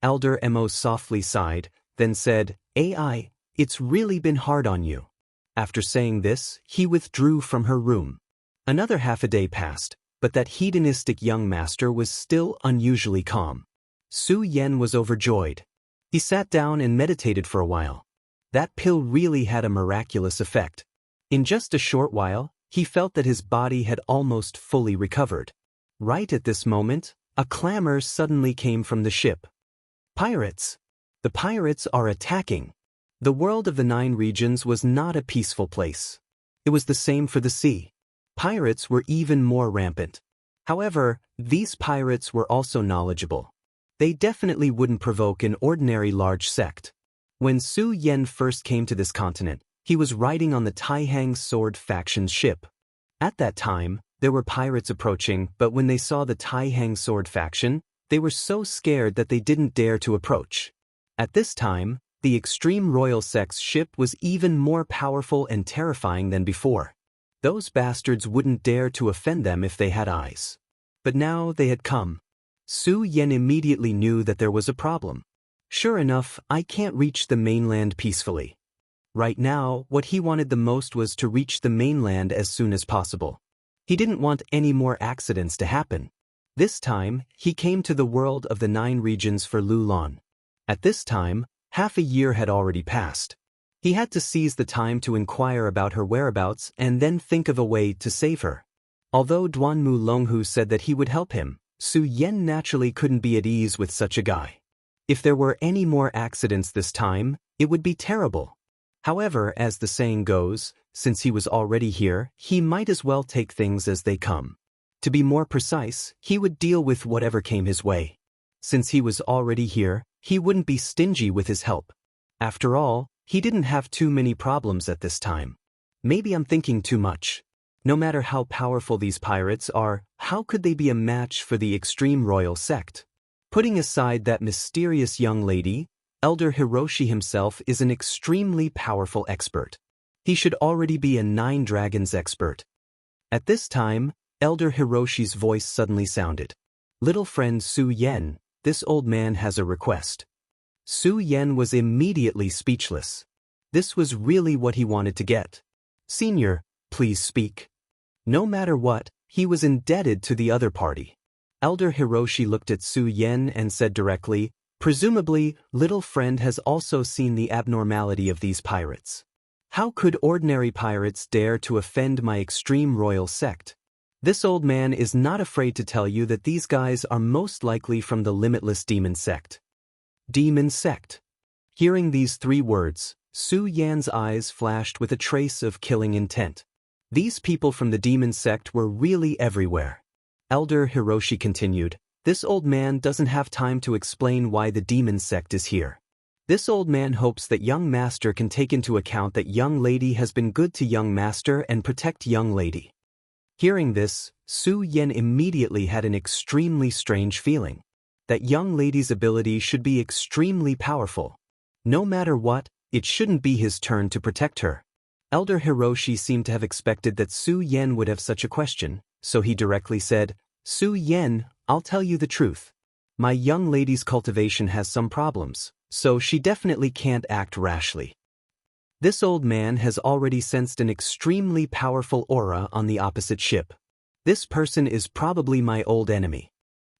Elder Mo softly sighed, then said, "AI, it's really been hard on you." After saying this, he withdrew from her room. Another half a day passed, but that hedonistic young master was still unusually calm. Su Yen was overjoyed. He sat down and meditated for a while. That pill really had a miraculous effect. In just a short while, he felt that his body had almost fully recovered. Right at this moment, a clamor suddenly came from the ship. Pirates! The pirates are attacking! The world of the 9 regions was not a peaceful place. It was the same for the sea. Pirates were even more rampant. However, these pirates were also knowledgeable. They definitely wouldn't provoke an ordinary large sect. When Su Yen first came to this continent, he was riding on the Taihang Sword faction's ship. At that time, there were pirates approaching, but when they saw the Taihang Sword faction, they were so scared that they didn't dare to approach. At this time, the Extreme Royal Sect's ship was even more powerful and terrifying than before. Those bastards wouldn't dare to offend them if they had eyes. But now they had come. Su Yen immediately knew that there was a problem. Sure enough, I can't reach the mainland peacefully. Right now, what he wanted the most was to reach the mainland as soon as possible. He didn't want any more accidents to happen. This time, he came to the world of the 9 regions for Lulan. At this time, half a year had already passed. He had to seize the time to inquire about her whereabouts and then think of a way to save her. Although Duanmu Longhu said that he would help him, Su Yen naturally couldn't be at ease with such a guy. If there were any more accidents this time, it would be terrible. However, as the saying goes, since he was already here, he might as well take things as they come. To be more precise, he would deal with whatever came his way. Since he was already here, he wouldn't be stingy with his help. After all, he didn't have too many problems at this time. Maybe I'm thinking too much. No matter how powerful these pirates are, how could they be a match for the Extreme Royal Sect? Putting aside that mysterious young lady, Elder Hiroshi himself is an extremely powerful expert. He should already be a 9 dragons expert. At this time, Elder Hiroshi's voice suddenly sounded. "Little friend Su Yen, this old man has a request." Su Yen was immediately speechless. This was really what he wanted to get. "Senior, please speak." No matter what, he was indebted to the other party. Elder Hiroshi looked at Su Yen and said directly, "Presumably, little friend has also seen the abnormality of these pirates. How could ordinary pirates dare to offend my Extreme Royal Sect? This old man is not afraid to tell you that these guys are most likely from the Limitless Demon Sect." Demon Sect. Hearing these 3 words, Su Yan's eyes flashed with a trace of killing intent. These people from the Demon Sect were really everywhere. Elder Hiroshi continued, "This old man doesn't have time to explain why the Demon Sect is here. This old man hopes that young master can take into account that young lady has been good to young master and protect young lady." Hearing this, Su Yen immediately had an extremely strange feeling. That young lady's ability should be extremely powerful. No matter what, it shouldn't be his turn to protect her. Elder Hiroshi seemed to have expected that Su Yen would have such a question, so he directly said, "Su Yen, I'll tell you the truth. My young lady's cultivation has some problems, so she definitely can't act rashly." This old man has already sensed an extremely powerful aura on the opposite ship. This person is probably my old enemy.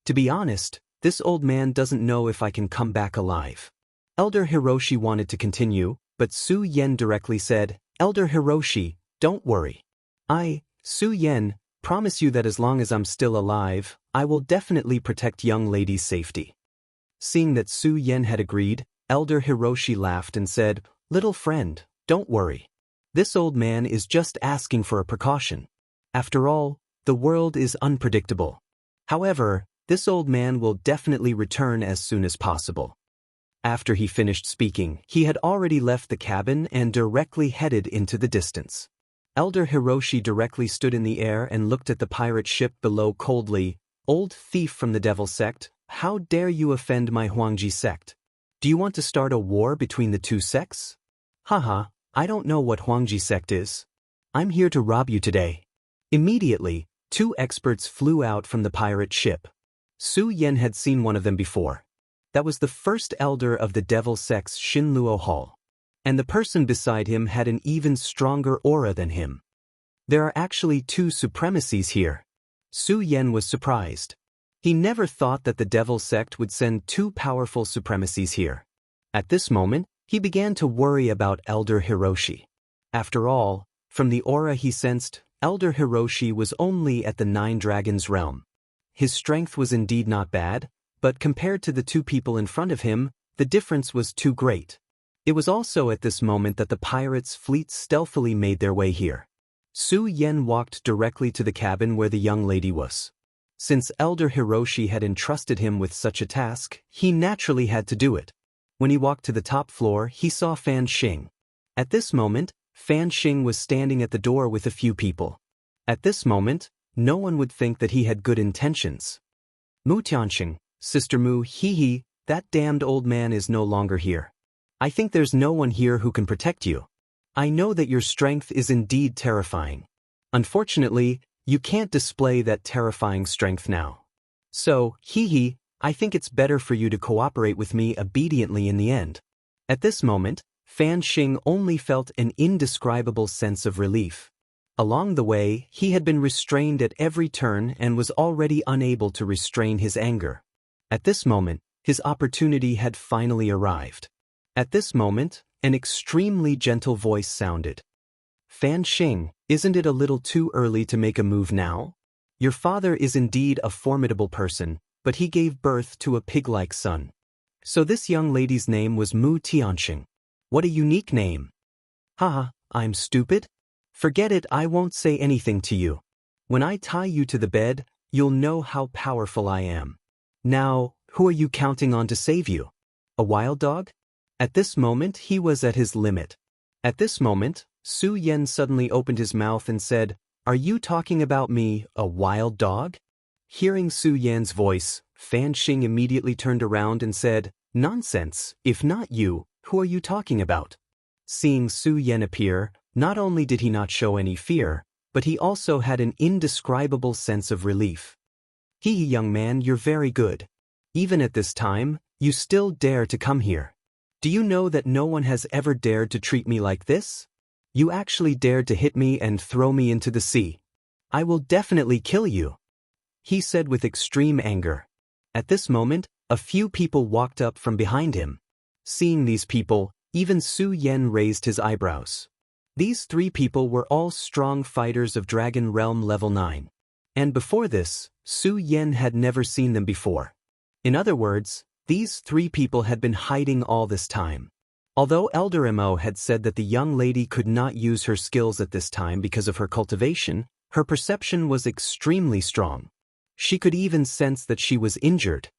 To be honest, this old man doesn't know if I can come back alive. Elder Hiroshi wanted to continue, but Su Yen directly said, "Elder Hiroshi, don't worry. I, Su Yen, promise you that as long as I'm still alive, I will definitely protect young lady's safety." Seeing that Su Yen had agreed, Elder Hiroshi laughed and said, "Little friend, don't worry. This old man is just asking for a precaution. After all, the world is unpredictable. However, this old man will definitely return as soon as possible." After he finished speaking, he had already left the cabin and directly headed into the distance. Elder Hiroshi directly stood in the air and looked at the pirate ship below coldly. "Old thief from the Devil Sect, how dare you offend my Huangji sect? Do you want to start a war between the 2 sects? Haha, I don't know what Huangji sect is. I'm here to rob you today." Immediately, 2 experts flew out from the pirate ship. Su Yan had seen one of them before. That was the first elder of the devil sects Shinluo Hall. And the person beside him had an even stronger aura than him. There are actually two supremacies here. Su Yan was surprised. He never thought that the devil sect would send two powerful supremacies here. At this moment, he began to worry about Elder Hiroshi. After all, from the aura he sensed, Elder Hiroshi was only at the Nine Dragons realm. His strength was indeed not bad, but compared to the two people in front of him, the difference was too great. It was also at this moment that the pirates' fleet stealthily made their way here. Su Yan walked directly to the cabin where the young lady was. Since Elder Hiroshi had entrusted him with such a task, he naturally had to do it. When he walked to the top floor, he saw Fan Xing. At this moment, Fan Xing was standing at the door with a few people. At this moment, no one would think that he had good intentions. Mu Tianxing, Sister Mu, hee, that damned old man is no longer here. I think there's no one here who can protect you. I know that your strength is indeed terrifying. Unfortunately, you can't display that terrifying strength now. So, hee, I think it's better for you to cooperate with me obediently in the end. At this moment, Fan Xing only felt an indescribable sense of relief. Along the way, he had been restrained at every turn and was already unable to restrain his anger. At this moment, his opportunity had finally arrived. At this moment, an extremely gentle voice sounded. Fan Xing, isn't it a little too early to make a move now? Your father is indeed a formidable person, but he gave birth to a pig-like son. So this young lady's name was Mu Tianxing. What a unique name. Haha, I'm stupid? Forget it, I won't say anything to you. When I tie you to the bed, you'll know how powerful I am. Now, who are you counting on to save you? A wild dog? At this moment, he was at his limit. At this moment, Su Yan suddenly opened his mouth and said, "Are you talking about me, a wild dog?" Hearing Su Yan's voice, Fan Xing immediately turned around and said, "Nonsense, if not you, who are you talking about?" Seeing Su Yan appear, not only did he not show any fear, but he also had an indescribable sense of relief. Hee, young man, you're very good. Even at this time, you still dare to come here. Do you know that no one has ever dared to treat me like this? You actually dared to hit me and throw me into the sea. I will definitely kill you," he said with extreme anger. At this moment, a few people walked up from behind him. Seeing these people, even Su Yan raised his eyebrows. These three people were all strong fighters of Dragon Realm level 9. And before this, Su Yan had never seen them before. In other words, these three people had been hiding all this time. Although Elder Mo had said that the young lady could not use her skills at this time because of her cultivation, her perception was extremely strong. She could even sense that she was injured.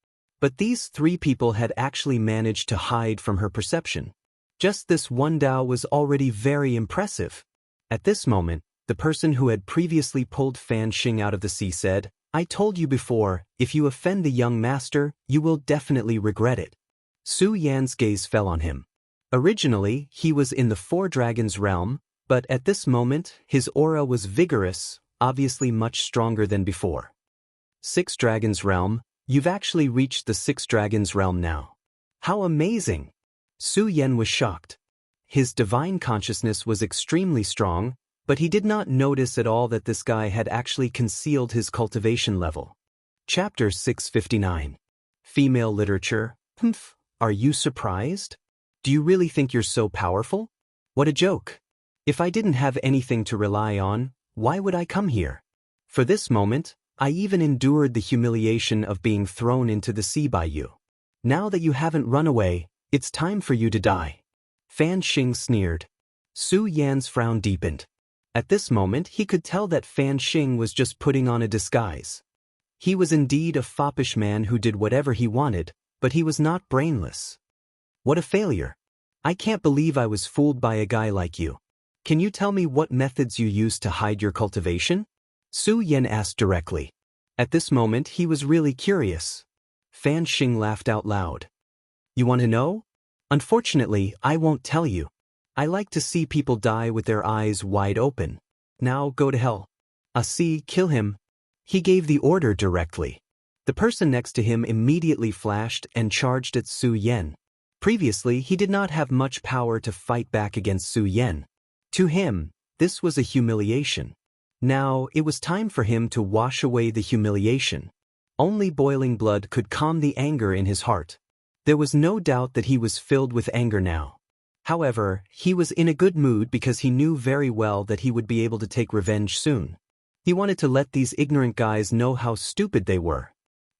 But these three people had actually managed to hide from her perception. Just this one Dao was already very impressive. At this moment, the person who had previously pulled Fan Xing out of the sea said, "I told you before, if you offend the young master, you will definitely regret it." Su Yan's gaze fell on him. Originally, he was in the Four Dragons realm, but at this moment, his aura was vigorous, obviously much stronger than before. Six Dragons realm, you've actually reached the Six Dragons realm now. How amazing! Su Yan was shocked. His divine consciousness was extremely strong, but he did not notice at all that this guy had actually concealed his cultivation level. Chapter 659. Female Literature. Humph, are you surprised? Do you really think you're so powerful? What a joke. If I didn't have anything to rely on, why would I come here? For this moment, I even endured the humiliation of being thrown into the sea by you. Now that you haven't run away, it's time for you to die. Fan Xing sneered. Su Yan's frown deepened. At this moment, he could tell that Fan Xing was just putting on a disguise. He was indeed a foppish man who did whatever he wanted, but he was not brainless. What a failure. I can't believe I was fooled by a guy like you. Can you tell me what methods you used to hide your cultivation? Su Yan asked directly. At this moment, he was really curious. Fan Xing laughed out loud. You want to know? Unfortunately, I won't tell you. I like to see people die with their eyes wide open. Now go to hell. See, kill him. He gave the order directly. The person next to him immediately flashed and charged at Su Yan. Previously, he did not have much power to fight back against Su Yan. To him, this was a humiliation. Now, it was time for him to wash away the humiliation. Only boiling blood could calm the anger in his heart. There was no doubt that he was filled with anger now. However, he was in a good mood because he knew very well that he would be able to take revenge soon. He wanted to let these ignorant guys know how stupid they were.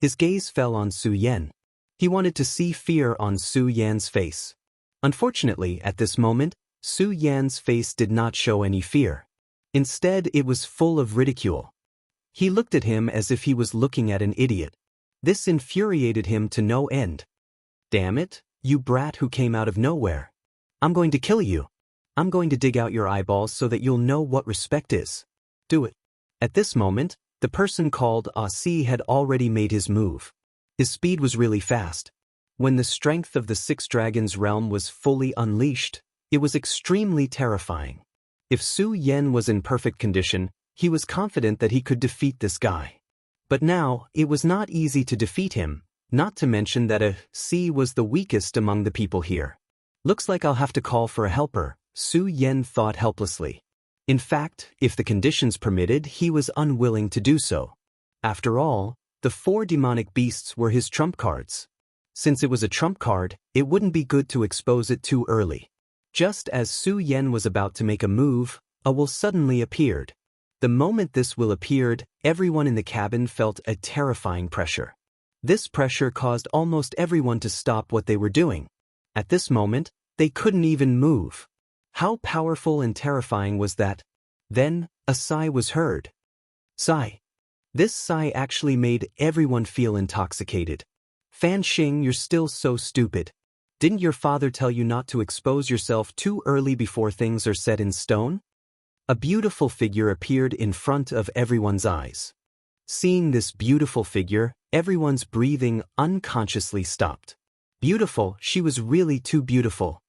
His gaze fell on Su Yan. He wanted to see fear on Su Yan's face. Unfortunately, at this moment, Su Yan's face did not show any fear. Instead, it was full of ridicule. He looked at him as if he was looking at an idiot. This infuriated him to no end. "Damn it, you brat who came out of nowhere. I'm going to kill you. I'm going to dig out your eyeballs so that you'll know what respect is. Do it." At this moment, the person called Asi had already made his move. His speed was really fast. When the strength of the Six Dragons realm was fully unleashed, it was extremely terrifying. If Su Yan was in perfect condition, he was confident that he could defeat this guy. But now, it was not easy to defeat him, not to mention that Asi was the weakest among the people here. Looks like I'll have to call for a helper, Su Yan thought helplessly. In fact, if the conditions permitted, he was unwilling to do so. After all, the 4 demonic beasts were his trump cards. Since it was a trump card, it wouldn't be good to expose it too early. Just as Su Yan was about to make a move, a will suddenly appeared. The moment this will appeared, everyone in the cabin felt a terrifying pressure. This pressure caused almost everyone to stop what they were doing. At this moment, they couldn't even move. How powerful and terrifying was that? Then, a sigh was heard. Sigh. This sigh actually made everyone feel intoxicated. "Fan Xing, you're still so stupid. Didn't your father tell you not to expose yourself too early before things are set in stone?" A beautiful figure appeared in front of everyone's eyes. Seeing this beautiful figure, everyone's breathing unconsciously stopped. Beautiful, she was really too beautiful.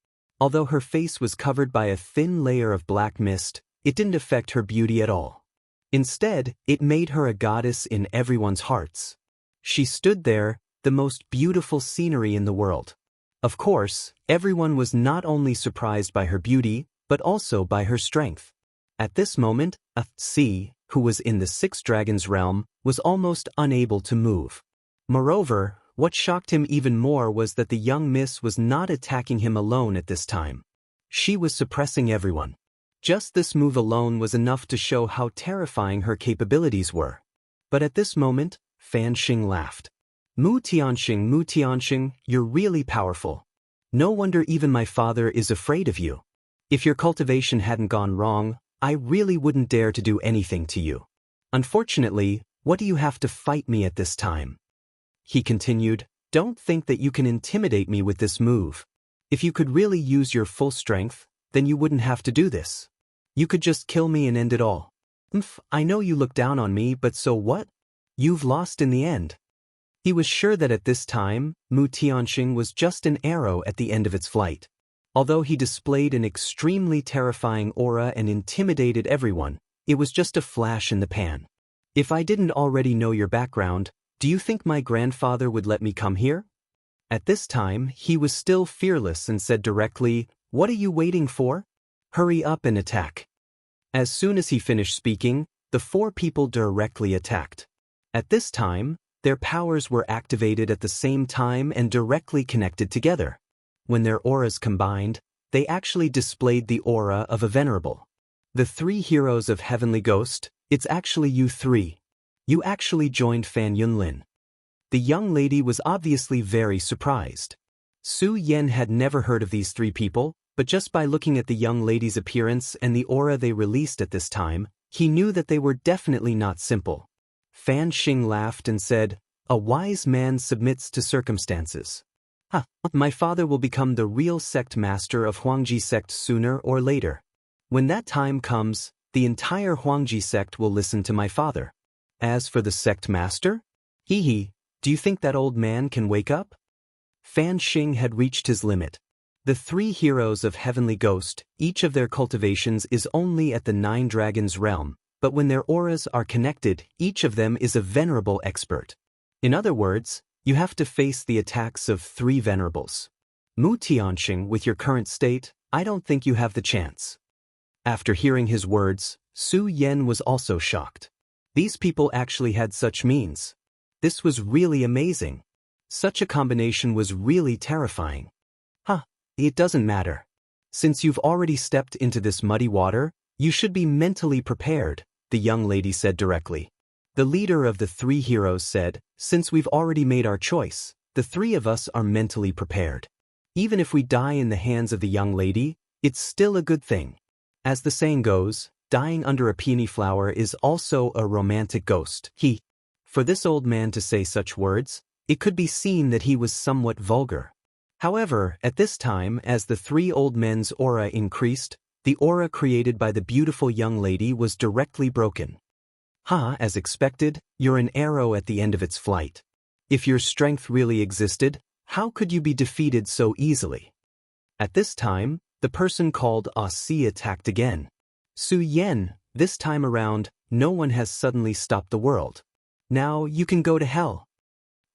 Although her face was covered by a thin layer of black mist, it didn't affect her beauty at all. Instead, it made her a goddess in everyone's hearts. She stood there, the most beautiful scenery in the world. Of course, everyone was not only surprised by her beauty, but also by her strength. At this moment, Asi, who was in the Six Dragons realm, was almost unable to move. Moreover, what shocked him even more was that the young miss was not attacking him alone at this time. She was suppressing everyone. Just this move alone was enough to show how terrifying her capabilities were. But at this moment, Fan Xing laughed. Mu Tianxing, you're really powerful. No wonder even my father is afraid of you. If your cultivation hadn't gone wrong, I really wouldn't dare to do anything to you. Unfortunately, what do you have to fight me at this time?" He continued, "Don't think that you can intimidate me with this move. If you could really use your full strength, then you wouldn't have to do this. You could just kill me and end it all. I know you look down on me, but so what? You've lost in the end." He was sure that at this time, Mu Tianxing was just an arrow at the end of its flight. Although he displayed an extremely terrifying aura and intimidated everyone, it was just a flash in the pan. "If I didn't already know your background, do you think my grandfather would let me come here?" At this time, he was still fearless and said directly, "What are you waiting for? Hurry up and attack." As soon as he finished speaking, the 4 people directly attacked. At this time, their powers were activated at the same time and directly connected together. When their auras combined, they actually displayed the aura of a venerable. The 3 heroes of Heavenly Ghost, it's actually you 3. You actually joined Fan Yunlin. The young lady was obviously very surprised. Su Yan had never heard of these 3 people, but just by looking at the young lady's appearance and the aura they released at this time, he knew that they were definitely not simple. Fan Xing laughed and said, "A wise man submits to circumstances. My father will become the real sect master of Huangji sect sooner or later. When that time comes, the entire Huangji sect will listen to my father. As for the sect master? Do you think that old man can wake up?" Fan Xing had reached his limit. The 3 heroes of Heavenly Ghost, each of their cultivations is only at the 9 Dragons realm, but when their auras are connected, each of them is a venerable expert. In other words, you have to face the attacks of 3 venerables. Mu Tianxing, with your current state, I don't think you have the chance. After hearing his words, Su Yan was also shocked. These people actually had such means. This was really amazing. Such a combination was really terrifying. It doesn't matter. Since you've already stepped into this muddy water, you should be mentally prepared, the young lady said directly. The leader of the 3 heroes said, since we've already made our choice, the 3 of us are mentally prepared. Even if we die in the hands of the young lady, it's still a good thing. As the saying goes, dying under a peony flower is also a romantic ghost. For this old man to say such words, it could be seen that he was somewhat vulgar. However, at this time, as the 3 old men's aura increased, the aura created by the beautiful young lady was directly broken. As expected, you're an arrow at the end of its flight. If your strength really existed, how could you be defeated so easily? At this time, the person called Auxia attacked again. Su Yan, this time around, no one has suddenly stopped the world. Now you can go to hell.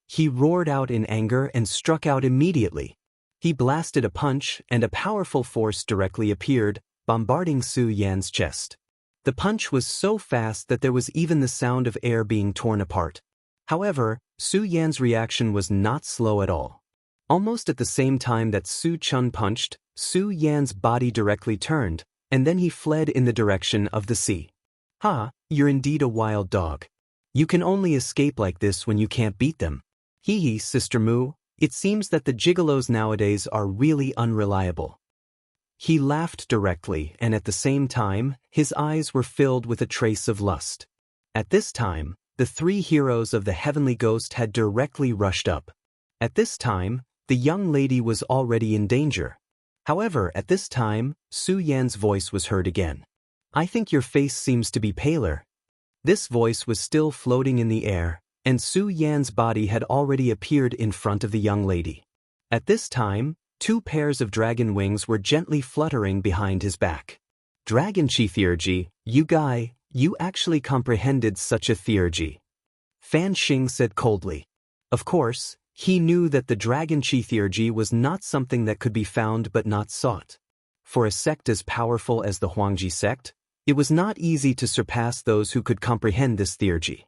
He roared out in anger and struck out immediately. He blasted a punch and a powerful force directly appeared, bombarding Su Yan's chest. The punch was so fast that there was even the sound of air being torn apart. However, Su Yan's reaction was not slow at all. Almost at the same time that Su Chun punched, Su Yan's body directly turned, and then he fled in the direction of the sea. You're indeed a wild dog. You can only escape like this when you can't beat them. Sister Mu, it seems that the gigolos nowadays are really unreliable. He laughed directly, and at the same time, his eyes were filled with a trace of lust. At this time, the 3 heroes of the heavenly ghost had directly rushed up. At this time, the young lady was already in danger. However, at this time, Su Yan's voice was heard again. I think your face seems to be paler. This voice was still floating in the air, and Su Yan's body had already appeared in front of the young lady. At this time, 2 pairs of dragon wings were gently fluttering behind his back. Dragon Chi theurgy, you actually comprehended such a theurgy. Fan Xing said coldly. Of course, he knew that the Dragon Chi theurgy was not something that could be found but not sought. For a sect as powerful as the Huangji sect, it was not easy to surpass those who could comprehend this theurgy.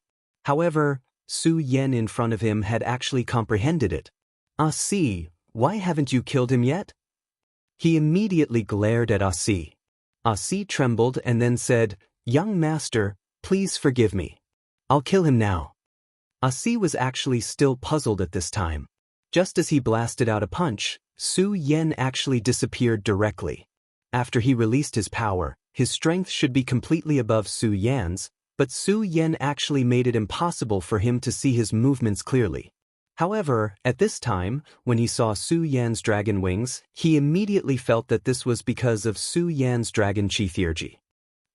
However, Su Yan in front of him had actually comprehended it. See, why haven't you killed him yet? He immediately glared at Asi. Asi trembled and then said, Young master, please forgive me. I'll kill him now. Asi was actually still puzzled at this time. Just as he blasted out a punch, Su Yan actually disappeared directly. After he released his power, his strength should be completely above Su Yan's, but Su Yan actually made it impossible for him to see his movements clearly. However, at this time, when he saw Su Yan's dragon wings, he immediately felt that this was because of Su Yan's Dragon Chi theurgy.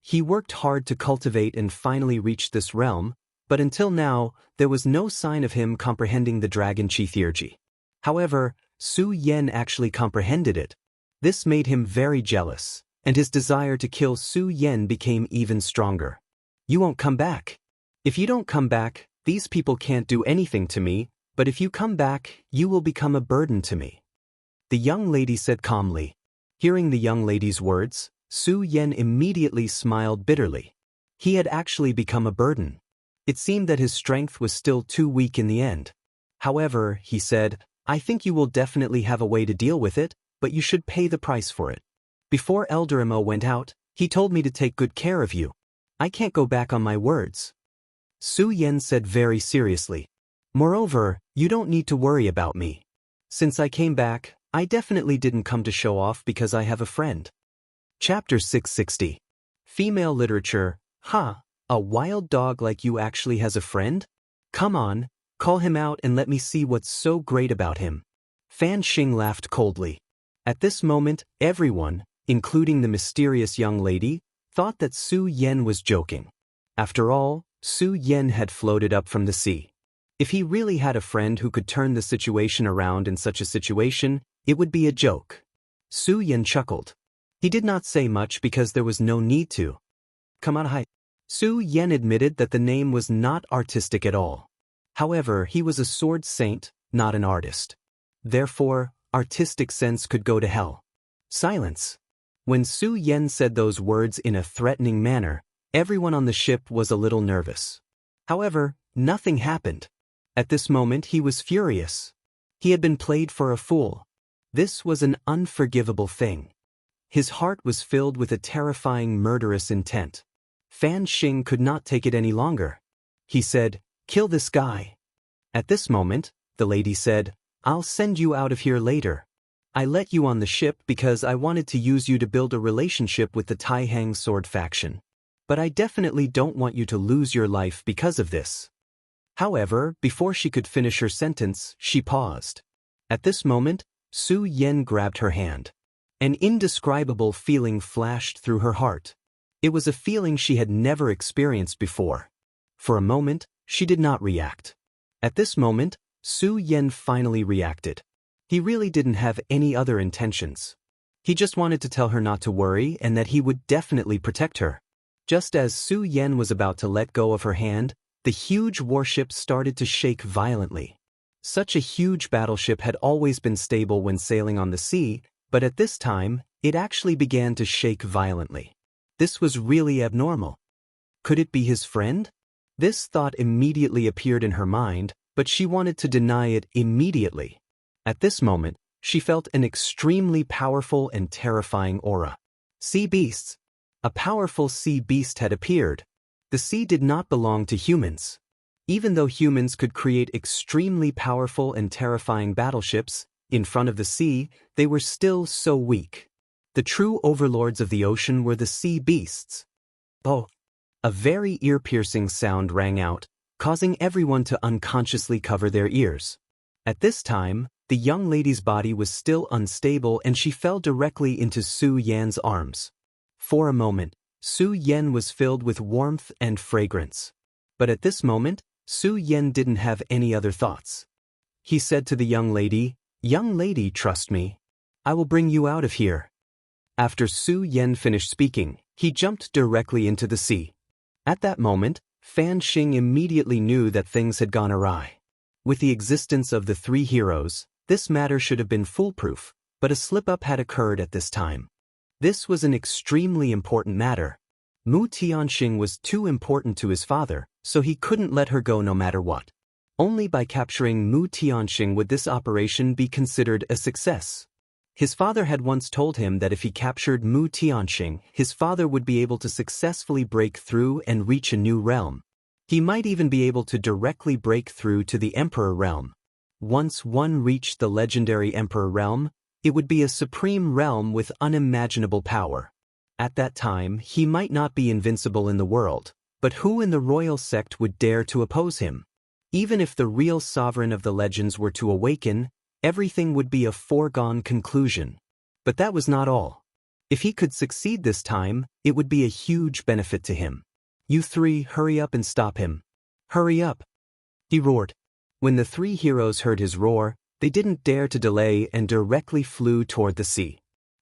He worked hard to cultivate and finally reached this realm, but until now, there was no sign of him comprehending the Dragon Chi theurgy. However, Su Yan actually comprehended it. This made him very jealous, and his desire to kill Su Yan became even stronger. You won't come back. If you don't come back, these people can't do anything to me, but if you come back, you will become a burden to me. The young lady said calmly. Hearing the young lady's words, Su Yan immediately smiled bitterly. He had actually become a burden. It seemed that his strength was still too weak in the end. However, he said, I think you will definitely have a way to deal with it, but you should pay the price for it. Before Elder Mo went out, he told me to take good care of you. I can't go back on my words. Su Yan said very seriously. Moreover, you don't need to worry about me. Since I came back, I definitely didn't come to show off because I have a friend. Chapter 660. Female literature. A wild dog like you actually has a friend? Come on, call him out and let me see what's so great about him. Fan Xing laughed coldly. At this moment, everyone, including the mysterious young lady, thought that Su Yan was joking. After all, Su Yan had floated up from the sea. If he really had a friend who could turn the situation around in such a situation, it would be a joke. Su Yan chuckled. He did not say much because there was no need to. Come on, hi. Su Yan admitted that the name was not artistic at all. However, he was a sword saint, not an artist. Therefore, artistic sense could go to hell. Silence. When Su Yen said those words in a threatening manner, everyone on the ship was a little nervous. However, nothing happened. At this moment he was furious. He had been played for a fool. This was an unforgivable thing. His heart was filled with a terrifying murderous intent. Fan Xing could not take it any longer. He said, "Kill this guy." At this moment, the lady said, "I'll send you out of here later. I let you on the ship because I wanted to use you to build a relationship with the Taihang sword faction. But I definitely don't want you to lose your life because of this." However, before she could finish her sentence, she paused. At this moment, Su Yen grabbed her hand. An indescribable feeling flashed through her heart. It was a feeling she had never experienced before. For a moment, she did not react. At this moment, Su Yen finally reacted. He really didn't have any other intentions. He just wanted to tell her not to worry and that he would definitely protect her. Just as Su Yen was about to let go of her hand, the huge warship started to shake violently. Such a huge battleship had always been stable when sailing on the sea, but at this time, it actually began to shake violently. This was really abnormal. Could it be his friend? This thought immediately appeared in her mind, but she wanted to deny it immediately. At this moment, she felt an extremely powerful and terrifying aura. Sea beasts. A powerful sea beast had appeared. The sea did not belong to humans. Even though humans could create extremely powerful and terrifying battleships, in front of the sea, they were still so weak. The true overlords of the ocean were the sea beasts. Oh! A very ear-piercing sound rang out, causing everyone to unconsciously cover their ears. At this time, the young lady's body was still unstable and she fell directly into Su Yan's arms. For a moment, Su Yan was filled with warmth and fragrance. But at this moment, Su Yan didn't have any other thoughts. He said to the young lady, "Young lady, trust me. I will bring you out of here." After Su Yan finished speaking, he jumped directly into the sea. At that moment, Fan Xing immediately knew that things had gone awry. With the existence of the three heroes, this matter should have been foolproof, but a slip-up had occurred at this time. This was an extremely important matter. Mu Tianxing was too important to his father, so he couldn't let her go no matter what. Only by capturing Mu Tianxing would this operation be considered a success. His father had once told him that if he captured Mu Tianxing, his father would be able to successfully break through and reach a new realm. He might even be able to directly break through to the Emperor realm. Once one reached the legendary Emperor realm, it would be a supreme realm with unimaginable power. At that time, he might not be invincible in the world, but who in the royal sect would dare to oppose him? Even if the real sovereign of the legends were to awaken, everything would be a foregone conclusion. But that was not all. If he could succeed this time, it would be a huge benefit to him. "You three, hurry up and stop him. Hurry up!" he roared. When the three heroes heard his roar, they didn't dare to delay and directly flew toward the sea.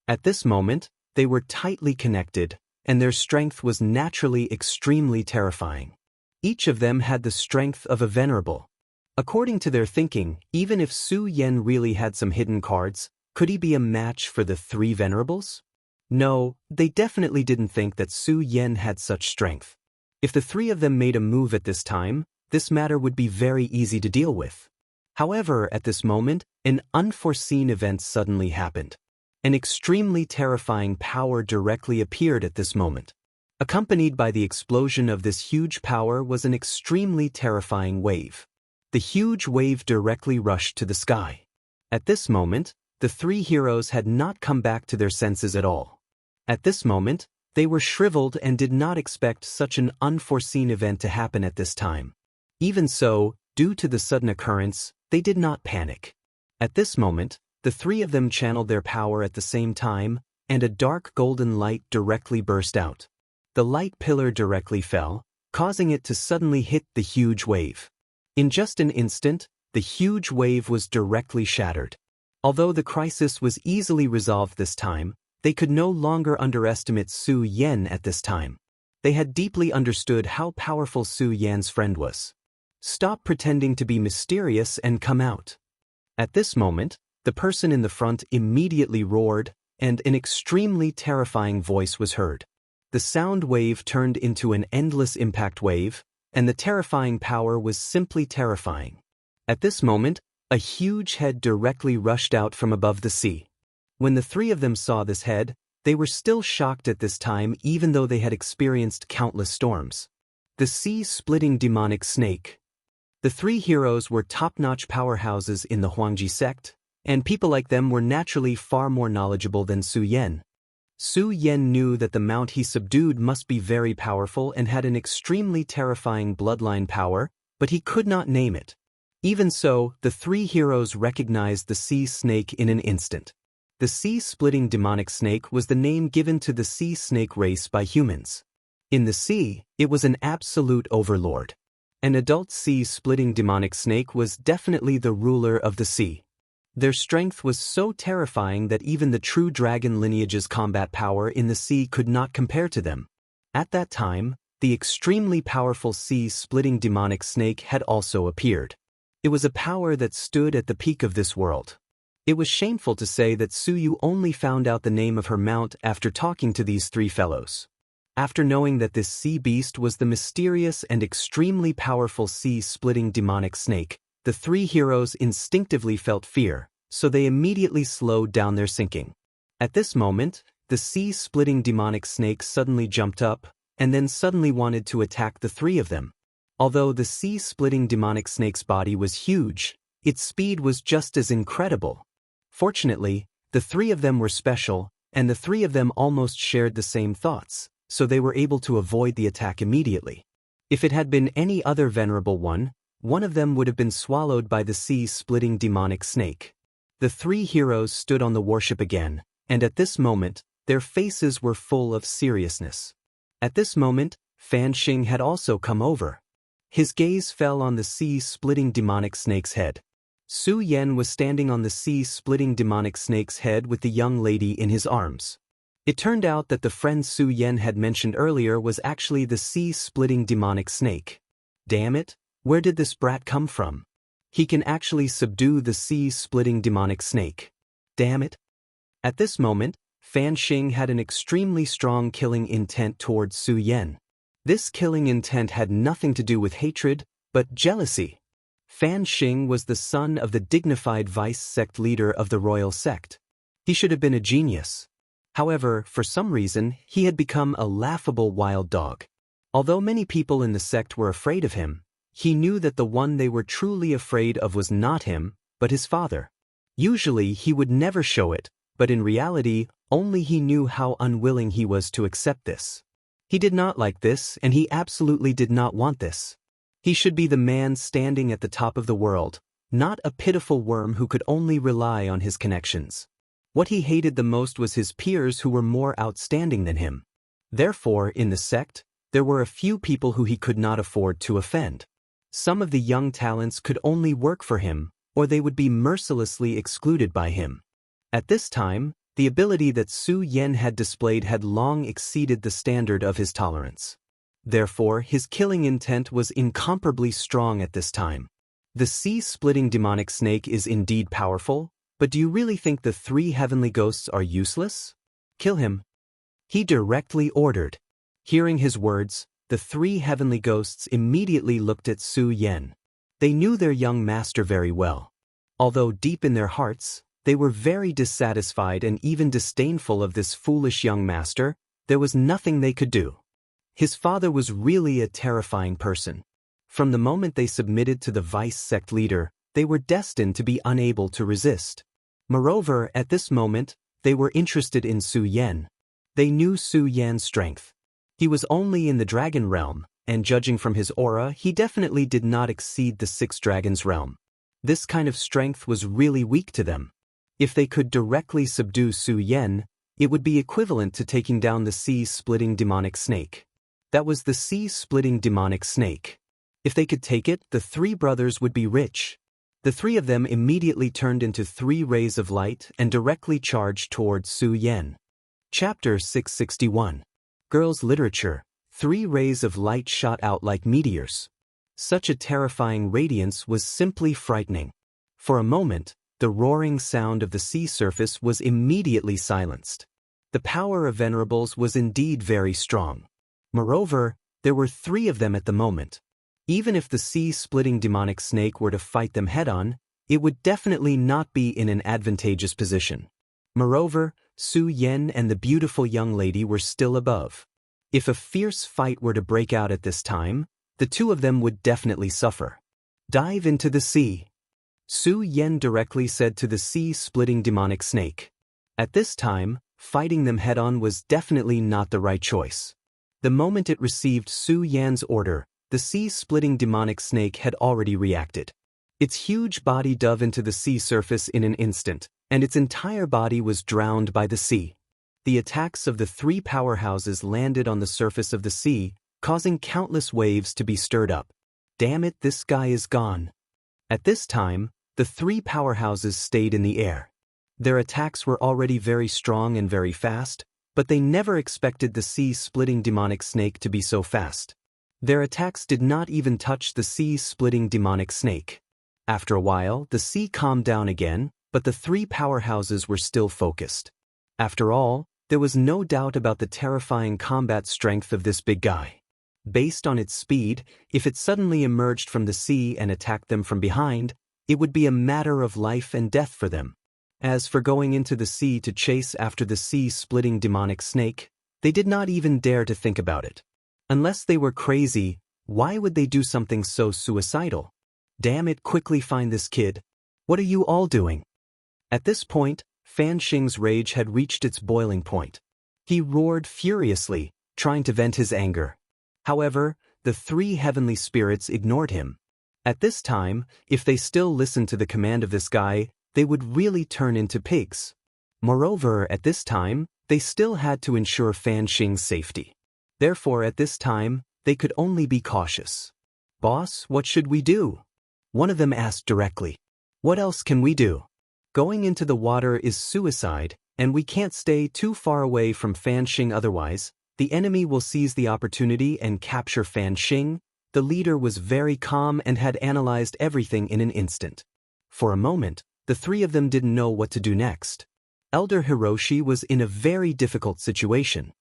At this moment, they were tightly connected, and their strength was naturally extremely terrifying. Each of them had the strength of a venerable. According to their thinking, even if Su Yen really had some hidden cards, could he be a match for the three venerables? No, they definitely didn't think that Su Yen had such strength. If the three of them made a move at this time, this matter would be very easy to deal with. However, at this moment, an unforeseen event suddenly happened. An extremely terrifying power directly appeared at this moment. Accompanied by the explosion of this huge power was an extremely terrifying wave. The huge wave directly rushed to the sky. At this moment, the three heroes had not come back to their senses at all. At this moment, they were shriveled and did not expect such an unforeseen event to happen at this time. Even so, due to the sudden occurrence, they did not panic. At this moment, the three of them channeled their power at the same time, and a dark golden light directly burst out. The light pillar directly fell, causing it to suddenly hit the huge wave. In just an instant, the huge wave was directly shattered. Although the crisis was easily resolved this time, they could no longer underestimate Su Yen at this time. They had deeply understood how powerful Su Yan's friend was. Stop pretending to be mysterious and come out. At this moment, the person in the front immediately roared, and an extremely terrifying voice was heard. The sound wave turned into an endless impact wave, and the terrifying power was simply terrifying. At this moment, a huge head directly rushed out from above the sea. When the three of them saw this head, they were still shocked at this time even though they had experienced countless storms. The sea-splitting demonic snake. The three heroes were top-notch powerhouses in the Huangji sect, and people like them were naturally far more knowledgeable than Su Yan. Su Yan knew that the mount he subdued must be very powerful and had an extremely terrifying bloodline power, but he could not name it. Even so, the three heroes recognized the sea snake in an instant. The sea-splitting demonic snake was the name given to the sea snake race by humans. In the sea, it was an absolute overlord. An adult sea-splitting demonic snake was definitely the ruler of the sea. Their strength was so terrifying that even the true dragon lineage's combat power in the sea could not compare to them. At that time, the extremely powerful sea-splitting demonic snake had also appeared. It was a power that stood at the peak of this world. It was shameful to say that Su Yu only found out the name of her mount after talking to these three fellows. After knowing that this sea beast was the mysterious and extremely powerful sea-splitting demonic snake, the three heroes instinctively felt fear, so they immediately slowed down their sinking. At this moment, the sea-splitting demonic snake suddenly jumped up, and then suddenly wanted to attack the three of them. Although the sea-splitting demonic snake's body was huge, its speed was just as incredible. Fortunately, the three of them were special, and the three of them almost shared the same thoughts, so they were able to avoid the attack immediately. If it had been any other venerable one of them would have been swallowed by the sea-splitting demonic snake. The three heroes stood on the warship again, and at this moment, their faces were full of seriousness. At this moment, Fan Xing had also come over. His gaze fell on the sea-splitting demonic snake's head. Su Yan was standing on the sea-splitting demonic snake's head with the young lady in his arms. It turned out that the friend Su Yan had mentioned earlier was actually the sea-splitting demonic snake. Damn it, where did this brat come from? He can actually subdue the sea-splitting demonic snake. Damn it. At this moment, Fan Xing had an extremely strong killing intent towards Su Yan. This killing intent had nothing to do with hatred, but jealousy. Fan Xing was the son of the dignified vice sect leader of the royal sect. He should have been a genius. However, for some reason, he had become a laughable wild dog. Although many people in the sect were afraid of him, he knew that the one they were truly afraid of was not him, but his father. Usually he would never show it, but in reality, only he knew how unwilling he was to accept this. He did not like this, and he absolutely did not want this. He should be the man standing at the top of the world, not a pitiful worm who could only rely on his connections. What he hated the most was his peers who were more outstanding than him. Therefore, in the sect, there were a few people who he could not afford to offend. Some of the young talents could only work for him, or they would be mercilessly excluded by him. At this time, the ability that Su Yan had displayed had long exceeded the standard of his tolerance. Therefore, his killing intent was incomparably strong at this time. The sea-splitting demonic snake is indeed powerful, but do you really think the three heavenly ghosts are useless? Kill him. He directly ordered. Hearing his words, the three heavenly ghosts immediately looked at Su Yan. They knew their young master very well. Although deep in their hearts, they were very dissatisfied and even disdainful of this foolish young master, there was nothing they could do. His father was really a terrifying person. From the moment they submitted to the vice sect leader, they were destined to be unable to resist. Moreover, at this moment, they were interested in Su Yan. They knew Su Yan's strength. He was only in the dragon realm, and judging from his aura, he definitely did not exceed the 6 dragons realm. This kind of strength was really weak to them. If they could directly subdue Su Yan, it would be equivalent to taking down the sea-splitting demonic snake. That was the sea-splitting demonic snake. If they could take it, the three brothers would be rich. The three of them immediately turned into 3 rays of light and directly charged towards Su Yan. Chapter 661. Girls' Literature. 3 rays of light shot out like meteors. Such a terrifying radiance was simply frightening. For a moment, the roaring sound of the sea surface was immediately silenced. The power of venerables was indeed very strong. Moreover, there were 3 of them at the moment. Even if the sea-splitting demonic snake were to fight them head-on, it would definitely not be in an advantageous position. Moreover, Su Yen and the beautiful young lady were still above. If a fierce fight were to break out at this time, the 2 of them would definitely suffer. Dive into the sea, Su Yen directly said to the sea-splitting demonic snake. At this time, fighting them head-on was definitely not the right choice. The moment it received Su Yan's order, the sea-splitting demonic snake had already reacted. Its huge body dove into the sea surface in an instant, and its entire body was drowned by the sea. The attacks of the 3 powerhouses landed on the surface of the sea, causing countless waves to be stirred up. Damn it, this guy is gone. At this time, the 3 powerhouses stayed in the air. Their attacks were already very strong and very fast, but they never expected the sea-splitting demonic snake to be so fast. Their attacks did not even touch the sea-splitting demonic snake. After a while, the sea calmed down again, but the 3 powerhouses were still focused. After all, there was no doubt about the terrifying combat strength of this big guy. Based on its speed, if it suddenly emerged from the sea and attacked them from behind, it would be a matter of life and death for them. As for going into the sea to chase after the sea-splitting demonic snake, they did not even dare to think about it. Unless they were crazy, why would they do something so suicidal? Damn it, quickly find this kid. What are you all doing? At this point, Fan Xing's rage had reached its boiling point. He roared furiously, trying to vent his anger. However, the 3 heavenly spirits ignored him. At this time, if they still listened to the command of this guy, they would really turn into pigs. Moreover, at this time, they still had to ensure Fan Xing's safety. Therefore, at this time, they could only be cautious. Boss, what should we do? One of them asked directly. What else can we do? Going into the water is suicide, and we can't stay too far away from Fan Xing otherwise. The enemy will seize the opportunity and capture Fan Xing. The leader was very calm and had analyzed everything in an instant. For a moment, the 3 of them didn't know what to do next. Elder Hiroshi was in a very difficult situation.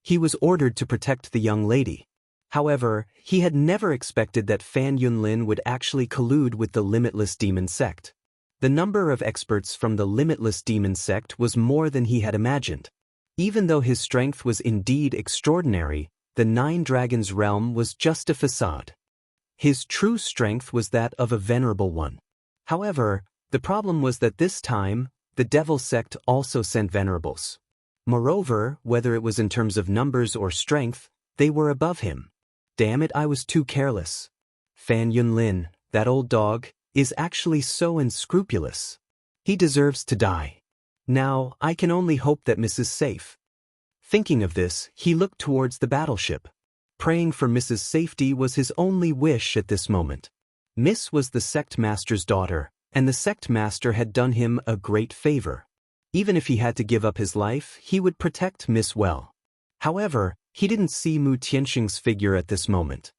He was ordered to protect the young lady. However, he had never expected that Fan Yunlin would actually collude with the Limitless Demon Sect. The number of experts from the Limitless Demon Sect was more than he had imagined. Even though his strength was indeed extraordinary, the 9 Dragons realm was just a facade. His true strength was that of a venerable one. However, the problem was that this time, the Devil Sect also sent venerables. Moreover, whether it was in terms of numbers or strength, they were above him. Damn it, I was too careless. Fan Yunlin, that old dog, is actually so unscrupulous. He deserves to die. Now, I can only hope that Miss is safe. Thinking of this, he looked towards the battleship. Praying for Miss's safety was his only wish at this moment. Miss was the sect master's daughter, and the sect master had done him a great favor. Even if he had to give up his life, he would protect Miss well. However, he didn't see Mu Tianxing's figure at this moment.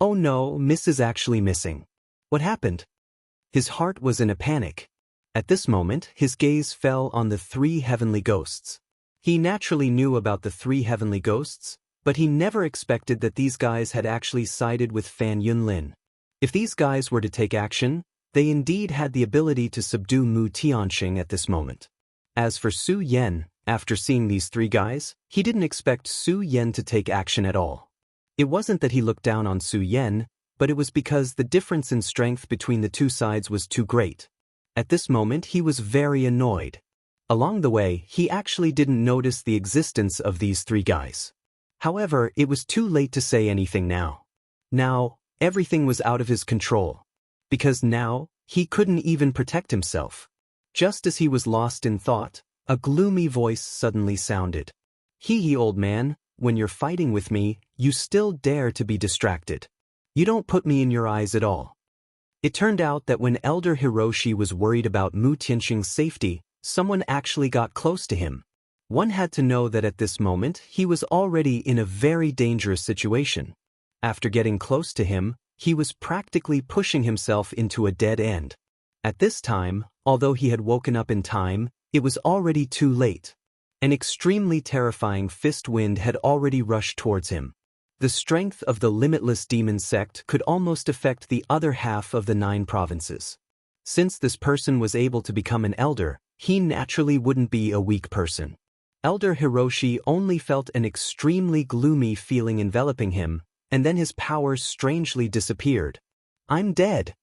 Oh no, Miss is actually missing. What happened? His heart was in a panic. At this moment, his gaze fell on the 3 heavenly ghosts. He naturally knew about the 3 heavenly ghosts, but he never expected that these guys had actually sided with Fan Yunlin. If these guys were to take action, they indeed had the ability to subdue Mu Tianxing at this moment. As for Su Yen, after seeing these 3 guys, he didn't expect Su Yen to take action at all. It wasn't that he looked down on Su Yen, but it was because the difference in strength between the 2 sides was too great. At this moment, he was very annoyed. Along the way, he actually didn't notice the existence of these 3 guys. However, it was too late to say anything now. Now, everything was out of his control. Because now, he couldn't even protect himself. Just as he was lost in thought, a gloomy voice suddenly sounded. Hee, old man, when you're fighting with me, you still dare to be distracted. You don't put me in your eyes at all. It turned out that when Elder Hiroshi was worried about Mu Tianxing's safety, someone actually got close to him. One had to know that at this moment, he was already in a very dangerous situation. After getting close to him, He was practically pushing himself into a dead end. At this time, although he had woken up in time, it was already too late. An extremely terrifying fist wind had already rushed towards him. The strength of the limitless demon sect could almost affect the other half of the 9 provinces. Since this person was able to become an elder, he naturally wouldn't be a weak person. Elder Hiroshi only felt an extremely gloomy feeling enveloping him, and then his powers strangely disappeared. "I'm dead."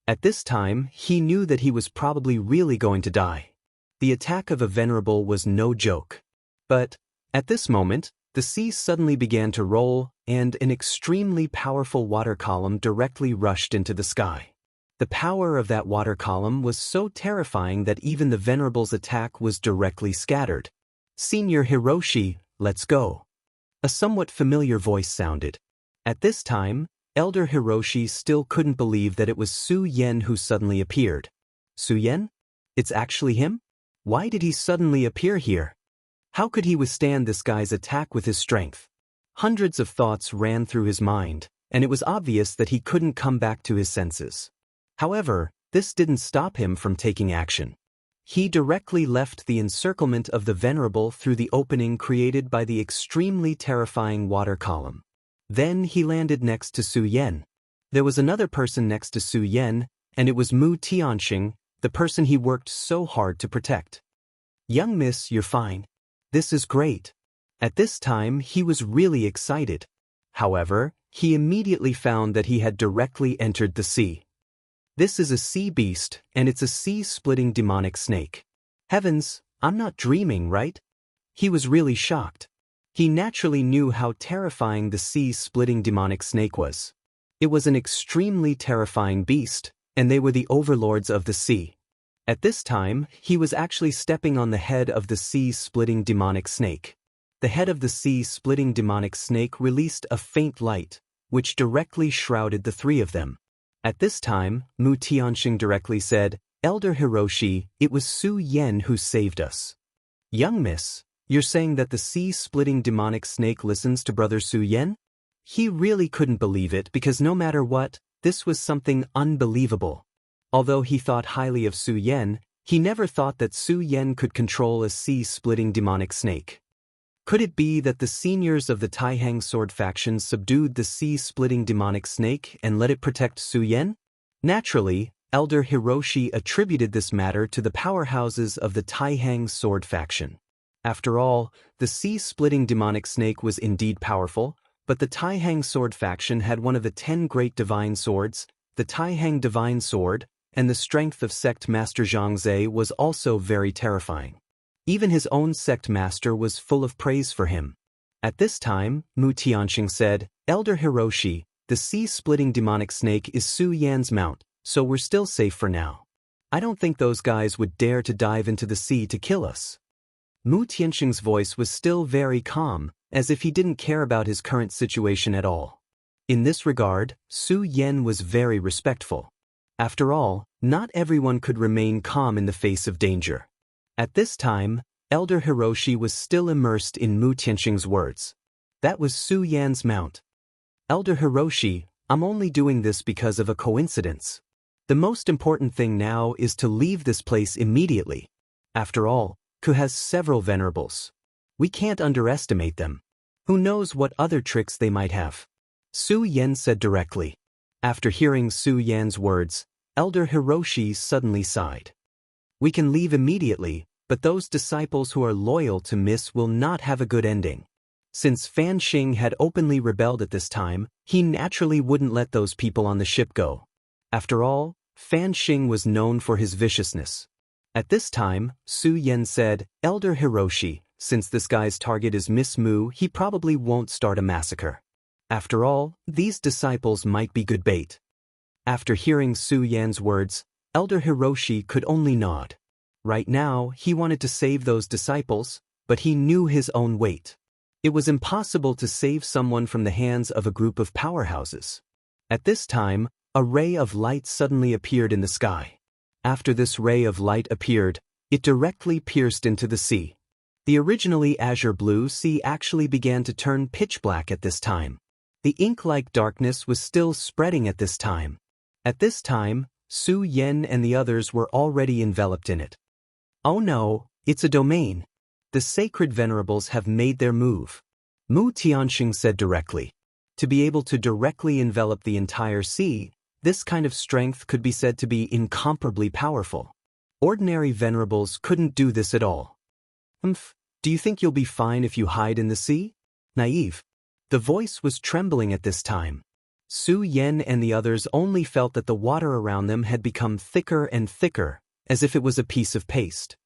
At this time, he knew that he was probably really going to die. The attack of a venerable was no joke. But, at this moment, the sea suddenly began to roll, and an extremely powerful water column directly rushed into the sky. The power of that water column was so terrifying that even the venerable's attack was directly scattered. "Senior Hiroshi, let's go." A somewhat familiar voice sounded. At this time, Elder Hiroshi still couldn't believe that it was Su Yen who suddenly appeared. Su Yen? It's actually him? Why did he suddenly appear here? How could he withstand this guy's attack with his strength? Hundreds of thoughts ran through his mind, and it was obvious that he couldn't come back to his senses. However, this didn't stop him from taking action. He directly left the encirclement of the venerable through the opening created by the extremely terrifying water column. Then he landed next to Su Yen. There was another person next to Su Yen, and it was Mu Tianxing, the person he worked so hard to protect. "Young miss, you're fine. This is great." At this time, he was really excited. However, he immediately found that he had directly entered the sea. This is a sea beast, and it's a sea-splitting demonic snake. Heavens, I'm not dreaming, right? He was really shocked. He naturally knew how terrifying the sea-splitting demonic snake was. It was an extremely terrifying beast, and they were the overlords of the sea. At this time, he was actually stepping on the head of the sea-splitting demonic snake. The head of the sea-splitting demonic snake released a faint light, which directly shrouded the 3 of them. At this time, Mu Tianxing directly said, "Elder Hiroshi, it was Su Yen who saved us." "Young miss, you're saying that the sea-splitting demonic snake listens to Brother Su Yen?" He really couldn't believe it because no matter what, this was something unbelievable. Although he thought highly of Su Yen, he never thought that Su Yen could control a sea-splitting demonic snake. Could it be that the seniors of the Taihang sword faction subdued the sea-splitting demonic snake and let it protect Su Yen? Naturally, Elder Hiroshi attributed this matter to the powerhouses of the Taihang sword faction. After all, the sea-splitting demonic snake was indeed powerful, but the Taihang sword faction had one of the 10 great divine swords, the Taihang divine sword, and the strength of sect master Xianxia was also very terrifying. Even his own sect master was full of praise for him. At this time, Mu Tianxing said, "Elder Hiroshi, the sea-splitting demonic snake is Su Yan's mount, so we're still safe for now. I don't think those guys would dare to dive into the sea to kill us." Mu Tianxing's voice was still very calm, as if he didn't care about his current situation at all. In this regard, Su Yen was very respectful. After all, not everyone could remain calm in the face of danger. At this time, Elder Hiroshi was still immersed in Mu Tianxing's words. That was Su Yan's mount. "Elder Hiroshi, I'm only doing this because of a coincidence. The most important thing now is to leave this place immediately. After all, Ku has several venerables. We can't underestimate them. Who knows what other tricks they might have?" Su Yen said directly. After hearing Su Yan's words, Elder Hiroshi suddenly sighed. "We can leave immediately, but those disciples who are loyal to Miss will not have a good ending." Since Fan Xing had openly rebelled at this time, he naturally wouldn't let those people on the ship go. After all, Fan Xing was known for his viciousness. At this time, Su Yen said, "Elder Hiroshi, since this guy's target is Miss Mu, he probably won't start a massacre. After all, these disciples might be good bait." After hearing Su Yan's words, Elder Hiroshi could only nod. Right now, he wanted to save those disciples, but he knew his own weight. It was impossible to save someone from the hands of a group of powerhouses. At this time, a ray of light suddenly appeared in the sky. After this ray of light appeared, it directly pierced into the sea. The originally azure blue sea actually began to turn pitch black at this time. The ink-like darkness was still spreading at this time. At this time, Su Yen and the others were already enveloped in it. Oh no, it's a domain. The sacred venerables have made their move. Mu Tianxing said directly. To be able to directly envelop the entire sea, this kind of strength could be said to be incomparably powerful. Ordinary venerables couldn't do this at all. Do you think you'll be fine if you hide in the sea? Naive. The voice was trembling at this time. Su Yen and the others only felt that the water around them had become thicker and thicker, as if it was a piece of paste.